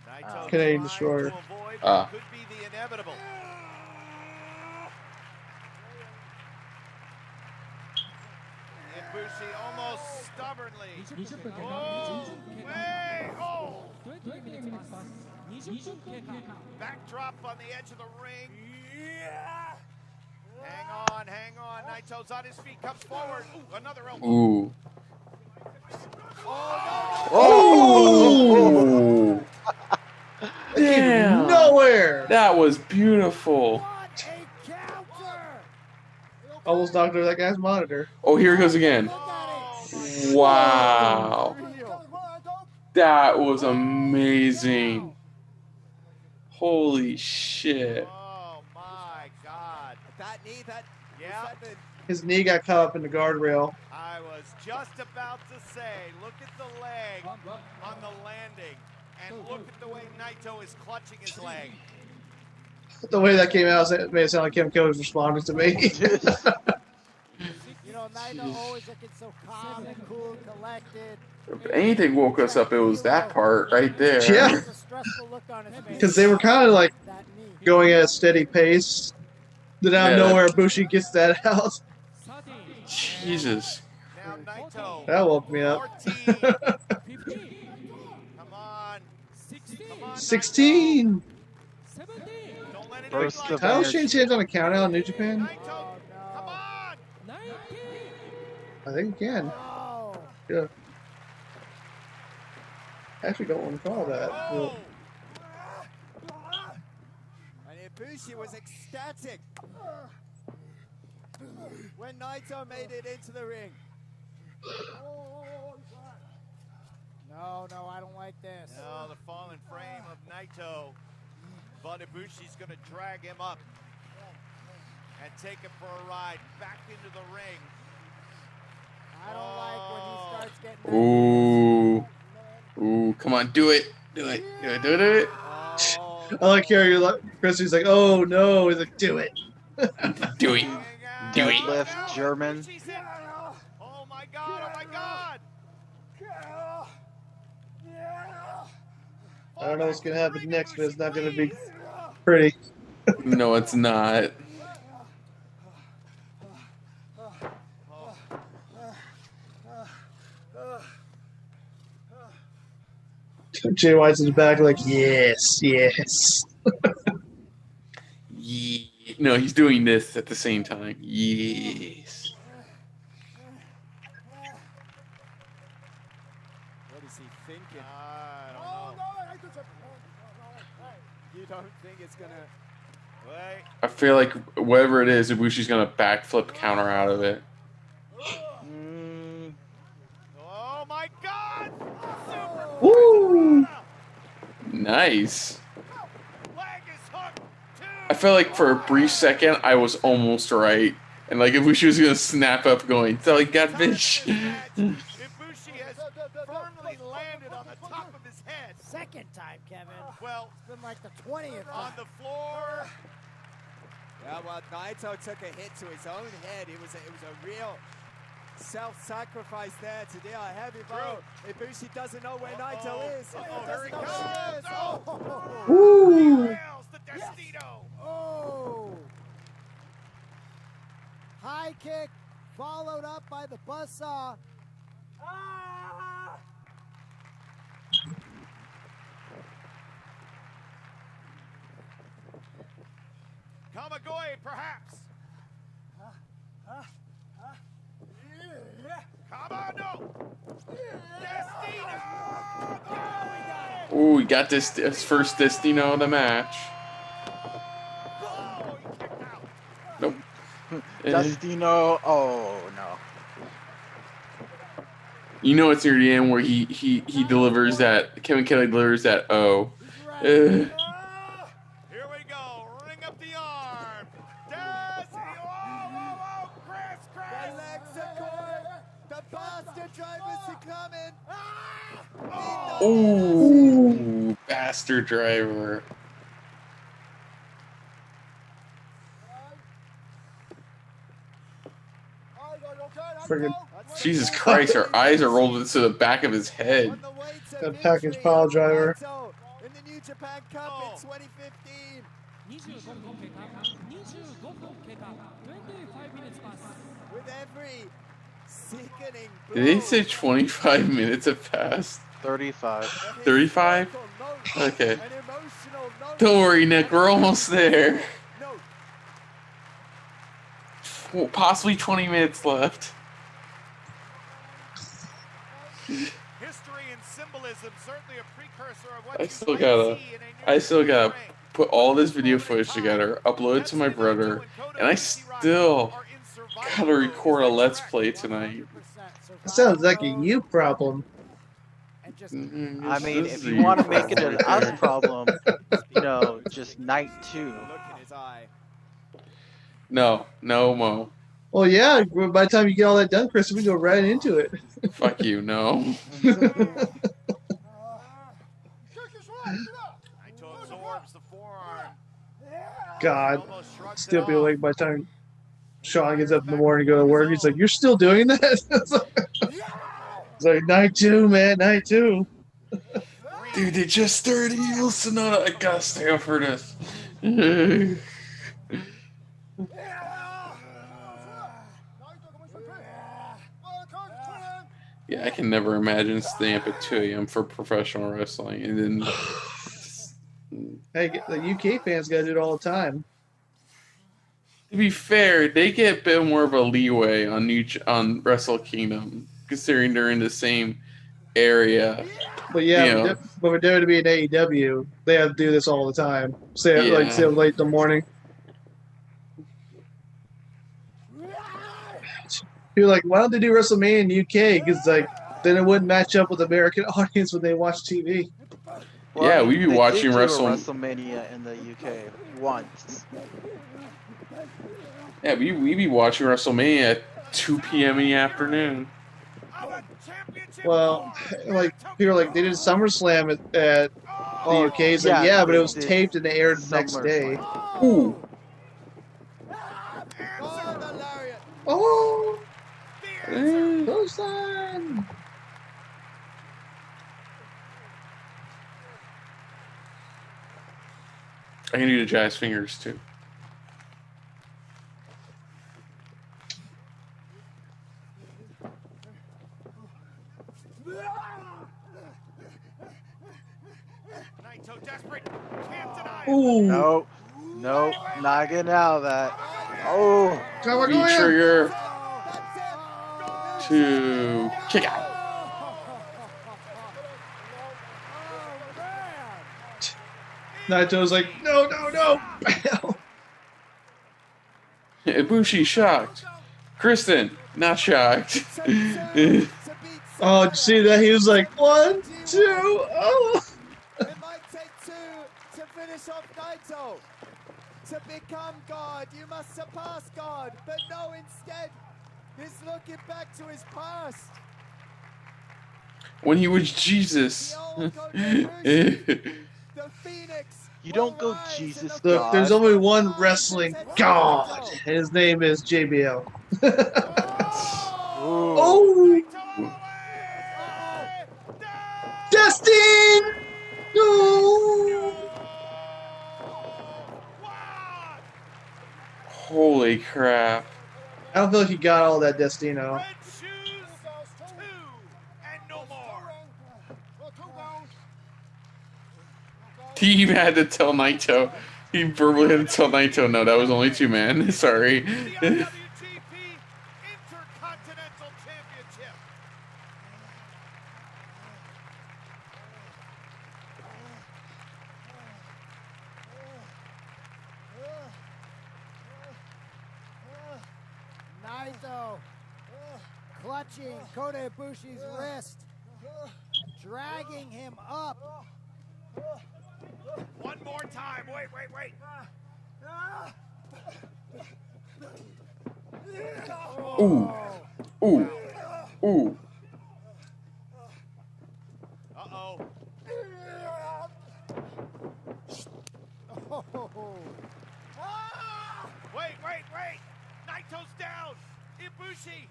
Naito Canadian tries destroyer. to avoid what could be the inevitable. Ibushi almost stubbornly. Oh, way! Oh! Backdrop on the edge of the ring. Hang on. Naito's on his feet, comes forward. Ooh, another elbow. Ooh. Oh! Damn. Nowhere. That was beautiful. Almost knocked over that guy's monitor. Oh, here it goes again. Wow. That was amazing. Holy shit. Oh my God. That knee, Yeah. His knee got caught up in the guardrail. I was just about to say, look at the leg on the landing, and look at the way Naito is clutching his leg. The way that came out, it made it sound like Kevin Kelly was responding to me. You know, Naito always looking so calm and cool, collected. If anything woke us up, it was that part right there. Yeah. There's a stressful look on his face. Because they were kind of like That knee. going at a steady pace. Then out of Yeah. nowhere, Bushi gets that out. Jesus. Now Naito. That woke me up. 14. Come on. 16. Don't let it Burst be of Title energy. change hands on a count out in New Japan? Naito, come on. I think you can. Oh, Yeah. I actually don't want to call that. Oh. And Ibushi was ecstatic when Naito made it into the ring. No, I don't like this. No, the fallen frame of Naito. But Ibushi's going to drag him up and take him for a ride back into the ring. I don't like when he starts getting. Ooh, come on, do it. Do it. I like hearing you like Chris. He's like, oh no. He's like, do it. Do it. Do it. Deadlift German. Oh my God, oh my God. I don't know what's gonna happen next, but it's not gonna be pretty. No, it's not. Jay White's in the back, like, yes. No, he's doing this at the same time. Yes. What is he thinking? I don't know. You don't think it's gonna? Wait. I feel like whatever it is, Ibushi's gonna backflip counter out of it. Oh my God! Super Woo! Nice. leg is hooked. I felt like for a brief second I was almost right, and like Ibushi was gonna snap up, going, "So he got bitch." Ibushi has firmly landed on the top of his head. Second time, Kevin. Well, It's been like the 20th on time. the floor. Yeah, well, Naito took a hit to his own head. It was a real self-sacrifice there to deal a heavy blow. Ibushi doesn't know where Naito is. Here he comes. Oh, Woo! rails the Destino. Oh! High kick followed up by the buzzsaw. Kamagoe, perhaps. Kamado. Destino. Ooh, he got his first Destino of the match. Oh, he kicked out. Nope. Destino. Oh no. You know it's near the end where he delivers that, Kevin Kelly delivers that Here we go. Ring up the arm. Destino. Oh, Chris. The legs are caught. The bastard drivers are coming. Ooh, bastard driver. Friggin' Jesus Christ, her eyes are rolled into the back of his head. On the way to That package victory pile of driver. Naito in the New Japan Cup in 2015. 25分経過25分経過25 minutes pass With every sickening blow. Did they say 25 minutes have passed? 35. 35? Note, Okay. an emotional note. Don't worry, Nick, we're almost there. Note. Possibly 20 minutes left. History and symbolism, certainly a precursor of what I you still might gotta see in a New Japan ring. put all this video footage together, upload it to my brother, and I still gotta record a Let's Play tonight. That sounds like a you problem. And just I mean, if you want to make it an us problem, just night 2. Look in his eye. No, Mo. Well, yeah. By the time you get all that done, Chris, we go right into it. Fuck you, no. Naito absorbs the forearm. God, Almost shrugs still it be off. awake by the time Sean gets up in the morning to go to work. He's like, "You're still doing that?" It's like night 2, man, night 2. Dude, they just started Evil Sonata. I gotta stay up for this. Yeah, I can never imagine staying up at 2 a.m. for professional wrestling. And then Hey, the UK fans gotta do it all the time. to be fair, they get a bit more of a leeway on Wrestle Kingdom, considering they're in the same area. But yeah, You know. but with WWE and AEW, they have to do this all the time. Stay Yeah. stay up late in the morning. You're like, why don't they do WrestleMania in UK? Because like then it wouldn't match up with the American audience when they watch TV. Well, Yeah, I mean, we be they watching did do a WrestleMania WrestleMania in the UK once. Yeah, we be watching WrestleMania at 2 p.m. in the afternoon. Well, like people are like they did SummerSlam at all arcades. Like, Yeah, yeah, but it they was did taped and they aired the next day. SummerSlam. Ooh. Oh, close line. I can do the jazz fingers too. Naito desperate. Can't deny it. Ooh, Nope. Nope. Not getting out of that. Oh. come on, V go in. trigger to kick out. Naito's like, no. Ibushi shocked. Kristen not shocked. Oh, did you see that? He was like, 1, 2, oh. It might take 2 to finish off Naito. To become God, you must surpass God. But no, instead, he's looking back to his past. When he was Jesus. The old Ibushi, the Phoenix. You don't go will rise Jesus in the Look, God. there's only one wrestling god. His name is JBL. Oh, Destiny! No! Holy crap. I don't feel like he got all that Destino. Red shoes, 2, and no more. He even had to tell Naito. He verbally had to tell Naito, no, that was only 2 men. Sorry. The IWGP Intercontinental Championship. Naito clutching Kota Ibushi's wrist, dragging him up. One more time. Wait. Ooh. Ooh. Ooh. Uh-oh. Wait. Naito's down. Ibushi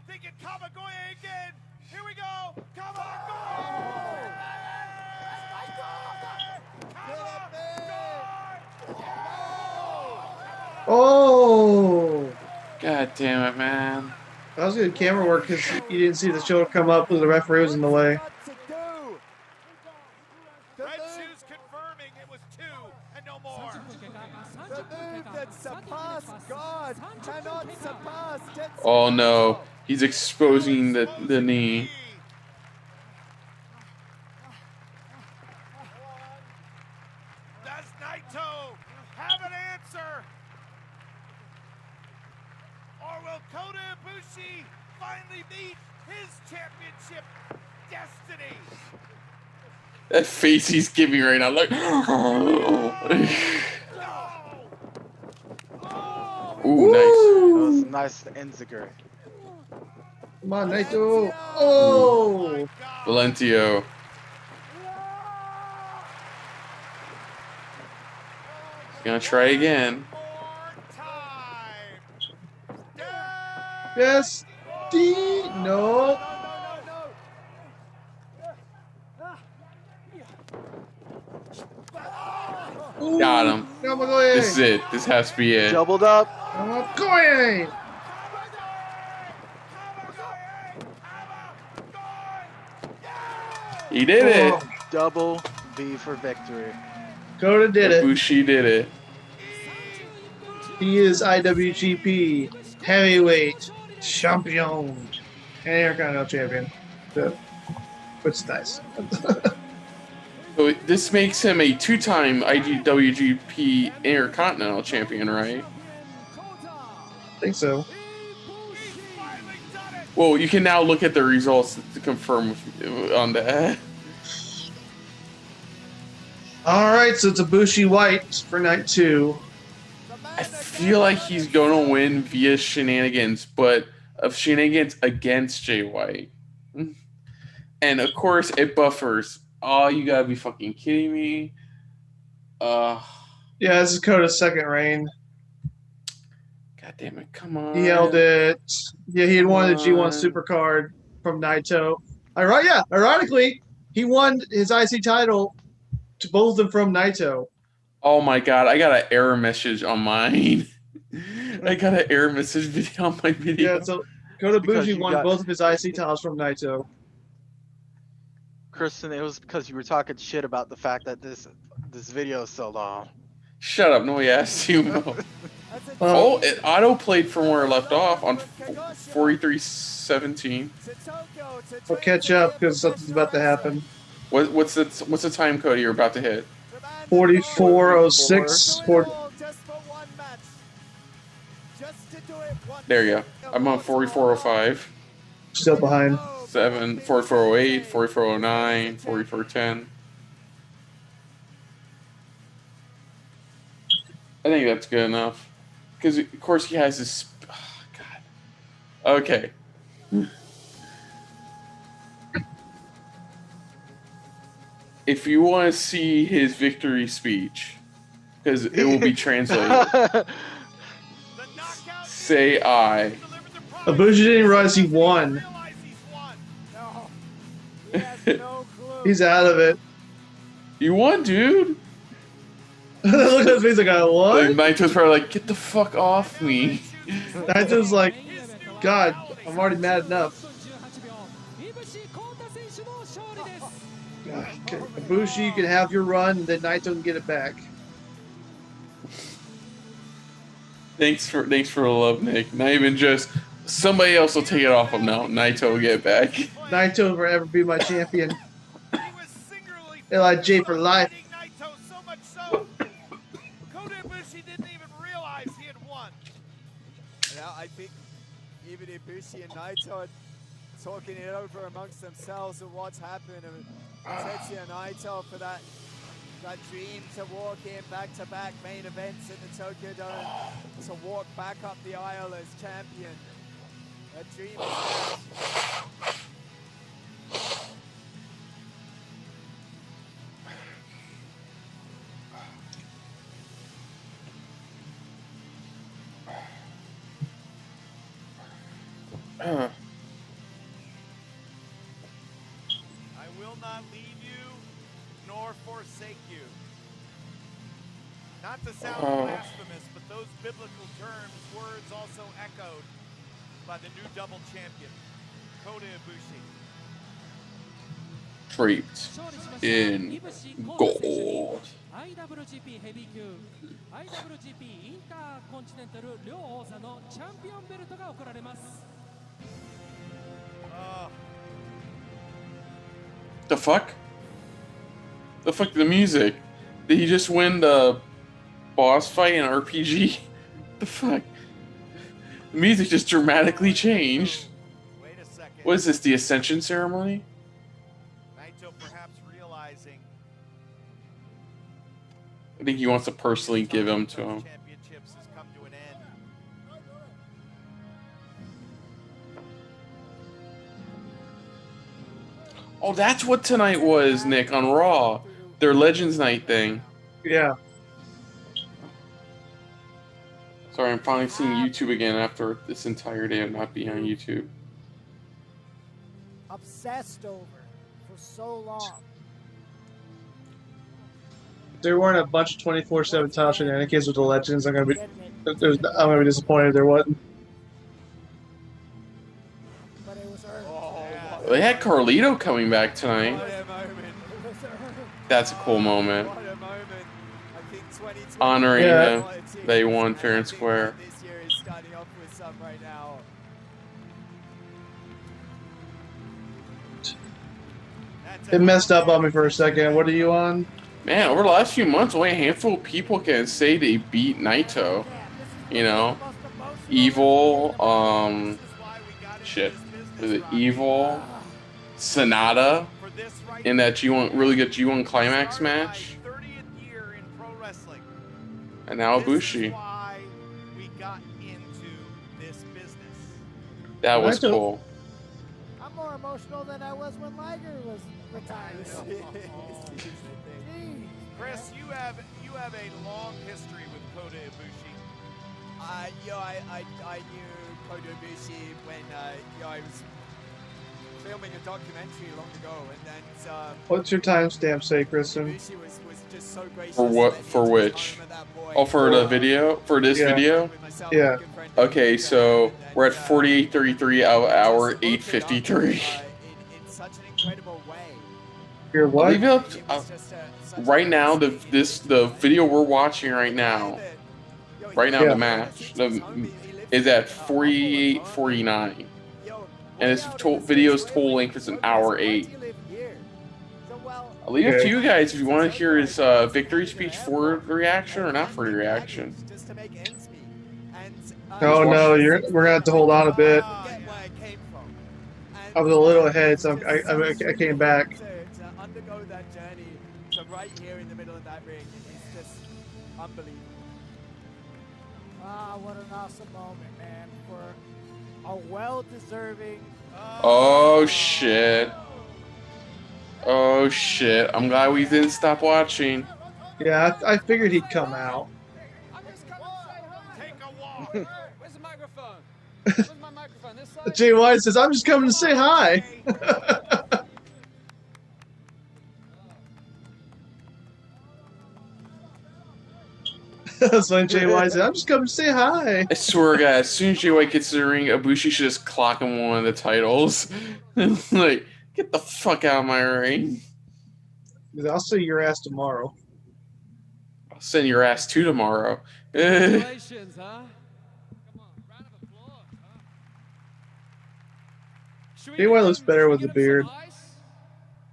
thinking Kamagoye again. Here we go. Kamagoye. Oh! God damn it, man. That was good camera work because you didn't see the shoulder come up with the referee was in the way. Red shoes confirming it was 2 and no more. The move that surpassed God cannot surpass Tetsuya Oh no. Naito. He's exposing the knee. Does Naito have an answer? Or will Kota Ibushi finally meet his championship destiny? That face he's giving right now, like. Ooh, nice. That was a nice Enzuigiri. Come on, Naito. Oh! Valentio. Gonna try again. Yes. D. No. Ooh, Got him. Kamagoye. This is it. This has to be it. Doubled up. Kamagoye. He did it. Double V for victory. Kota did it. Ibushi did it. He is IWGP Heavyweight Champion and Intercontinental Champion. So, which is nice. So this makes him a 2-time IWGP Intercontinental Champion, right? I think so. He's finally done it. Well, you can now look at the results to confirm on that. All right, so it's Ibushi White for night 2. I feel like he's gonna win via shenanigans, but of shenanigans against Jay White. And of course, it buffers. Oh, you gotta be fucking kidding me. Yeah, this is Koda's second reign. God damn it, come on. He held it. Yeah, he had won the G1 Supercard from Naito. Ironically, he won his IC title to both of them from Naito. Oh my god, I got an error message on mine. I got an error message video on my video. Yeah, so Kota Ibushi won both of his IC titles from Naito. Kristen, it was because you were talking shit about the fact that this video is so long. Shut up, nobody asked you. Oh, it auto played from where it left off on 43:17. I'll catch up because something's about to happen. What's the time code you're about to hit? 44:06. There you go. I'm on 44:05. Still behind. 44:08, 44:09, 44:10. I think that's good enough. Because, of course, he has this... Oh, God. Okay. If you want to see his victory speech, because it will be translated, say I. Ibushi didn't realize he won. He's out of it. You won, dude. Look at his face like, I won? Like, Naito's probably like, get the fuck off me. Naito's like, God, I'm already mad enough. Okay. Ibushi, you can have your run, and then Naito can get it back. Thanks for the love, Nick. Not even just somebody else will take it off him now. Naito will get it back. Naito will forever be my champion. LIJ for life. I think even Ibushi and Naito are talking it over amongst themselves of what's happened. And Tetsuya and Naito for that dream to walk in back-to-back main events in the Tokyo Dome, to walk back up the aisle as champion. That dream is I will not leave you nor forsake you. Not to sound blasphemous, but those biblical words also echoed by the new double champion, Kota Ibushi. Draped in gold. IWGP ヘビー級 IWGP インターコンチネンタル両王座のチャンピオンベルトが贈られます。The fuck? The fuck the music? Did he just win the boss fight in RPG? The fuck? The music just dramatically changed. Wait a second. What is this, the Ascension ceremony? Naito perhaps realizing I think he wants to personally give him to him. championships has come to an end. Oh, that's what tonight was, Nick, on Raw. Their Legends Night thing. Yeah. Sorry, I'm finally seeing YouTube again after this entire day of not being on YouTube. Obsessed over for so long. There weren't a bunch of 24/7 title shenanigans with the Legends. I'm gonna be disappointed if there wasn't. But it was earned. They had Carlito coming back tonight. What a moment. That's a cool moment. What a moment. I think 2020 Honoring him. They won fair and square. This year is starting off with some right now. It messed up on me for a second. What are you on? Man, over the last few months, only a handful of people can say they beat Naito. You know? Evil, shit. Was it Evil, Sonata, in that really good G1 Climax match? 30th year in pro wrestling. And now This is Ibushi. why we got into this business. That was cool. I'm more emotional than I was when Liger was retired. Jeez. Chris, you have a long history with Kota Ibushi. Yeah, I knew Kota Ibushi when I was filming a documentary long ago, and then What's your timestamp say, Kristen? Ibushi was just so gracious. For what? For which? Oh, for the video? For this video? Yeah. Okay, so we're at 48:33 hour 8:53. In such an incredible way. You're what? I'll leave it up right now. The video we're watching right now, the match, is at 48:49, and its video's total length is an hour 8. I'll leave it to you guys if you want to hear his victory speech for the reaction or not for the reaction. No, we're gonna have to hold on a bit. I was a little ahead, so I came back. To undergo that journey to right here in the middle of that ring is just unbelievable. Ah, what an awesome moment, man, for a well-deserving. Oh shit! Oh shit! I'm glad we didn't stop watching. Yeah, I figured he'd come out. Where's the microphone? Where's my microphone? This side? Jay White says, "I'm just coming to say hi." That's when Jay White said, "I'm just coming to say hi." I swear, guys, as soon as Jay White gets to the ring, Ibushi should just clock him one of the titles. Like, get the fuck out of my ring. I'll see your ass tomorrow. I'll send your ass to tomorrow. Congratulations, huh? Come on, round of applause, huh? Jay White looks better with the beard.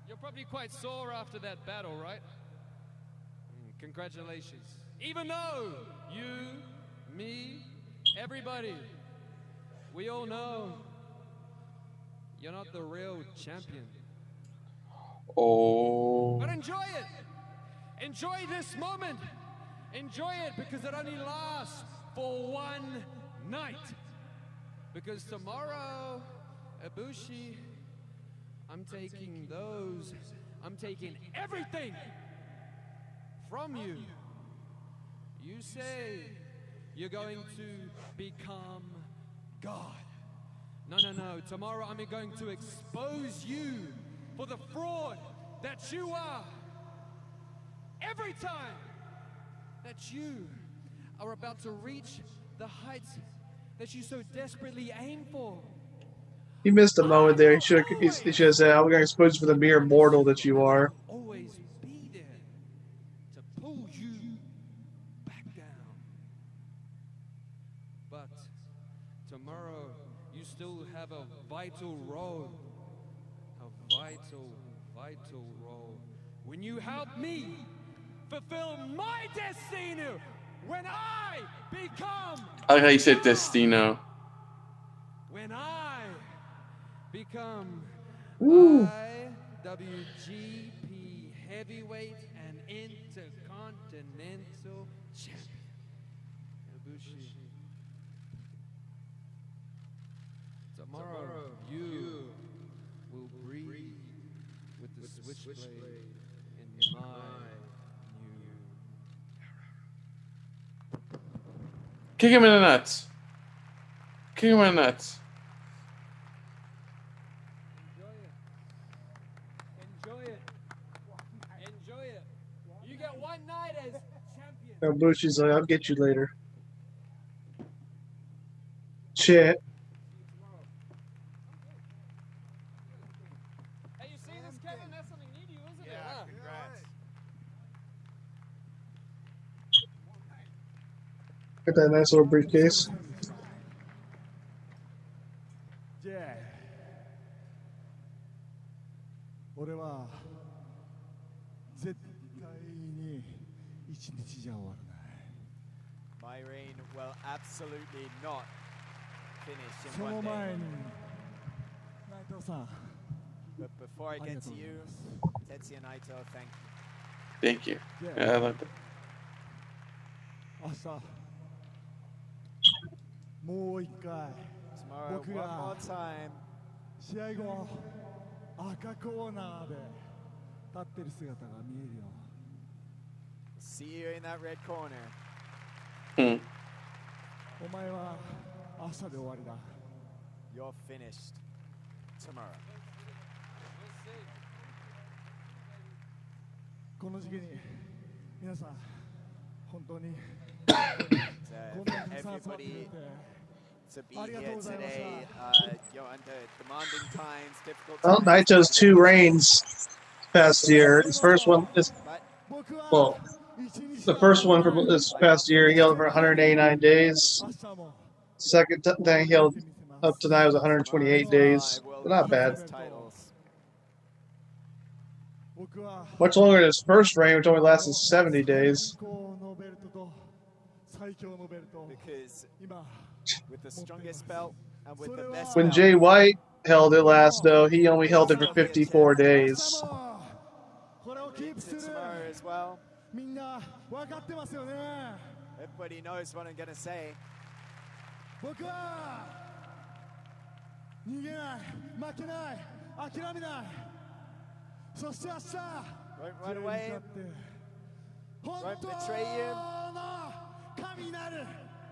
You're probably quite sore after that battle, right? Congratulations. Even though you, me, everybody, we all know you're not the real champion. Oh. But enjoy it. Enjoy this moment. Enjoy it because it only lasts for one night. Because tomorrow, Ibushi, I'm taking everything from you. You say you're going to become God. No. Tomorrow I'm going to expose you for the fraud that you are. Every time that you are about to reach the heights that you so desperately aim for. He missed a moment there. He should have said, "I'm going to expose you for the mere mortal that you are." Always be there to pull you back down. But tomorrow you still have a vital role. A vital role. When you help me fulfill my destiny. When I become. I like how you said Destino. When I become Ooh. IWGP Heavyweight and Intercontinental Champion. Ibushi. Tomorrow you will breathe with the switchblade in my new. Kick him in the nuts. Kick him in the nuts. Enjoy it. You get one night as champion. Now Bushi's like, "I'll get you later." Shit. Hey, you see this, Kevin? That's something new to you, isn't it? Yeah, congrats. Got that nice little briefcase. Yeah. 俺は絶対に一日じゃ終わらない。 My reign will absolutely not finish そ in の one 前 day. に But before I get to you, Tetsuya Naito, Thank you. Yeah, I like that. 明日もう一回 tomorrow, 僕 one が more time. 試合後赤コーナーで立ってる姿が見えるよ See you in that red corner. お前は明日で終わりだ You're finished tomorrow. この時期に皆さん本当に Everybody to be here today. You're under demanding times, difficult Well, times. Naito's 2 reigns past year. His first one is, well, the first one from this past year, he held for 189 days. Second thing he held up tonight was 128 days. Not bad. Much longer than his first reign, which only lasted 70 days. Because with the strongest belt and with the best When belt, Jay White held it last, though, he only held it for 54 days. tomorrow as well. Everybody knows what I'm going to say. 僕は逃げない負けない諦めないそして明日 Won't run away. Won't betray you. 神になる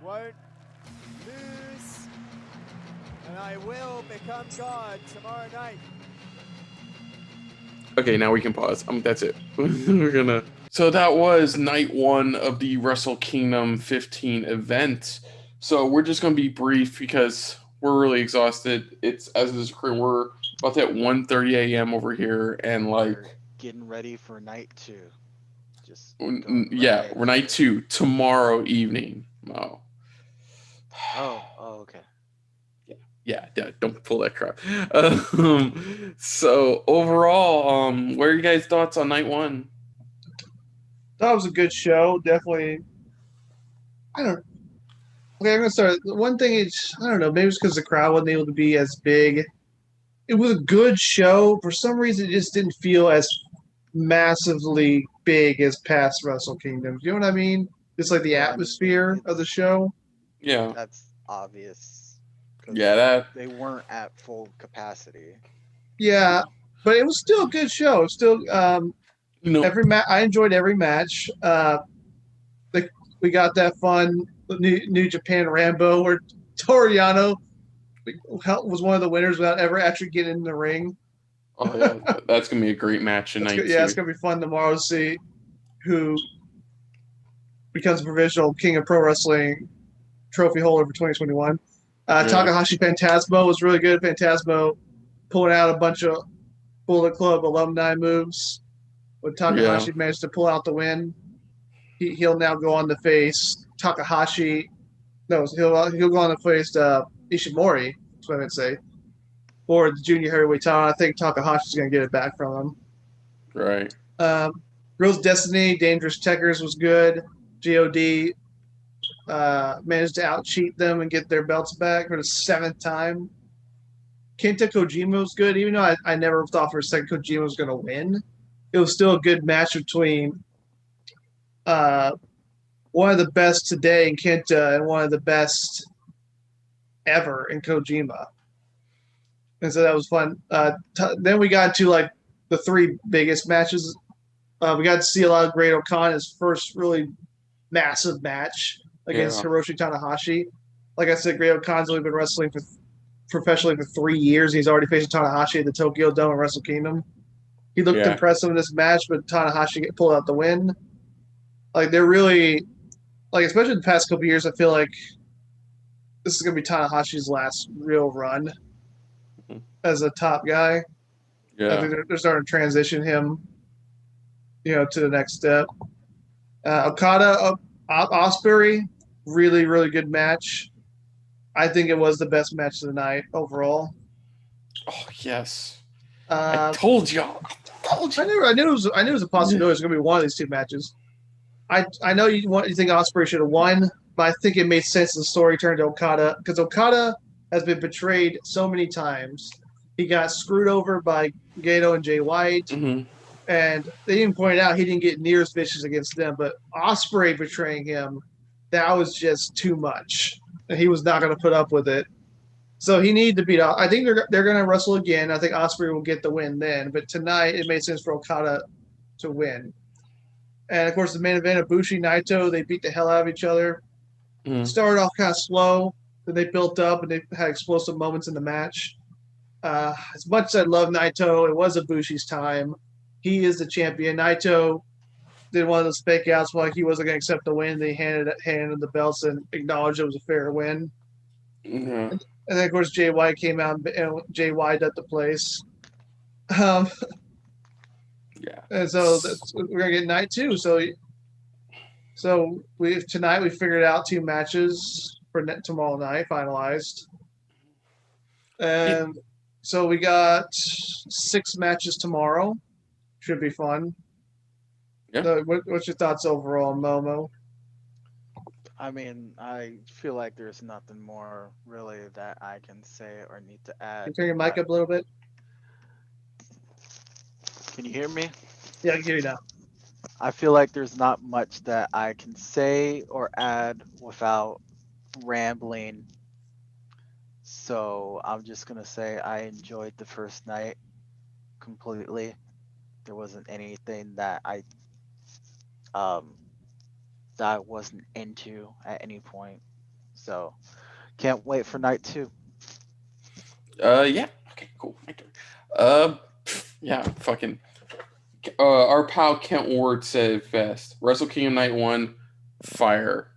Won't lose. And I will become God tomorrow night. Okay, now we can pause. That's it. We're gonna. So that was night 1 of the Wrestle Kingdom 15 event. So we're just gonna be brief because we're really exhausted. It's as is we're about at 1:30 a.m. over here, and like We're getting ready for night 2. Just yeah, we're night 2 tomorrow evening. Oh. Okay. Yeah, don't pull that crap. So overall, what are you guys' thoughts on night 1? That was a good show. Definitely. Okay, I'm gonna start. One thing is, I don't know, maybe it's because the crowd wasn't able to be as big. It was a good show. For some reason, it just didn't feel as massively big as past Wrestle Kingdoms. You know what I mean? Just like the atmosphere of the show. Yeah. That's obvious. 'Cause Yeah, they weren't at full capacity. Yeah, but it was still a good show. Still, I enjoyed every match. We got that fun New Japan Rambo where Toriano was one of the winners without ever actually getting in the ring. Oh yeah, that's gonna be a great match tonight. Yeah, it's gonna be fun tomorrow to see who becomes a provisional King of Pro Wrestling trophy holder for 2021. Takahashi Phantasmo was really good. Phantasmo pulling out a bunch of Bullet Club alumni moves. But Takahashi managed to pull out the win. He'll now go on to face Takahashi. No, he'll go on to face Ishimori. That's what I would say. Or the junior heavyweight title. I think Takahashi's going to get it back from him. Right. Girls Destiny, Dangerous Techers was good. God managed to out-cheat them and get their belts back for the 7th time. Kenta Kojima was good, even though I never thought for a second Kojima was going to win. It was still a good match between one of the best today in Kenta and one of the best ever in Kojima. And so that was fun. Then we got to like the 3 biggest matches. We got to see a lot of Great Okada's first really massive match against Hiroshi Tanahashi. Like I said, Great Okada's only been wrestling professionally for 3 years. He's already facing Tanahashi at the Tokyo Dome and Wrestle Kingdom. He looked impressive in this match, but Tanahashi pulled out the win. Like they're really, like especially the past couple of years, I feel like this is gonna be Tanahashi's last real run as a top guy. Yeah, I think they're starting to transition him, to the next step. Okada, Ospreay, really, really good match. I think it was the best match of the night overall. Oh yes, I told y'all. I knew it was a possibility. It was going to be one of these 2 matches. I know you think Ospreay should have won, but I think it made sense the story turned to Okada because Okada has been betrayed so many times. he got screwed over by Gato and Jay White. Mm-hmm. And they even pointed out he didn't get near as vicious against them, but Ospreay betraying him, that was just too much. And he was not going to put up with it. So he needed to beat out. I think they're going to wrestle again. I think Ospreay will get the win then. But tonight, it made sense for Okada to win. And, of course, the main event of Bushi Naito, they beat the hell out of each other. Started off kind of slow. Then they built up, and they had explosive moments in the match. As much as I love Naito, it was a Bushi's time. He is the champion. Naito did one of those fake outs like he wasn't going to accept the win. They handed him the belts and acknowledged it was a fair win. Mm-hmm. And then, of course, Jay White came out and Jay White at the place. Yeah. And so we're going to get night 2. So tonight we figured out 2 matches for tomorrow night finalized. And so we got 6 matches tomorrow. Should be fun. Yeah. So what's your thoughts overall, Momo? I mean, I feel like there's nothing more really that I can say or need to add. Can you turn your mic up a little bit? Can you hear me? Yeah, I can hear you now. I feel like there's not much that I can say or add without rambling. So I'm just going to say I enjoyed the first night completely. There wasn't anything that I wasn't into at any point. So can't wait for night 2. Yeah. Okay, cool. Yeah, fucking our pal Kent Ward said best. Wrestle Kingdom Night 1, fire.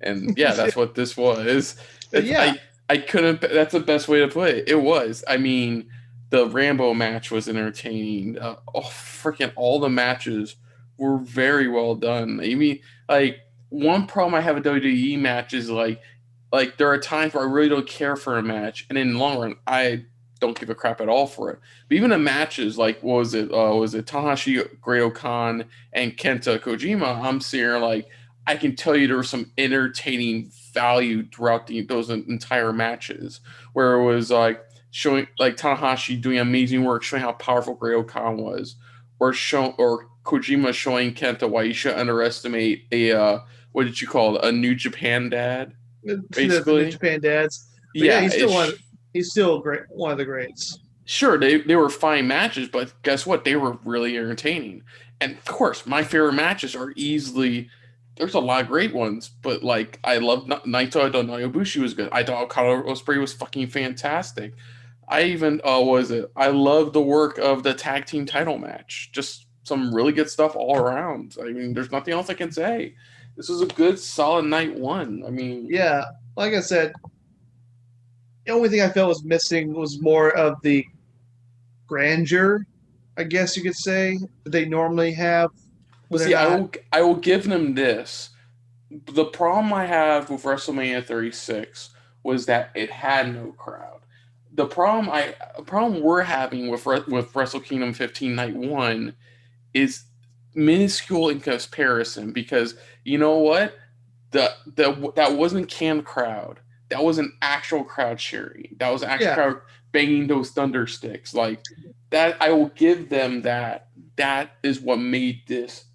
And yeah, that's what this was. Yeah. I couldn't, that's the best way to put it. It was. I mean, the Rambo match was entertaining. Freaking all the matches were very well done. I mean, like, one problem I have with WWE match is like there are times where I really don't care for a match, and in the long run, I don't give a crap at all for it. But even the matches, like, what was it? Was it Tanahashi, Great-O-Khan, and Kenta Kojima? I'm sitting here like, I can tell you there was some entertaining value throughout those entire matches, where it was like showing like Tanahashi doing amazing work, showing how powerful Great-O-Khan was, or Kojima showing Kenta why you should underestimate a what did you call it? A New Japan dad, basically. New Japan dads. But yeah, he's still great, one of the greats. Sure, they were fine matches, but guess what? They were really entertaining. And of course, my favorite matches are easily. There's a lot of great ones, but like I love Naito. I thought Naobushi was good. I thought Okada Ospreay was fucking fantastic. I even I love the work of the tag team title match. Just some really good stuff all around. I mean, there's nothing else I can say. This was a good, solid night 1. I mean, yeah, like I said, the only thing I felt was missing was more of the grandeur, I guess you could say, that they normally have. See, I will give them this. The problem I have with WrestleMania 36 was that it had no crowd. The problem we're having with Wrestle Kingdom 15 Night 1 is minuscule in comparison, because you know what? That wasn't canned crowd. That was an actual crowd cheering. That was an actual crowd banging those thunder sticks. Like that, I will give them that. That is what made this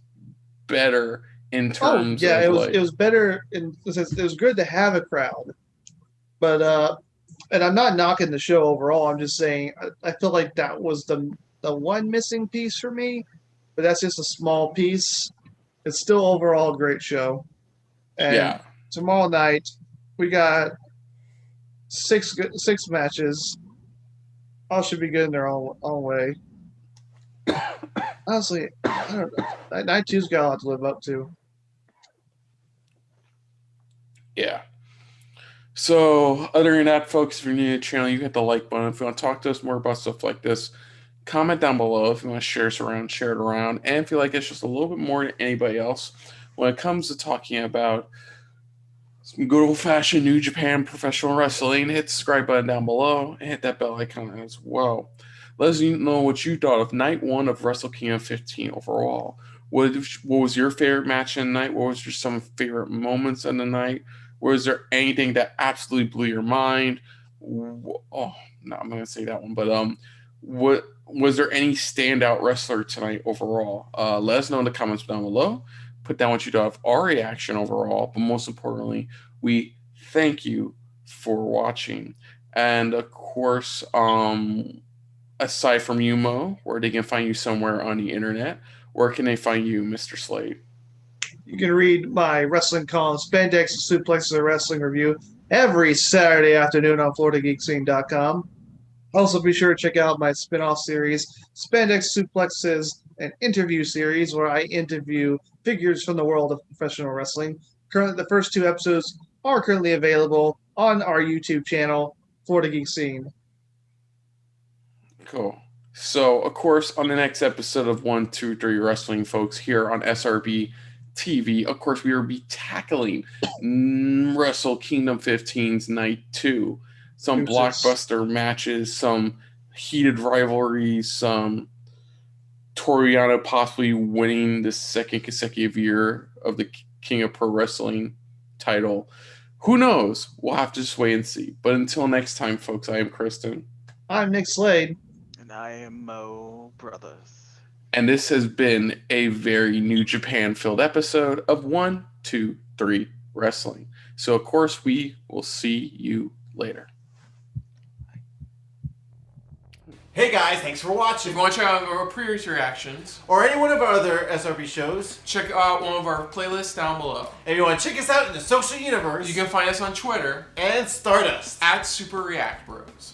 better in terms of it was better in the sense it was good to have a crowd. But and I'm not knocking the show overall. I'm just saying I feel like that was the one missing piece for me. But that's just a small piece. It's still overall a great show. And tomorrow night we got six matches. All should be good in their own way. Honestly, I don't know. Night 2's got a lot to live up to. Yeah. So, other than that, folks, if you're new to the channel, you hit the like button. If you want to talk to us more about stuff like this, comment down below. If you want to share us around, share it around. And if you like us just a little bit more than anybody else, when it comes to talking about some good old-fashioned New Japan professional wrestling, hit the subscribe button down below and hit that bell icon as well. Let us know what you thought of night 1 of Wrestle Kingdom 15 overall. What was your favorite match in the night? What was your some favorite moments in the night? Was there anything that absolutely blew your mind? Oh, no, I'm going to say that one. But what was there any standout wrestler tonight overall? Let us know in the comments down below. Put down what you thought of our reaction overall, but most importantly, we thank you for watching. And of course, aside from you, Mo, where they can find you somewhere on the internet, where can they find you, Mr. Slade? You can read my wrestling column, Spandex and Suplexes, a wrestling review, every Saturday afternoon on FloridaGeekScene.com. Also, be sure to check out my spin-off series, Spandex Suplexes, an interview series where I interview figures from the world of professional wrestling. Currently, the first 2 episodes are currently available on our YouTube channel, Florida Geek Scene. Cool. So, of course, on the next episode of 1, 2, 3 Wrestling, folks, here on SRB TV, of course, we will be tackling Wrestle Kingdom 15's Night 2. Some blockbuster matches, some heated rivalries, some Toriano possibly winning the 2nd consecutive year of the King of Pro Wrestling title. Who knows? We'll have to just wait and see. But until next time, folks, I am Kristen. I'm Nick Slade. And I am Mo Brothers. And this has been a very New Japan-filled episode of 1, 2, 3 Wrestling. So, of course, we will see you later. Hey guys, thanks for watching. If you want to check out our previous reactions, or any one of our other SRB shows, check out one of our playlists down below. If you want to check us out in the social universe, you can find us on Twitter and Stardust at Super React Bros.